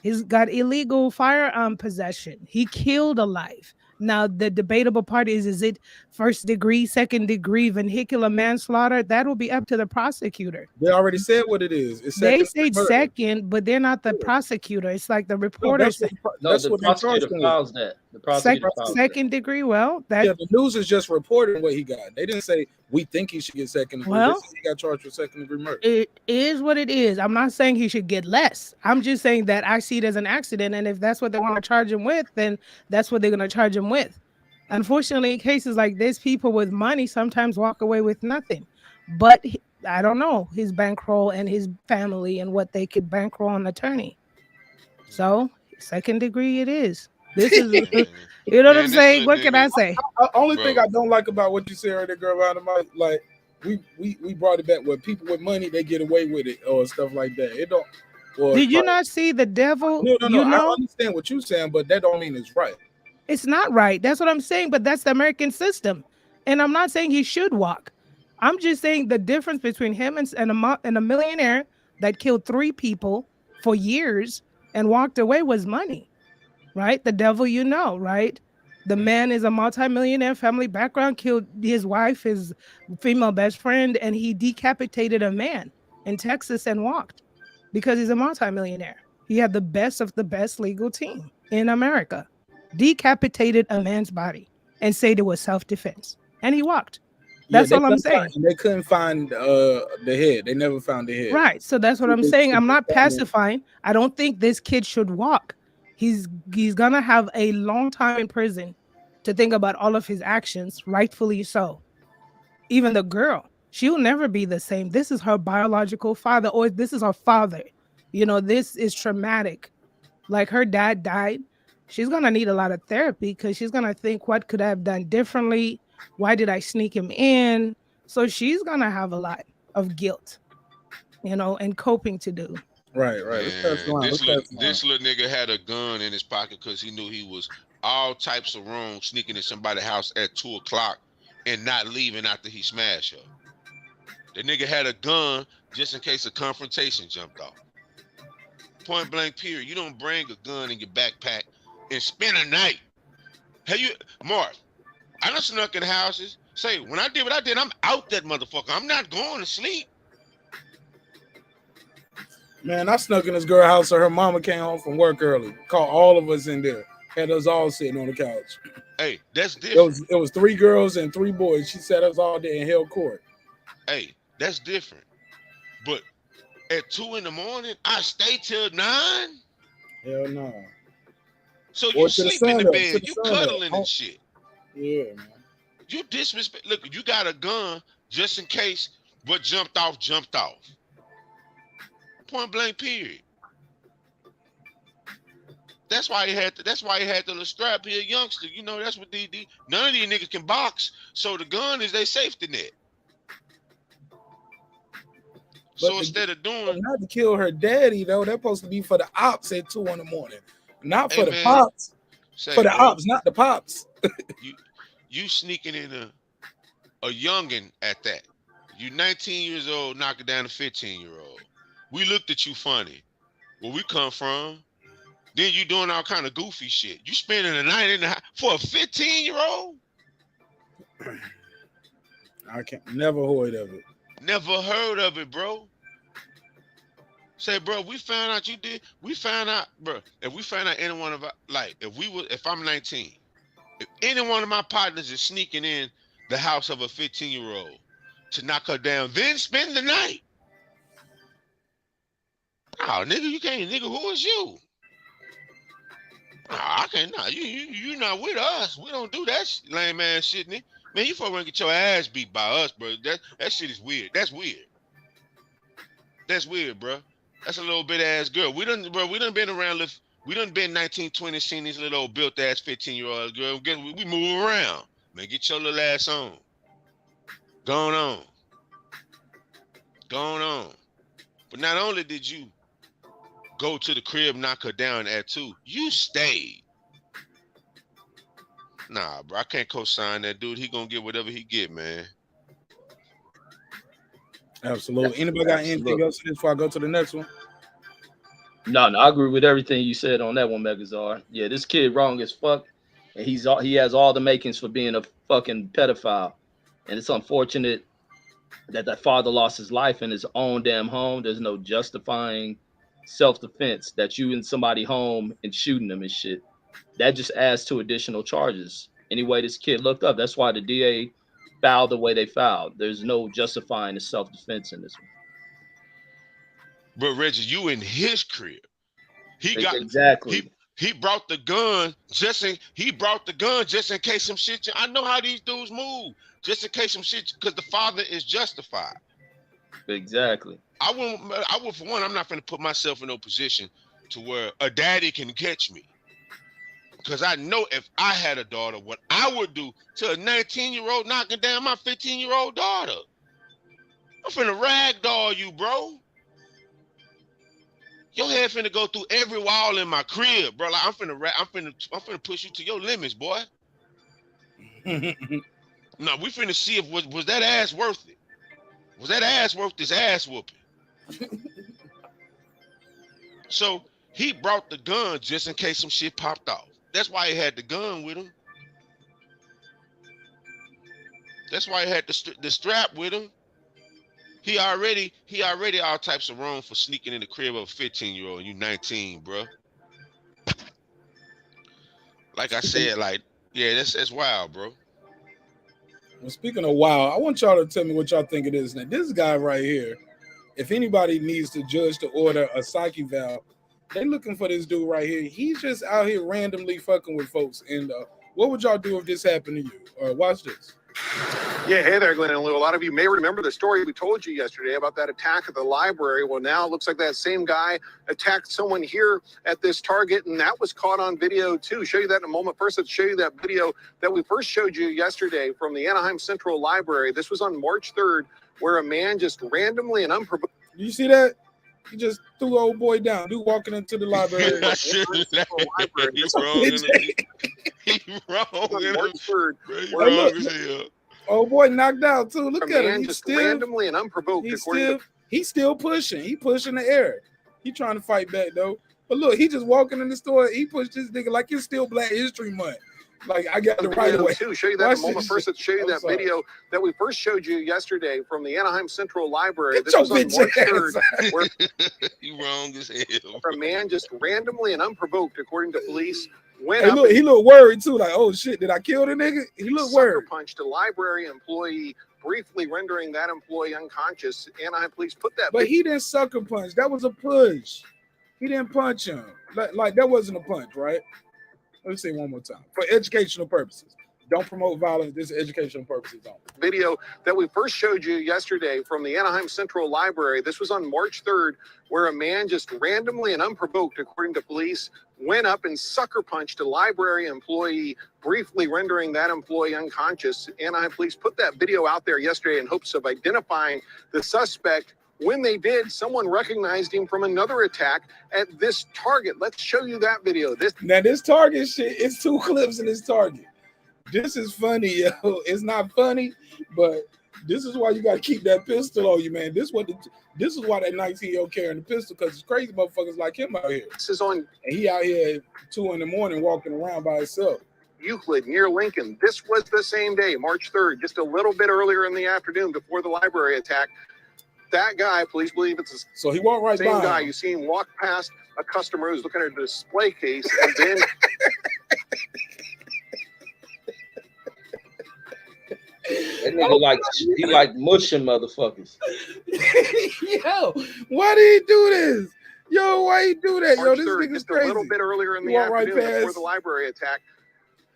He's got illegal firearm possession. He killed a life. Now, the debatable part is it first degree, second degree vehicular manslaughter? That will be up to the prosecutor. They already said what it is. It's They second say murder. second, but they're not the prosecutor. It's like the reporter said. The prosecutor files that. The prosecutor files Second degree. Well, the news is just reporting what he got. They didn't say we think he should get second degree. Well, They said he got charged with second degree murder. It is what it is. I'm not saying he should get less. I'm just saying that I see it as an accident, and if that's what they want to charge him with, then that's what they're going to charge him with. Unfortunately, in cases like this, people with money sometimes walk away with nothing. But I don't know his bankroll and his family and what they could bankroll an attorney. So second degree it is. This is, you know what I'm saying? What can I say? Only thing I don't like about what you said earlier, girl, around the mic, like we brought it back where people with money they get away with it or stuff like that. It don't. Did you not see the devil? No. You know? I understand what you're saying, but that don't mean it's right. It's not right. That's what I'm saying. But that's the American system, and I'm not saying he should walk. I'm just saying the difference between him and a millionaire that killed 3 people for years and walked away was money, right? The devil, you know, right? The man is a multimillionaire, family background, killed his wife, his female best friend, and he decapitated a man in Texas and walked because he's a multimillionaire. He had the best of the best legal team in America. Decapitated a man's body and said it was self-defense, and he walked. That's all I'm saying. They couldn't find the head. They never found the head. Right. So that's what I'm saying. I'm not pacifying. I don't think this kid should walk. He's gonna have a long time in prison to think about all of his actions, rightfully so. Even the girl, she'll never be the same. This is her biological father, or this is her father. You know, this is traumatic. Like her dad died. She's gonna need a lot of therapy because she's gonna think, what could I have done differently? Why did I sneak him in? So she's gonna have a lot of guilt, you know, and coping to do. Right. This little nigga had a gun in his pocket because he knew he was all types of wrong sneaking in somebody's house at 2 o'clock and not leaving after he smashed her. The nigga had a gun just in case a confrontation jumped off. Point blank period. You don't bring a gun in your backpack and spend a night. Hey, Mark, I done snuck in houses. Say, when I did what I did, I'm out that motherfucker. I'm not going to sleep. Man, I snuck in this girl's house, so her mama came home from work early. Called all of us in there. Had us all sitting on the couch. Hey, that's different. It was 3 girls and 3 boys. She sat us all there and held court. Hey, that's different. But at 2 in the morning, I stay till 9? Hell no. So you sleep in the bed, you cuddling and shit. Yeah, man. You disrespect. Look, you got a gun just in case what jumped off. Point blank period. That's why he had the little strap here, youngster. You know, that's what none of these niggas can box. So the gun is their safety net. So instead of doing not to kill her daddy though, that's supposed to be for the ops at 2 in the morning. Not for the pops. For the ops, not the pops. you sneaking in a youngin at that. You 19 years old, knocking down a 15-year-old. We looked at you funny. Where we come from, then you doing all kind of goofy shit. You spending the night in the house for a 15-year-old? I can't never heard of it. Never heard of it, bro. Say, bro, we found out you did. We found out, bro. If we found out any one of our, like, if I'm 19, if any one of my partners is sneaking in the house of a 15-year-old to knock her down, then spend the night. Oh, nigga, you can't, nigga. Who is you? I can't. Nah, you not with us. We don't do that lame ass shit, nigga. Man, you fucking get your ass beat by us, bro. That shit is weird. That's weird. That's weird, bro. That's a little bit ass girl. We done been around. We done been 19, 20, seen these little old built ass 15-year-old girl. We move around. Man, get your little ass on. Going on. Going on. But not only did you go to the crib, knock her down at 2, you stayed. Nah, bro, I can't co-sign that dude. He gonna get whatever he get, man. Absolutely. Anybody got anything else before I go to the next one? No, I agree with everything you said on that one, Megazar. Yeah, this kid wrong as fuck, and he has all the makings for being a fucking pedophile, and it's unfortunate that father lost his life in his own damn home. There's no justifying self-defense that you in somebody's home and shooting them and shit. That just adds to additional charges. Anyway, this kid looked up. That's why the DA filed the way they filed. There's no justifying the self-defense in this one. But Reggie, you in his crib. Exactly. He brought the gun just in case some shit. I know how these dudes move. Just in case some shit, because the father is justified. Exactly. I would for one, I'm not going to put myself in no position to where a daddy can catch me. Because I know if I had a daughter, what I would do to a 19-year-old knocking down my 15-year-old daughter. I'm finna ragdoll you, bro. Your head finna go through every wall in my crib, bro. Like I'm finna push you to your limits, boy. No, we finna see if was that ass worth it. Was that ass worth this ass whooping? So he brought the gun just in case some shit popped off. That's why he had the gun with him. That's why he had the strap with him. He already all types of wrong for sneaking in the crib of a 15-year-old and you 19, bro. Like I said, like, yeah, that's wild, bro. Well, speaking of wild, I want y'all to tell me what y'all think it is. Now, this guy right here, if anybody needs to judge to order a psyche valve, they looking for this dude right here. He's just out here randomly fucking with folks. And what would y'all do if this happened to you? Watch this. Yeah, hey there, Glenn and Lou. A lot of you may remember the story we told you yesterday about that attack at the library. Well, now it looks like that same guy attacked someone here at this Target, and that was caught on video too. Show you that in a moment. First, let's show you that video that we first showed you yesterday from the Anaheim Central Library. This was on March 3rd, where a man just randomly and unprovoked. You see that? He just threw old boy down. Dude walking into the library. He wrong. Oh boy, knocked out too. Look at him. He's still randomly and unprovoked. He's still pushing. He pushing the air. He trying to fight back though. But look, he just walking in the store. He pushed this nigga like it's still Black History Month. Like I got the right away. To show you that in a moment. First, let's show you that video that we first showed you yesterday from the Anaheim Central Library. This was on March 3rd, where you wrong as hell. A man just randomly and unprovoked, according to police, went hey, up. Look, he looked worried too. Like, oh shit, did I kill the nigga? He looked worried. Punched a library employee, briefly rendering that employee unconscious. Anaheim police put that. But he didn't sucker punch. That was a push. He didn't punch him. Like that wasn't a punch, right? Let's say one more time. For educational purposes. Don't promote violence. This is educational purposes only. Video that we first showed you yesterday from the Anaheim Central Library. This was on March 3rd, where a man just randomly and unprovoked, according to police, went up and sucker punched a library employee, briefly rendering that employee unconscious. Anaheim police put that video out there yesterday in hopes of identifying the suspect. When they did, someone recognized him from another attack at this Target. Let's show you that video. This Target shit, it's 2 clips in this Target. This is funny, yo. It's not funny, but this is why you got to keep that pistol on you, man. This is why that 19-year-old carrying the pistol, because it's crazy motherfuckers like him out here. This is on. And he out here at 2 in the morning walking around by himself. Euclid near Lincoln. This was the same day, March 3rd, just a little bit earlier in the afternoon before the library attack. That guy, police believe it's the So he walked right same by guy. him. You see him walk past a customer who's looking at a display case, and then That nigga like mushing motherfuckers. Yo, why did he do this? Yo, why he do that? Yo, March this 3rd, nigga's just crazy. a little bit earlier in He the walked right afternoon before past. the library attack.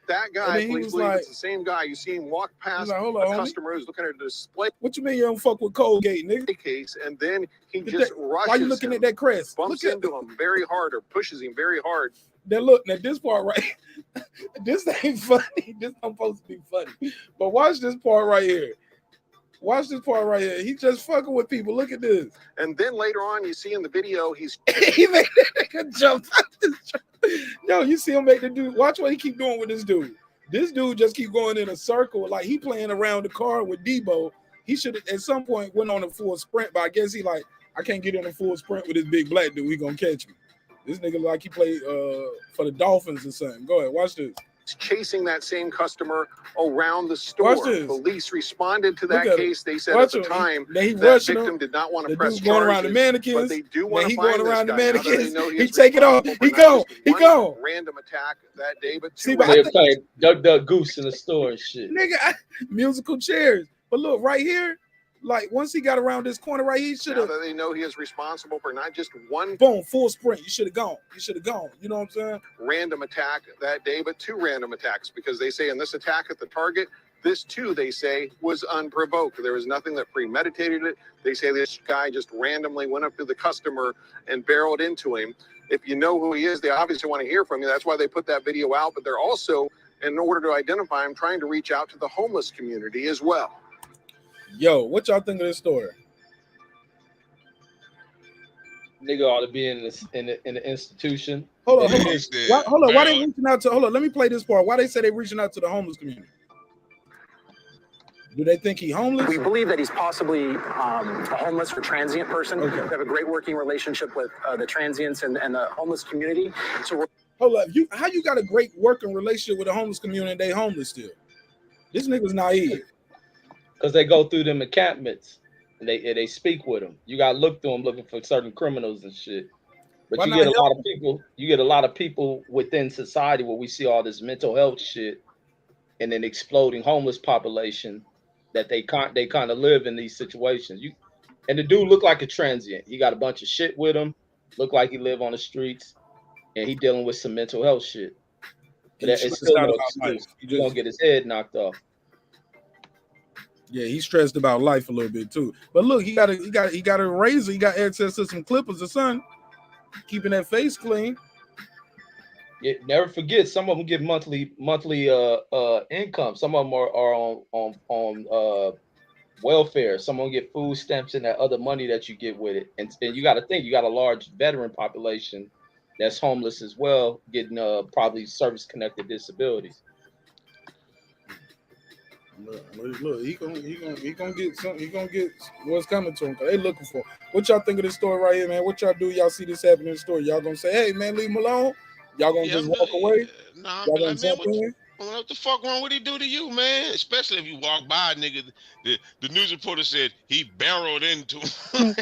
That guy, And then he police was believe like- it's the same guy. You see him walk past like, hold a on, homie. customer who's looking at a display What you mean you don't fuck with Colgate, nigga? case, and then he Look just at- rushes Why you looking him, at that crest? bumps Look at into him very hard or pushes him very hard. that. Look, now this part right. This ain't funny. This not supposed to be funny. But watch this part right here. Watch this part right here. He just fucking with people. Look at this. And then later on, you see in the video, he's He made that nigga jump out this truck. Yo, you see him make the dude. Watch what he keep doing with this dude. This dude just keep going in a circle like he playing around the car with Debo. He should have at some point went on a full sprint, but I guess he like, I can't get in a full sprint with this big black dude. He gonna catch me. This nigga like he played for the Dolphins or something. Go ahead, watch this. chasing that same customer around the store. Watch this. Police responded to Look that at case. him. They said Watch at the him. time He that rushing victim him. did not want to The press dude going around the charges, mannequins. but they do want He to going find around the this guy. Now that they mannequins. know He is take it off. responsible He for not gone. just He one gone. random attack that day, but See, two but They're random playing Duck Duck Goose in the store and shit. Nigga, musical chairs. But look, right here, like once he got around this corner right here, he should Now have that they know he is responsible for not just one boom, full sprint. You should have gone. You should have gone. You know what I'm saying? random attack that day, but two random attacks, because they say in this attack at the target, this too, they say, was unprovoked. There was nothing that premeditated it. They say this guy just randomly went up to the customer and barreled into him. If you know who he is, they obviously want to hear from you. That's why they put that video out, but they're also, in order to identify him, trying to reach out to the homeless community as well. Yo, what y'all think of this story? Nigga ought to be in the institution. Hold on, And hold on. it's- Hold on. Why they reaching out to? Hold on. Let me play this part. Why they say they reaching out to the homeless community? Do they think he homeless? We believe that he's possibly a homeless or transient person. Okay. We have a great working relationship with the transients and the homeless community. So we're Hold up. How you got a great working relationship with the homeless community and they homeless still? This nigga's naive. Because they go through them encampments and they speak with them. You got to look through them looking for certain criminals and shit. But Why you not get a help lot of people. You get a lot of people within society where we see all this mental health shit and an exploding homeless population that they kind of live in these situations. And the dude looked like a transient. He got a bunch of shit with him. Looked like he live on the streets, and he dealing with some mental health shit. But He's it's stressed still out no about excuse. life. He's gonna get his head knocked off. Yeah, he's stressed about life a little bit too. But look, he got a razor. He got access to some clippers or something. Keeping that face clean. Yeah, never forget, some of them get monthly income. Some of them are on welfare. Some of them get food stamps and that other money that you get with it. And you got to think, you got a large veteran population that's homeless as well, getting probably service connected disabilities. Look, he gonna get something. He gonna get what's coming to him. Cause they looking for. What y'all think of this story right here, man? What y'all do? Y'all see this happening in the story? Y'all gonna say, "Hey, man, leave him alone"? Y'all gonna just walk away? Nah, Y'all but gonna like, man, jump in? what the fuck wrong? What he do to you, man? Especially if you walk by, nigga. The news reporter said he barreled into him.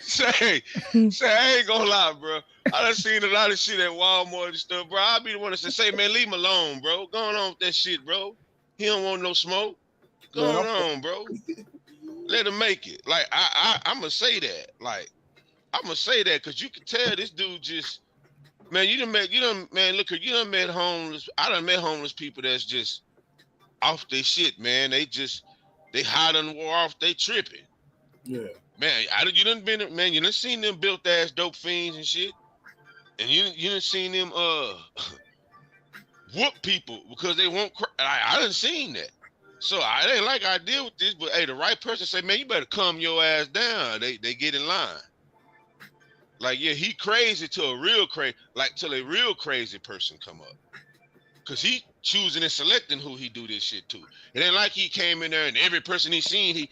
Say, I ain't gonna lie, bro. I done seen a lot of shit at Walmart and stuff, bro. I'll be the one that say, man, leave him alone, bro. Going on with that shit, bro. He don't want no smoke. Going on, bro. Let him make it. Like, I'm gonna say that. Like, I'm gonna say that because you can tell this dude just, man, man, look, you done met homeless. I done met homeless people that's just off their shit, man. They hide on the wall off, they tripping. Yeah. Man, you done seen them built ass dope fiends and shit. And you done seen them whoop people because they won't cry. I done seen that. So I ain't like I deal with this, but hey, the right person say, man, you better calm your ass down. They get in line. Like, yeah, he crazy till a real crazy person come up. Cause he choosing and selecting who he do this shit to. It ain't like he came in there and every person he seen, he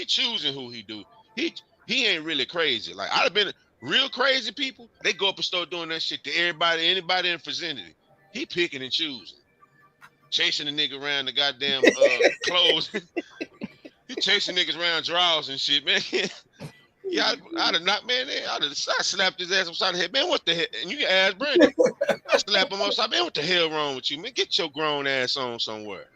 choosing who he do. He ain't really crazy. Like, I'd have been real crazy people, they go up and start doing that shit to anybody in the vicinity. He picking and choosing. chasing the nigga around the goddamn clothes. He chasing niggas around drawers and shit, man. Yeah, I'd have knocked, man. I slapped his ass upside the head, man. What the hell? And you can ask Brandon. I slap him upside, man. What the hell wrong with you, man? Get your grown ass on somewhere.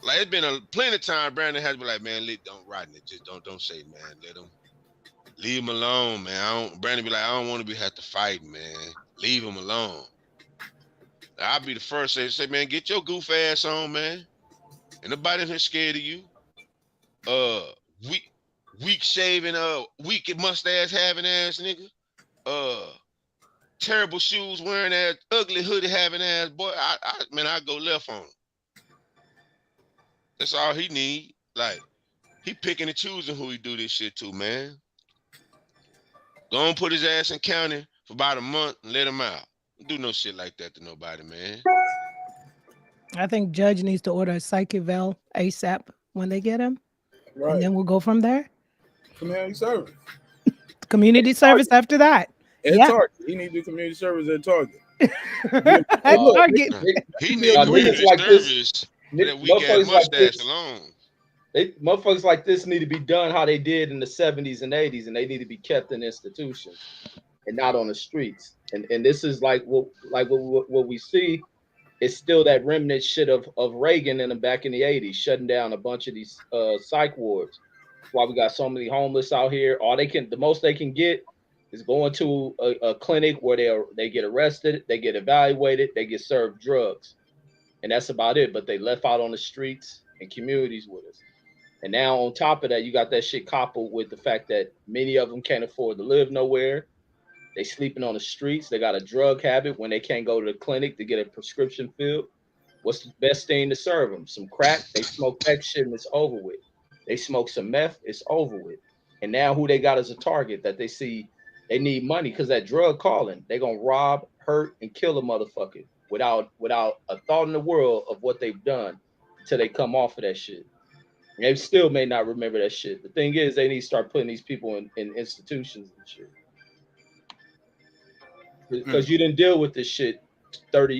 Like it's been a plenty of time. Brandon has been like, man, don't ride it. Just don't say, man. Let him leave him alone, man. Brandon be like, I don't want to have to fight, man. Leave him alone. I'll be the first to say, man, get your goof ass on, man. Ain't nobody in here scared of you. Weak shaving, weak mustache having ass nigga. Terrible shoes wearing ass, ugly hoodie having ass boy. I go left on him. That's all he need. Like, he picking and choosing who he do this shit to, man. Don't put his ass in county for about a month and let him out. Don't do no shit like that to nobody, man. I think judge needs to order a psych eval ASAP when they get him. Right. And then we'll go from there. Community service. Community service after that. At Target. He need to do community service at Target. Target. He need community like service. That weak ass mustache alone. Motherfuckers like this need to be done how they did in the 70s and 80s, and they need to be kept in institutions and not on the streets. And this is like what we see is still that remnant shit of Reagan in the back in the 80s, shutting down a bunch of these psych wards. That's why we got so many homeless out here. The most they can get is going to a clinic where they get arrested, they get evaluated, they get served drugs. And that's about it. But they left out on the streets and communities with us. And now on top of that, you got that shit coupled with the fact that many of them can't afford to live nowhere. They sleeping on the streets. They got a drug habit when they can't go to the clinic to get a prescription filled. What's the best thing to serve them? Some crack. They smoke that shit and it's over with. They smoke some meth. It's over with. And now who they got as a target that they see they need money because that drug calling. They gonna rob, hurt, and kill a motherfucker without a thought in the world of what they've done until they come off of that shit. And they still may not remember that shit. The thing is, they need to start putting these people in institutions and shit. Because you didn't deal with this shit 40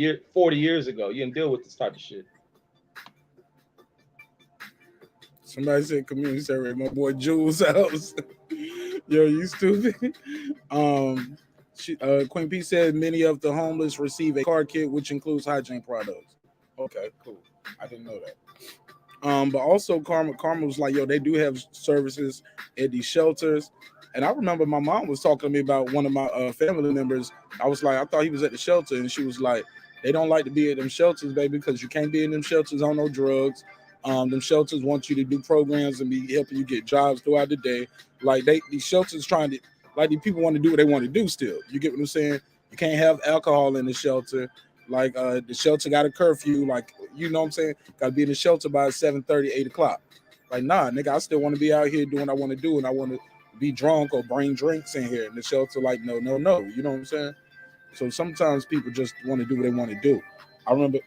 years ago. You didn't deal with this type of shit. Somebody said community service at my boy Jules' house. Yo, you stupid. Queen P said many of the homeless receive a car kit, which includes hygiene products. Okay, cool. I didn't know that. But also Karma was like, yo, they do have services at these shelters. And I remember my mom was talking to me about one of my family members. I was like, I thought he was at the shelter. And she was like, they don't like to be at them shelters, baby, because you can't be in them shelters on no drugs. Them shelters want you to do programs and be helping you get jobs throughout the day. Like these shelters trying to, like these people want to do what they want to do still. You get what I'm saying? You can't have alcohol in the shelter. Like the shelter got a curfew. Like, you know what I'm saying? Got to be in the shelter by 7:30, 8 o'clock. Like, nah, nigga, I still want to be out here doing what I want to do, and I want to be drunk or bring drinks in here. And the shelter like, no. You know what I'm saying? So sometimes people just want to do what they want to do. I remember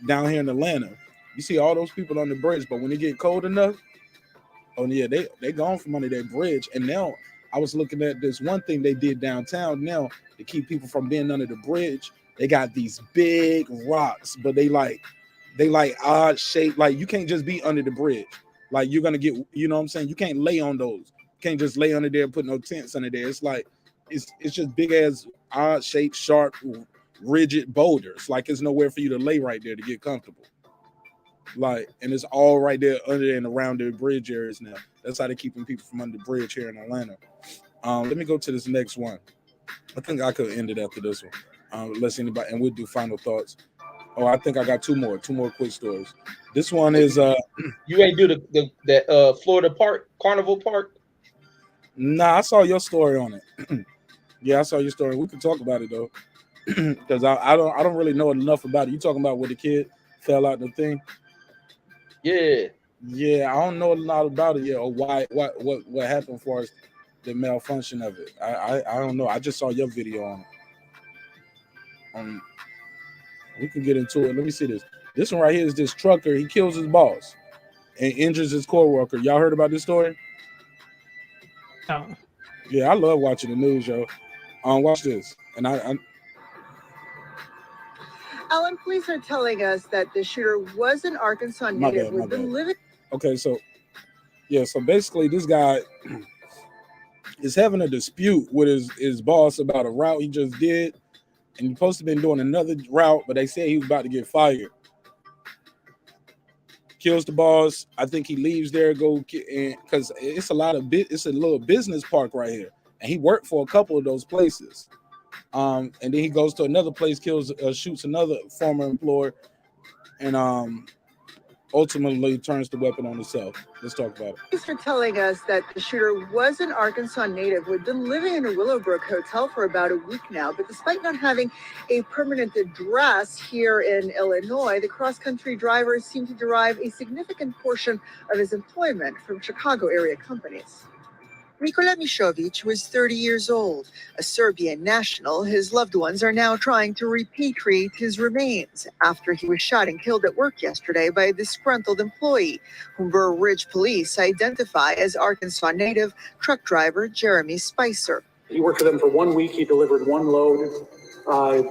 down here in Atlanta, you see all those people on the bridge, but when it get cold enough, oh yeah, they gone from under that bridge. And now I was looking at this one thing they did downtown now to keep people from being under the bridge. They got these big rocks, but they like odd shape. Like you can't just be under the bridge. Like you're gonna get, you know what I'm saying? You can't lay on those. You can't just lay under there and put no tents under there. It's like it's just big ass odd shaped, sharp, rigid boulders. Like there's nowhere for you to lay right there to get comfortable. Like, and it's all right there under and around the bridge areas now. That's how they're keeping people from under the bridge here in Atlanta. Let me go to this next one. I think I could end it after this one. Let's anybody, and we'll do final thoughts. Oh, I think I got two more quick stories. This one is you ain't do the Florida Park Carnival Park. Nah, I saw your story on it. Yeah, I saw your story. We can talk about it though, because I don't really know enough about it. You talking about where the kid fell out the thing? Yeah, I don't know a lot about it yet, or why what happened for us, the malfunction of it. I don't know. I just saw your video on it. We can get into it. Let me see this. This one right here is this trucker. He kills his boss and injures his co-worker. Y'all heard about this story? No. Yeah, I love watching the news, yo. Watch this. And I Alan, police are telling us that the shooter was an Arkansas native who had been living. Okay, so yeah, so basically this guy is having a dispute with his boss about a route he just did, and he's supposed to been doing another route, but they said he was about to get fired. Kills the boss. I think he leaves there, because it's a little business park right here, and he worked for a couple of those places. And then he goes to another place, shoots another former employer, and ultimately turns the weapon on himself. Let's talk about it. Police are telling us that the shooter was an Arkansas native who had been living in a Willowbrook hotel for about a week now, but despite not having a permanent address here in Illinois, the cross-country driver seemed to derive a significant portion of his employment from Chicago area companies. Nikola Mishovic was 30 years old, a Serbian national. His loved ones are now trying to repatriate his remains after he was shot and killed at work yesterday by a disgruntled employee, whom Burr Ridge police identify as Arkansas native truck driver Jeremy Spicer. He worked for them for 1 week. He delivered one load.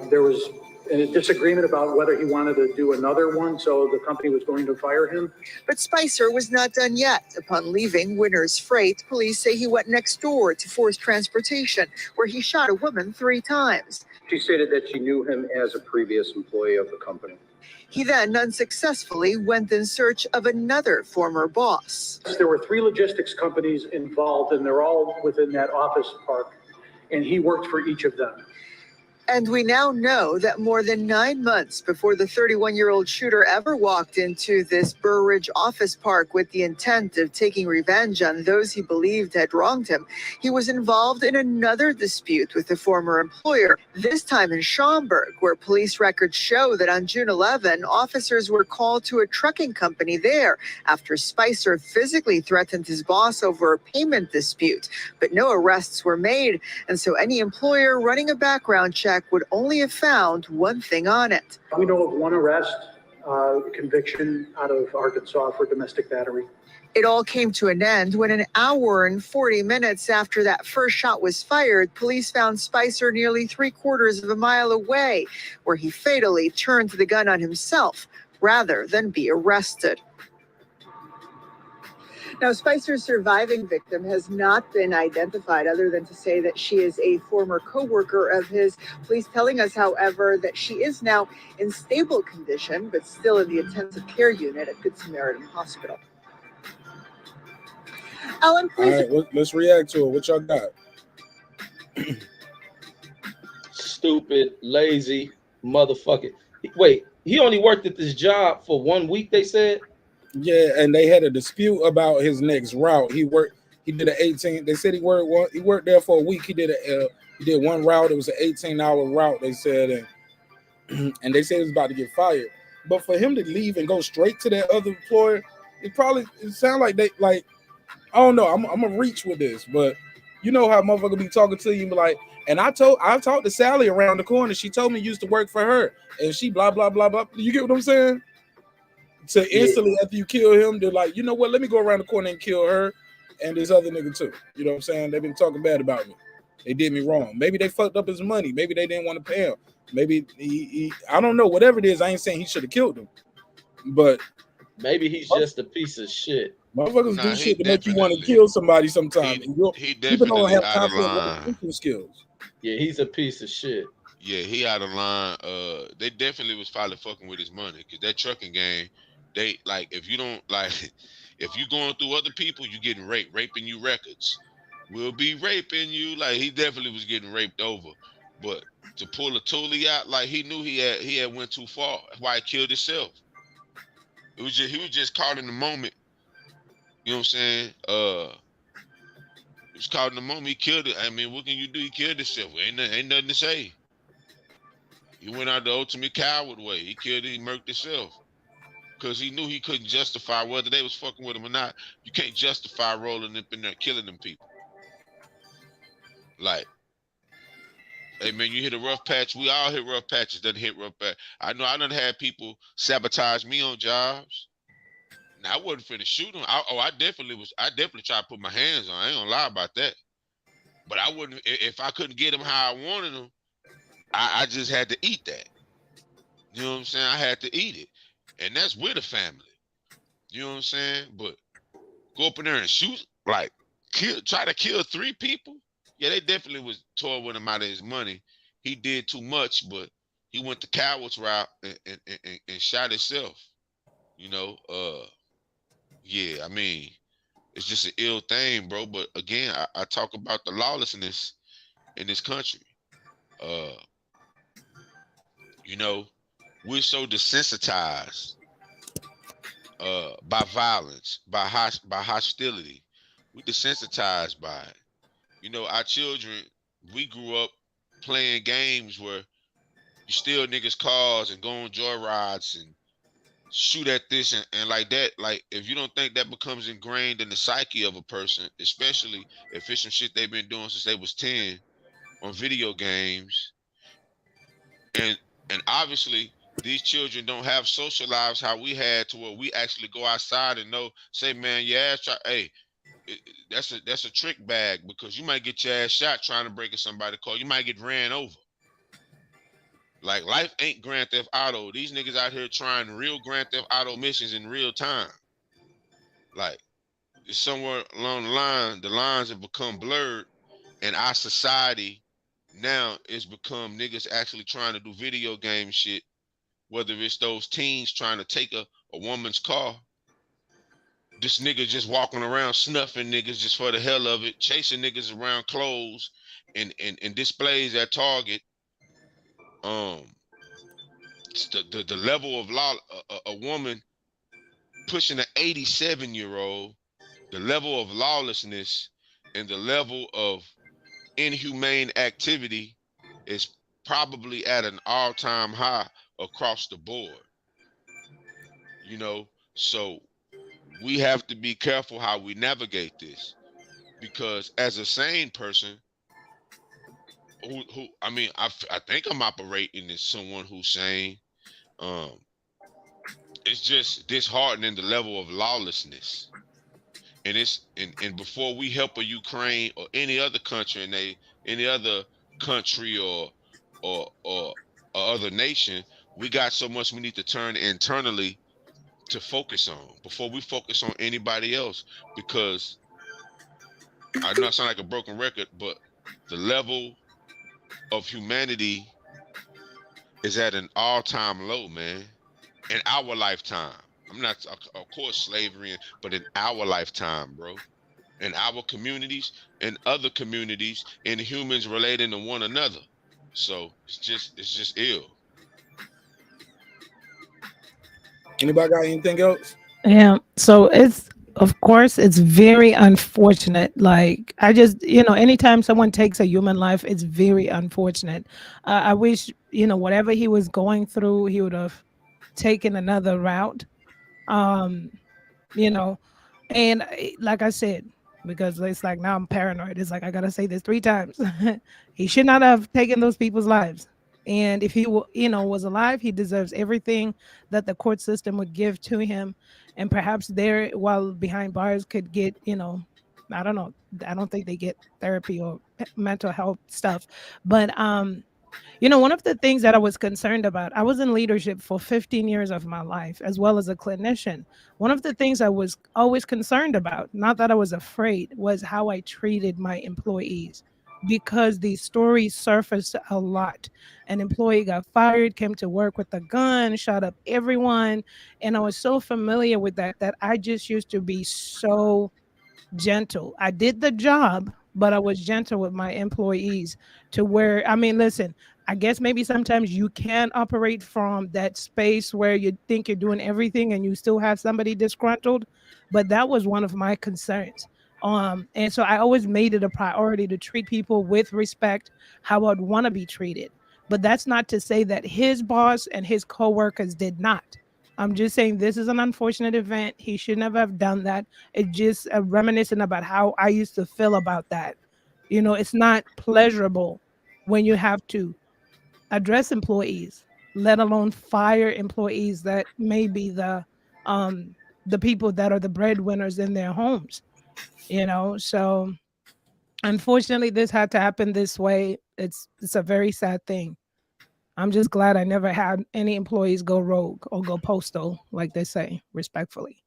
There was a disagreement about whether he wanted to do another one, so the company was going to fire him. But Spicer was not done yet. Upon leaving Winners Freight, police say he went next door to Forced Transportation, where he shot a woman 3 times. She stated that she knew him as a previous employee of the company. He then unsuccessfully went in search of another former boss. There were 3 logistics companies involved, and they're all within that office park, and he worked for each of them. And we now know that more than 9 months before the 31-year-old shooter ever walked into this Burr Ridge office park with the intent of taking revenge on those he believed had wronged him, he was involved in another dispute with a former employer, this time in Schaumburg, where police records show that on June 11, officers were called to a trucking company there after Spicer physically threatened his boss over a payment dispute. But no arrests were made, and so any employer running a background check would only have found one thing on it. We know of 1 arrest, conviction out of Arkansas for domestic battery. It all came to an end when an hour and 40 minutes after that first shot was fired, police found Spicer nearly 3/4 of a mile away, where he fatally turned the gun on himself rather than be arrested. Now, Spicer's surviving victim has not been identified other than to say that she is a former co-worker of his. Police telling us, however, that she is now in stable condition, but still in the intensive care unit at Good Samaritan Hospital. Alan, please. All right, let's react to it. What y'all got? Stupid, lazy, motherfucker. Wait, he only worked at this job for 1 week, they said? Yeah, and they had a dispute about his next route. He did an 18. They said he worked there for a week. He did one route. It was an 18-hour route, they said, and they said he was about to get fired. But for him to leave and go straight to that other employer, it sounds like I don't know. I'm gonna reach with this, but you know how motherfucker be talking to you, like, and I talked to Sally around the corner. She told me you used to work for her, and she blah blah blah blah. You get what I'm saying? So instantly after you kill him, they're like, you know what? Let me go around the corner and kill her and this other nigga too. You know what I'm saying? They've been talking bad about me. They did me wrong. Maybe they fucked up his money. Maybe they didn't want to pay him. Maybe he I don't know. Whatever it is, I ain't saying he should have killed him. But maybe he's just a piece of shit. Motherfuckers do shit to make you want to kill somebody sometimes. He definitely out of line. Skills. Yeah, he's a piece of shit. Yeah, he out of line. They definitely was probably fucking with his money, because that trucking game, they like, if you don't like, if you going through other people, you getting raping you records. We'll be raping you. Like, he definitely was getting raped over. But to pull a Tully out, like, he knew he had went too far. That's why he killed himself. He was just caught in the moment. You know what I'm saying? He was caught in the moment. He killed it. I mean, what can you do? He killed himself. Ain't nothing to say. He went out the ultimate coward way. He killed it. He murked himself. Because he knew he couldn't justify whether they was fucking with him or not. You can't justify rolling up in there killing them people. Like, hey man, you hit a rough patch. We all hit rough patches. Doesn't hit rough patch. I know I done had people sabotage me on jobs. Now, I wasn't finna shoot them. I definitely tried to put my hands on. I ain't gonna lie about that. But I wouldn't, if I couldn't get them how I wanted them, I just had to eat that. You know what I'm saying? I had to eat it. And that's with a family. You know what I'm saying? But go up in there and shoot, like, try to kill 3 people? Yeah, they definitely was toying with him out of his money. He did too much, but he went the coward's route and shot himself. You know, yeah, I mean, it's just an ill thing, bro. But again, I talk about the lawlessness in this country. You know, we're so desensitized by violence, by hostility. We desensitized by it. You know, our children, we grew up playing games where you steal niggas' cars and go on joyrides and shoot at this and like that. Like, if you don't think that becomes ingrained in the psyche of a person, especially if it's some shit they've been doing since they was 10 on video games, and obviously these children don't have social lives how we had, to where we actually go outside and know, say, man, your ass try, hey, that's a trick bag, because you might get your ass shot trying to break in somebody's car. You might get ran over. Like, life ain't Grand Theft Auto. These niggas out here trying real Grand Theft Auto missions in real time. Like, it's somewhere along the lines have become blurred, and our society now is become niggas actually trying to do video game shit, whether it's those teens trying to take a woman's car. This nigga just walking around snuffing niggas just for the hell of it, chasing niggas around clothes and displays at Target. The level of law, a woman pushing an 87-year-old, the level of lawlessness and the level of inhumane activity is probably at an all-time high across the board. You know, so we have to be careful how we navigate this, because as a sane person, who I mean, I think I'm operating as someone who's sane. It's just disheartening, the level of lawlessness, and and before we help a Ukraine or any other country, and any other country or other nation, we got so much we need to turn internally to focus on before we focus on anybody else. Because I know I sound like a broken record, but the level of humanity is at an all-time low, man, in our lifetime. I'm not, of course, slavery, but in our lifetime, bro, in our communities, in other communities, in humans relating to one another. So it's just ill. Anybody got anything else? Yeah. So it's, of course, it's very unfortunate. Like, I just, anytime someone takes a human life, it's very unfortunate. I wish, whatever he was going through, he would have taken another route. Um, you know, and like I said, because it's like now I'm paranoid. It's like I gotta say this 3 times. He should not have taken those people's lives. And if he, was alive, he deserves everything that the court system would give to him. And perhaps there, while behind bars, could get, I don't know. I don't think they get therapy or mental health stuff. But one of the things that I was concerned about, I was in leadership for 15 years of my life, as well as a clinician. One of the things I was always concerned about, not that I was afraid, was how I treated my employees. Because these stories surfaced a lot. An employee got fired, came to work with a gun, shot up everyone. And I was so familiar with that I just used to be so gentle. I did the job, but I was gentle with my employees, to where, I mean, listen, I guess maybe sometimes you can operate from that space where you think you're doing everything and you still have somebody disgruntled. But that was one of my concerns. And so I always made it a priority to treat people with respect, how I'd want to be treated. But that's not to say that his boss and his coworkers did not. I'm just saying this is an unfortunate event. He should never have done that. It's just reminiscent about how I used to feel about that. It's not pleasurable when you have to address employees, let alone fire employees that may be the people that are the breadwinners in their homes. So unfortunately, this had to happen this way. It's a very sad thing. I'm just glad I never had any employees go rogue or go postal, like they say, respectfully.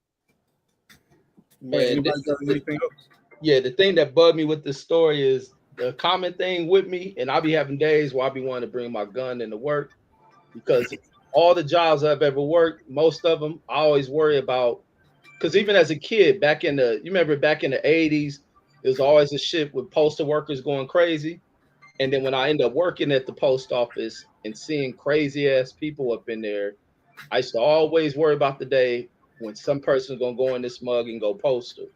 Wait, Man, anybody got anything else? yeah, the thing that bugged me with this story is the common thing with me, and I'll be having days where I'll be wanting to bring my gun into work because all the jobs I've ever worked, most of them, I always worry about. Because even as a kid, you remember back in the 80s, there was always a shit with postal workers going crazy. And then when I ended up working at the post office and seeing crazy ass people up in there, I used to always worry about the day when some person's gonna go in this mug and go postal.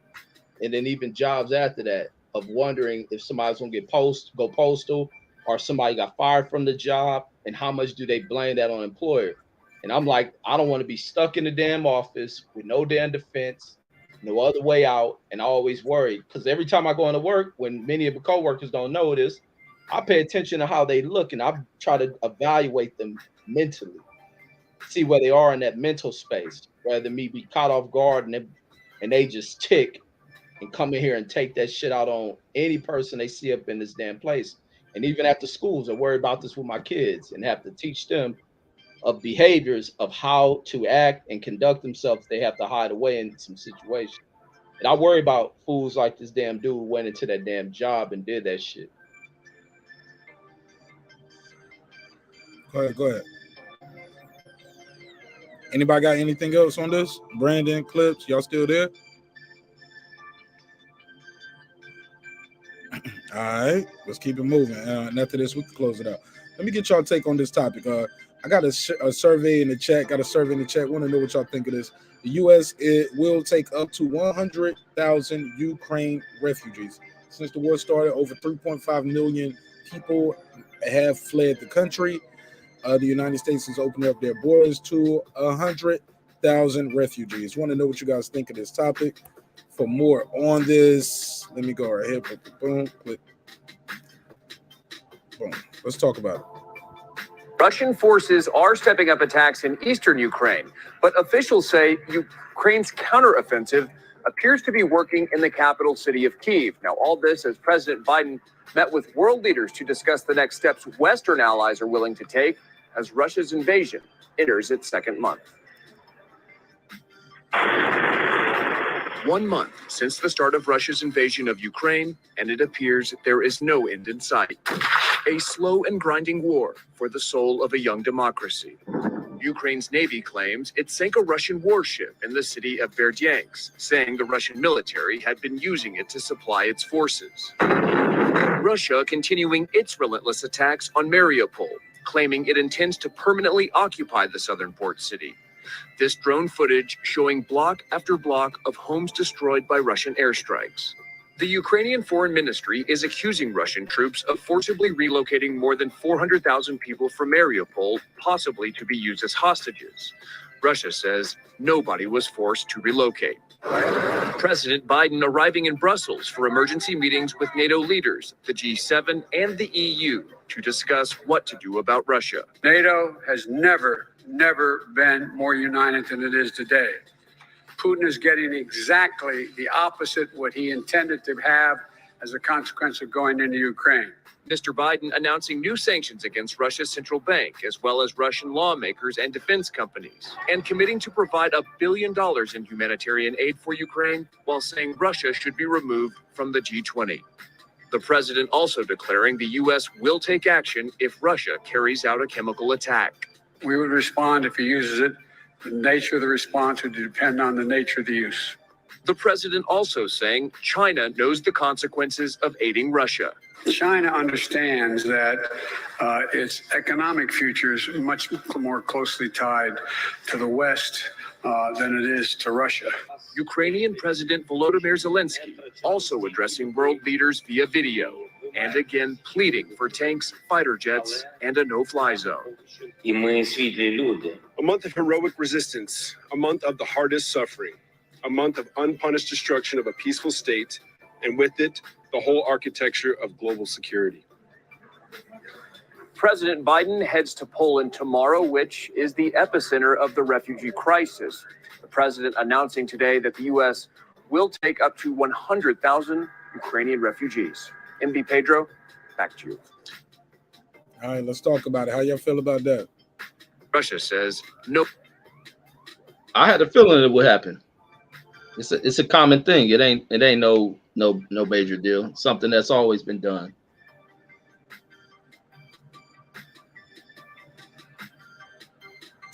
And then even jobs after that of wondering if somebody's gonna go postal or somebody got fired from the job and how much do they blame that on the employer. And I'm like, I don't want to be stuck in the damn office with no damn defense, no other way out. And I always worry because every time I go into work, when many of the coworkers don't know this, I pay attention to how they look and I try to evaluate them mentally, see where they are in that mental space, rather than me be caught off guard and they just tick and come in here and take that shit out on any person they see up in this damn place. And even after schools, I worry about this with my kids and have to teach them of behaviors of how to act and conduct themselves if they have to hide away in some situation. And I worry about fools like this damn dude who went into that damn job and did that shit. Go ahead. Anybody got anything else on this? Brandon, Clips, y'all still there? All right, let's keep it moving. And after this, we can close it out. Let me get y'all take on this topic. I got a survey in the chat. Want to know what y'all think of this. The U.S. will take up to 100,000 Ukraine refugees. Since the war started, over 3.5 million people have fled the country. The United States has opened up their borders to 100,000 refugees. Want to know what you guys think of this topic. For more on this, let me go right here. Boom, click. Boom. Let's talk about it. Russian forces are stepping up attacks in eastern Ukraine, but officials say Ukraine's counteroffensive appears to be working in the capital city of Kyiv. Now, all this as President Biden met with world leaders to discuss the next steps Western allies are willing to take as Russia's invasion enters its second month. 1 month since the start of Russia's invasion of Ukraine, and it appears there is no end in sight. A slow and grinding war for the soul of a young democracy. Ukraine's Navy claims it sank a Russian warship in the city of Berdyansk, saying the Russian military had been using it to supply its forces. Russia continuing its relentless attacks on Mariupol, claiming it intends to permanently occupy the southern port city. This drone footage showing block after block of homes destroyed by Russian airstrikes. The Ukrainian Foreign Ministry is accusing Russian troops of forcibly relocating more than 400,000 people from Mariupol, possibly to be used as hostages. Russia says nobody was forced to relocate. President Biden arriving in Brussels for emergency meetings with NATO leaders, the G7, and the EU to discuss what to do about Russia. NATO has never been more united than it is today. Putin is getting exactly the opposite what he intended to have as a consequence of going into Ukraine. Mr. Biden announcing new sanctions against Russia's central bank, as well as Russian lawmakers and defense companies, and committing to provide $1 billion in humanitarian aid for Ukraine, while saying Russia should be removed from the G20. The president also declaring the U.S. will take action if Russia carries out a chemical attack. We would respond if he uses it. The nature of the response would depend on the nature of the use. The president also saying China knows the consequences of aiding Russia. China understands that its economic future is much more closely tied to the West than it is to Russia. Ukrainian President Volodymyr Zelensky also addressing world leaders via video, and again pleading for tanks, fighter jets, and a no-fly zone. A month of heroic resistance, a month of the hardest suffering, a month of unpunished destruction of a peaceful state, and with it, the whole architecture of global security. President Biden heads to Poland tomorrow, which is the epicenter of the refugee crisis. The president announcing today that the U.S. will take up to 100,000 Ukrainian refugees. MB Pedro, back to you. All right, let's talk about it. How y'all feel about that? Russia says no. I had a feeling it would happen. It's a common thing. It ain't no major deal. Something that's always been done.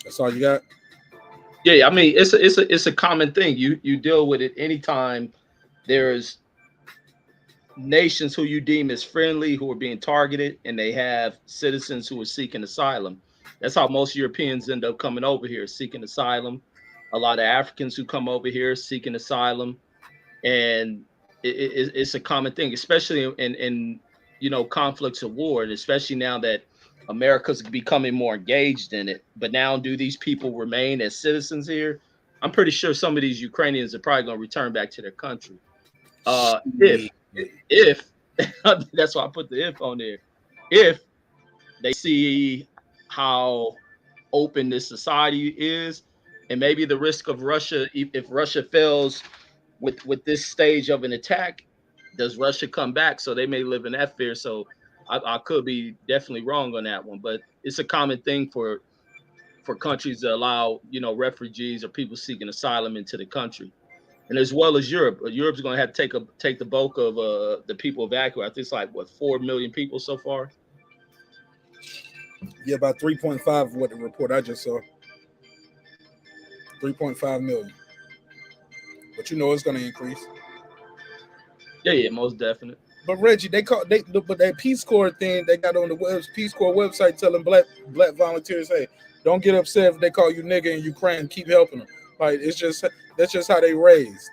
That's all you got? Yeah, I mean it's a common thing. You deal with it anytime there's nations who you deem as friendly who are being targeted, and they have citizens who are seeking asylum. That's how most Europeans end up coming over here seeking asylum. A lot of Africans who come over here seeking asylum, and it's a common thing, especially in conflicts of war, and especially now that America's becoming more engaged in it. But now, do these people remain as citizens here? I'm pretty sure some of these Ukrainians are probably going to return back to their country. If that's why I put the if on there. If they see how open this society is, and maybe the risk of Russia, if Russia fails with this stage of an attack, does Russia come back? So they may live in that fear. So I could be definitely wrong on that one, but it's a common thing for countries to allow refugees or people seeking asylum into the country. And as well as Europe. Europe's going to have to take the bulk of the people evacuated. I think it's like, what, 4 million people so far? Yeah, about 3.5 what the report I just saw. 3.5 million. But it's going to increase. Yeah, most definite. But Reggie, but that Peace Corps thing they got on the Peace Corps website telling black volunteers, hey, don't get upset if they call you nigga in Ukraine. Keep helping them. Like that's just how they raised.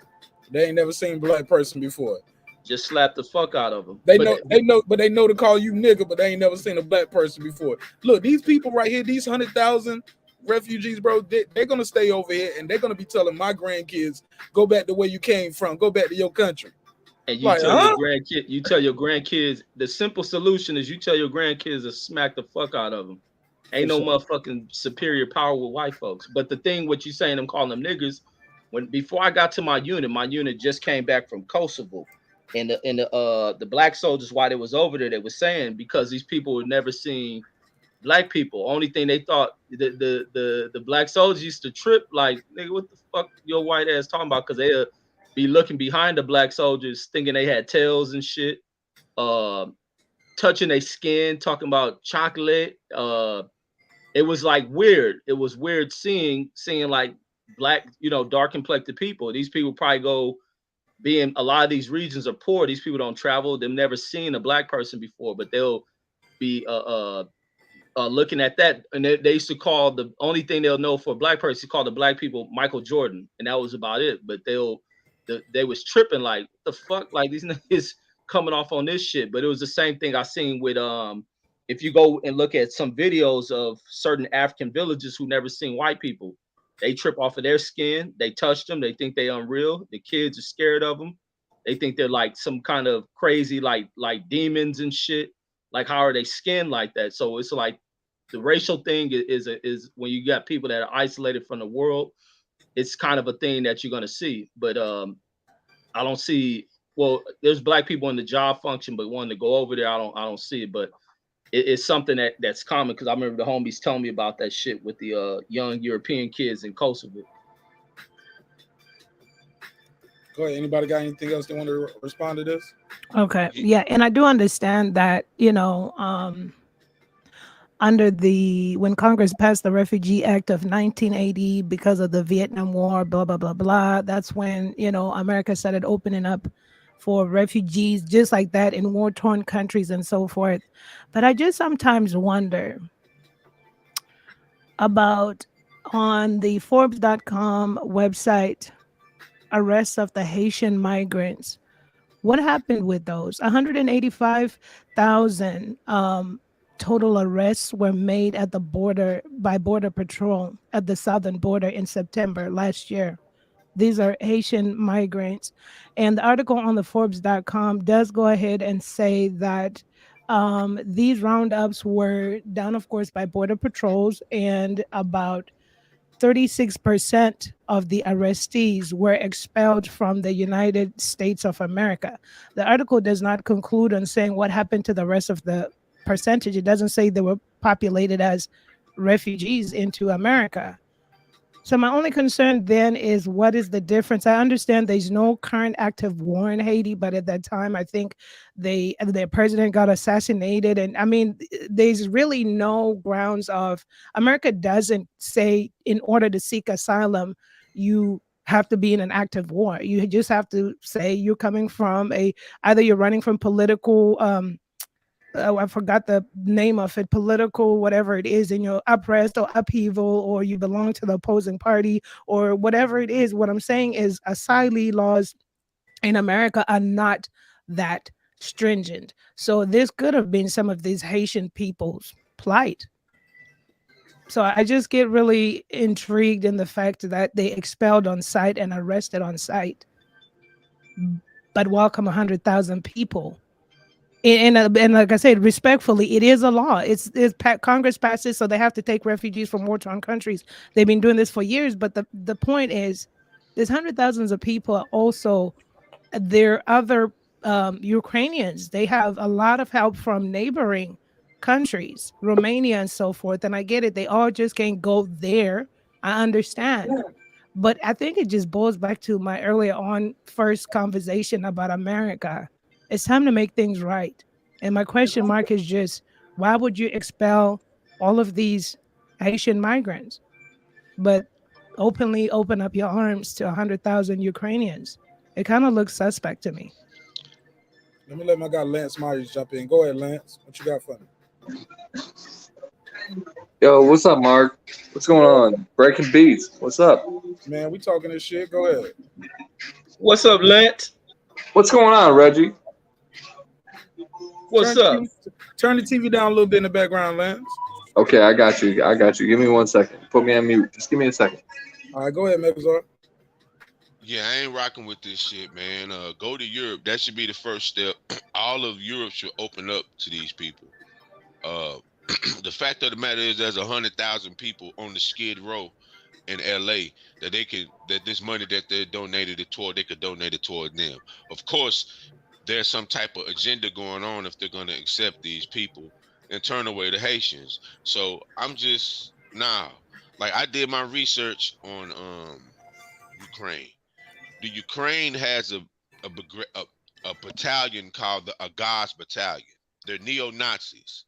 They ain't never seen a black person before. Just slap the fuck out of them. They know to call you nigga, but they ain't never seen a black person before. Look, these people right here, these 100,000 refugees, bro, they're gonna stay over here, and they're gonna be telling my grandkids, go back to where you came from, go back to your country. And you tell your grandkids, the simple solution is you tell your grandkids to smack the fuck out of them. Ain't no motherfucking superior power with white folks. But the thing, what you saying, I'm calling them niggers. Before I got to my unit just came back from Kosovo, and the black soldiers, while they was over there, they was saying because these people had never seen black people. Only thing they thought the black soldiers used to trip like, nigga, what the fuck your white ass talking about? Because they be looking behind the black soldiers, thinking they had tails and shit, touching their skin, talking about chocolate. It was like weird. It was weird seeing like black, dark complected people. These people probably go, being a lot of these regions are poor. These people don't travel. They've never seen a black person before, but they'll be looking at that. And they used to call the only thing they'll know for a black person, call the black people Michael Jordan, and that was about it. But they was tripping like, what the fuck, like these niggas coming off on this shit. But it was the same thing I seen with if you go and look at some videos of certain African villages who never seen white people, they trip off of their skin. They touch them. They think they unreal. The kids are scared of them. They think they're like some kind of crazy, like demons and shit. Like, how are they skinned like that? So it's like the racial thing is when you got people that are isolated from the world, it's kind of a thing that you're gonna see. But I don't see. Well, there's black people in the job function, but wanting to go over there, I don't see it. But it's something that's common, because I remember the homies telling me about that shit with the young European kids in Kosovo. Go ahead. Anybody got anything else they want to respond to this? Okay. Yeah. And I do understand that, under when Congress passed the Refugee Act of 1980 because of the Vietnam War, blah, blah, blah, blah. That's when, America started opening up for refugees just like that in war-torn countries and so forth. But I just sometimes wonder about, on the Forbes.com website, arrests of the Haitian migrants. What happened with those? 185,000 total arrests were made at the border by Border Patrol at the southern border in September last year. These are Haitian migrants. And the article on the Forbes.com does go ahead and say that these roundups were done, of course, by Border Patrols, and about 36% of the arrestees were expelled from the United States of America. The article does not conclude on saying what happened to the rest of the percentage. It doesn't say they were populated as refugees into America. So my only concern then is, what is the difference? I understand there's no current active war in Haiti, but at that time, I think their president got assassinated. And I mean, there's really no grounds of, America doesn't say in order to seek asylum, you have to be in an active war. You just have to say you're coming from either you're running from political, I forgot the name of it, political, whatever it is, and you're oppressed or upheaval, or you belong to the opposing party, or whatever it is. What I'm saying is asylum laws in America are not that stringent. So this could have been some of these Haitian people's plight. So I just get really intrigued in the fact that they expelled on site and arrested on site, but welcome 100,000 people. And like I said, respectfully, it is a law. Congress passed it, so they have to take refugees from war-torn countries. They've been doing this for years, but the point is, there's hundreds of thousands of people. Also, there are other Ukrainians. They have a lot of help from neighboring countries, Romania and so forth. And I get it; they all just can't go there. I understand. But I think it just boils back to my earlier on first conversation about America. It's time to make things right. And my question mark is just, why would you expel all of these Haitian migrants, but openly open up your arms to 100,000 Ukrainians? It kind of looks suspect to me. Let me let my guy Lance Myers jump in. Go ahead, Lance. What you got for me? Yo, what's up, Mark? What's going on? Breaking beats. What's up? Man, we talking this shit. Go ahead. What's up, Lance? What's going on, Reggie? What's up? Turn the TV down a little bit in the background, Lance. Okay, I got you. Give me 1 second. Put me on mute. Just give me a second. All right, go ahead, Megazord. Yeah, I ain't rocking with this shit, man. Go to Europe. That should be the first step. All of Europe should open up to these people. The fact of the matter is, there's 100,000 people on the Skid Row in LA that this money that they donated it toward, they could donate it toward them. Of course, there's some type of agenda going on if they're going to accept these people and turn away the Haitians. So I'm just like, I did my research on Ukraine. The Ukraine has a battalion called the Agaz Battalion. They're neo-Nazis,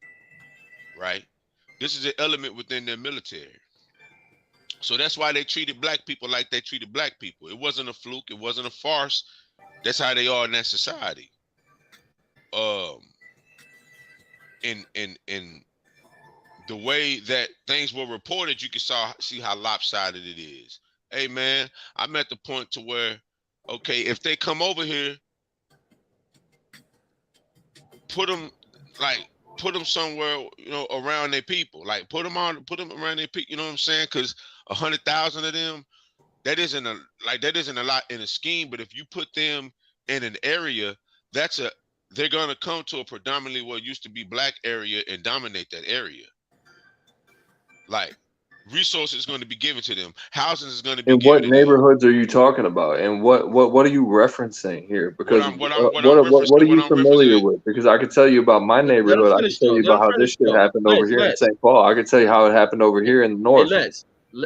right? This is an element within their military. So that's why they treated black people like they treated black people. It wasn't a fluke. It wasn't a farce. That's how they are in that society. In the way that things were reported, you can see how lopsided it is. Hey man, I'm at the point to where, okay, if they come over here, put them somewhere, around their people. Like put them around their people. You know what I'm saying? Because 100,000 of them, that isn't a lot in a scheme. But if you put them in an area, they're gonna come to a predominantly what used to be black area and dominate that area. Like, resources is going to be given to them. Housing is going to be And given what to neighborhoods are you talking about? And what are you referencing here? Because what are you familiar with? Because I could tell you about my neighborhood. I could tell you about how this shit happened over here in St. Paul. I could tell you how it happened over here in the north. Hey,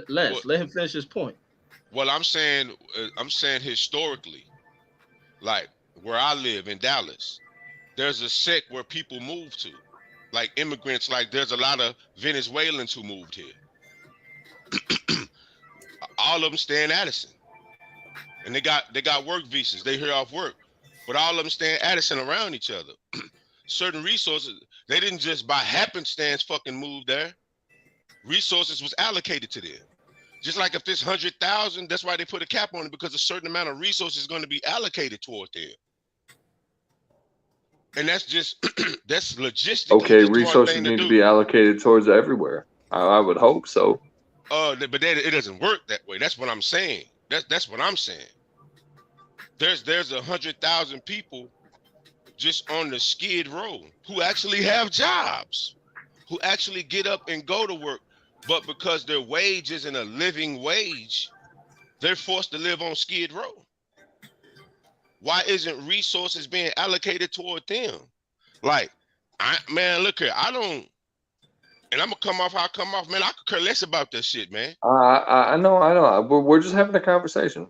Lance, let him finish his point. Well, I'm saying historically, like where I live in Dallas, there's a sect where people move to, like immigrants. Like there's a lot of Venezuelans who moved here. All of them stay in Addison, and they got work visas. They here off work, but all of them stay in Addison around each other. Certain resources, they didn't just by happenstance fucking move there. Resources was allocated to them. Just like if there's 100,000, that's why they put a cap on it, because a certain amount of resources is going to be allocated toward them. And that's just that's logistically. Okay, resources need to be allocated towards everywhere. I would hope so. But it doesn't work that way. That's what I'm saying. That's what I'm saying. There's 100,000 people just on the Skid Row who actually have jobs, who actually get up and go to work, but because their wage isn't a living wage, they're forced to live on Skid Row. Why isn't resources being allocated toward them? Like, Man, look here. I don't, and I'm gonna come off how I come off, man. I could care less about that shit, man. I know. We're just having a conversation.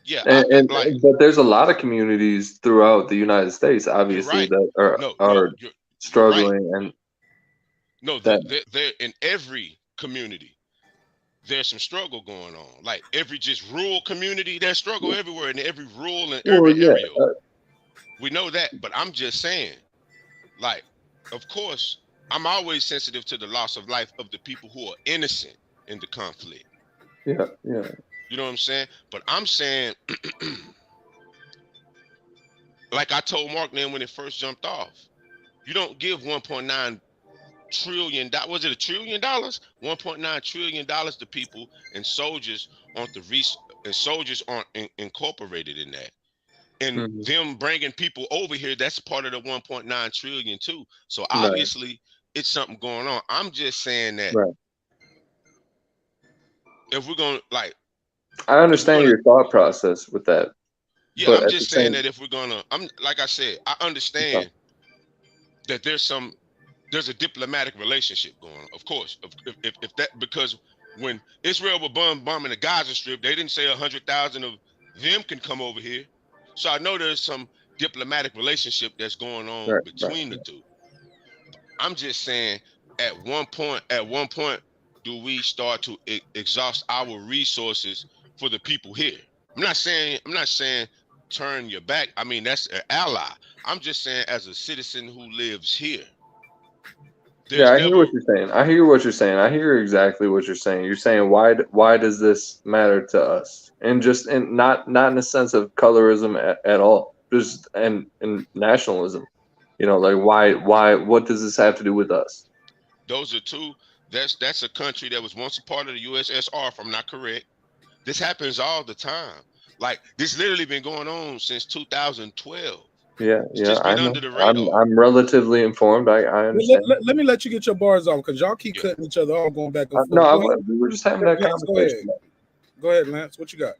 Yeah. But there's a lot of communities throughout the United States, obviously, that are struggling, right. They're in every community. There's some struggle going on. Like every just rural community, there's struggle everywhere in every rural and urban area. We know that, but I'm just saying, like, of course, I'm always sensitive to the loss of life of the people who are innocent in the conflict. Yeah. You know what I'm saying? But I'm saying, like I told Marq then when it first jumped off, you don't give $1.9 trillion. Was it $1 trillion? $1.9 trillion to people, and soldiers aren't incorporated in that. And them bringing people over here, that's part of the 1.9 trillion too. So obviously it's something going on. I'm just saying that if we're gonna I understand your thought process with that. Yeah, I'm just saying that if we're gonna, like I said, I understand that there's a diplomatic relationship going on, of course. If that, because when Israel were bombing the Gaza Strip, they didn't say 100,000 of them can come over here. So I know there's some diplomatic relationship that's going on between the two. I'm just saying, at one point, do we start to exhaust our resources for the people here? I'm not saying turn your back. I mean, that's an ally. I'm just saying, as a citizen who lives here. I hear what you're saying. I hear exactly what you're saying. You're saying, why does this matter to us? And not in the sense of colorism at all, just and nationalism. You know, like why what does this have to do with us? Those are two. That's a country that was once a part of the USSR, if I'm not correct. This happens all the time. Like, this literally been going on since 2012. Yeah, just been under the radar. I'm relatively informed. I understand. Let me let you get your bars off, because y'all keep cutting each other off, going back and forth. No, we were just having that conversation. Go ahead, Lance. What you got?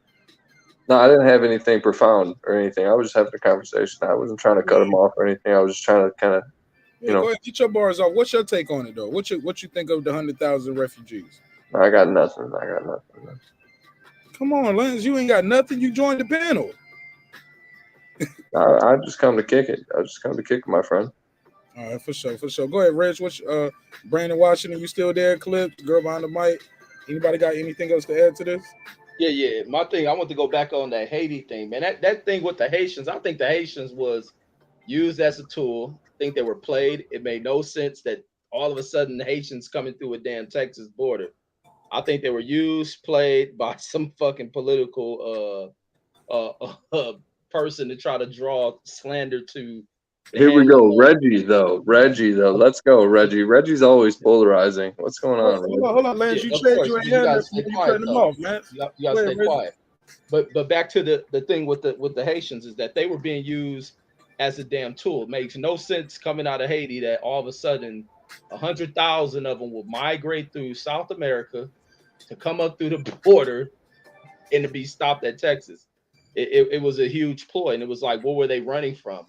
No, I didn't have anything profound or anything. I was just having a conversation. I wasn't trying to cut him off or anything. I was just trying to kind of, go ahead, get your bars off. What's your take on it, though? What you think of the 100,000 refugees? I got nothing. Come on, Lance. You ain't got nothing. You joined the panel. I just come to kick it. My friend. All right, for sure. Go ahead, Reg. What's Brandon Washington? You still there? Clip, girl behind the mic. Anybody got anything else to add to this? Yeah. My thing, I want to go back on that Haiti thing, man. That thing with the Haitians, I think the Haitians was used as a tool. I think they were played. It made no sense that all of a sudden the Haitians coming through a damn Texas border. I think they were played by some fucking political person to try to draw slander to. Here we go, Reggie though. Let's go, Reggie. Reggie's always polarizing. What's going on? Hold on, Lance. You said you ain't had nothing. You cutting them off, man. You gotta stay quiet. But back to the thing with the Haitians is that they were being used as a damn tool. It makes no sense coming out of Haiti that all of a sudden 100,000 of them will migrate through South America to come up through the border and to be stopped at Texas. It was a huge ploy, and it was like, what were they running from?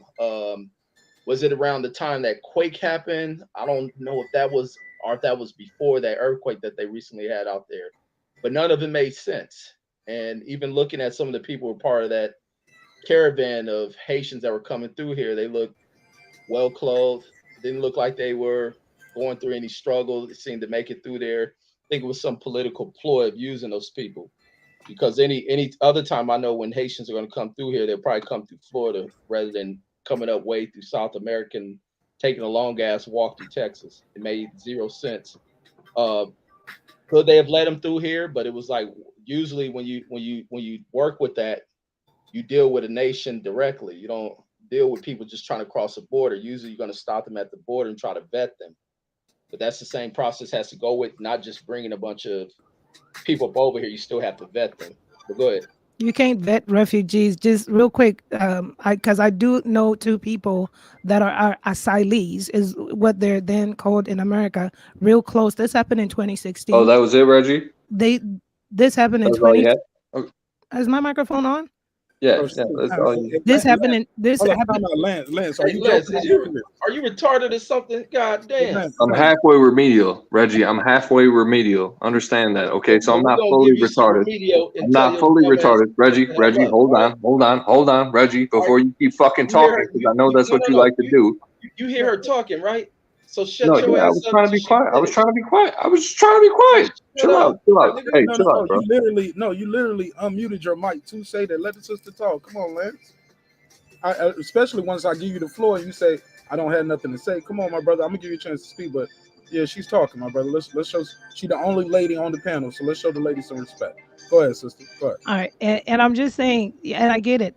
Was it around the time that quake happened? I don't know if that was before that earthquake that they recently had out there, but none of it made sense. And even looking at some of the people who were part of that caravan of Haitians that were coming through here, they looked well clothed. Didn't look like they were going through any struggle. It seemed to make it through there. I think it was some political ploy of using those people, because any other time I know when Haitians are going to come through here, they'll probably come through Florida rather than coming up way through South America and taking a long ass walk through Texas. It made zero sense. Could they have let them through here? But it was like, usually when you work with that, you deal with a nation directly. You don't deal with people just trying to cross a border. Usually you're going to stop them at the border and try to vet them. But that's the same process has to go with not just bringing a bunch of people up over here. You still have to vet them. But go ahead. You can't vet refugees. Just real quick, because I do know two people that are asylees, is what they're then called in America. Real close. This happened in 2016. Oh, that was it, Reggie? This happened in 20. Is my microphone on? Yeah, Bro, yeah. That's all you. This happened. This hold on, happened. time out, Lance, are Hey, you Lance, joking? are you retarded or something? God damn. I'm halfway remedial, Reggie. I'm halfway remedial. Understand that, okay? So I'm We're not gonna fully give you some retarded. remedial I'm and tell not your fully dumb ass retarded, Reggie. to Reggie, hell up. hold on, Reggie. Before you keep fucking You hear talking, her? because I know that's what you No. like to do. You hear her talking, right? So No, shut your yeah, I ass was up trying to till be she quiet. I was finishes. trying to be quiet. I was just trying to be quiet. Shut Chill up. out, chill out. Hey, chill out, bro. You literally unmuted your mic to say that. Let the sister talk. Come on, Lance. Especially once I give you the floor and you say I don't have nothing to say. Come on, my brother. I'm gonna give you a chance to speak, but yeah, she's talking, my brother. Let's show. She's the only lady on the panel, so let's show the lady some respect. Go ahead, sister. Go ahead. All right, and I'm just saying, and I get it.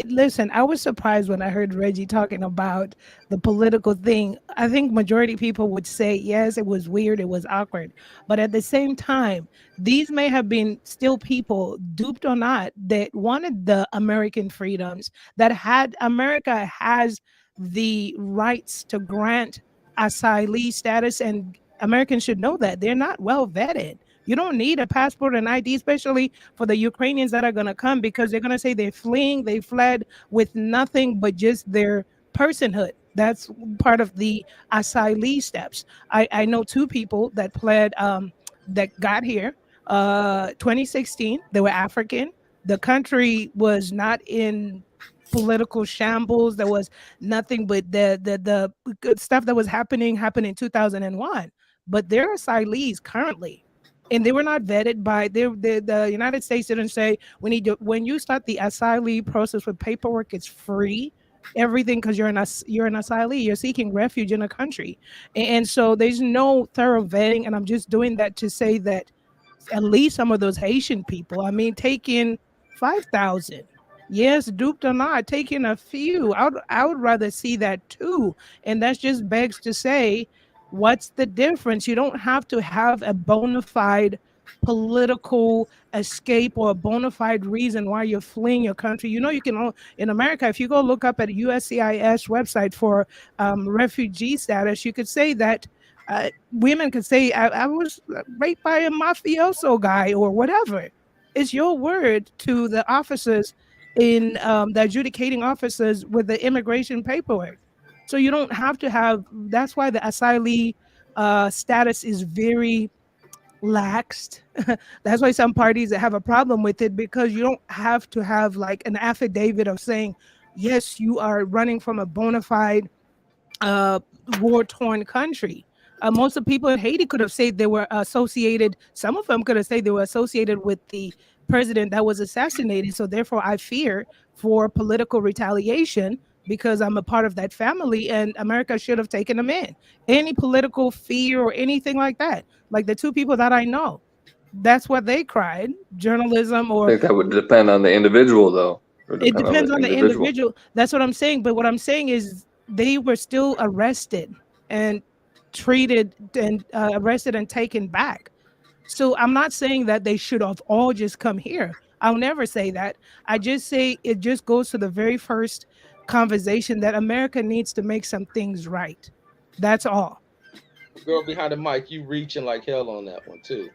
Listen, I was surprised when I heard Reggie talking about the political thing. I think majority of people would say, yes, it was weird, it was awkward. But at the same time, these may have been still people, duped or not, that wanted the American freedoms, that had America has the rights to grant asylee status, and Americans should know that they're not well vetted. You don't need a passport and ID, especially for the Ukrainians that are going to come, because they're going to say they're fleeing, they fled with nothing but just their personhood. That's part of the asylee steps. I know two people that pled, that got here, 2016. They were African. The country was not in political shambles. There was nothing but the good stuff that was happening happened in 2001. But they're asylees currently, and they were not vetted by the United States didn't say we need to. When you start the asylee process with paperwork, it's free, everything, because you're an asylee, you're seeking refuge in a country, and so there's no thorough vetting. And I'm just doing that to say that at least some of those Haitian people, I mean, taking 5,000. Yes, duped or not, taking a few. I would rather see that too. And that just begs to say, what's the difference? You don't have to have a bona fide political escape or a bona fide reason why you're fleeing your country. You know, you can, in America, if you go look up at a USCIS website for refugee status, you could say that women could say, I was raped by a mafioso guy or whatever. It's your word to the officers in the adjudicating officers with the immigration paperwork. So you don't have to have, that's why the asylee status is very laxed. That's why some parties that have a problem with it, because you don't have to have like an affidavit of saying, yes, you are running from a bona fide war-torn country. Most of the people in Haiti could have said they were associated. Some of them could have said they were associated with the president that was assassinated. So therefore, I fear for political retaliation because I'm a part of that family, and America should have taken them in. Any political fear or anything like that, like the two people that I know, that's what they cried. Journalism I or think that would depend on the individual, though. Or it depend on depends the on the individual. individual. That's what I'm saying. But what I'm saying is they were still arrested and treated and arrested and taken back. So I'm not saying that they should have all just come here. I'll never say that. I just say it just goes to the very first conversation that America needs to make some things right. That's all. Girl behind the mic, you reaching like hell on that one too.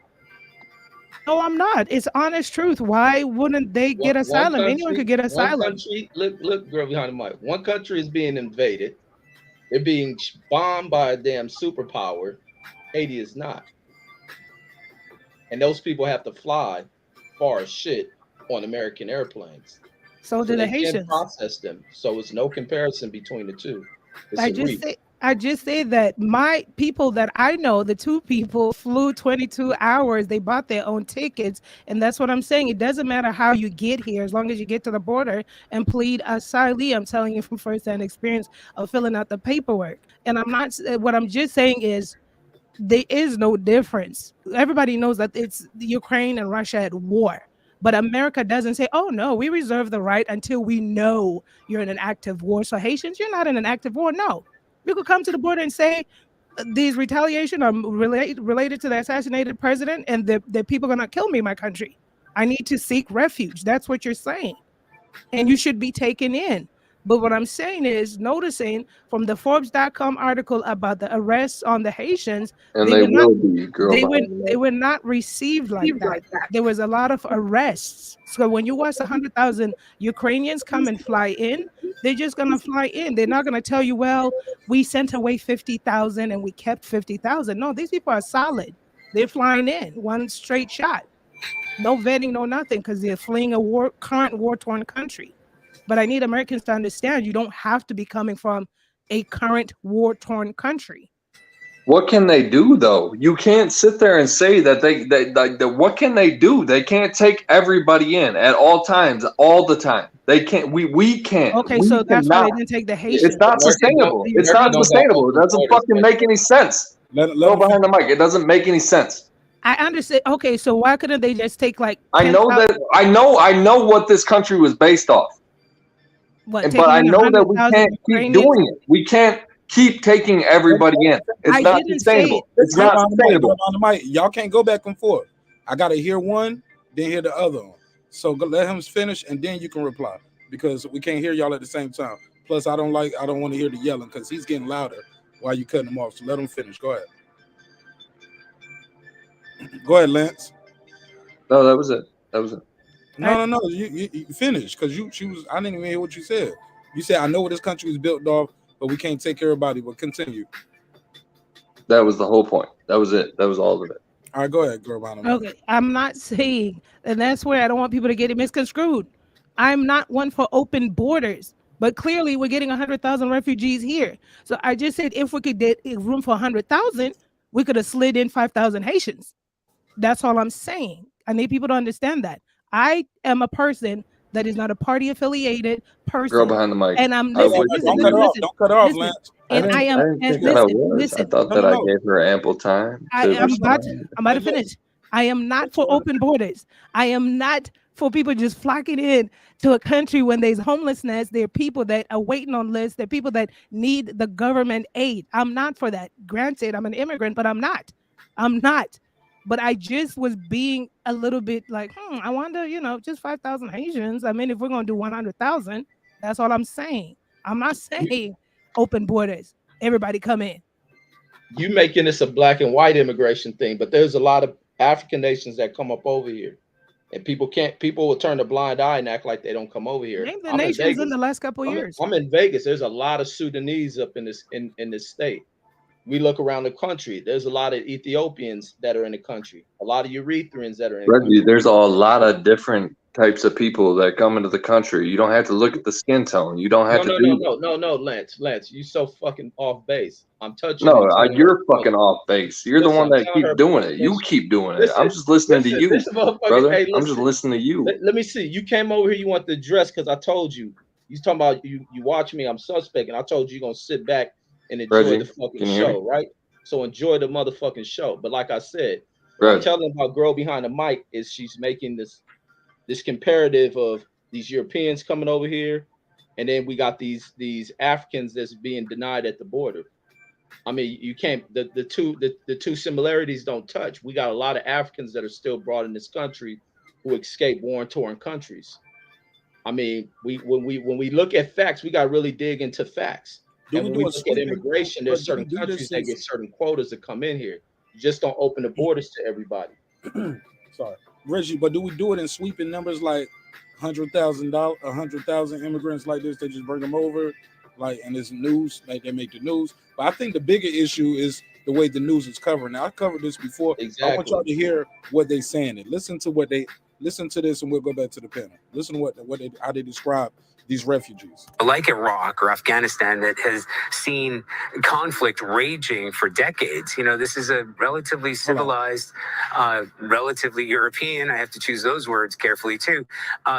No, I'm not. It's honest truth. Why wouldn't they get asylum? Anyone could get asylum. Look, girl behind the mic. One country is being invaded. They're being bombed by a damn superpower. Haiti is not. And those people have to fly far as shit on American airplanes. So do the they can't Haitians. process them. So it's no comparison between the two. It's I just say that my people that I know, the two people flew 22 hours. They bought their own tickets. And that's what I'm saying. It doesn't matter how you get here, as long as you get to the border and plead asylee. I'm telling you from firsthand experience of filling out the paperwork. And what I'm just saying is there is no difference. Everybody knows that it's Ukraine and Russia at war. But America doesn't say, oh, no, we reserve the right until we know you're in an active war. So Haitians, you're not in an active war. No. You could come to the border and say these retaliation are related to the assassinated president and the people are going to kill me in my country. I need to seek refuge. That's what you're saying. And you should be taken in. But what I'm saying is, noticing from the Forbes.com article about the arrests on the Haitians, and they will be, girl. They were not received like that. There was a lot of arrests. So when you watch 100,000 Ukrainians come and fly in, they're just gonna fly in. They're not gonna tell you, well, we sent away 50,000 and we kept 50,000. No, these people are solid. They're flying in one straight shot. No vetting, no nothing, because they're fleeing a current war-torn country. But I need Americans to understand you don't have to be coming from a current war-torn country. What can they do though? You can't sit there and say that what can they do? They can't take everybody in at all times, all the time. They can't. We can't. Okay, we so that's why they cannot. didn't take the Haitians. It's not sustainable. It's not sustainable. It doesn't fucking make any sense. Go behind the mic. It doesn't make any sense. I understand. Okay, so why couldn't they just take like 10, I know what this country was based off. But I know that we can't keep doing it. We can't keep taking everybody in. It's not sustainable. It's not sustainable. Y'all can't go back and forth. I gotta hear one, then hear the other one. So let him finish, and then you can reply, because we can't hear y'all at the same time. Plus, I don't want to hear the yelling because he's getting louder while you cutting him off. So let him finish. Go ahead. Go ahead, Lance. No, that was it. No. You finished, because I didn't even hear what you said. You said, I know what this country was built off, but we can't take care of everybody. But continue. That was the whole point. That was it. That was all of it. All right, go ahead, girl. Okay, I'm not saying, and that's where I don't want people to get it misconstrued. I'm not one for open borders, but clearly we're getting 100,000 refugees here. So I just said if we could get room for 100,000, we could have slid in 5,000 Haitians. That's all I'm saying. I need people to understand that. I am a person that is not a party affiliated person. Girl behind the mic. And I'm don't cut off, Lance. And I am. I thought that I gave her ample time. I'm about to finish. I am not for open borders. I am not for people just flocking in to a country when there's homelessness. There are people that are waiting on lists. There are people that need the government aid. I'm not for that. Granted, I'm an immigrant, but I'm not. But I just was being a little bit like, I wonder, just 5,000 Haitians. I mean, if we're going to do 100,000, that's all I'm saying. I'm not saying open borders. Everybody come in. You making this a black and white immigration thing, but there's a lot of African nations that come up over here. And people will turn a blind eye and act like they don't come over here. Name the nations in the last couple of years. I'm in Vegas. There's a lot of Sudanese up in this state. We look around the country. There's a lot of Ethiopians that are in the country. A lot of Eritreans that are in the country. There's a lot of different types of people that come into the country. You don't have to look at the skin tone. You don't have to do No, Lance, you so fucking off base. I'm touching. You're fucking off base. You're the one that keeps doing it. You keep doing it. I'm just listening to you, brother. I'm just listening to you. Let me see. You came over here. You want the dress because I told you. You talking about you watch me. I'm suspect, and I told you you're gonna sit back and enjoy the fucking show, right? So enjoy the motherfucking show. But like I said, what I'm telling about girl behind the mic is she's making this comparative of these Europeans coming over here, and then we got these Africans that's being denied at the border. I mean, you can't the two similarities don't touch. We got a lot of Africans that are still brought in this country who escape war-torn countries. I mean, when we look at facts, we got to really dig into facts. And when we look at immigration, there's certain countries that get certain quotas to come in here. You just don't open the borders to everybody. Sorry, Reggie, but do we do it in sweeping numbers like 100,000 immigrants like this? They just bring them over, like, and it's news, like they make the news. But I think the bigger issue is the way the news is covered. Now, I covered this before. Exactly. I want y'all to hear what they're saying. And listen to this, and we'll go back to the panel. Listen to how they describe these refugees. Like Iraq or Afghanistan that has seen conflict raging for decades. This is a relatively civilized, relatively European, I have to choose those words carefully too,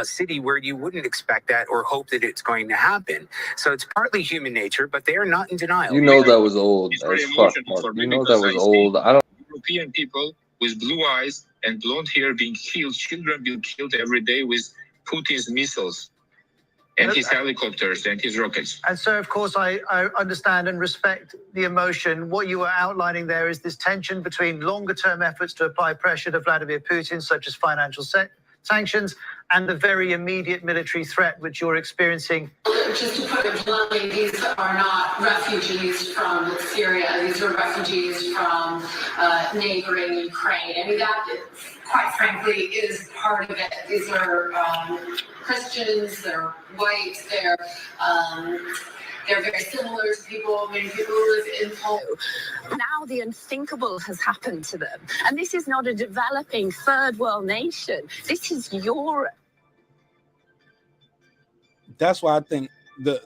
city where you wouldn't expect that or hope that it's going to happen. So it's partly human nature, but they are not in denial. That was old as fuck, Mark. That was old. European people with blue eyes and blonde hair being killed, children being killed every day with Putin's missiles and his helicopters and his rockets. And so, of course, I understand and respect the emotion. What you are outlining there is this tension between longer-term efforts to apply pressure to Vladimir Putin, such as financial sanctions and the very immediate military threat which you're experiencing? Just to put it bluntly, these are not refugees from Syria. These are refugees from neighboring Ukraine. I mean, that, quite frankly, is part of it. These are Christians, they're white, they're very similar to many people who live in Poland. Now the unthinkable has happened to them. And this is not a developing third world nation. This is Europe. That's why I think the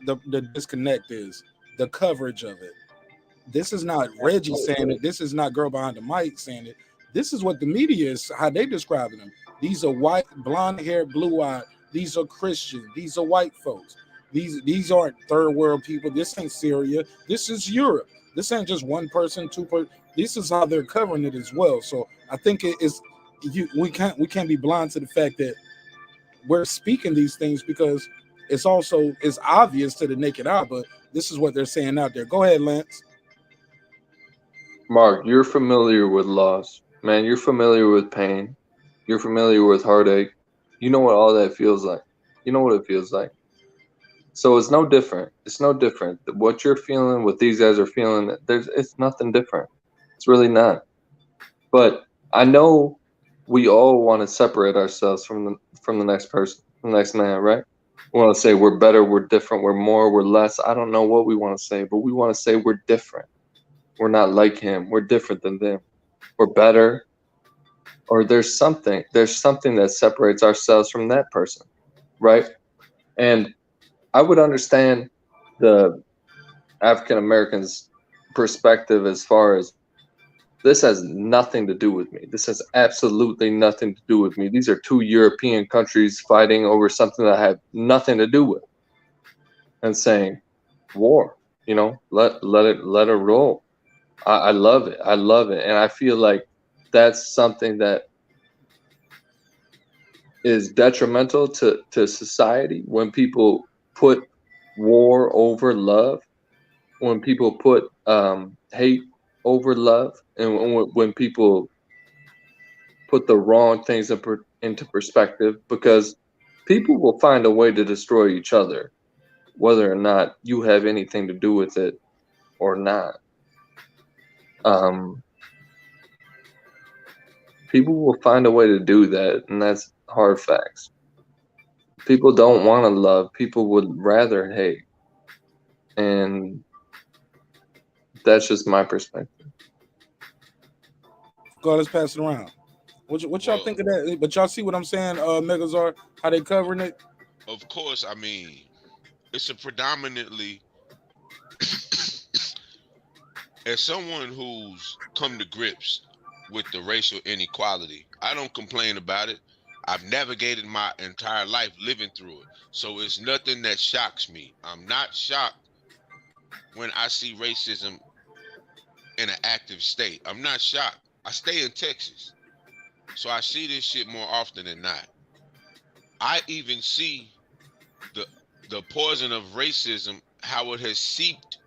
disconnect is the coverage of it. This is not Reggie saying it. This is not Girl Behind the Mic saying it. This is what the media is, how they describing them. These are white, blonde hair, blue eyed. These are Christians. These are white folks. These aren't third world people. This ain't Syria. This is Europe. This ain't just one person, two person. This is how they're covering it as well. So I think we can't be blind to the fact that we're speaking these things because it's obvious to the naked eye, but this is what they're saying out there. Go ahead, Lance. Mark, you're familiar with loss, man. You're familiar with pain. You're familiar with heartache. You know what all that feels like. You know what it feels like. So it's no different. It's no different. What you're feeling, what these guys are feeling, it's nothing different. It's really not. But I know we all want to separate ourselves from the next person, the next man, right? We want to say we're better, we're different, we're more, we're less. I don't know what we want to say, but we want to say we're different. We're not like him. We're different than them. We're better. Or there's something that separates ourselves from that person, right? And I would understand the African Americans' perspective as far as this has nothing to do with me. This has absolutely nothing to do with me. These are two European countries fighting over something that I have nothing to do with. And saying, war, let it roll. I love it. I love it. And I feel like that's something that is detrimental to society when people put war over love, when people put hate over love, and when people put the wrong things into perspective, because people will find a way to destroy each other, whether or not you have anything to do with it or not. People will find a way to do that, and that's hard facts. People don't want to love. People would rather hate. And that's just my perspective. Go, let's pass it around. What y'all think of that? But y'all see what I'm saying, Megazord, how they covering it? Of course, I mean, it's a predominantly, as someone who's come to grips with the racial inequality, I don't complain about it. I've navigated my entire life living through it. So it's nothing that shocks me. I'm not shocked when I see racism in an active state. I'm not shocked. I stay in Texas. So I see this shit more often than not. I even see the poison of racism, how it has seeped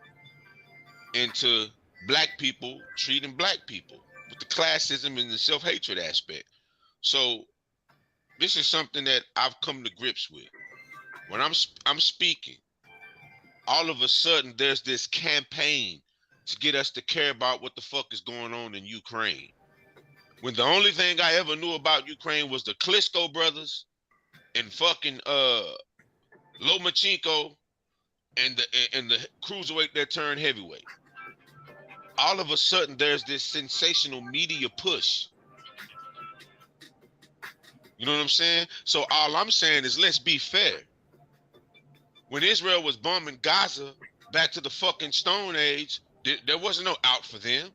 into black people treating black people with the classism and the self-hatred aspect. So this is something that I've come to grips with. When I'm speaking, all of a sudden there's this campaign to get us to care about what the fuck is going on in Ukraine. When the only thing I ever knew about Ukraine was the Klitschko brothers and fucking Lomachenko and the cruiserweight that turned heavyweight. All of a sudden there's this sensational media push. You know what I'm saying? So all I'm saying is, let's be fair. When Israel was bombing Gaza back to the fucking Stone Age, there wasn't no out for them.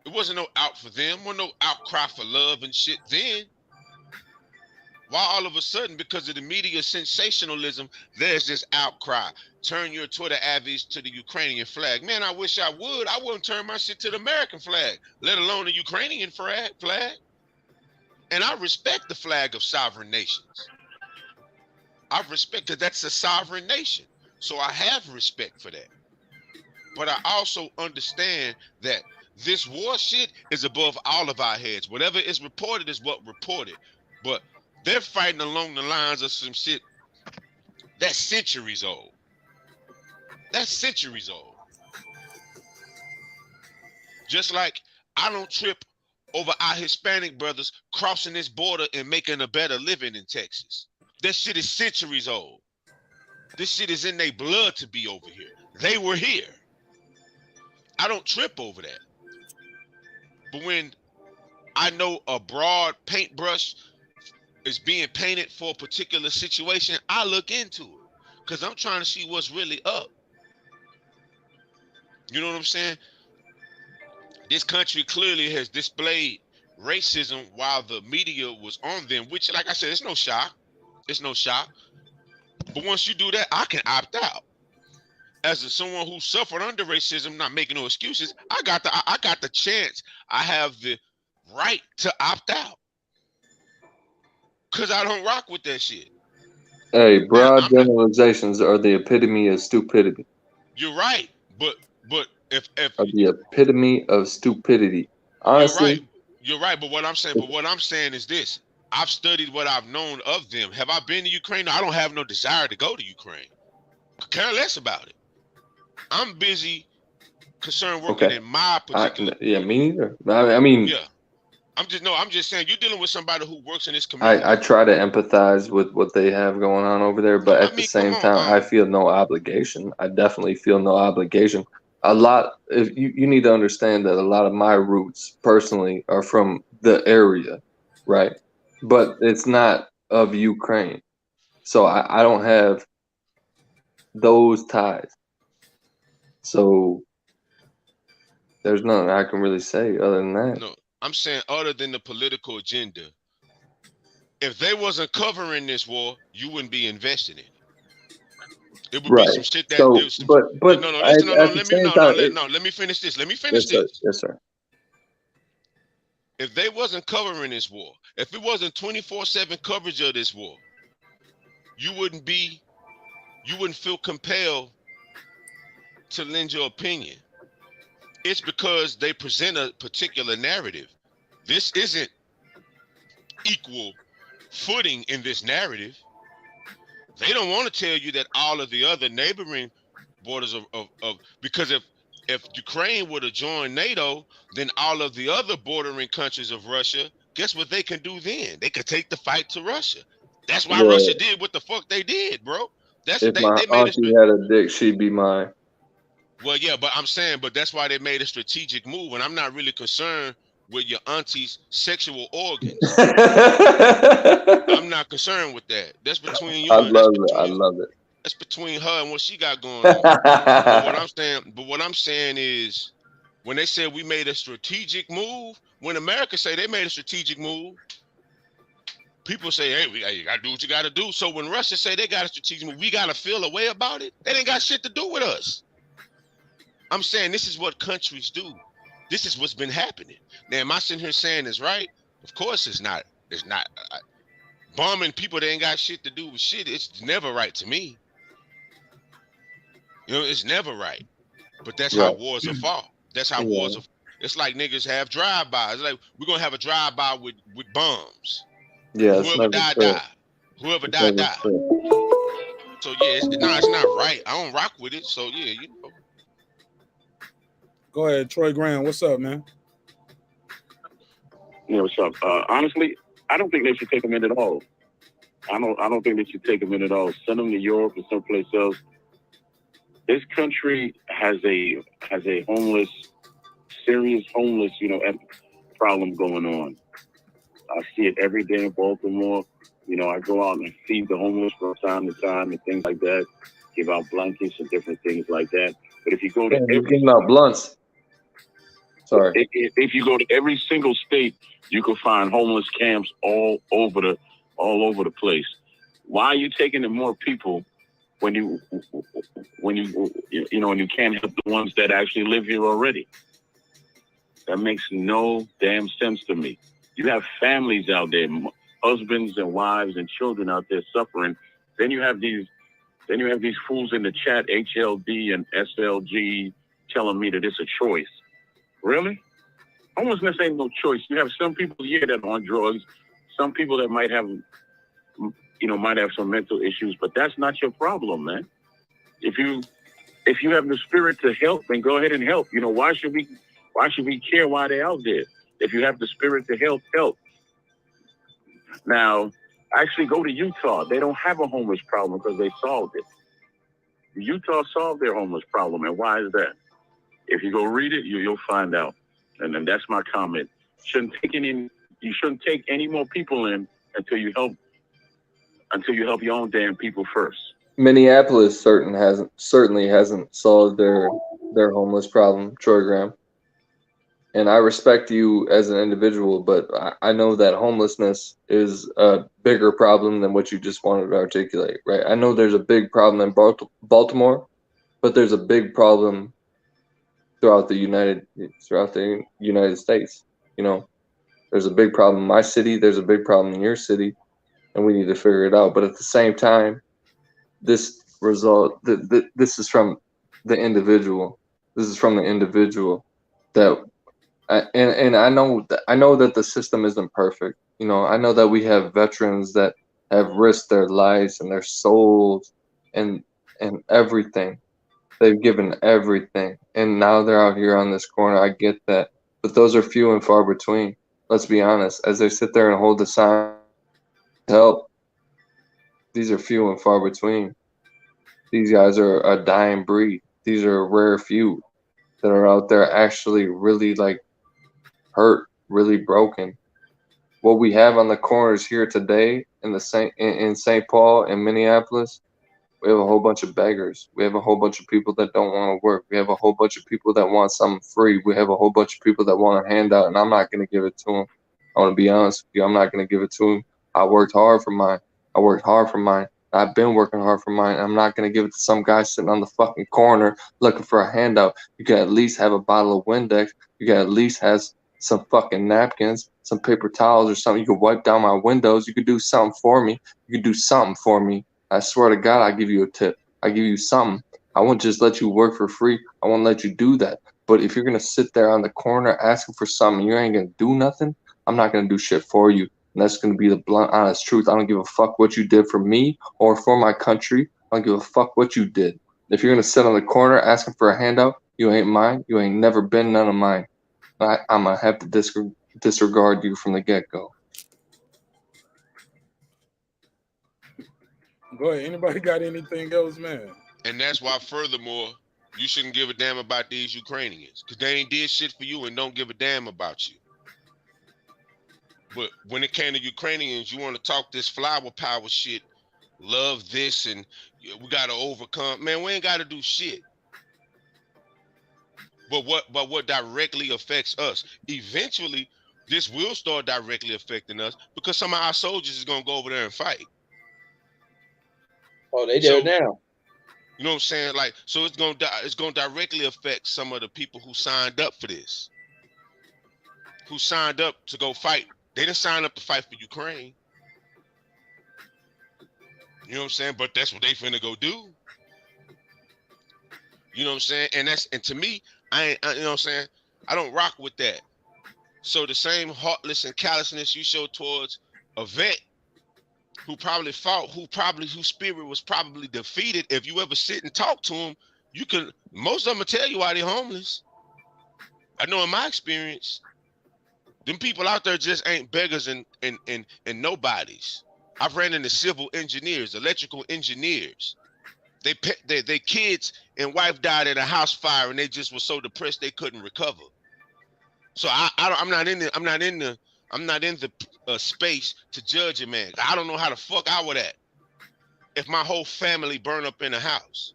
There wasn't no out for them. There wasn't no outcry for love and shit then. Why all of a sudden, because of the media sensationalism, there's this outcry. Turn your Twitter avies to the Ukrainian flag. Man, I wish I would. I wouldn't turn my shit to the American flag, let alone the Ukrainian flag. And I respect the flag of sovereign nations. I respect that that's a sovereign nation. So I have respect for that. But I also understand that This war shit is above all of our heads. Whatever is reported is what reported. But they're fighting along the lines of some shit that's centuries old. That's centuries old. Just like I don't trip over our Hispanic brothers crossing this border and making a better living in Texas. That shit is centuries old. This shit is in their blood to be over here. They were here. I don't trip over that. But when I know a broad paintbrush is being painted for a particular situation, I look into it because I'm trying to see what's really up. You know what I'm saying? This country clearly has displayed racism while the media was on them, which, like I said, it's no shock. It's no shock. But once you do that, I can opt out. As someone who suffered under racism, not making no excuses, I got the chance. I have the right to opt out because I don't rock with that shit. Hey, broad generalizations are the epitome of stupidity. You're right, but if are the epitome of stupidity. Honestly, you're right. But what I'm saying is this: I've studied what I've known of them. Have I been to Ukraine? No, I don't have no desire to go to Ukraine. Could care less about it. I'm busy, concerned working in my particular. Yeah, me neither. I mean, yeah. I'm just saying you're dealing with somebody who works in this community. I try to empathize with what they have going on over there, but at the same time, I feel no obligation. I definitely feel no obligation. If you need to understand that a lot of my roots personally are from the area, right? But it's not of Ukraine. So I don't have those ties. So there's nothing I can really say other than that. No, I'm saying other than the political agenda. If they wasn't covering this war, you wouldn't be investing in it. It would be some shit that. So, but let me finish this. Let me finish this. Yes, sir. If they wasn't covering this war, if it wasn't 24/7 coverage of this war, you wouldn't feel compelled to lend your opinion. It's because they present a particular narrative. This isn't equal footing in this narrative. They don't want to tell you that all of the other neighboring borders of because if Ukraine were to join NATO, then all of the other bordering countries of Russia, guess what they can do then? They could take the fight to Russia. That's why Russia did what the fuck they did, bro. If my auntie had a dick, she'd be mine. Well, yeah, but I'm saying, that's why they made a strategic move, and I'm not really concerned with your auntie's sexual organs. I'm not concerned with that. That's between you. I love it. That's between her and what she got going on. But what I'm saying is, when they said we made a strategic move, when America say they made a strategic move, people say, hey, you gotta do what you gotta do. So when Russia say they got a strategic move, we gotta feel a way about it. They ain't got shit to do with us. I'm saying this is what countries do. This is what's been happening. Now, am I sitting here saying it's right? Of course it's not. It's not. Bombing people that ain't got shit to do with shit, it's never right to me. You know, it's never right. But that's how wars are fought. That's how wars are. It's like niggas have drive-bys. It's like we're gonna have a drive-by with bombs. Yeah, whoever died. Whoever died. So yeah, it's not right. I don't rock with it. So yeah, you know. Go ahead, Troy Graham. What's up, man? Yeah, what's up? Honestly, I don't think they should take them in at all. I don't think they should take them in at all. Send them to Europe or someplace else. This country has a serious homeless, problem going on. I see it every day in Baltimore. I go out and feed the homeless from time to time and things like that. Give out blankets and different things like that. But if you go to giving out blunts. Sorry. If you go to every single state, you can find homeless camps all over the place. Why are you taking in more people when you can't help the ones that actually live here already? That makes no damn sense to me. You have families out there, husbands and wives and children out there suffering. Then you have these fools in the chat, HLD and SLG, telling me that it's a choice. Really? Homelessness ain't no choice. You have some people here that are on drugs, some people that might have, might have some mental issues, but that's not your problem, man. If you have the spirit to help, then go ahead and help. Why should we care why they're out there? If you have the spirit to help. Now, actually go to Utah. They don't have a homeless problem because they solved it. Utah solved their homeless problem, and why is that? If you go read it, you'll find out. And then that's my comment. You shouldn't take any more people in until you help your own damn people first. Minneapolis certainly hasn't solved their homeless problem, Troy Graham. And I respect you as an individual, but I know that homelessness is a bigger problem than what you just wanted to articulate, right? I know there's a big problem in Baltimore, but there's a big problem throughout the United States. There's a big problem in my city, there's a big problem in your city, and we need to figure it out. But at the same time, this is from the individual. This is from the individual that. And I know that the system isn't perfect. I know that we have veterans that have risked their lives and their souls and everything. They've given everything, and now they're out here on this corner. I get that, but those are few and far between. Let's be honest. As they sit there and hold the sign, help. These are few and far between. These guys are a dying breed. These are a rare few that are out there actually really hurt, really broken. What we have on the corners here today in St. Paul and Minneapolis, we have a whole bunch of beggars. We have a whole bunch of people that don't want to work. We have a whole bunch of people that want something free. We have a whole bunch of people that want a handout, and I'm not going to give it to them. I want to be honest with you. I'm not going to give it to them. I worked hard for mine. I've been working hard for mine. I'm not going to give it to some guy sitting on the fucking corner looking for a handout. You can at least have a bottle of Windex. You can at least have some fucking napkins, some paper towels or something. You could wipe down my windows. You could do something for me. I swear to God, I'll give you a tip. I give you something. I won't just let you work for free. I won't let you do that. But if you're going to sit there on the corner asking for something, you ain't going to do nothing, I'm not going to do shit for you. And that's going to be the blunt, honest truth. I don't give a fuck what you did for me or for my country. I don't give a fuck what you did. If you're going to sit on the corner asking for a handout, you ain't mine. You ain't never been none of mine. I'm going to have to disregard you from the get-go. Go ahead. Anybody got anything else, man? And that's why, furthermore, you shouldn't give a damn about these Ukrainians, because they ain't did shit for you and don't give a damn about you. But when it came to Ukrainians, you want to talk this flower power shit, love this, and we got to overcome. Man, we ain't got to do shit. But what directly affects us? Eventually, this will start directly affecting us because some of our soldiers is going to go over there and fight. Oh, they do it now. You know what I'm saying? So it's going to directly affect some of the people who signed up for this, who signed up to go fight. They didn't sign up to fight for Ukraine. You know what I'm saying? But that's what they finna go do. You know what I'm saying? And to me, you know what I'm saying? I don't rock with that. So the same heartless and callousness you show towards a vet who probably fought, whose spirit was probably defeated. If you ever sit and talk to him, most of them will tell you why they're homeless. I know in my experience, them people out there just ain't beggars and nobodies. I've ran into civil engineers, electrical engineers. They kids and wife died in a house fire, and they just were so depressed they couldn't recover. So I'm not in the space to judge a man. I don't know how the fuck I would act if my whole family burned up in a house.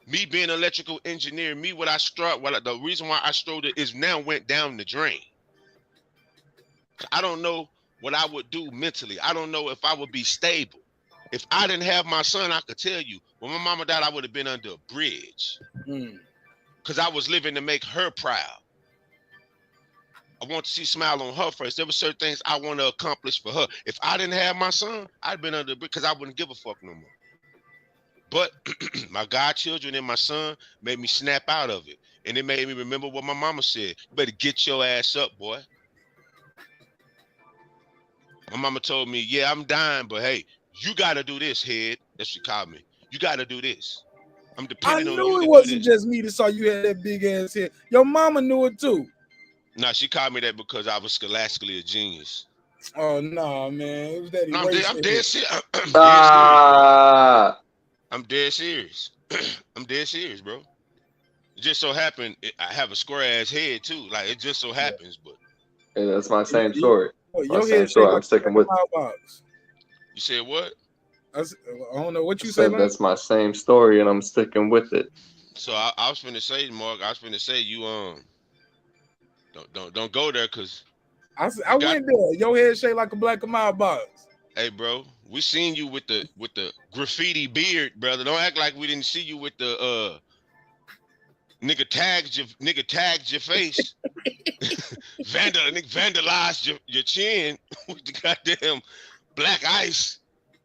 Me being an electrical engineer, the reason why I struggled is now went down the drain. I don't know what I would do mentally. I don't know if I would be stable. If I didn't have my son, I could tell you, when my mama died, I would have been under a bridge. Because I was living to make her proud. I want to see smile on her face. There were certain things I want to accomplish for her. If I didn't have my son, I'd been under the bridge because I wouldn't give a fuck no more. But my godchildren and my son made me snap out of it. And it made me remember what my mama said. You better get your ass up, boy. My mama told me, yeah, I'm dying, but hey, you got to do this, head. That's what she called me. You got to do this. I'm depending on you to do this. I knew it wasn't just me that saw you had that big ass head. Your mama knew it too. Nah, she called me that because I was scholastically a genius. Oh, no, man. It was that no, I'm dead serious. I'm dead serious. I'm dead serious, bro. It just so happened I have a square ass head too. Like it just so happens, but yeah, that's my same story. Your head shaped like I'm sticking with it. You said what? I don't know what you said. That's my same story, and I'm sticking with it. So I was finna say, Mark. I was finna say you don't go there because I went there. Your head shaped like a Black and Mild box. Hey, bro, we seen you with the graffiti beard, brother. Don't act like we didn't see you with the nigga tagged your face. Vandalized your chin with the goddamn black ice.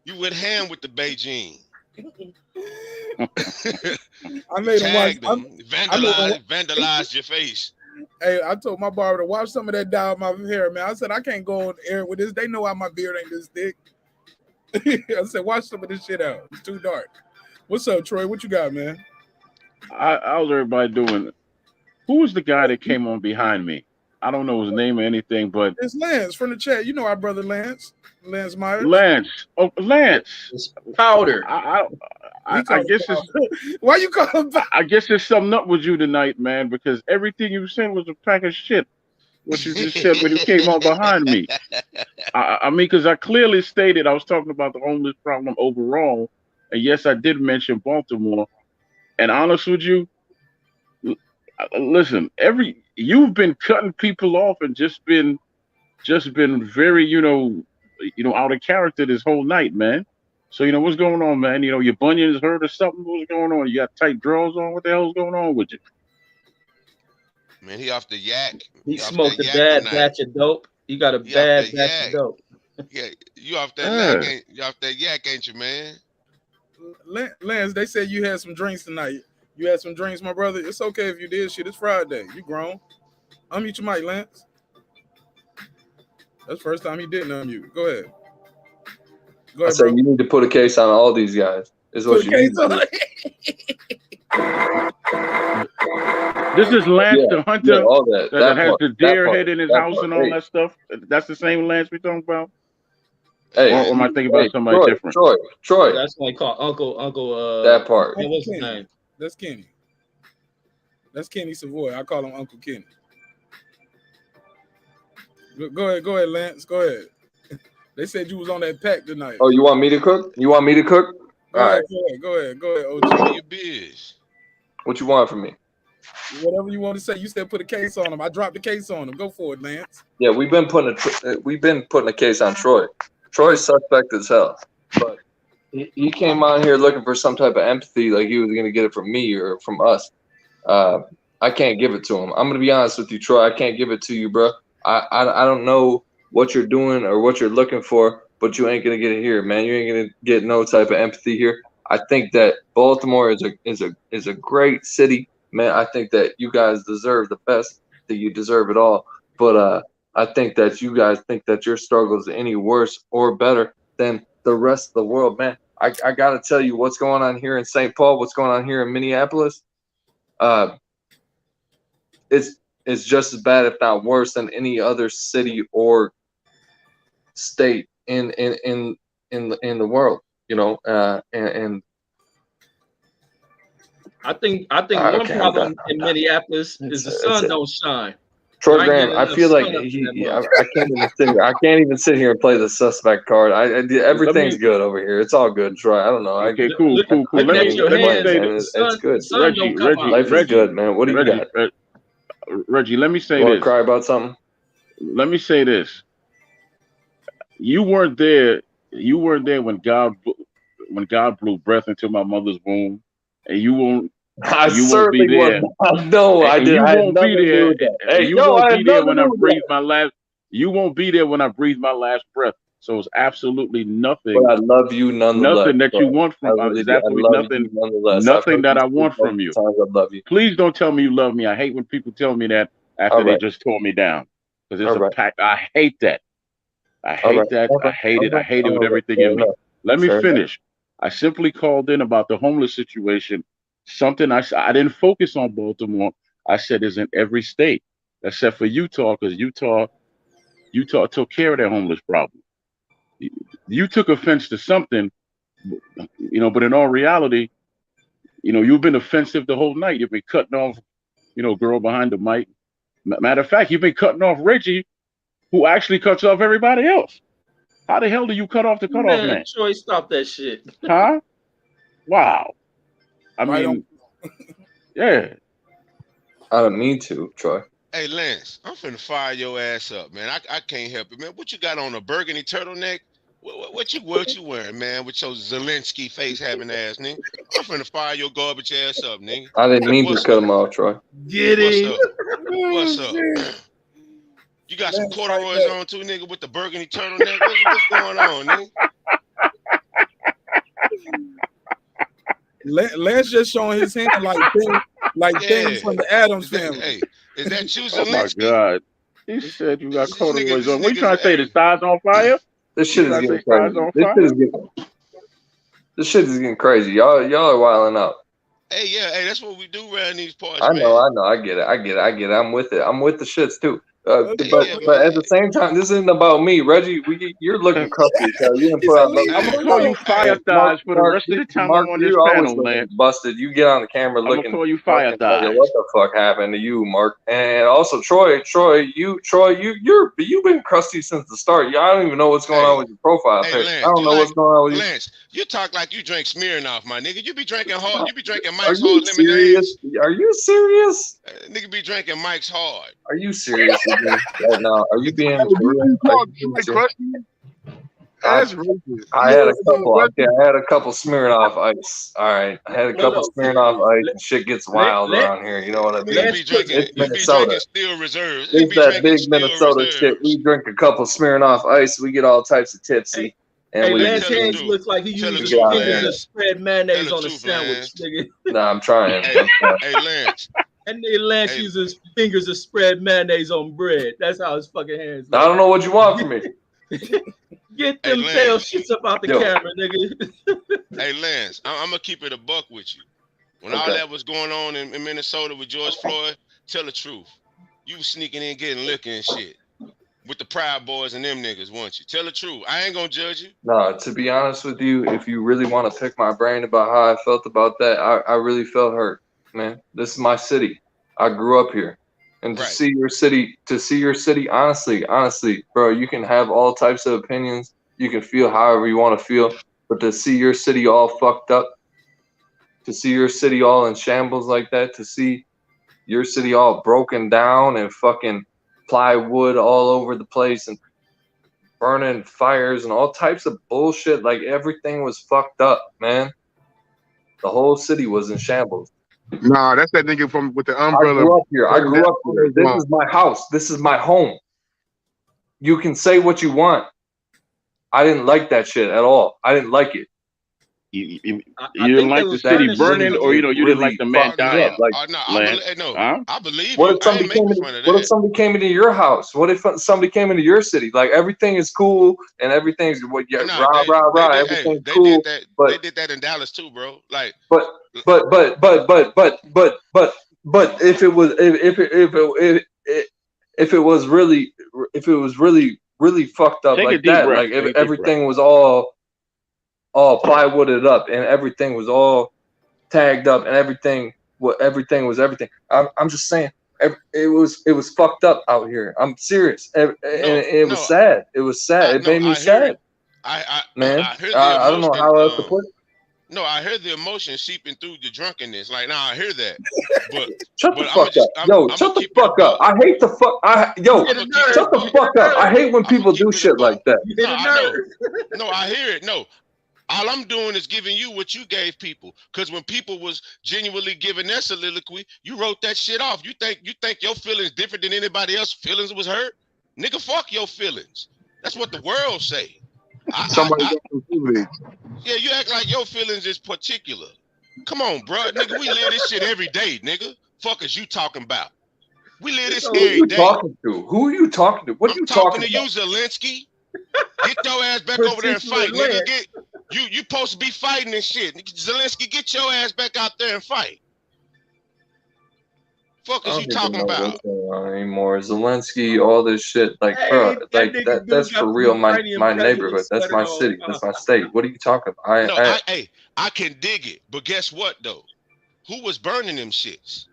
You went ham with the Beijing. I made him watch. Vandalized your face. Hey, I told my barber to wash some of that dye out my hair, man. I said I can't go on air with this. They know why my beard ain't this thick. I said wash some of this shit out. It's too dark. What's up, Troy? What you got, man? How's everybody doing? Who was the guy that came on behind me? I don't know his name or anything, but it's Lance from the chat. You know our brother Lance Myers. Lance. Oh, Lance. It's Powder. I guess it's why you call him Powder? I guess there's something up with you tonight, man, because everything you said was a pack of shit. What you just said when you came on behind me. I mean, because I clearly stated I was talking about the homeless problem overall, and yes, I did mention Baltimore. And honest with you, listen, you've been cutting people off and just been very, out of character this whole night, man. So, what's going on, man? Your bunions hurt or something? What's going on? You got tight drawers on? What the hell's going on with you? Man, he off the yak. He smoked a bad batch of dope. You got a bad batch of dope. Yeah, you off that you off that yak, ain't you, man? Lance, they said you had some drinks tonight. You had some drinks, my brother. It's okay if you did. Shit, it's Friday. You grown. Unmute your mic, Lance. That's the first time he didn't unmute. Go ahead. I said you need to put a case on all these guys. Is what you need to do. This is Lance the Hunter that has part, the deer head in his house and all that stuff. That's the same Lance we talking about? Hey, or am I thinking about somebody different? Troy. That's what I call Uncle. That part. What's his name? That's Kenny. That's Kenny Savoy. I call him Uncle Kenny. Go ahead, Lance. Go ahead. They said you was on that pack tonight. Oh, you want me to cook? All right. Go ahead, OG. Your biz. What you want from me? Whatever you want to say. You said put a case on him. I dropped the case on him. Go for it, Lance. Yeah, we've been putting a case on Troy. Troy's suspect as hell, but he came on here looking for some type of empathy, like he was gonna get it from me or from us. I can't give it to him. I'm gonna be honest with you, Troy. I can't give it to you, bro. I don't know what you're doing or what you're looking for, but you ain't gonna get it here, man. You ain't gonna get no type of empathy here. I think that Baltimore is a great city, man. I think that you guys deserve the best. That you deserve it all. But I think that you guys think that your struggle is any worse or better than the rest of the world, man. I gotta tell you what's going on here in St. Paul, what's going on here in Minneapolis. It's just as bad, if not worse, than any other city or state in the world, and I think one problem in Minneapolis is the sun don't shine. Troy Graham, I feel like I can't even sit here and play the suspect card. Everything's good over here. It's all good, Troy. I don't know. Okay, cool. It's good. Reggie, life is good, man. What do you got? Reggie, let me say you this. Cry about something? Let me say this. You weren't there when God blew breath into my mother's womb, and you won't. You won't be there. No, I didn't. You won't be there. Hey, you won't be there when I breathe my last. You won't be there when I breathe my last breath. So it's absolutely nothing. But I love you nonetheless. Nothing that you want from us. There's absolutely nothing. Nothing that I want from you. I love you. Please don't tell me you love me. I hate when people tell me that after they just tore me down. Because it's a pack. I hate that. I hate that. I hate it. I hate it with everything in me. Let me finish. I simply called in about the homeless situation. Something I didn't focus on Baltimore. I said is in every state except for Utah, because Utah took care of their homeless problem. You took offense to something, but in all reality, you've been offensive the whole night. You've been cutting off, girl behind the mic. Matter of fact, you've been cutting off Reggie, who actually cuts off everybody else. How the hell do you cut off the cutoff man? Troy, stop that shit. Huh? Wow. I mean, yeah. I don't mean to, Troy. Hey, Lance, I'm finna fire your ass up, man. I can't help it, man. What you got on, a burgundy turtleneck? What you wearing, man, with your Zelensky face having ass, nigga? I'm finna fire your garbage ass up, nigga. I didn't mean to cut him off, Troy. Get it. What's up? You got some corduroys on too, nigga, with the burgundy turtleneck. What's going on, nigga? Lance just showing his hand like things from the Addams family. Hey, is that you, Oh my God! He said you got corduroys on. What you trying to say? The side's on fire? This shit is getting crazy. This shit is getting crazy. Y'all are wilding out. Hey, yeah, hey, that's what we do around these parts. I know. I get it. I'm with it. I'm with the shits too. But at the same time, this isn't about me, Reggie. You're looking crusty. So you didn't put out. I'm gonna call you fire thighs for the rest of the time I'm on this panel, man. Busted. You get on the camera looking. I'm gonna call you fire thighs. What the fuck happened to you, Mark? And also Troy, you've been crusty since the start. I don't even know what's going on with your profile picture. Lance, I don't know what's going on with you. Lance, you talk like you drink Smirnoff, my nigga. You be drinking hard. You be drinking Mike's Hard lemonade. Are you serious? Nigga be drinking Mike's Hard. Are you serious right now? Are you being I had a couple. Okay, I had a couple Smirnoff Ice. All right, I had a couple Smirnoff Ice, and shit gets wild around here. You know what I mean? It's Minnesota. Steel reserves. It's that big Minnesota shit. We drink a couple Smirnoff Ice, we get all types of tipsy. Hey, Lance Hayes looks like he uses his fingers to spread mayonnaise on a sandwich, nigga. Nah, I'm trying. Hey, Lance. And then Lance uses his fingers to spread mayonnaise on bread. That's how his fucking hands look. I don't know what you want from me. Get them tail shits up out the camera, nigga. Hey, Lance, I'm going to keep it a buck with you. When all that was going on in Minnesota with George Floyd, tell the truth. You was sneaking in getting liquor and shit. With the Proud Boys and them niggas, weren't you? Tell the truth. I ain't gonna judge you. No, to be honest with you, if you really want to pick my brain about how I felt about that, I really felt hurt, man. This is my city. I grew up here. And to see your city, honestly, bro, you can have all types of opinions. You can feel however you want to feel. But to see your city all fucked up, to see your city all in shambles like that, to see your city all broken down and fucking plywood all over the place and burning fires and all types of bullshit. Like everything was fucked up, man. The whole city was in shambles. Nah, that's that nigga from with the umbrella. I grew up here. This is my house. This is my home. You can say what you want. I didn't like that shit at all. I didn't like it. You didn't like the city burning, or you didn't like the man dying. I believe. What if somebody came into your house? What if somebody came into your city? Like everything is cool and everything's everything's cool. They did that in Dallas too, bro. Like, but if it was really fucked up like that, like if everything was all plywooded up and everything was all tagged up and everything was everything. I'm just saying it was fucked up out here. I'm serious. It was sad. It was sad. It made me sad. I don't know how else to put it. No, I heard the emotion seeping through the drunkenness. Like, nah, I hear that. But shut the fuck up. Shut the fuck up. I hate the fuck. Shut the fuck up. I hate when people do shit like that. No, I hear it. No. All I'm doing is giving you what you gave people. Because when people was genuinely giving their soliloquy, you wrote that shit off. You think your feelings different than anybody else's feelings was hurt? Nigga, fuck your feelings. That's what the world say. Somebody got some privilege. Yeah, you act like your feelings is particular. Come on, bro, nigga. We live this shit every day, nigga. Fuck is you talking about? We live this every day. Who are you talking to? Who are you talking to? What are you talking to about? you, Zelensky. Get your ass back over there and fight, nigga. You supposed to be fighting and shit. Zelensky, get your ass back out there and fight. Fuck is you talking about? What's going on anymore? Zelensky, all this shit, like, bro, like that's for real. My neighborhood. That's my city. That's my state. What are you talking about? I can dig it, but guess what though? Who was burning them shits?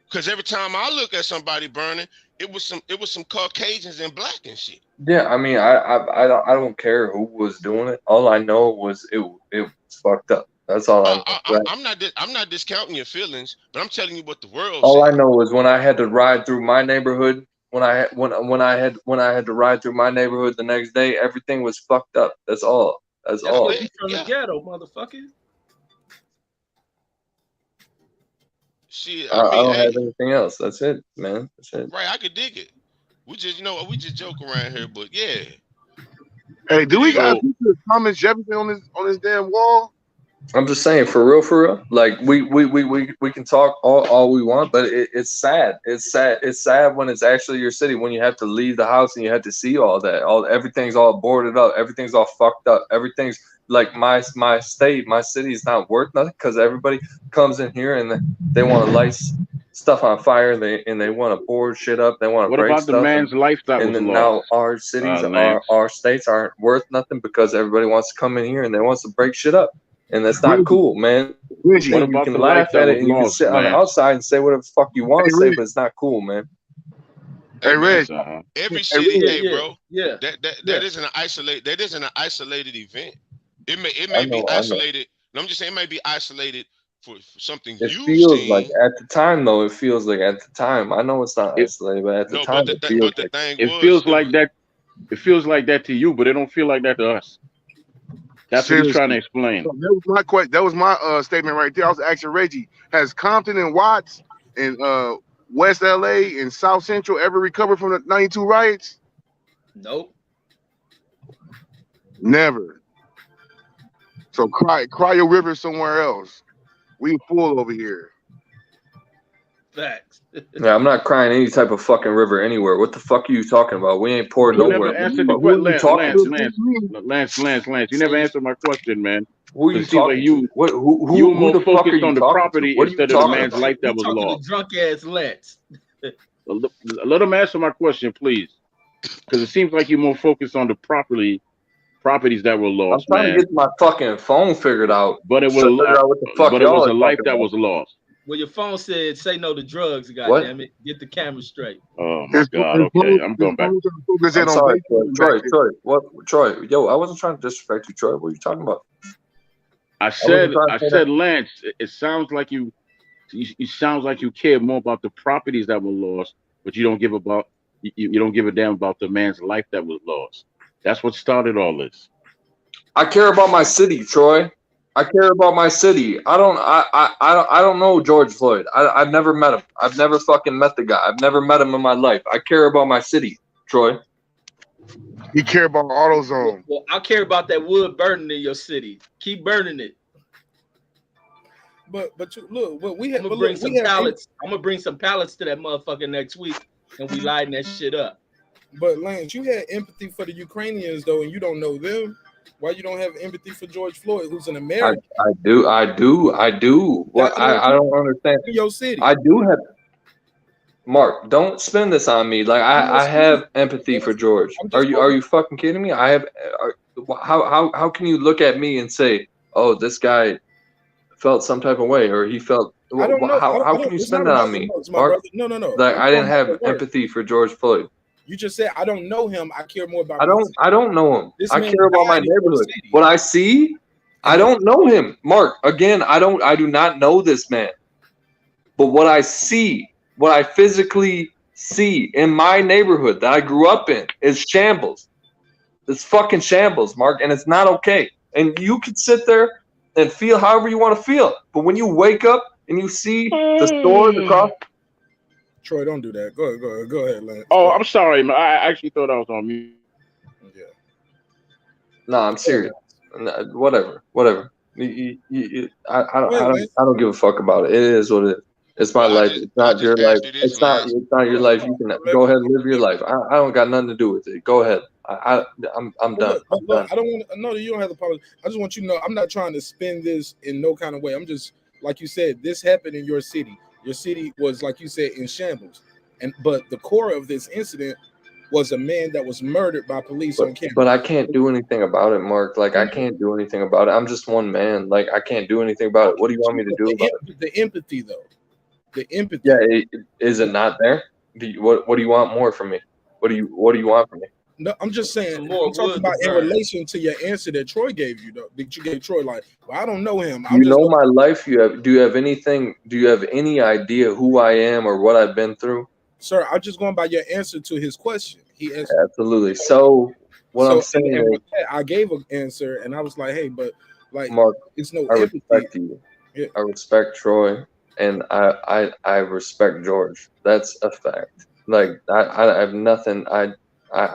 Because every time I look at somebody burning, it was some Caucasians and black and shit. Yeah, I mean, I don't care who was doing it. All I know was it was fucked up. That's all I know. I'm not discounting your feelings, but I'm telling you what the world. All I know is when I had to ride through my neighborhood, when I had to ride through my neighborhood the next day, everything was fucked up. That's all. That's all. You from the ghetto, motherfucker. Shit, I don't have anything else. That's it, man. That's it. Right, I could dig it. We just, we just joke around here, but yeah. Hey, do we got Thomas Jefferson on this damn wall? I'm just saying, for real. Like we can talk all we want, but it's sad. It's sad. It's sad when it's actually your city, when you have to leave the house and you have to see all that. Everything's all boarded up. Everything's all fucked up. Everything's like my state, my city is not worth nothing because everybody comes in here and they want to light stuff on fire. And they want to board shit up. They want to break stuff. What about the man's life that was lost? Now our cities, our states aren't worth nothing because everybody wants to come in here and they wants to break shit up. And that's not cool, man. When you can laugh at it and you can sit on the outside and say whatever the fuck you want to say, but it's not cool, man. Hey, Reg. Every city, bro. Yeah. That isn't an isolated. That isn't an isolated event. It may be isolated. I'm just saying it may be isolated for something it you've feels seen. like at the time, though. It feels like at the time. I know it's not isolated, but at the time, it feels like it feels like that. It feels like that to you, but it don't feel like that to us. That's what he's trying to explain. So that was my question. That was my statement right there. I was asking Reggie: has Compton and Watts and West LA and South Central ever recovered from the '92 riots? Nope. Never. So cry your river somewhere else. We full over here. Facts. Yeah, I'm not crying any type of fucking river anywhere. What the fuck are you talking about? We ain't pouring nowhere. Lance, you never answered my question, man. Who are you talking to? You were more focused on the property instead of the man's life that was lost. Drunk ass Lance. Let him answer my question, please, because it seems like you're more focused on the properties that were lost. I'm trying to get my fucking phone figured out, but it was a life that was lost. Well, your phone said, "Say no to drugs." Goddamn it, get the camera straight. Oh my God! Okay, I'm going back. I'm sorry, Troy. What, Troy? Yo, I wasn't trying to disrespect you, Troy. What are you talking about? I said, Lance. It sounds like you sounds like you care more about the properties that were lost, but you don't give a damn about the man's life that was lost. That's what started all this. I care about my city, Troy. I care about my city. I don't know George Floyd. I've never met him. I've never fucking met the guy. I've never met him in my life. I care about my city, Troy. You care about AutoZone. Well, I care about that wood burning in your city. Keep burning it. But look, what we have. I'm gonna bring some pallets. I'm gonna bring some pallets to that motherfucker next week, and we lighting that shit up. But Lance, you had empathy for the Ukrainians though, and you don't know them. Why you don't have empathy for George Floyd, who's an American? I do. What I don't understand. In your city. I do have. Mark, don't spin this on me. Like I have empathy for George. Are you fucking kidding me? I have. How can you look at me and say, oh, this guy felt some type of way, or he felt? I don't know. How can you spin that on me, Mark? No. Like I didn't have empathy for George Floyd. You just said I don't know him. I care more about. I don't know him. I care about my neighborhood. What I see, I don't know him. Mark, again, I do not know this man. But what I see, what I physically see in my neighborhood that I grew up in is shambles. It's fucking shambles, Mark, and it's not okay. And you can sit there and feel however you want to feel. But when you wake up and you see the stores across. Troy, don't do that. Go ahead, Lance. Oh, I'm sorry, man. I actually thought I was on mute. Yeah. No, I'm serious. Whatever. I don't give a fuck about it. It is what it is. It's my life. It's not your life. It's not your life. You can go ahead and live your life. I don't got nothing to do with it. Go ahead. I'm done. I'm done. I don't want to know that you don't have to apologize. I just want you to know I'm not trying to spin this in no kind of way. I'm just, like you said, this happened in your city. Your city was, like you said, in shambles. But the core of this incident was a man that was murdered by police on camera. But I can't do anything about it, Mark. Like, I can't do anything about it. I'm just one man. Like, I can't do anything about it. What do you want me to do about it? The empathy, though. The empathy. Yeah, is it not there? What do you want more from me? What do you want from me? No, I'm just saying. I'm talking about in relation to your answer that Troy gave you, though. That you gave Troy, like, well, I don't know him. You know my life. Do you have anything? Do you have any idea who I am or what I've been through? Sir, I'm just going by your answer to his question. He answered. Absolutely. So I'm saying is, I gave an answer, and I was like, hey, but like, Mark, it's no I empathy. respect you. Yeah. I respect Troy, and I respect George. That's a fact. Like, I have nothing. I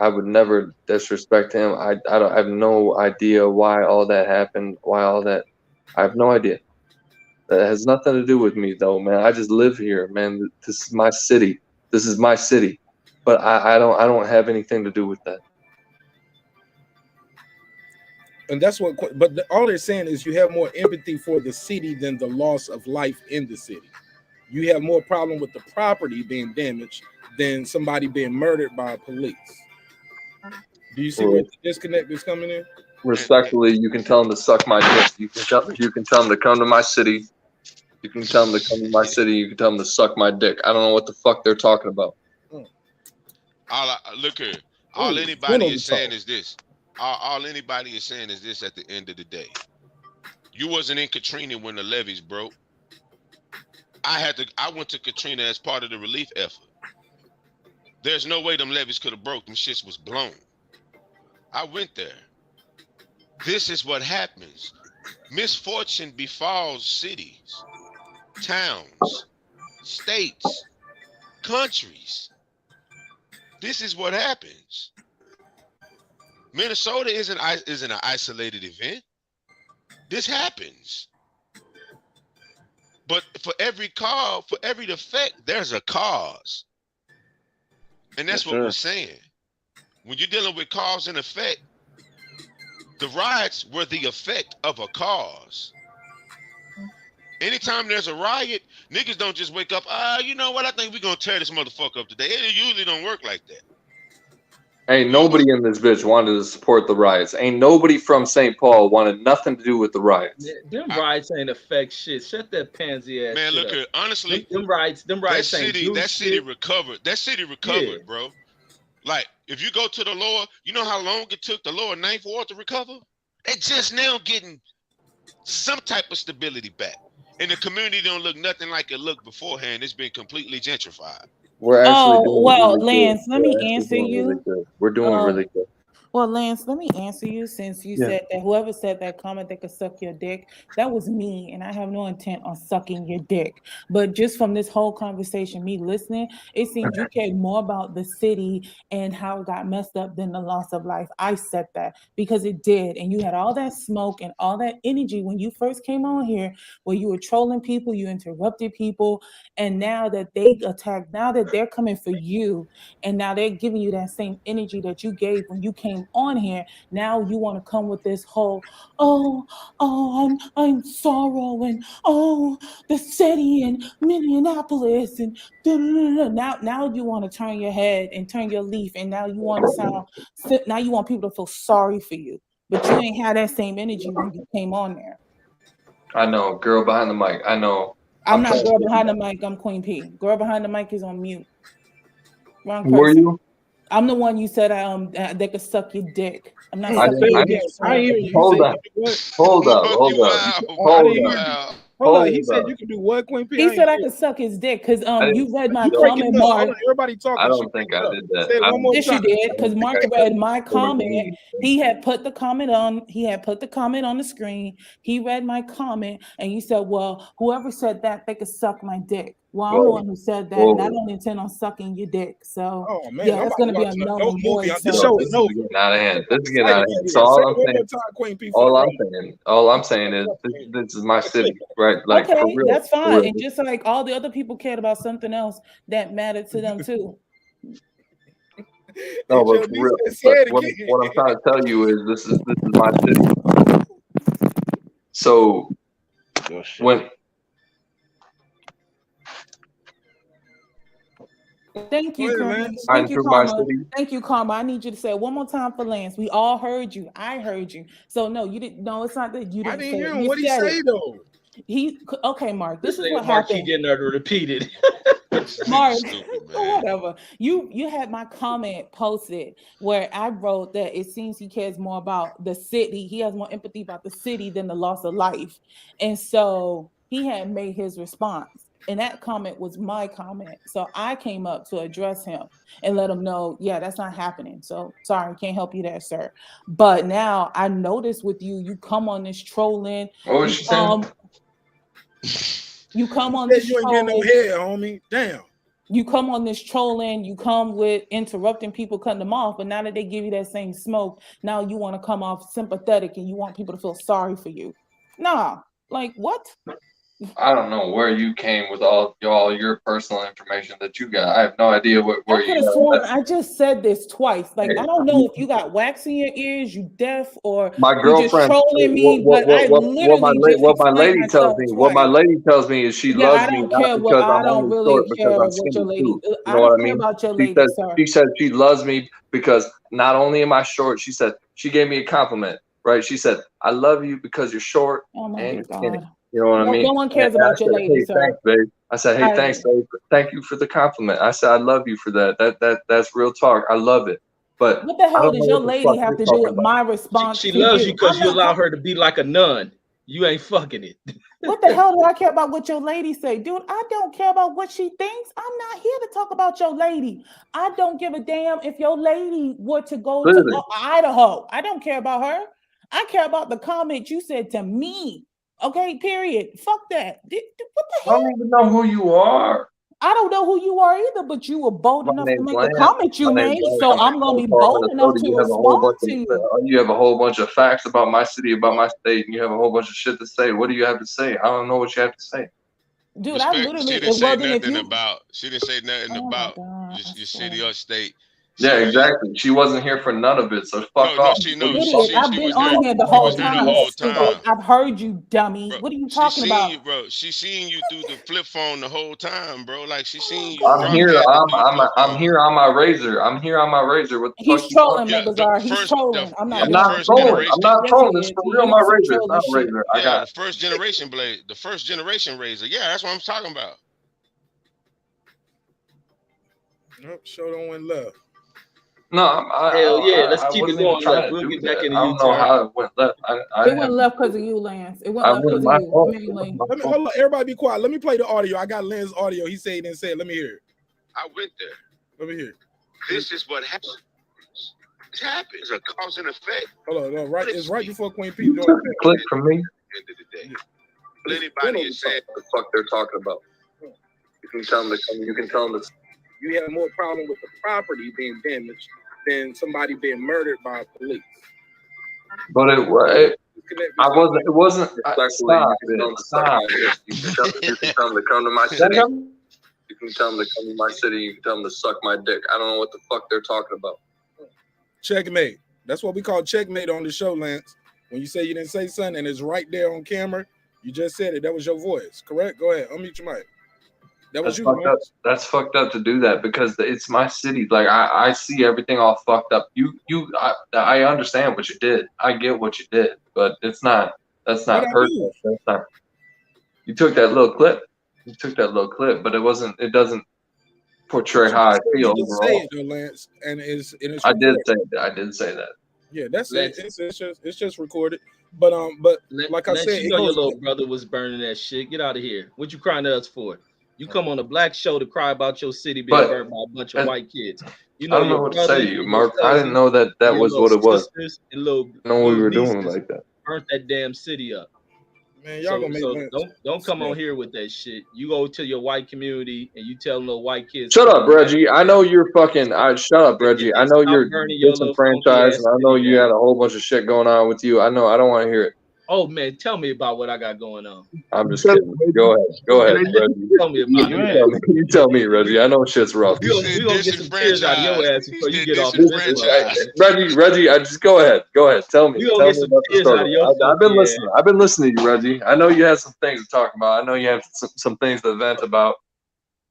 would never disrespect him. I have no idea why all that happened. I have no idea. That has nothing to do with me, though, man. I just live here, man. This is my city. But I don't have anything to do with that. And that's what. But all they're saying is you have more empathy for the city than the loss of life in the city. You have more problem with the property being damaged than somebody being murdered by police. Do you see where the disconnect is coming in? Respectfully, you can tell them to suck my dick. You can tell them to come to my city. You can tell them to come to my city. You can tell them to suck my dick. I don't know what the fuck they're talking about. Look here. All anybody is saying is this. All anybody is saying is this at the end of the day. You wasn't in Katrina when the levees broke. I went to Katrina as part of the relief effort. There's no way them levees could have broke. Them shits was blown. I went there. This is what happens. Misfortune befalls cities, towns, states, countries. This is what happens. Minnesota isn't an isolated event. This happens. But for every effect, there's a cause. And that's what we're saying. When you're dealing with cause and effect, the riots were the effect of a cause. Anytime there's a riot, niggas don't just wake up, you know what, I think we're going to tear this motherfucker up today. It usually don't work like that. Ain't nobody in this bitch wanted to support the riots. Ain't nobody from St. Paul wanted nothing to do with the riots. Them riots ain't affect shit. Shut that pansy ass. Man, look here. Honestly, them riots that city recovered. That city recovered, bro. Like, if you go to the lower, you know how long it took the lower Ninth Ward to recover? They just now getting some type of stability back. And the community don't look nothing like it looked beforehand. It's been completely gentrified. We're actually doing really Lance, good. let me answer you. Really good. We're doing really good. Well, Lance, let me answer you since you said that whoever said that comment that could suck your dick, that was me, and I have no intent on sucking your dick. But just from this whole conversation, me listening, it seems you cared more about the city and how it got messed up than the loss of life. I said that because it did, and you had all that smoke and all that energy when you first came on here, where you were trolling people, you interrupted people, and now that they attacked, now that they're coming for you, and now they're giving you that same energy that you gave when you came on here. Now you want to come with this whole I'm sorrow and the city and Minneapolis and now you want to turn your head and turn your leaf, and now you want you want people to feel sorry for you, but you ain't had that same energy when you came on there. I know, girl behind the mic. I know. I'm not girl behind the mic. I'm Queen P. Girl behind the mic is on mute. Wrong person. Who are you? I'm the one you said they could suck your dick. I'm not Hold up. He said you could do what, Queen P? He said I could suck his dick because you read my comment, Mark. Everybody talking. I don't think I did that. Yes, you did, because Mark read my comment. He had put the comment on. He had put the comment on the screen. He read my comment, and you said, "Well, whoever said that, they could suck my dick." Well, I'm the one who said that, and I don't intend on sucking your dick. So, oh man, yeah, it's going to be a null and void. This show is no. This is getting out of hand. This is getting out of hand. So all I'm saying is this is my city, right? Like, okay, for real, that's for fine. real. And just like all the other people cared about something else that mattered to them too. No, but for real. But what I'm trying to tell you is this is my city. So when. Thank you, Karma. Thank you, Karma. Thank you, Karma. I need you to say it one more time for Lance. We all heard you. I heard you. So no, you didn't. No, it's not that you didn't. I didn't hear him. What did he say though? Okay, Mark. This is what Mark happened. keep getting her to repeat it. Mark, whatever. You had my comment posted where I wrote that it seems he cares more about the city. He has more empathy about the city than the loss of life, and so he had made his response. And that comment was my comment. So I came up to address him and let him know, yeah, that's not happening. So sorry, can't help you there, sir. But now I noticed with you, you come on this trolling. What was she saying? You come on this you ain't getting no head, homie. Damn. You come on this trolling, you come with interrupting people, cutting them off, but now that they give you that same smoke, now you want to come off sympathetic and you want people to feel sorry for you. Nah, like what? I don't know where you came with all your personal information that you got. I have no idea where you got. I just said this twice. Like, I don't know if you got wax in your ears, you deaf, or my girlfriend you just trolling me. What my lady tells me is she loves me not because I'm only short, because I'm skinny too. You know what I mean? About your lady, she said she loves me because not only am I short, she said she gave me a compliment, right? She said, I love you because you're short and you're skinny. You know what I mean? No one cares about your lady, hey, sir. Thanks, babe. I said, hey, thanks, babe. Thank you for the compliment. I said, I love you for that. That's real talk. I love it. But what the hell does your lady have to do with my response? She loves you because you allow her to be like a nun. You ain't fucking it. What the hell do I care about what your lady say? Dude, I don't care about what she thinks. I'm not here to talk about your lady. I don't give a damn if your lady were to go to Idaho. I don't care about her. I care about the comment you said to me. Okay, period. Fuck that. What the hell? I don't even know who you are. I don't know who you are either, but you were bold enough to make the comment you made, so I'm going to be bold enough to respond to you. You have a whole bunch of facts about my city, about my state, and you have a whole bunch of shit to say. What do you have to say? I don't know what you have to say. Dude, I literally she didn't say nothing about your city or state. Yeah, exactly. She wasn't here for none of it, so fuck off. I've been on here the whole time. I've heard you, dummy. Bro, what are you talking about? You, bro. She seen you through the flip phone the whole time, bro. Like she seen you. I'm here on my razor. I'm here on my razor. What the fuck? He's trolling, Megazar. He's trolling. I'm not trolling. I'm not trolling. It's for real. My razor. It's not a razor. I got the first generation blade, the first generation razor. Yeah, that's what I'm talking about. Nope, show don't win love. No, hell yeah, let's keep it going. We'll get back in the U-turn. I don't know how it went left. It went left because of you, Lance. It went left because of you, mainly. Hold on, everybody be quiet. Let me play the audio. I got Len's audio. He said he didn't say it. Let me hear it. I went there. Let me hear it. This is what happens. It happens. A cause and effect. Hold on, right. It's right before Queen P. Click from me. End of the day. Anybody is saying what the fuck they're talking about. You can tell them to come. You can tell them to. You have more problem with the property being damaged than somebody being murdered by police. But it wasn't. Stop. You can tell them to come to my city. You can tell them to come to my city. You can tell them to suck my dick. I don't know what the fuck they're talking about. Checkmate. That's what we call checkmate on the show, Lance. When you say you didn't say something and it's right there on camera, you just said it. That was your voice, correct? Go ahead. Unmute your mic. That's fucked up. That's fucked up to do that because it's my city. Like I see everything all fucked up. I understand what you did. I get what you did, but that's not personal. That's not. You took that little clip. But it doesn't portray how I feel overall. Say it though, Lance, and it's I did say that. Yeah, that's it. It's just recorded. But like I said, you know your little brother was burning that shit. Get out of here. What you crying to us for? You come on a black show to cry about your city being burned by a bunch of white kids. You know, I don't know what to say to you, Mark. I didn't know that was what it was. No, we were doing like that. Burnt that damn city up. Man, y'all gonna make don't come on here with that shit. You go to your white community and you tell little white kids. Shut up, Reggie. I know you're fucking. Shut up, Reggie. I know you're disenfranchised, and I know you had a whole bunch of shit going on with you. I know. I don't want to hear it. Oh man, tell me about what I got going on. I'm just kidding. Go ahead, Reggie. Tell me about it. You tell me, Reggie. I know shit's rough. We gonna get some tears out of your ass before you get off Reggie, I just go ahead. Tell me. We gonna get some tears out of your I've been listening. I've been listening to you, Reggie. I know you have some things to talk about. I know you have some things to vent about.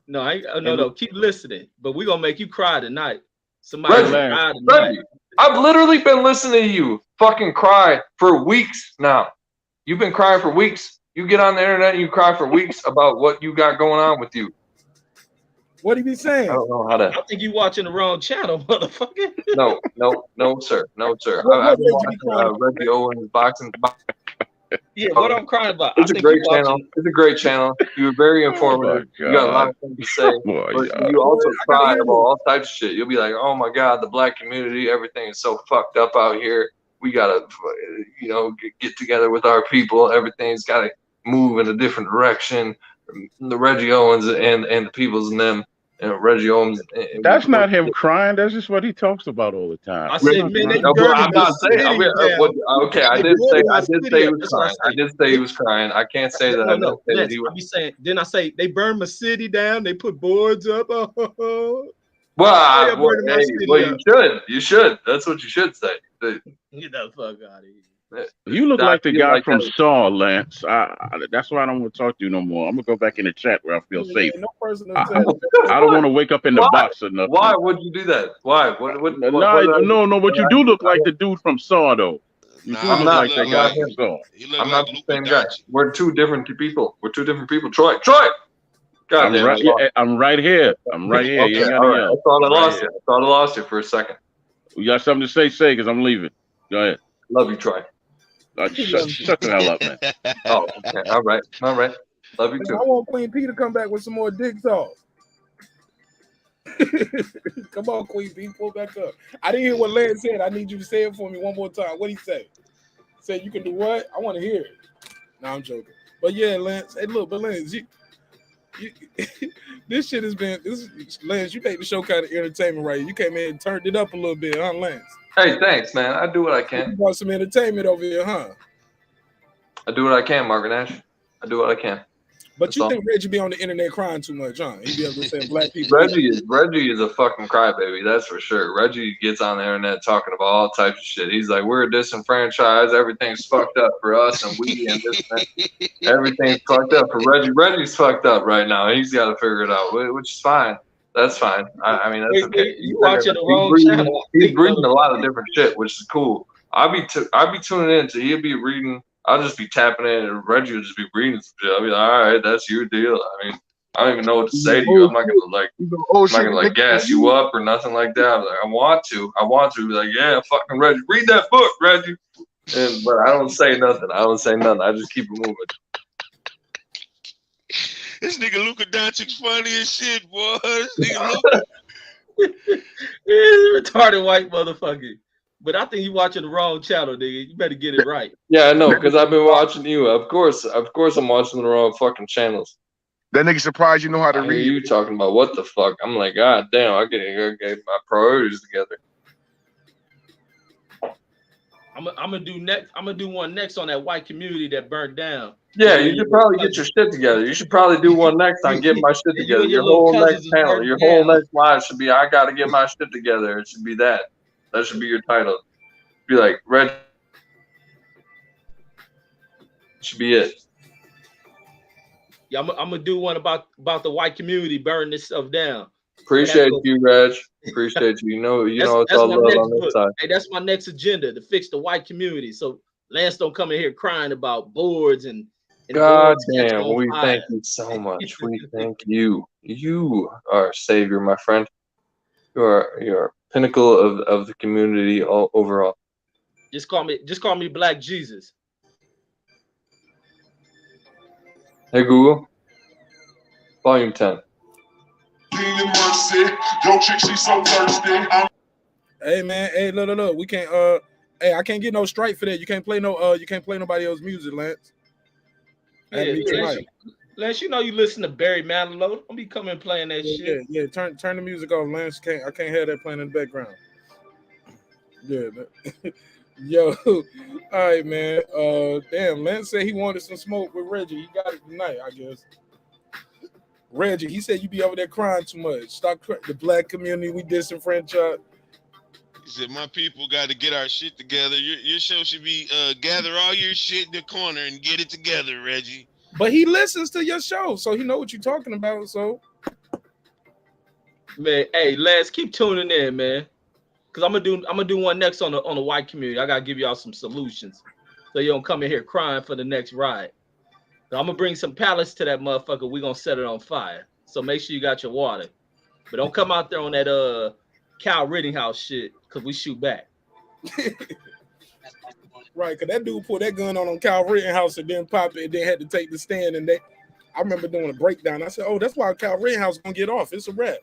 No. Keep listening. But we're gonna make you cry tonight. Somebody cry tonight. Reggie, I've literally been listening to you fucking cry for weeks now. You've been crying for weeks. You get on the internet and you cry for weeks about what you got going on with you. What he be saying? I don't know how to. I think you watching the wrong channel, motherfucker. No, sir. I've been watching Reggie Owens boxing. Yeah, what I'm crying about. It's a great channel. It's a great channel. You were very informative. You got a lot of things to say. But you also cry about all types of shit. You'll be like, oh my God, the black community, everything is so fucked up out here. We gotta, get together with our people. Everything's gotta move in a different direction. The Reggie Owens and the peoples and them. Reggie Owens. That's not him crying. That's just what he talks about all the time. I said, man, I'm not saying. Okay, I did say he was crying. I did say he was crying. I can't say that. I didn't say that he was. Then I say they burned my city down. They put boards up. You should. That's what you should say. Get the fuck out of here. You look like the guy from Saw, Lance. That's why I don't want to talk to you no more. I'm gonna go back in the chat where I feel safe. I don't want to wake up in the box or nothing. Why would you do that? Why? No. But you do look like the dude from Saw, though. You do look like that guy from Saw. I'm not the same guy. We're two different people. Troy. God I'm right here. Okay, you ain't gotta yell. I thought I lost you for a second. You got something to say, because I'm leaving. Go ahead. Love you, Troy. Shut the hell up, man. Oh, okay. All right. Love you too. I want Queen P to come back with some more dick talk. Come on, Queen P, pull back up. I didn't hear what Lance said. I need you to say it for me one more time. What did he say? Say you can do what? I want to hear it. No, I'm joking. But yeah, Lance. Hey, look, but Lance, you this shit has been Lance. You make the show kind of entertainment, right? You came in and turned it up a little bit, huh, Lance? Hey, thanks, man. I do what I can. You want some entertainment over here, huh? I do what I can, Marq Nash. I do what I can. But that's you think Reggie be on the internet crying too much, huh? He be able to say black people. Reggie is a fucking crybaby, that's for sure. Reggie gets on the internet talking about all types of shit. He's like, we're disenfranchised, everything's fucked up for us, and we and this and everything's fucked up for Reggie. Reggie's fucked up right now. He's got to figure it out, which is fine. That's fine. I mean, that's okay. You watching the wrong channel. He's reading a lot of different shit, which is cool. I'll be tuning in, so he'll be reading. I'll just be tapping in, and Reggie will just be reading some shit. I'll be like, all right, that's your deal. I mean, I don't even know what to say to you. I'm not gonna gas you up or nothing like that. I'm like, I want to be like, yeah, fucking Reggie, read that book, Reggie. But I don't say nothing. I just keep it moving. This nigga Luka Doncic's funny as shit, boy. This nigga Luka. He's a retarded white motherfucker. But I think you watching the wrong channel, nigga. You better get it right. Yeah, I know, because I've been watching you. Of course, I'm watching the wrong fucking channels. That nigga surprised you know how to read. You talking about what the fuck? I'm like, God damn, I gotta get my priorities together. I'm gonna do one next on that white community that burnt down. Yeah, you should probably get your shit together. You should probably do one next on getting my shit together. Your whole next channel, your whole next live should be, I gotta get my shit together. It should be that. That should be your title. Be like, Red. Should be it. Yeah, I'm gonna do one about the white community burning this stuff down. Appreciate you, Reg. Appreciate you. You know it's all love on this side. Hey, that's my next agenda, to fix the white community. So Lance don't come in here crying about boards and God damn, we thank you so much. We thank you. You are a savior, my friend. You're pinnacle of the community overall. Just call me Black Jesus. Hey Google, volume 10. Hey man, hey look, we can't hey, I can't get no strike for that. You can't play nobody else's music, Lance. Add me tonight. Lance, you know you listen to Barry Manilow. Don't be coming playing that shit. Yeah. Turn the music off, Lance. I can't hear that playing in the background. Yeah. Yo, all right, man. Damn, Lance said he wanted some smoke with Reggie. He got it tonight, I guess. Reggie, he said you be over there crying too much. Stop the black community. We disenfranchised. He said, my people got to get our shit together. Your show should be gather all your shit in the corner and get it together, Reggie. But he listens to your show, so he know what you're talking about. So, man, hey, Lance, keep tuning in, man. Cause I'm gonna do one next on the white community. I gotta give y'all some solutions, so you don't come in here crying for the next ride. So I'm gonna bring some pallets to that motherfucker. We gonna set it on fire. So make sure you got your water, but don't come out there on that Cal Rittenhouse shit, cause we shoot back. Right, cause that dude pulled that gun on Cal Rittenhouse and then pop it and then had to take the stand. And I remember doing a breakdown. I said, "Oh, that's why Cal Rittenhouse gonna get off. It's a wrap."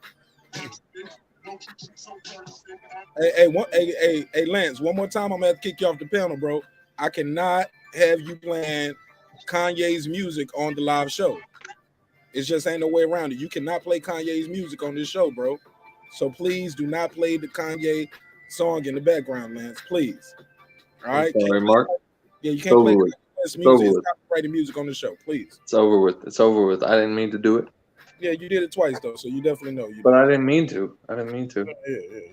Hey, Lance, one more time, I'm gonna have to kick you off the panel, bro. I cannot have you playing Kanye's music on the live show. It just ain't no way around it. You cannot play Kanye's music on this show, bro. So please do not play the Kanye song in the background, Lance. Please. All right. Sorry, Mark. Yeah, you can't play the music. It's copyrighted music on the show, please. It's over with. It's over with. I didn't mean to do it. Yeah, you did it twice though, so you definitely know. But I didn't mean to. Yeah,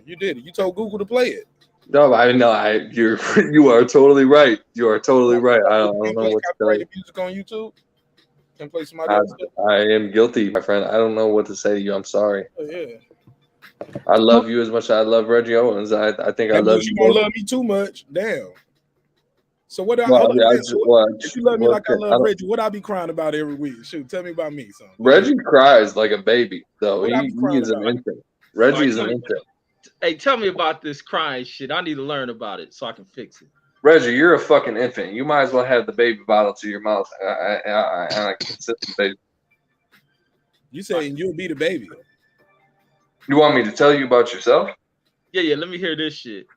you did it. You told Google to play it. No, I know. You are totally right. You are totally right. I don't know what to tell you. Music on YouTube. Can play somebody else. I am guilty, my friend. I don't know what to say to you. I'm sorry. Oh, yeah. I love you as much as I love Reggie Owens. I think I love you. You don't love me too much. Damn. So what? If you love me like I love Reggie, what I be crying about every week? Shoot, tell me about me, son. Reggie cries like a baby, though. He is an infant. Reggie is an infant. Hey, tell me about this crying shit. I need to learn about it so I can fix it. Reggie, you're a fucking infant. You might as well have the baby bottle to your mouth. I consistent baby. You saying you'll be the baby? You want me to tell you about yourself? Yeah. Let me hear this shit.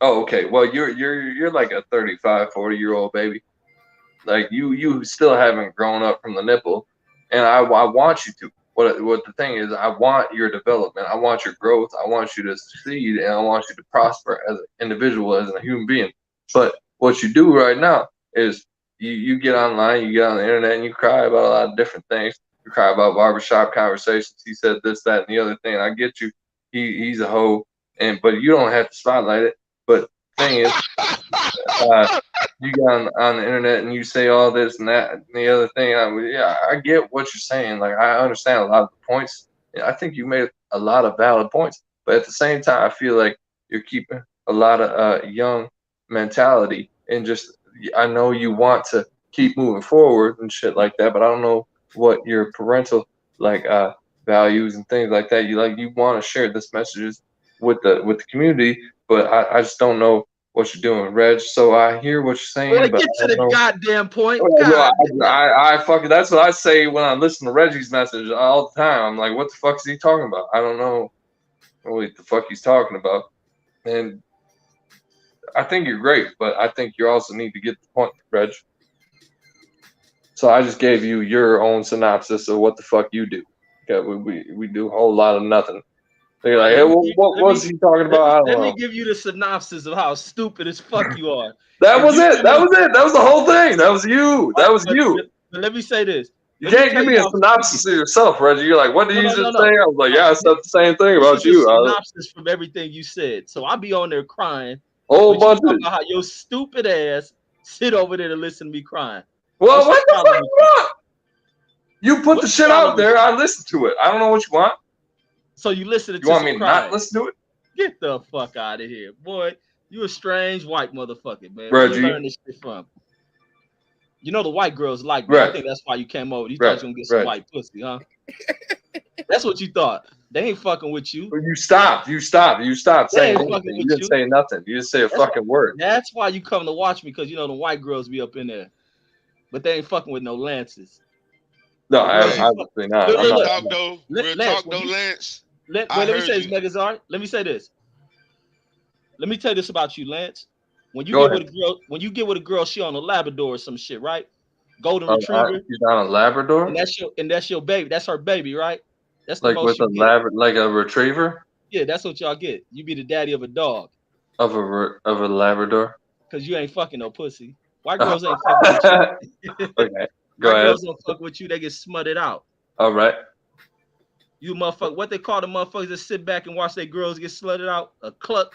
Oh, okay. Well, you're like a 35, 40-year-old baby. Like you still haven't grown up from the nipple, and I want you to. What the thing is, I want your development. I want your growth. I want you to succeed, and I want you to prosper as an individual, as a human being. But what you do right now is you get online, you get on the internet, and you cry about a lot of different things. You cry about barbershop conversations. He said this, that, and the other thing. I get you. He's a hoe, but you don't have to spotlight it. But the thing is, you get on the internet and you say all this and that and the other thing. I get what you're saying. Like, I understand a lot of the points. I think you made a lot of valid points. But at the same time, I feel like you're keeping a lot of young mentality, and just, I know you want to keep moving forward and shit like that, but I don't know what your parental values and things like that. You want to share this messages with the community, but I just don't know what you're doing, Reg. So I hear what you're saying. Well, but get to the goddamn point. I fucking, that's what I say when I listen to Reggie's message all the time. I'm like, what the fuck is he talking about? I don't know what the fuck he's talking about. And I think you're great, but I think you also need to get the point, Reg. So I just gave you your own synopsis of what the fuck you do. Okay, we do a whole lot of nothing. They're like, hey, what was he talking about? Let me give you the synopsis of how stupid as fuck you are. That was it. That was the whole thing. That was you. But let me say this. You can't give me a synopsis of yourself, Reggie. You're like, what did you just say? I was like, yeah, I said the same thing about you. Synopsis from everything you said. So I'll be on there crying. Whole bunch of about how your stupid ass sit over there to listen to me crying. Well, what the fuck you want? You put the shit out there. I listen to it. I don't know what you want. So you listen to you want me to not listen to it? Get the fuck out of here, boy. You a strange white motherfucker, man. Reggie. Where you learn this shit from? You know the white girls like me. Right. I think that's why you came over. You thought you were gonna get some white pussy, huh? That's what you thought. They ain't fucking with you. You stopped. You stopped saying anything. You didn't say nothing. You didn't say a fucking word. That's why you come to watch me, because you know the white girls be up in there. But they ain't fucking with no Lances. No, obviously not. Real talk though, Lance. Let me say this, Megazard. Let me say this. Let me tell you this about you, Lance. When you get with a girl, she on a Labrador or some shit, right? golden retriever. She's on a Labrador. And that's your baby. That's her baby, right? That's the like most with like a retriever. Yeah, that's what y'all get. You be the daddy of a dog. Of a Labrador. Cause you ain't fucking no pussy. White girls ain't fucking with you. Okay, go White ahead. Girls don't fuck with you. They get smutted out. All right. You motherfucker. What they call the motherfuckers that sit back and watch their girls get slutted out? A cuck,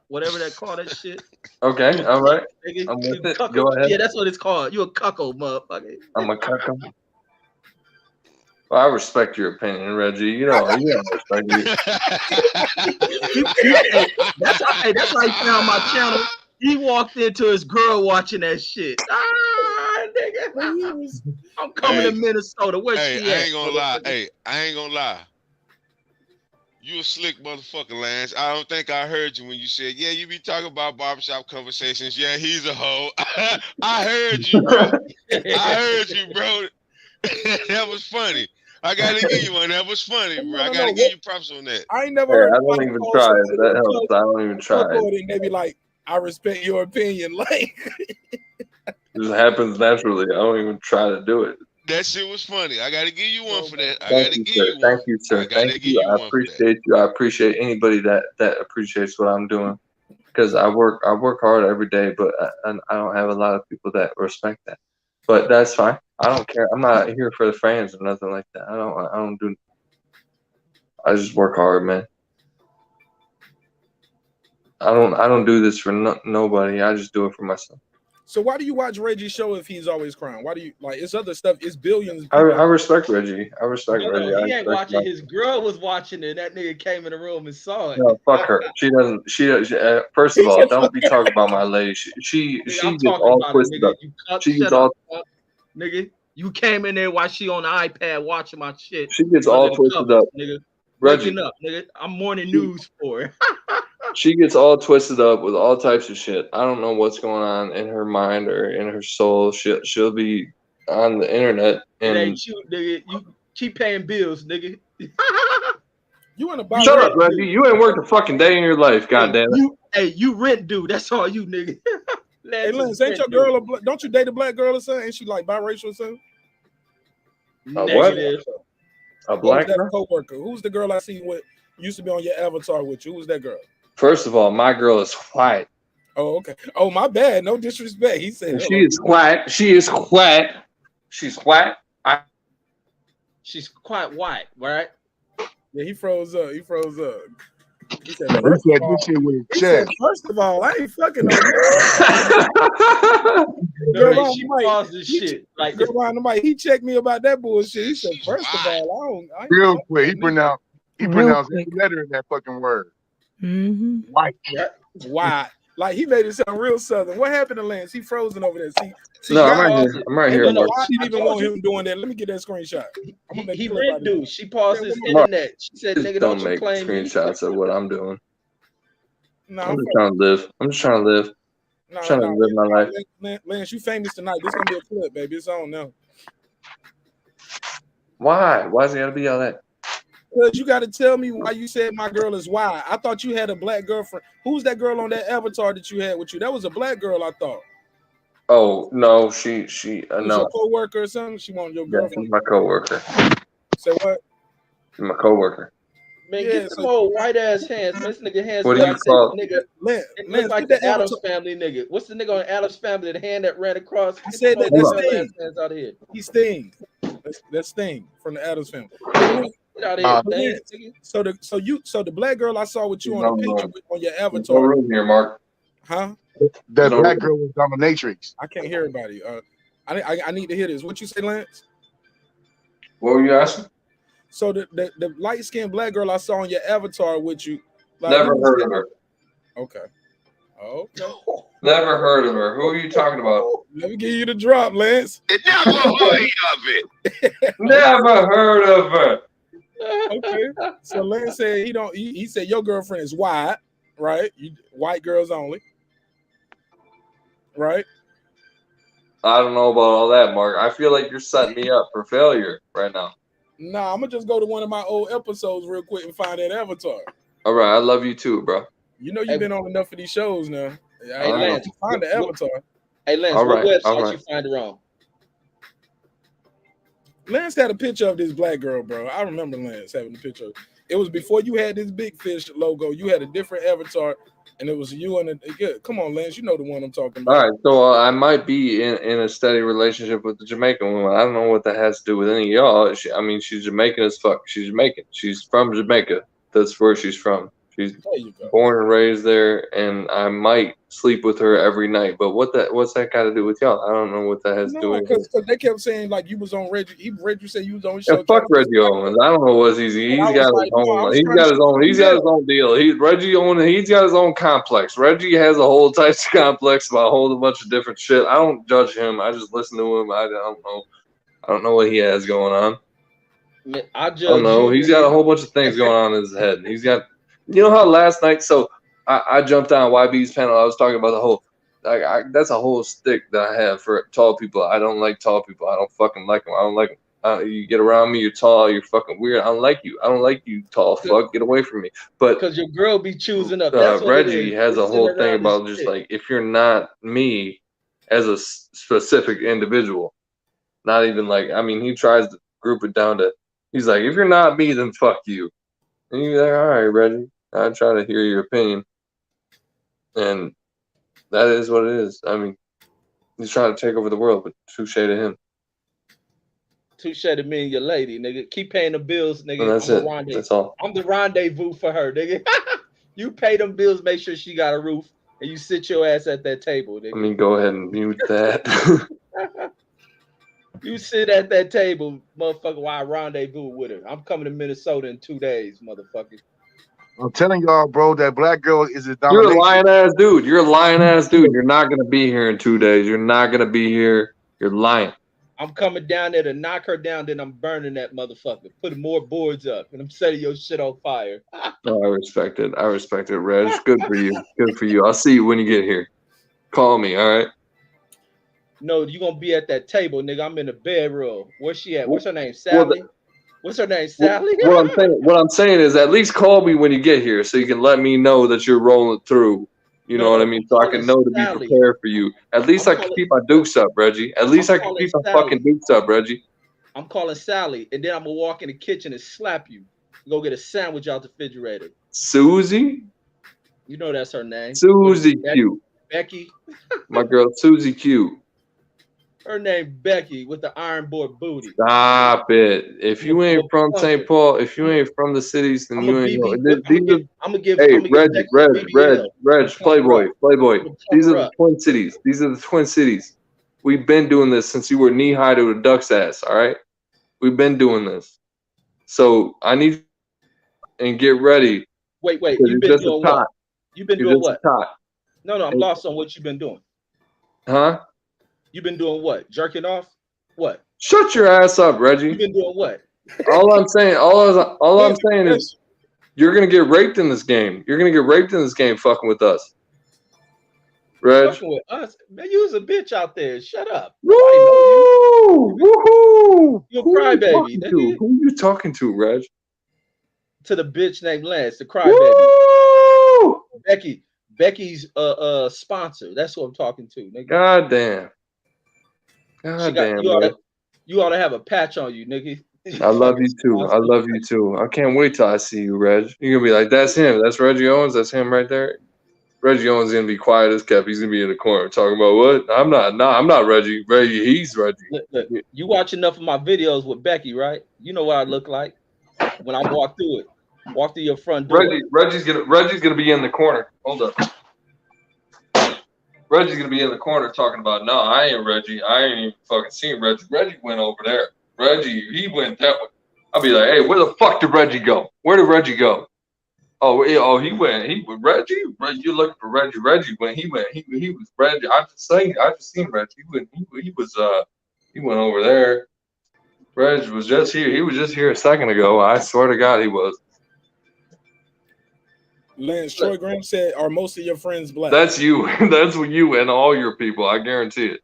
whatever they call that shit. Okay, all right. I'm with it. Go ahead. Yeah, that's what it's called. You a cuckold, motherfucker. I'm a cuckold. Well, I respect your opinion, Reggie. You know, I respect you. That's how he found my channel. He walked into his girl watching that shit. Nigga. I'm coming to Minnesota. Where she at? I ain't gonna lie. Hey, I ain't gonna lie. You a slick motherfucker, Lance. I don't think I heard you when you said, yeah, you be talking about barbershop conversations. Yeah, he's a hoe. I heard you, bro. I heard you, bro. That was funny. I gotta give you one. That was funny, bro. I gotta give you props on that. I ain't never heard. I don't even try. That helps. I don't even try. And they be like, I respect your opinion. Like it just happens naturally. I don't even try to do it. That shit was funny. I gotta give you one for that. Thank you, sir. Thank you. I appreciate you. I appreciate anybody that appreciates what I'm doing. Because I work hard every day, but I don't have a lot of people that respect that. But that's fine. I don't care. I'm not here for the fans or nothing like that. I just work hard, man. I don't do this for nobody. I just do it for myself. So why do you watch Reggie's show if he's always crying? Why do you like? It's other stuff. It's billions. I respect Reggie. I respect Reggie. He ain't watching. His girl was watching it. That nigga came in the room and saw it. No, fuck her. She doesn't. First of all, don't be talking about my lady. She gets all twisted up. She gets all. Nigga, you came in there while she on the iPad watching my shit. She gets all twisted up. Nigga. Reggie, up, nigga. I'm morning news for her. She gets all twisted up with all types of shit. I don't know what's going on in her mind or in her soul. She'll be on the internet and ain't you, nigga. You keep paying bills, nigga. You in a shut up, Reggie. You ain't worked a fucking day in your life, goddamn it. You rent dude. That's all you, nigga. Hey, Lance, ain't your girl don't you date a black girl or something? Ain't she like biracial or something? What? A black girl? Coworker. Who's the girl I see what used to be on your avatar with you? Who's that girl? First of all, my girl is white. Oh, okay. Oh, my bad. No disrespect. He said she is white. She is white. She's white. She's quite white, right? Yeah, he froze up. He froze up. He said, this shit with his chest. First of all, I ain't fucking on girl, she paused this shit. Like girl behind the mic, he checked me about that bullshit. He said, first of all, I ain't real quick. He pronounced every letter in that fucking word. Mm-hmm. White. White. Like he made it sound real southern. What happened to Lance? He frozen over there. See, no, I'm right here. I didn't even want him doing that. Let me get that screenshot. He read dude. She paused his internet. She said, "Nigga, don't you make claim screenshots of what I'm doing." No, I'm just trying to live. I'm just trying to live. Trying to live my life. Lance, you famous tonight. This gonna be a clip, baby. It's on now. Why? Why's it gotta be all that? Because you got to tell me why you said my girl is white. I thought you had a black girlfriend. Who's that girl on that avatar that you had with you? That was a black girl, I thought. Oh no, she no. Your coworker or something? She want your girlfriend? Yeah, she's my coworker. Say what? She's my coworker. Man, get some old white ass hands. Man, this nigga hands. What do you call? Nigga, Lance, like the Addams Family nigga. What's the nigga on Addams Family? The hand that ran across. I said that. That's Sting. Hands out of here. He's Sting. That's Sting from the Addams Family. Get out of here, so the black girl I saw with you on the picture on your avatar. No room here, Mark. Huh? That black girl was dominatrix. I can't hear everybody. I need to hear this. What you say, Lance? What were you asking? So the light skinned black girl I saw on your avatar with you. Like, never heard of her. Okay. Okay. Never heard of her. Who are you talking about? Let me give you the drop, Lance. Never heard of it. Never heard of her. Okay. So Lance said he said your girlfriend is white, right? White girls only. Right? I don't know about all that, Mark. I feel like you're setting me up for failure right now. Nah, I'm gonna just go to one of my old episodes real quick and find that avatar. All right, I love you too, bro. You know you've been on enough of these shows now. Hey, Lance, find the avatar. Hey, Lance, what website you find it on? Lance had a picture of this black girl, bro. I remember Lance having a picture. It was before you had this big fish logo. You had a different avatar, and it was you and come on, Lance. You know the one I'm talking about. All right, so I might be in a steady relationship with the Jamaican woman. I don't know what that has to do with any of y'all. She's Jamaican as fuck. She's Jamaican. She's from Jamaica. That's where she's from. She's born and raised there, and I might sleep with her every night. But what's that got to do with y'all? I don't know what that has to do with. Because they kept saying like you was on Reggie. Reggie said you was on his Yeah, show. fuck Reggie Owens. I don't know what he's got his own. He's got his own deal. He's got his own complex. Reggie has a whole Tyson complex about a whole bunch of different shit. I don't judge him. I just listen to him. I don't know what he has going on. I don't know. He's got a whole bunch of things going on in his head. He's got, you know how last night. So I jumped on YB's panel. I was talking about the whole. That's a whole stick that I have for tall people. I don't like tall people. I don't fucking like them. I don't like them. You get around me, you're tall, you're fucking weird. I don't like you. I don't like you, tall fuck. Get away from me. But because your girl be choosing up. That's Reggie has a whole thing about just like, if you're not me as a specific individual, not even like, I mean, he tries to group it down to, he's like, if you're not me, then fuck you. And you're like, all right, Reggie, I try to hear your opinion. And that is what it is. I mean, he's trying to take over the world, but touche to him. Touche to me and your lady, nigga. Keep paying the bills, nigga. And that's it. That's all. I'm the rendezvous for her, nigga. You pay them bills, make sure she got a roof, and you sit your ass at that table, nigga. I mean, go ahead and mute that. You sit at that table, motherfucker, while I rendezvous with her. I'm coming to Minnesota in 2 days, motherfucker. I'm telling y'all, bro, that black girl is a domination. You're a lying ass dude. You're a lying ass dude. You're not gonna be here in 2 days. You're not gonna be here. You're lying. I'm coming down there to knock her down, then I'm burning that motherfucker. Putting more boards up, and I'm setting your shit on fire. Oh, I respect it. I respect it, Reg. Good for you. Good for you. I'll see you when you get here. Call me, all right? No, you're gonna be at that table, nigga. I'm in the bedroom. Where's she at? What's her name? Sally? What's her name? Sally? What I'm saying is at least call me when you get here so you can let me know that you're rolling through. You know what I mean? So I can know to be prepared for you. At least I can keep my dukes up, Reggie. At least I can keep my fucking dukes up, Reggie. I'm calling Sally, and then I'm gonna walk in the kitchen and slap you. Go get a sandwich out the refrigerator. Susie? You know that's her name. Susie Q. Becky. My girl Susie Q. Her name Becky with the iron board booty. Stop it. If you ain't from St. Paul, if you ain't from the cities, then you ain't know. I'm gonna give Reg, Playboy. These are the Twin Cities. These are the Twin Cities. We've been doing this since you were knee high to a duck's ass, all right? We've been doing this. So I need you and get ready. Wait, you've been doing what? You've been doing what? No, I'm lost on what you've been doing. Huh? You've been doing what? Jerking off? What? Shut your ass up, Reggie. You've been doing what? All I'm saying is you're gonna get raped in this game. You're gonna get raped in this game fucking with us. Reg. Fucking with us? Man, you was a bitch out there. Shut up. Woo! Woohoo! You a crybaby. Who are you talking to, Reg? To the bitch named Lance, the crybaby. Becky's sponsor. That's what I'm talking to, nigga. God damn. You ought to have a patch on you, nigga. I love you too. I love you too. I can't wait till I see you, Reg. You're gonna be like, that's him. That's Reggie Owens. That's him right there. Reggie Owens is gonna be quiet as kept. He's gonna be in the corner talking about what? I'm not Reggie. He's Reggie. Look, you watch enough of my videos with Becky, right? You know what I look like when I walk through it. Walk through your front door. Reggie's gonna be in the corner. Hold up. Reggie's gonna be in the corner talking about, no, I ain't Reggie. I ain't even fucking seen Reggie. Reggie went over there. Reggie, he went that way. I'll be like, hey, where the fuck did Reggie go? Where did Reggie go? He went Reggie. You're looking for Reggie. Reggie went. He was Reggie. I just seen Reggie. He went over there. Reg was just here. He was just here a second ago. I swear to God, he was. Lance, Troy Graham said, "Are most of your friends black?" That's you. That's you and all your people. I guarantee it.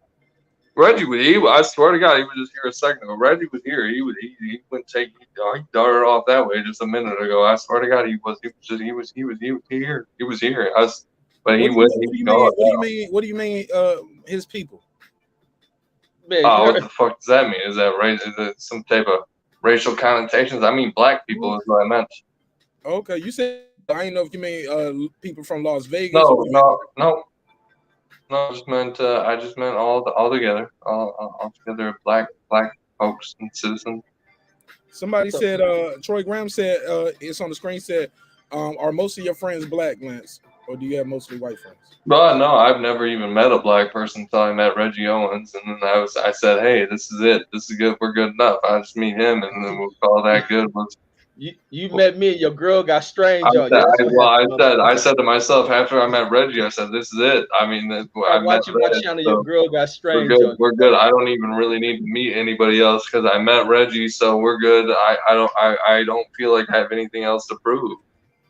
Reggie, I swear to God, he was just here a second ago. Reggie was here. He wouldn't take. He darted off that way just a minute ago. I swear to God, he was here. He was here. What do you mean? His people? Man, what the fuck does that mean? Is that race? Is it some type of racial connotations? I mean, black people is what I meant. Okay, you said I didn't know if you mean people from Las Vegas. No. I just meant all together, all together, black folks and citizens. Somebody said Troy Graham said it's on the screen. Said, are most of your friends black, Lance, or do you have mostly white friends? Well, no, I've never even met a black person until I met Reggie Owens, and then I said, hey, this is it. This is good. We're good enough. I just meet him, and then we'll call that good. You met me and your girl got strange on you. I said to myself after I met Reggie, I said, this is it. I mean, I met watching my channel, your girl got strange on you. We're good. I don't even really need to meet anybody else because I met Reggie, so we're good. I don't feel like I have anything else to prove.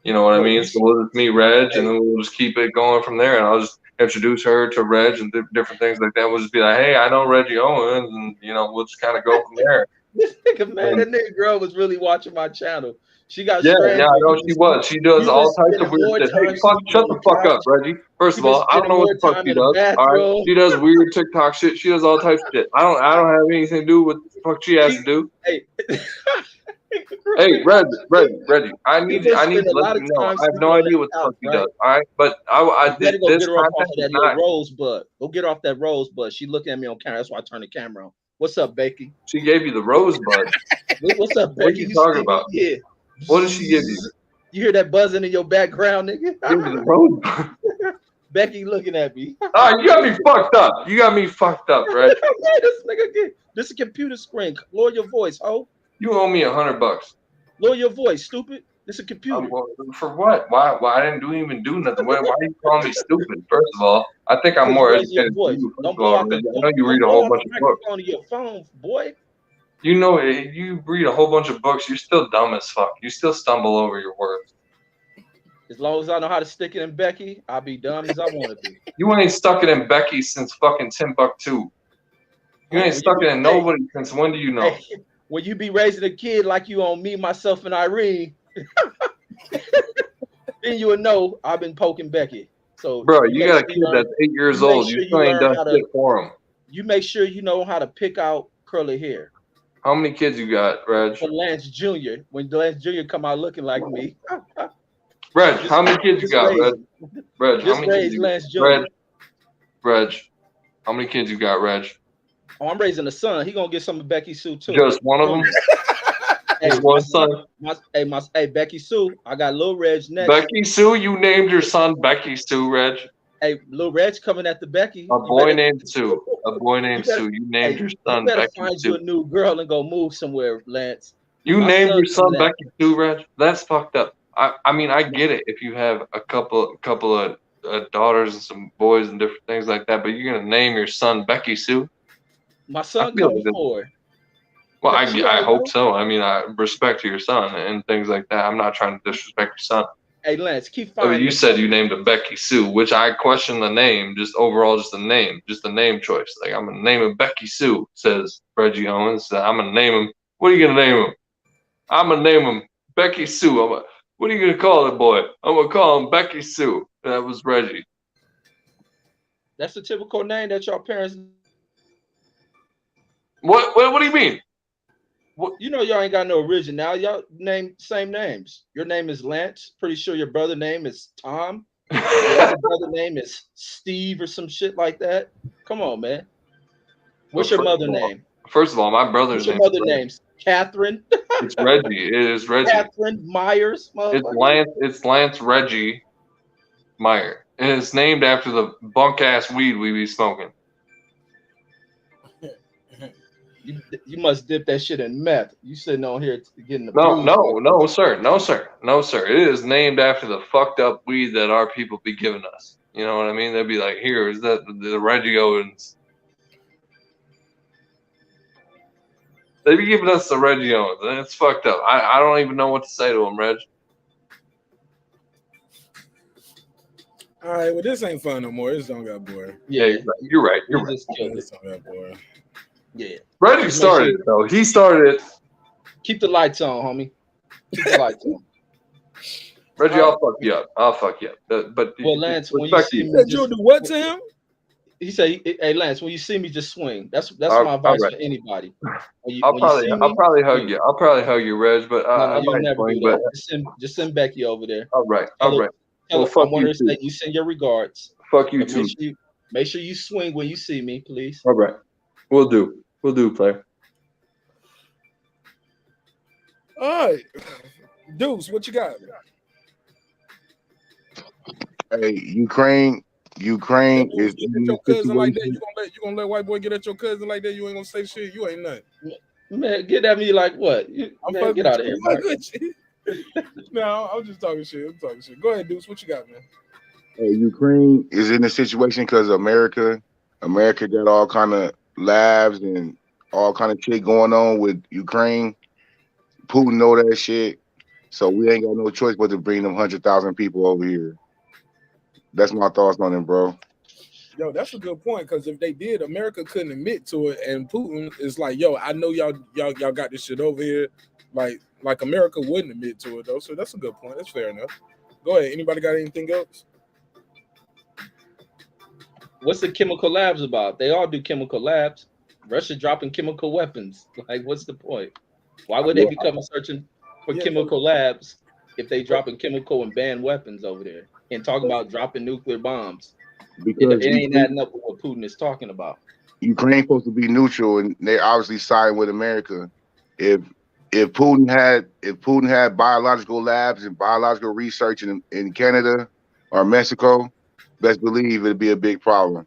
You know what I mean? So we'll just meet Reg, and then we'll just keep it going from there. And I'll just introduce her to Reg and different things like that. We'll just be like, hey, I know Reggie Owens, and we'll just kind of go from there. This nigga, man, that nigga girl was really watching my channel. She got strange. Yeah, I know she was. She does all types of weird shit. Hey, shut the fuck up, Reggie. First of all, I don't know what the fuck she does. All right, she does weird TikTok shit. She does all types of shit. I don't have anything to do with what the fuck she has to do. Hey. Hey, Reggie, I need to let you know. I have no idea what the fuck he does. All right, but I did this content is not rosebud. Go get off that rosebud. She looking at me on camera. That's why I turned the camera on. What's up, Becky? She gave you the rosebud. What's up, Becky? What are you talking about? Yeah. What did she give you? You hear that buzzing in your background, nigga? Give me the rosebud. Becky looking at me. You got me fucked up. You got me fucked up, Reg. This nigga, this is a computer screen. Lower your voice, ho. You owe me $100. Lower your voice, stupid. This is a computer. For what? Why? I didn't even do nothing. Why are you calling me stupid? First of all, I think I'm more educated than you. I know you read a whole bunch of books. On your phone, boy. You know, you read a whole bunch of books. You're still dumb as fuck. You still stumble over your words. As long as I know how to stick it in Becky, I'll be dumb as I want to be. You ain't stuck it in Becky since fucking Timbuktu. You ain't stuck it in nobody since when do you know? Hey, when you be raising a kid like you on me, myself, and Irene, then you would know I've been poking Becky. So, bro, you got a kid that's 8 years old. You still ain't done shit for him. You make sure you know how to pick out curly hair. How many kids you got, Reg? For Lance Jr. When Lance Jr. come out looking like me. Reg, how many kids you got, Reg? Reg, how many kids you got? Reg, how many kids you got, Reg? Oh, I'm raising a son. He gonna get some of Becky Sue too. Just one of them? Just one son? Hey, Becky Sue, I got Lil Reg next. Becky Sue, you named your son Becky Sue, Reg. Hey, Lil Reg coming at the Becky. A boy named Sue. A boy named Sue. You named your son Becky Sue. You better find you a new girl and go move somewhere, Lance. You named your son Becky Sue, Reg? That's fucked up. I mean, I get it if you have a couple of daughters and some boys and different things like that, but you're gonna name your son Becky Sue? My son coming forward. Well, I hope so. I mean, I respect to your son and things like that. I'm not trying to disrespect your son. Hey, Lance, keep finding. You said you named him Becky Sue, which I question the name, just overall, just the name choice. Like, I'm gonna name him Becky Sue, says Reggie Owens. I'm gonna name him. What are you gonna name him? I'm gonna name him Becky Sue. What are you gonna call the boy? I'm gonna call him Becky Sue. That was Reggie. That's the typical name that your parents. What do you mean? What? You know y'all ain't got no originality. Y'all name same names. Your name is Lance. Pretty sure your brother name is Tom. Your other brother name is Steve or some shit like that. Come on, man. What's your mother name? First of all, my brother's name. What's your mother name's Catherine. It's Reggie. It is Reggie. Catherine Myers. It's Lance. It's Lance Reggie Meyer, and it's named after the bunk ass weed we be smoking. You must dip that shit in meth. You sitting on here getting the no, sir. It is named after the fucked up weed that our people be giving us. You know what I mean? They'd be like, here is that the Reggie Owens. They be giving us the Reggie Owens, and it's fucked up. I don't even know what to say to them, Reg. All right, well, this ain't fun no more. This don't got boring. Yeah, you're right. You're right. This don't got boring. Yeah. Reggie started it, though. He started it. Keep the lights on, homie. Keep the lights on. Reggie, I'll fuck you up. I'll fuck you up. But well, Lance, when you see me, you'll do what to him? he said, "Hey Lance, when you see me, just swing." That's my advice for anybody. I'll probably hug you. I'll probably hug you, Reg. But no, I you'll might never swing. do that. But Just send Becky over there. all right. Tell Well, her, fuck I want you her to too. say you send your regards. Fuck you But too. Make sure you swing when you see me, please. All right. We'll do, player. All right. Deuce, what you got? Hey, Ukraine is in your cousin like that. You gonna let white boy get at your cousin like that? You ain't gonna say shit. You ain't nothing. Man, get at me like what? Man, get out of here, Mark. No, I'm just talking shit. Go ahead, Deuce. What you got, man? Ukraine is in a situation because America got all kind of labs and all kind of shit going on with Ukraine. Putin know that shit, so we ain't got no choice but to bring them 100,000 people over here. That's my thoughts on it, bro. Yo, that's a good point, because if they did, America couldn't admit to it, and Putin is like, yo, I know y'all got this shit over here. Like America wouldn't admit to it though. So that's a good point. That's fair enough. Go ahead. Anybody got anything else? What's the chemical labs about? They all do chemical labs. Russia dropping chemical weapons. Like, what's the point? Why would they be searching for chemical labs if they dropping chemical and banned weapons over there and talking about dropping nuclear bombs? It ain't adding up with what Putin is talking about. Ukraine's supposed to be neutral, and they obviously siding with America. If Putin had biological labs and biological research in Canada or Mexico, best believe it'd be a big problem.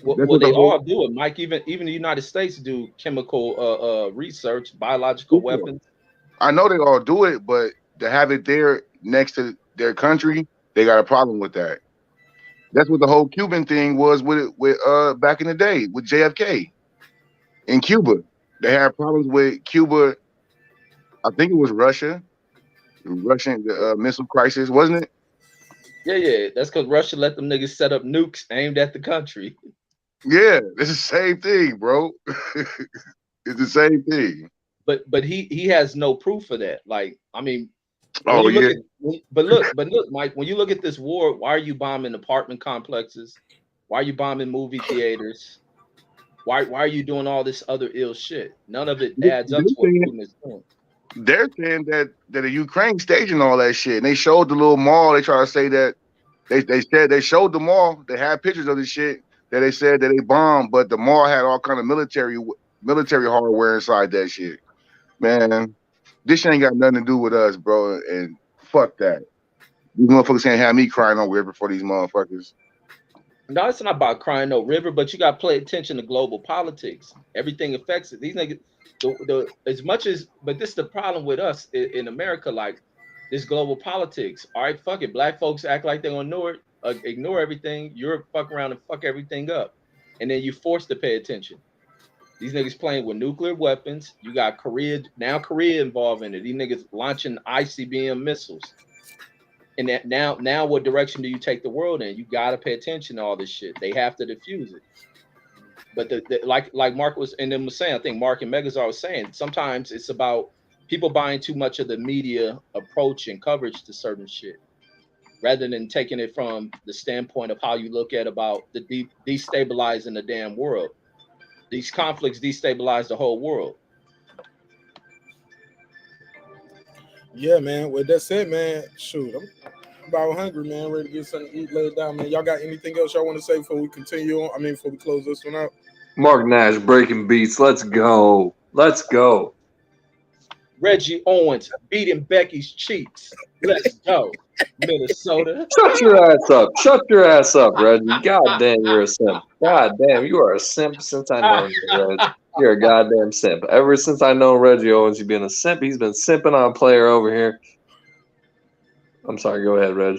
Well, they all do it, Mike. Even the United States do chemical research, biological weapons. I know they all do it, but to have it there next to their country, they got a problem with that. That's what the whole Cuban thing was with back in the day with JFK in Cuba. They had problems with Cuba. I think it was Russian missile crisis, wasn't it? Yeah. That's because Russia let them niggas set up nukes aimed at the country. Yeah, it's the same thing, bro. It's the same thing. But he has no proof of that. Like, I mean, but look, Mike, when you look at this war, why are you bombing apartment complexes? Why are you bombing movie theaters? Why are you doing all this other ill shit? None of it adds up to what Putin is doing. They're saying that the Ukraine staging all that shit, and they showed the little mall. They try to say that they showed the mall. They had pictures of the shit that they said that they bombed, but the mall had all kind of military hardware inside that shit. Man, this shit ain't got nothing to do with us, bro. And fuck that. These motherfuckers can't have me crying on river for these motherfuckers. No, it's not about crying no river, but you got to pay attention to global politics. Everything affects it. These niggas, but this is the problem with us in America, like this global politics. All right, fuck it. Black folks act like they're gonna ignore everything. Europe fuck around and fuck everything up. And then you forced to pay attention. These niggas playing with nuclear weapons. You got Korea involved in it. These niggas launching ICBM missiles. And that now what direction do you take the world in? You got to pay attention to all this shit. They have to diffuse it. But like Mark was saying, I think Mark and Megazar was saying, sometimes it's about people buying too much of the media approach and coverage to certain shit, rather than taking it from the standpoint of how you look at about the destabilizing the damn world. These conflicts destabilize the whole world. Yeah, man. With that said, man, shoot, I'm about hungry, man. Ready to get something to eat, lay it down, man. Y'all got anything else y'all want to say before we continue on? Before we close this one out? Marq Nash breaking beats. Let's go. Reggie Owens beating Becky's cheeks. Let's go, Minnesota. Shut your ass up, Reggie. God damn, you're a simp. God damn, you are a simp since I know you, Reggie. You're a goddamn simp. Ever since I know Reggie Owens, you've been a simp. He's been simping on a player over here. I'm sorry. Go ahead, Reg.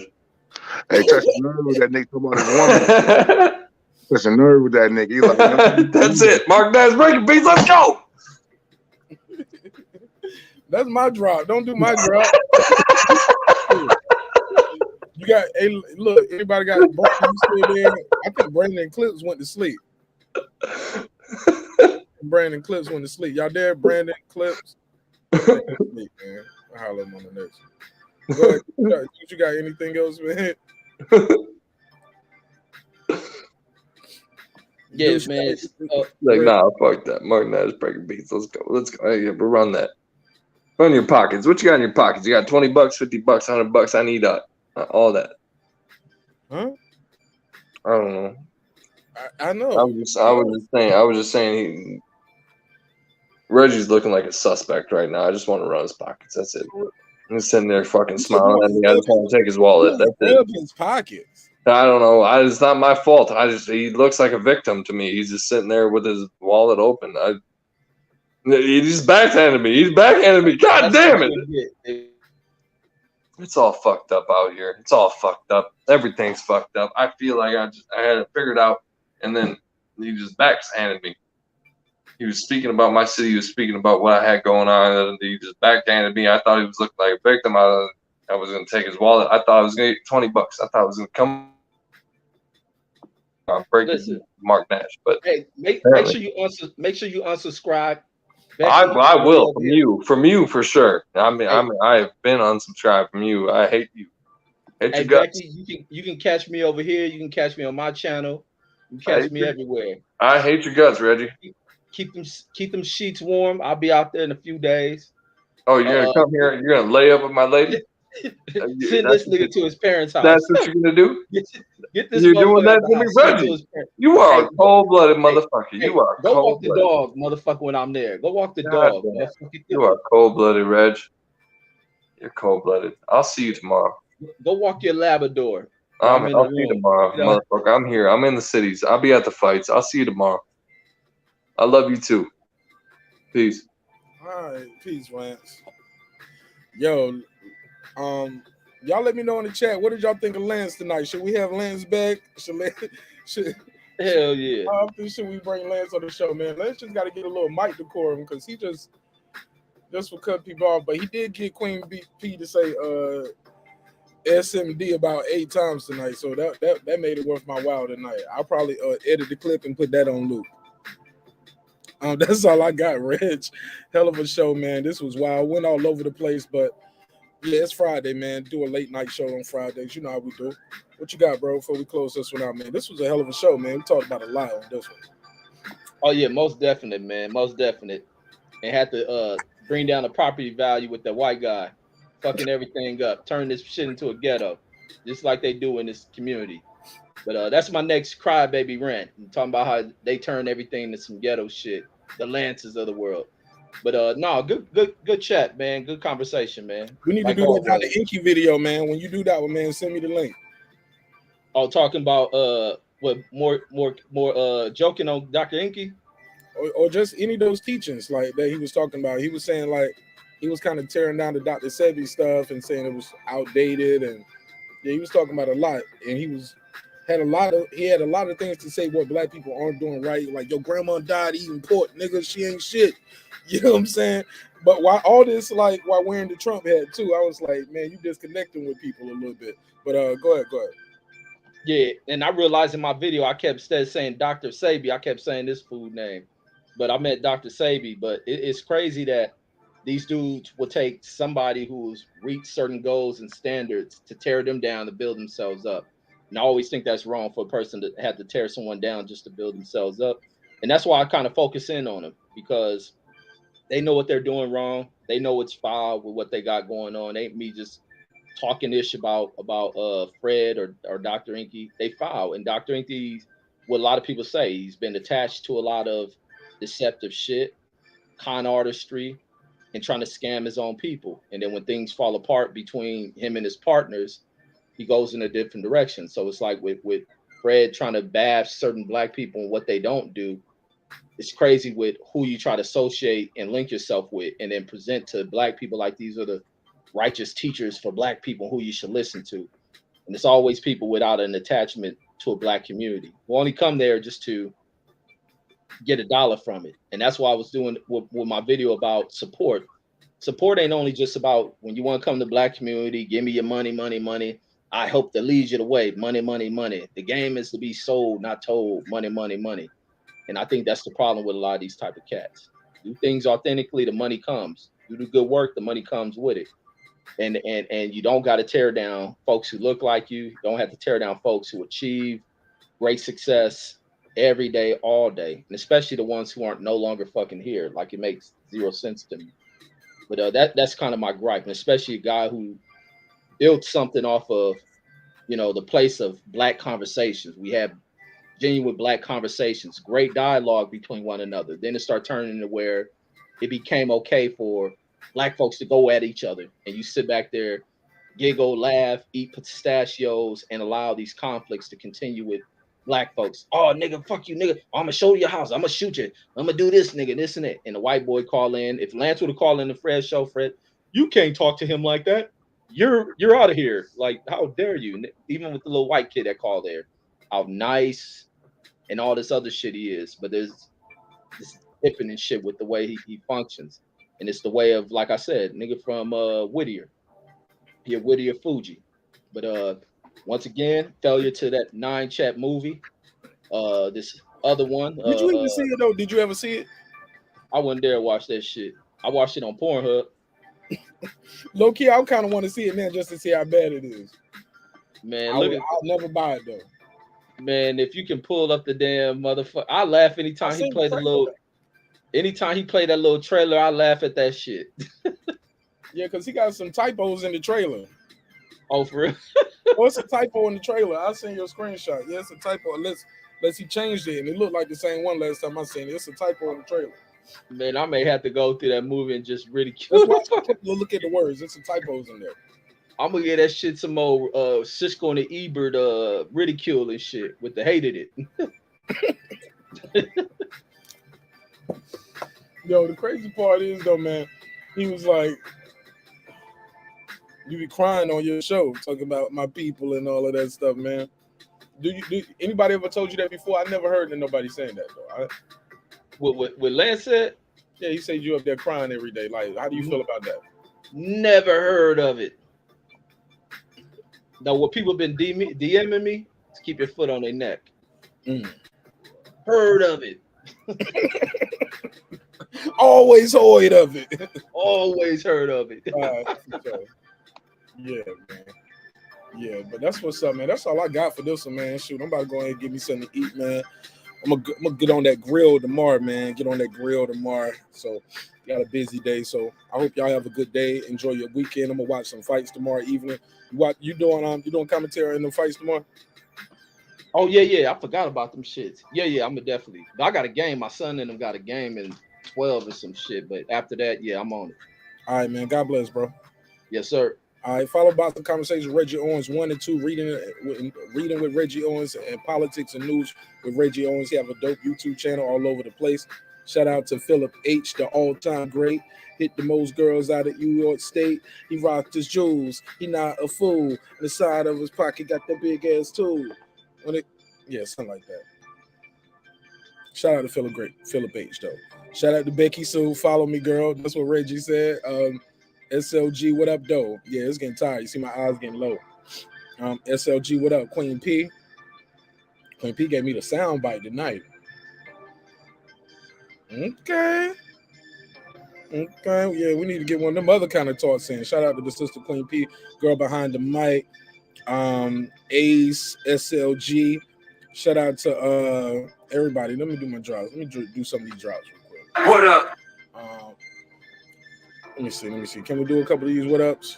Hey, touch the nerve with that nigga talking about his woman. Touch the nerve with that nigga. He like, that's it. Marq Nash breaking beats. Let's go. That's my drop. Don't do my drop. You got, hey, look, everybody got Brandon still there. I think Brandon and Clips went to sleep. Brandon Clips went to sleep. Y'all there, Brandon Clips? Man, I'll holler him on the next one. Go ahead. You got anything else, man? Yeah, man. Like, nah, fuck that. Marq Nash breaking beats. Let's go. Hey, we'll run that. Run your pockets. What you got in your pockets? You got $20, $50, $100. I need all that. Huh? I don't know. I know. I was just saying Reggie's looking like a suspect right now. I just want to run his pockets. That's it. He's sitting there fucking smiling at me. I just want to take his wallet. That's it. His pockets. I don't know. It's not my fault. He looks like a victim to me. He's just sitting there with his wallet open. He just backhanded me. He's backhanded me. God damn it. It's all fucked up out here. It's all fucked up. Everything's fucked up. I feel like I had it figured out, and then he just backhanded me. He was speaking about my city. He was speaking about what I had going on, and he just backhanded me. I thought he was looking like a victim. I was going to take his wallet. I thought I was going to get $20. I thought I was going to come. I'm breaking Marq Nash, but hey, make sure you unsubscribe. I will from you for sure. I mean, I have been unsubscribed from you. I hate you. Hate your guts. Becky, you can catch me over here. You can catch me on my channel. You can catch me everywhere. I hate your guts, Reggie. Keep them sheets warm. I'll be out there in a few days. Oh, you're gonna come here? You're gonna lay up with my lady? Send this nigga to his parents' house. That's what you're gonna do? Get this. You're doing that to me, Reggie. You are a cold-blooded motherfucker. You are go walk the dog, motherfucker. When I'm there, go walk the dog. You are cold-blooded, Reg. You're cold-blooded. I'll see you tomorrow. Go walk your Labrador. I'll see you tomorrow, motherfucker. I'm here. I'm in the cities. I'll be at the fights. I'll see you tomorrow. I love you too. Peace. All right, peace, Lance. Yo, y'all let me know in the chat. What did y'all think of Lance tonight? Should we have Lance back? Hell yeah. How often should we bring Lance on the show, man? Lance just got to get a little mic decorum because he just will cut people off. But he did get Queen P to say SMD about 8 times tonight, so that made it worth my while tonight. I'll probably edit the clip and put that on loop. That's all I got, Reg. Hell of a show, man. This was wild. Went all over the place, but yeah, it's Friday, man. Do a late night show on Fridays. You know how we do. What you got, bro, before we close this one out, man? This was a hell of a show, man. We talked about a lot on this one. Oh, yeah, most definite, man. Most definite. And had to bring down the property value with the white guy. Fucking everything up. Turn this shit into a ghetto. Just like they do in this community. But that's my next crybaby rant. I'm talking about how they turn everything into some ghetto shit. The Lances of the world. But no, good chat, man. Good conversation, man. We need to do that Dr. Inky video, man. When you do that one, man, send me the link. Oh, talking about what more joking on Dr. Inky? Or just any of those teachings like that he was talking about. He was saying like he was kind of tearing down the Dr. Sebi stuff and saying it was outdated, and yeah, he was talking about a lot, and he had a lot of things to say what black people aren't doing right. Like your grandma died eating pork, nigga, she ain't shit. You know what I'm saying? But while all this, like while wearing the Trump hat too, I was like, man, you disconnecting with people a little bit. But go ahead. Yeah, and I realized in my video I kept saying Dr. Sebi. I kept saying this food name, but I meant Dr. Sebi. But it's crazy that these dudes will take somebody who's reached certain goals and standards to tear them down to build themselves up. And I always think that's wrong for a person to have to tear someone down just to build themselves up. And that's why I kind of focus in on them, because they know what they're doing wrong. They know it's foul with what they got going on. Ain't me just talking ish about Fred or Dr. Inky. They foul. And Dr. Inky, what a lot of people say, he's been attached to a lot of deceptive shit, con artistry, and trying to scam his own people. And then when things fall apart between him and his partners, he goes in a different direction. So it's like with Fred trying to bash certain black people and what they don't do. It's crazy with who you try to associate and link yourself with, and then present to black people like these are the righteous teachers for black people who you should listen to. And it's always people without an attachment to a black community who only come there just to get $1 from it. And that's why I was doing with my video about support. Support ain't only just about when you want to come to the black community, give me your money. I hope to lead you the way. Money. The game is to be sold, not told. Money. And I think that's the problem with a lot of these type of cats. Do things authentically, the money comes. Do the good work, the money comes with it. And you don't got to tear down folks who look like you. You don't have to tear down folks who achieve great success every day, all day, and especially the ones who aren't no longer fucking here. Like it makes zero sense to me. But that's kind of my gripe, and especially a guy who built something off of, the place of black conversations. We have genuine black conversations, great dialogue between one another. Then it started turning into where it became okay for black folks to go at each other, and you sit back there, giggle, laugh, eat pistachios, and allow these conflicts to continue with black folks. Oh, nigga, fuck you, nigga. I'm gonna show you your house. I'm gonna shoot you. I'm gonna do this, nigga, this and that. And the white boy call in. If Lance would have called in the Fred show, Fred, you can't talk to him like that. You're out of here. Like, how dare you? Even with the little white kid that called there, how nice and all this other shit he is. But there's this dipping and shit with the way he functions. And it's the way of, like I said, nigga from Whittier. He a Whittier Fuji. But once again, failure to that 9 chat movie. This other one. Did you even see it though? Did you ever see it? I wouldn't dare watch that shit. I watched it on Pornhub. Low key, I kind of want to see it now just to see how bad it is. Man, I'll never buy it though. Man, if you can pull up the damn motherfucker, I laugh anytime he plays anytime he played that little trailer, I laugh at that shit. Yeah, because he got some typos in the trailer. Oh, for real? What's a typo in the trailer? I'll send you a screenshot. Yeah, it's a typo. Unless he changed it, and it looked like the same one last time I seen it. It's a typo in the trailer. Man, I may have to go through that movie and just ridicule. Look at the words. There's some typos in there. I'm gonna get that shit some more Cisco and the Ebert ridicule and shit with the hated it. Yo, the crazy part is though, man, he was like, you be crying on your show talking about my people and all of that stuff, man. Do anybody ever told you that before? I never heard of nobody saying that though. What Lance said? Yeah, he said you up there crying every day. Like, how do you feel about that? Never heard of it. Now, what people been DMing me is keep your foot on their neck. Heard of it. Always heard of it. Always heard of it. Yeah, man. Yeah, but that's what's up, man. That's all I got for this one, man. Shoot, I'm about to go ahead and give me something to eat, man. I'm gonna get on that grill tomorrow, man. Get on that grill tomorrow. So, got a busy day. So, I hope y'all have a good day. Enjoy your weekend. I'm gonna watch some fights tomorrow evening. You doing commentary in the fights tomorrow? Oh yeah. I forgot about them shits. Yeah. I'm definitely. I got a game. My son and them got a game in 12 or some shit. But after that, yeah, I'm on it. All right, man. God bless, bro. Yes, sir. All right, follow Boxing Conversations with Reggie Owens 1 and 2, reading with Reggie Owens, and politics and news with Reggie Owens. He have a dope YouTube channel all over the place. Shout out to Philip H., the all-time great. Hit the most girls out of New York State. He rocked his jewels. He not a fool. The side of his pocket got the big ass tool. Something like that. Shout out to Philip H., though. Shout out to Becky Sue. Follow me, girl. That's what Reggie said. SLG, what up, though? Yeah, it's getting tired. You see my eyes getting low. SLG, what up? Queen P. Queen P gave me the sound bite tonight. Okay. Yeah, we need to get one of them other kind of talks in. Shout out to the sister Queen P, girl behind the mic. Ace, SLG. Shout out to everybody. Let me do my drops. Let me do some of these drops real quick. What up? Let me see. Can we do a couple of these what ups?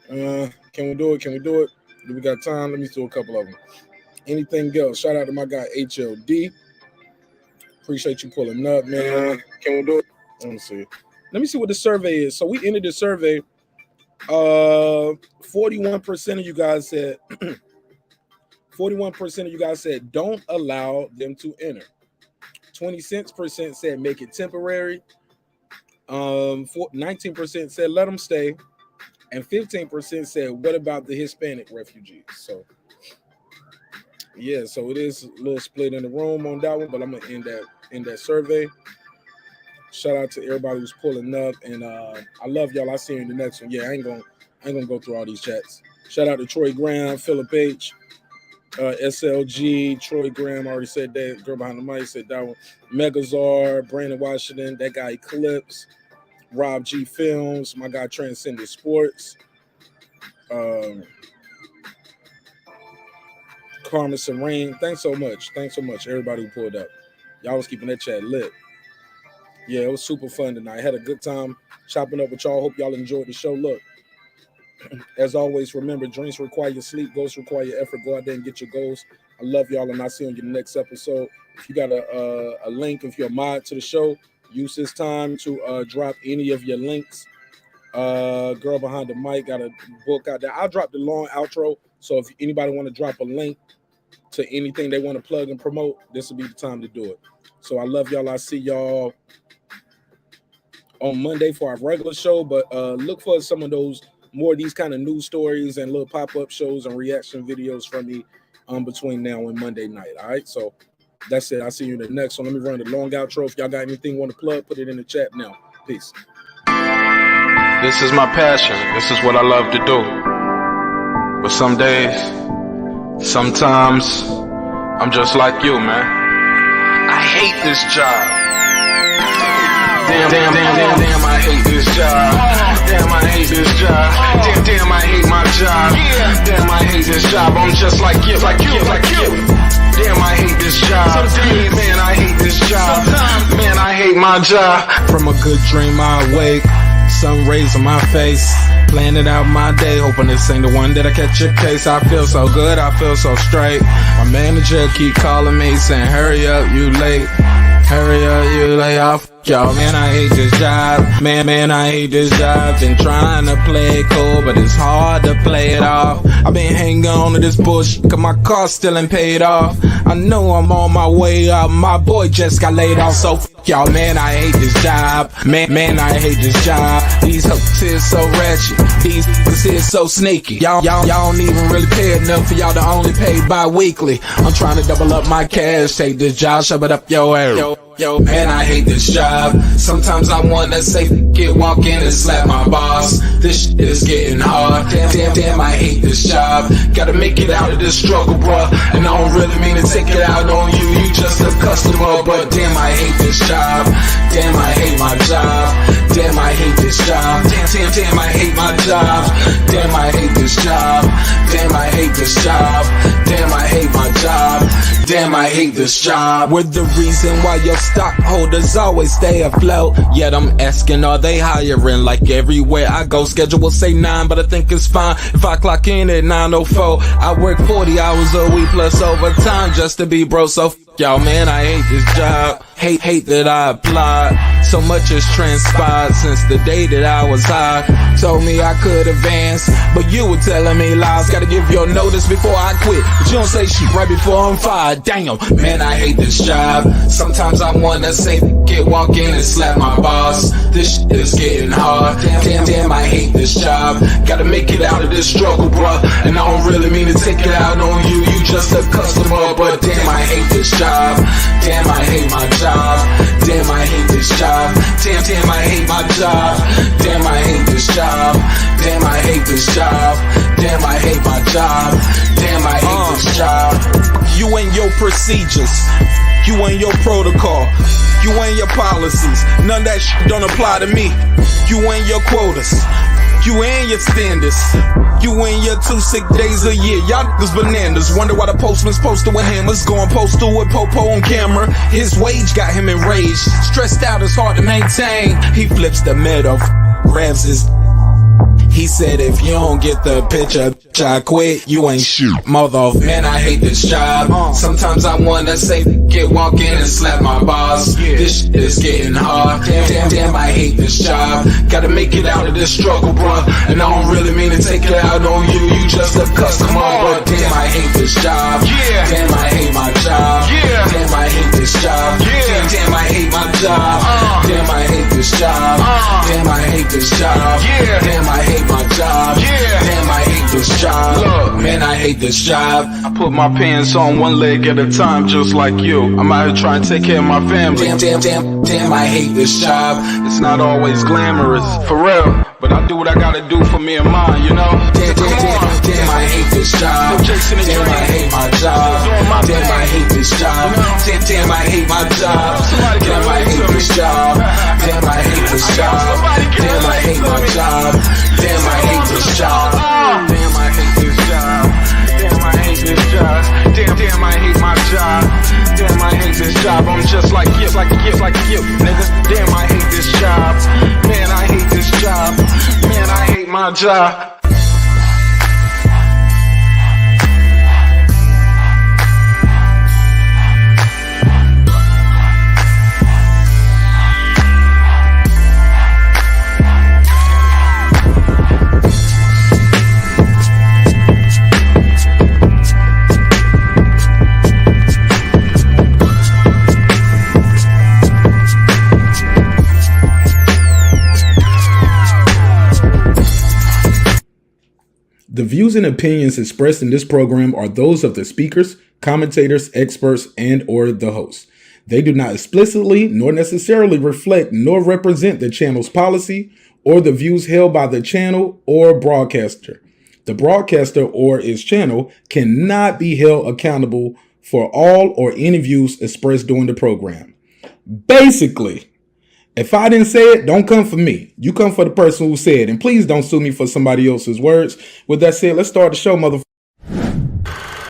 Can we do it? Do we got time? Let me do a couple of them. Anything else? Shout out to my guy HLD. Appreciate you pulling up, man. Can we do it? Let me see what the survey is. So we ended the survey. 41% of you guys said 41% of you guys said don't allow them to enter. 26% said make it temporary. 19% said let them stay, and 15% said what about the Hispanic refugees? So yeah, so it is a little split in the room on that one, but I'm gonna end that survey. Shout out to everybody who's pulling up, and I love y'all. I'll see you in the next one. Yeah, I ain't gonna go through all these chats. Shout out to Troy Graham, Philip H, SLG, Troy Graham, I already said that. Girl behind the mic said that one. Megazar, Brandon Washington, that guy Eclipse, Rob G Films, my guy Transcendent Sports, Carmen Serene, thanks so much. Thanks so much, everybody who pulled up. Y'all was keeping that chat lit. Yeah, it was super fun tonight. I had a good time chopping up with y'all. Hope y'all enjoyed the show. Look, as always, remember, dreams require your sleep, goals require your effort. Go out there and get your goals. I love y'all, and I'll see you on your next episode. If you got a link, if you're a mod to the show, use this time to drop any of your links. Girl behind the mic got a book out there. I'll drop the long outro, so if anybody want to drop a link to anything they want to plug and promote, this will be the time to do it. So I love y'all. I'll see y'all on Monday for our regular show, but look for some of those more of these kind of news stories and little pop-up shows and reaction videos from me between now and Monday night. All right, so that's it. I'll see you in the next one. Let me run the long outro. If y'all got anything you want to plug, put it in the chat now. Peace. This is my passion. This is what I love to do. But some days, sometimes, I'm just like you, man. I hate this job. Damn, I hate this job. Damn, I hate this job. Damn, I hate my job. Damn, I hate this job. I'm just like you. Damn, I hate this job. Man, I hate this job. Man, I hate my job. From a good dream I awake, sun rays on my face, planning out my day, hoping this ain't the one that I catch a case. I feel so good, I feel so straight. My manager keep calling me saying, hurry up, you late. Hurry up, you lay off. Y'all, man, I hate this job. Man, I hate this job. Been trying to play it cool, but it's hard to play it off. I've been hanging on to this bullshit, cause my car still ain't paid off. I know I'm on my way up. My boy just got laid off, so y'all, man, I hate this job. Man, I hate this job. These hoes is so ratchet. These hoes is so sneaky. Y'all don't even really pay enough for y'all to only pay bi-weekly. I'm trying to double up my cash. Take this job, shove it up your ass. Yo, man, I hate this job. Sometimes I wanna say, walk in and slap my boss. This shit is getting hard. Damn, I hate this job. Gotta make it out of this struggle, bruh. And I don't really mean to take it out on you. You just a customer, but damn, I hate this job. Damn, I hate my job. Damn, I hate this job. Damn, I hate my job. Damn, I hate this job. Damn, I hate this job. Damn, I hate my job. Damn, I hate this job. We're the reason why your stockholders always stay afloat. Yet I'm asking, are they hiring? Like everywhere I go, schedule will say 9, but I think it's fine if I clock in at 9:04. I work 40 hours a week plus overtime just to be bro. So y'all, man, I hate this job. Hate that I applied. So much has transpired since the day that I was high. Told me I could advance, but you were telling me lies. Gotta give your notice before I quit, but you don't say shit right before I'm fired. Damn, man, I hate this job. Sometimes I wanna say, walk in and slap my boss. This shit is getting hard. Damn, I hate this job. Gotta make it out of this struggle, bruh. And I don't really mean to take it out on you. You just a customer, but damn, I hate this job. Damn, I hate my job. Damn, I hate this job. Damn, I hate my job. Damn, I hate this job. Damn, I hate this job. Damn, I hate my job. Damn, I hate this job. You and your procedures, you and your protocol, you and your policies, none of that shit don't apply to me. You and your quotas, you and your standards, you and your 2 sick days a year. Y'all niggas bananas. Wonder why the postman's posted with hammers, going postal with Popo on camera. His wage got him enraged, stressed out, it's hard to maintain. He flips the middle, grabs his. He said, if you don't get the picture, I quit, you ain't shoot. Mother, man, I hate this job. Sometimes I wanna say, walk in and slap my boss. This shit is getting hard. Damn, I hate this job. Gotta make it out of this struggle, bruh. And I don't really mean to take it out on you. You just a customer, but damn, I hate this job. Damn, I hate my job. Damn, I hate this job. Damn, I hate my job. Damn, I hate this job. Damn, I hate this job. Damn, I hate my job. Damn, I hate this job. Look, man, I hate this job. I put my pants on one leg at a time, just like you. I'm out here trying to take care of my family. Damn, I hate this job. It's not always glamorous, for real, but I do what I gotta do for me and mine, you know? Damn, I hate this job. Damn, I hate my job. Damn, I hate this job. Damn, I hate my job. Damn, I hate this job. Damn, I hate this job. Damn, I hate my job. Damn, I hate this job. Damn, I hate this job. Damn, I hate this job. like you, nigga. Damn, I hate this job. Man, I hate this job. Man, I hate my job. The views and opinions expressed in this program are those of the speakers, commentators, experts, and or the host. They do not explicitly nor necessarily reflect nor represent the channel's policy or the views held by the channel or broadcaster. The broadcaster or its channel cannot be held accountable for all or any views expressed during the program. Basically, if I didn't say it, don't come for me. You come for the person who said it. And please don't sue me for somebody else's words. With that said, let's start the show, motherfucker.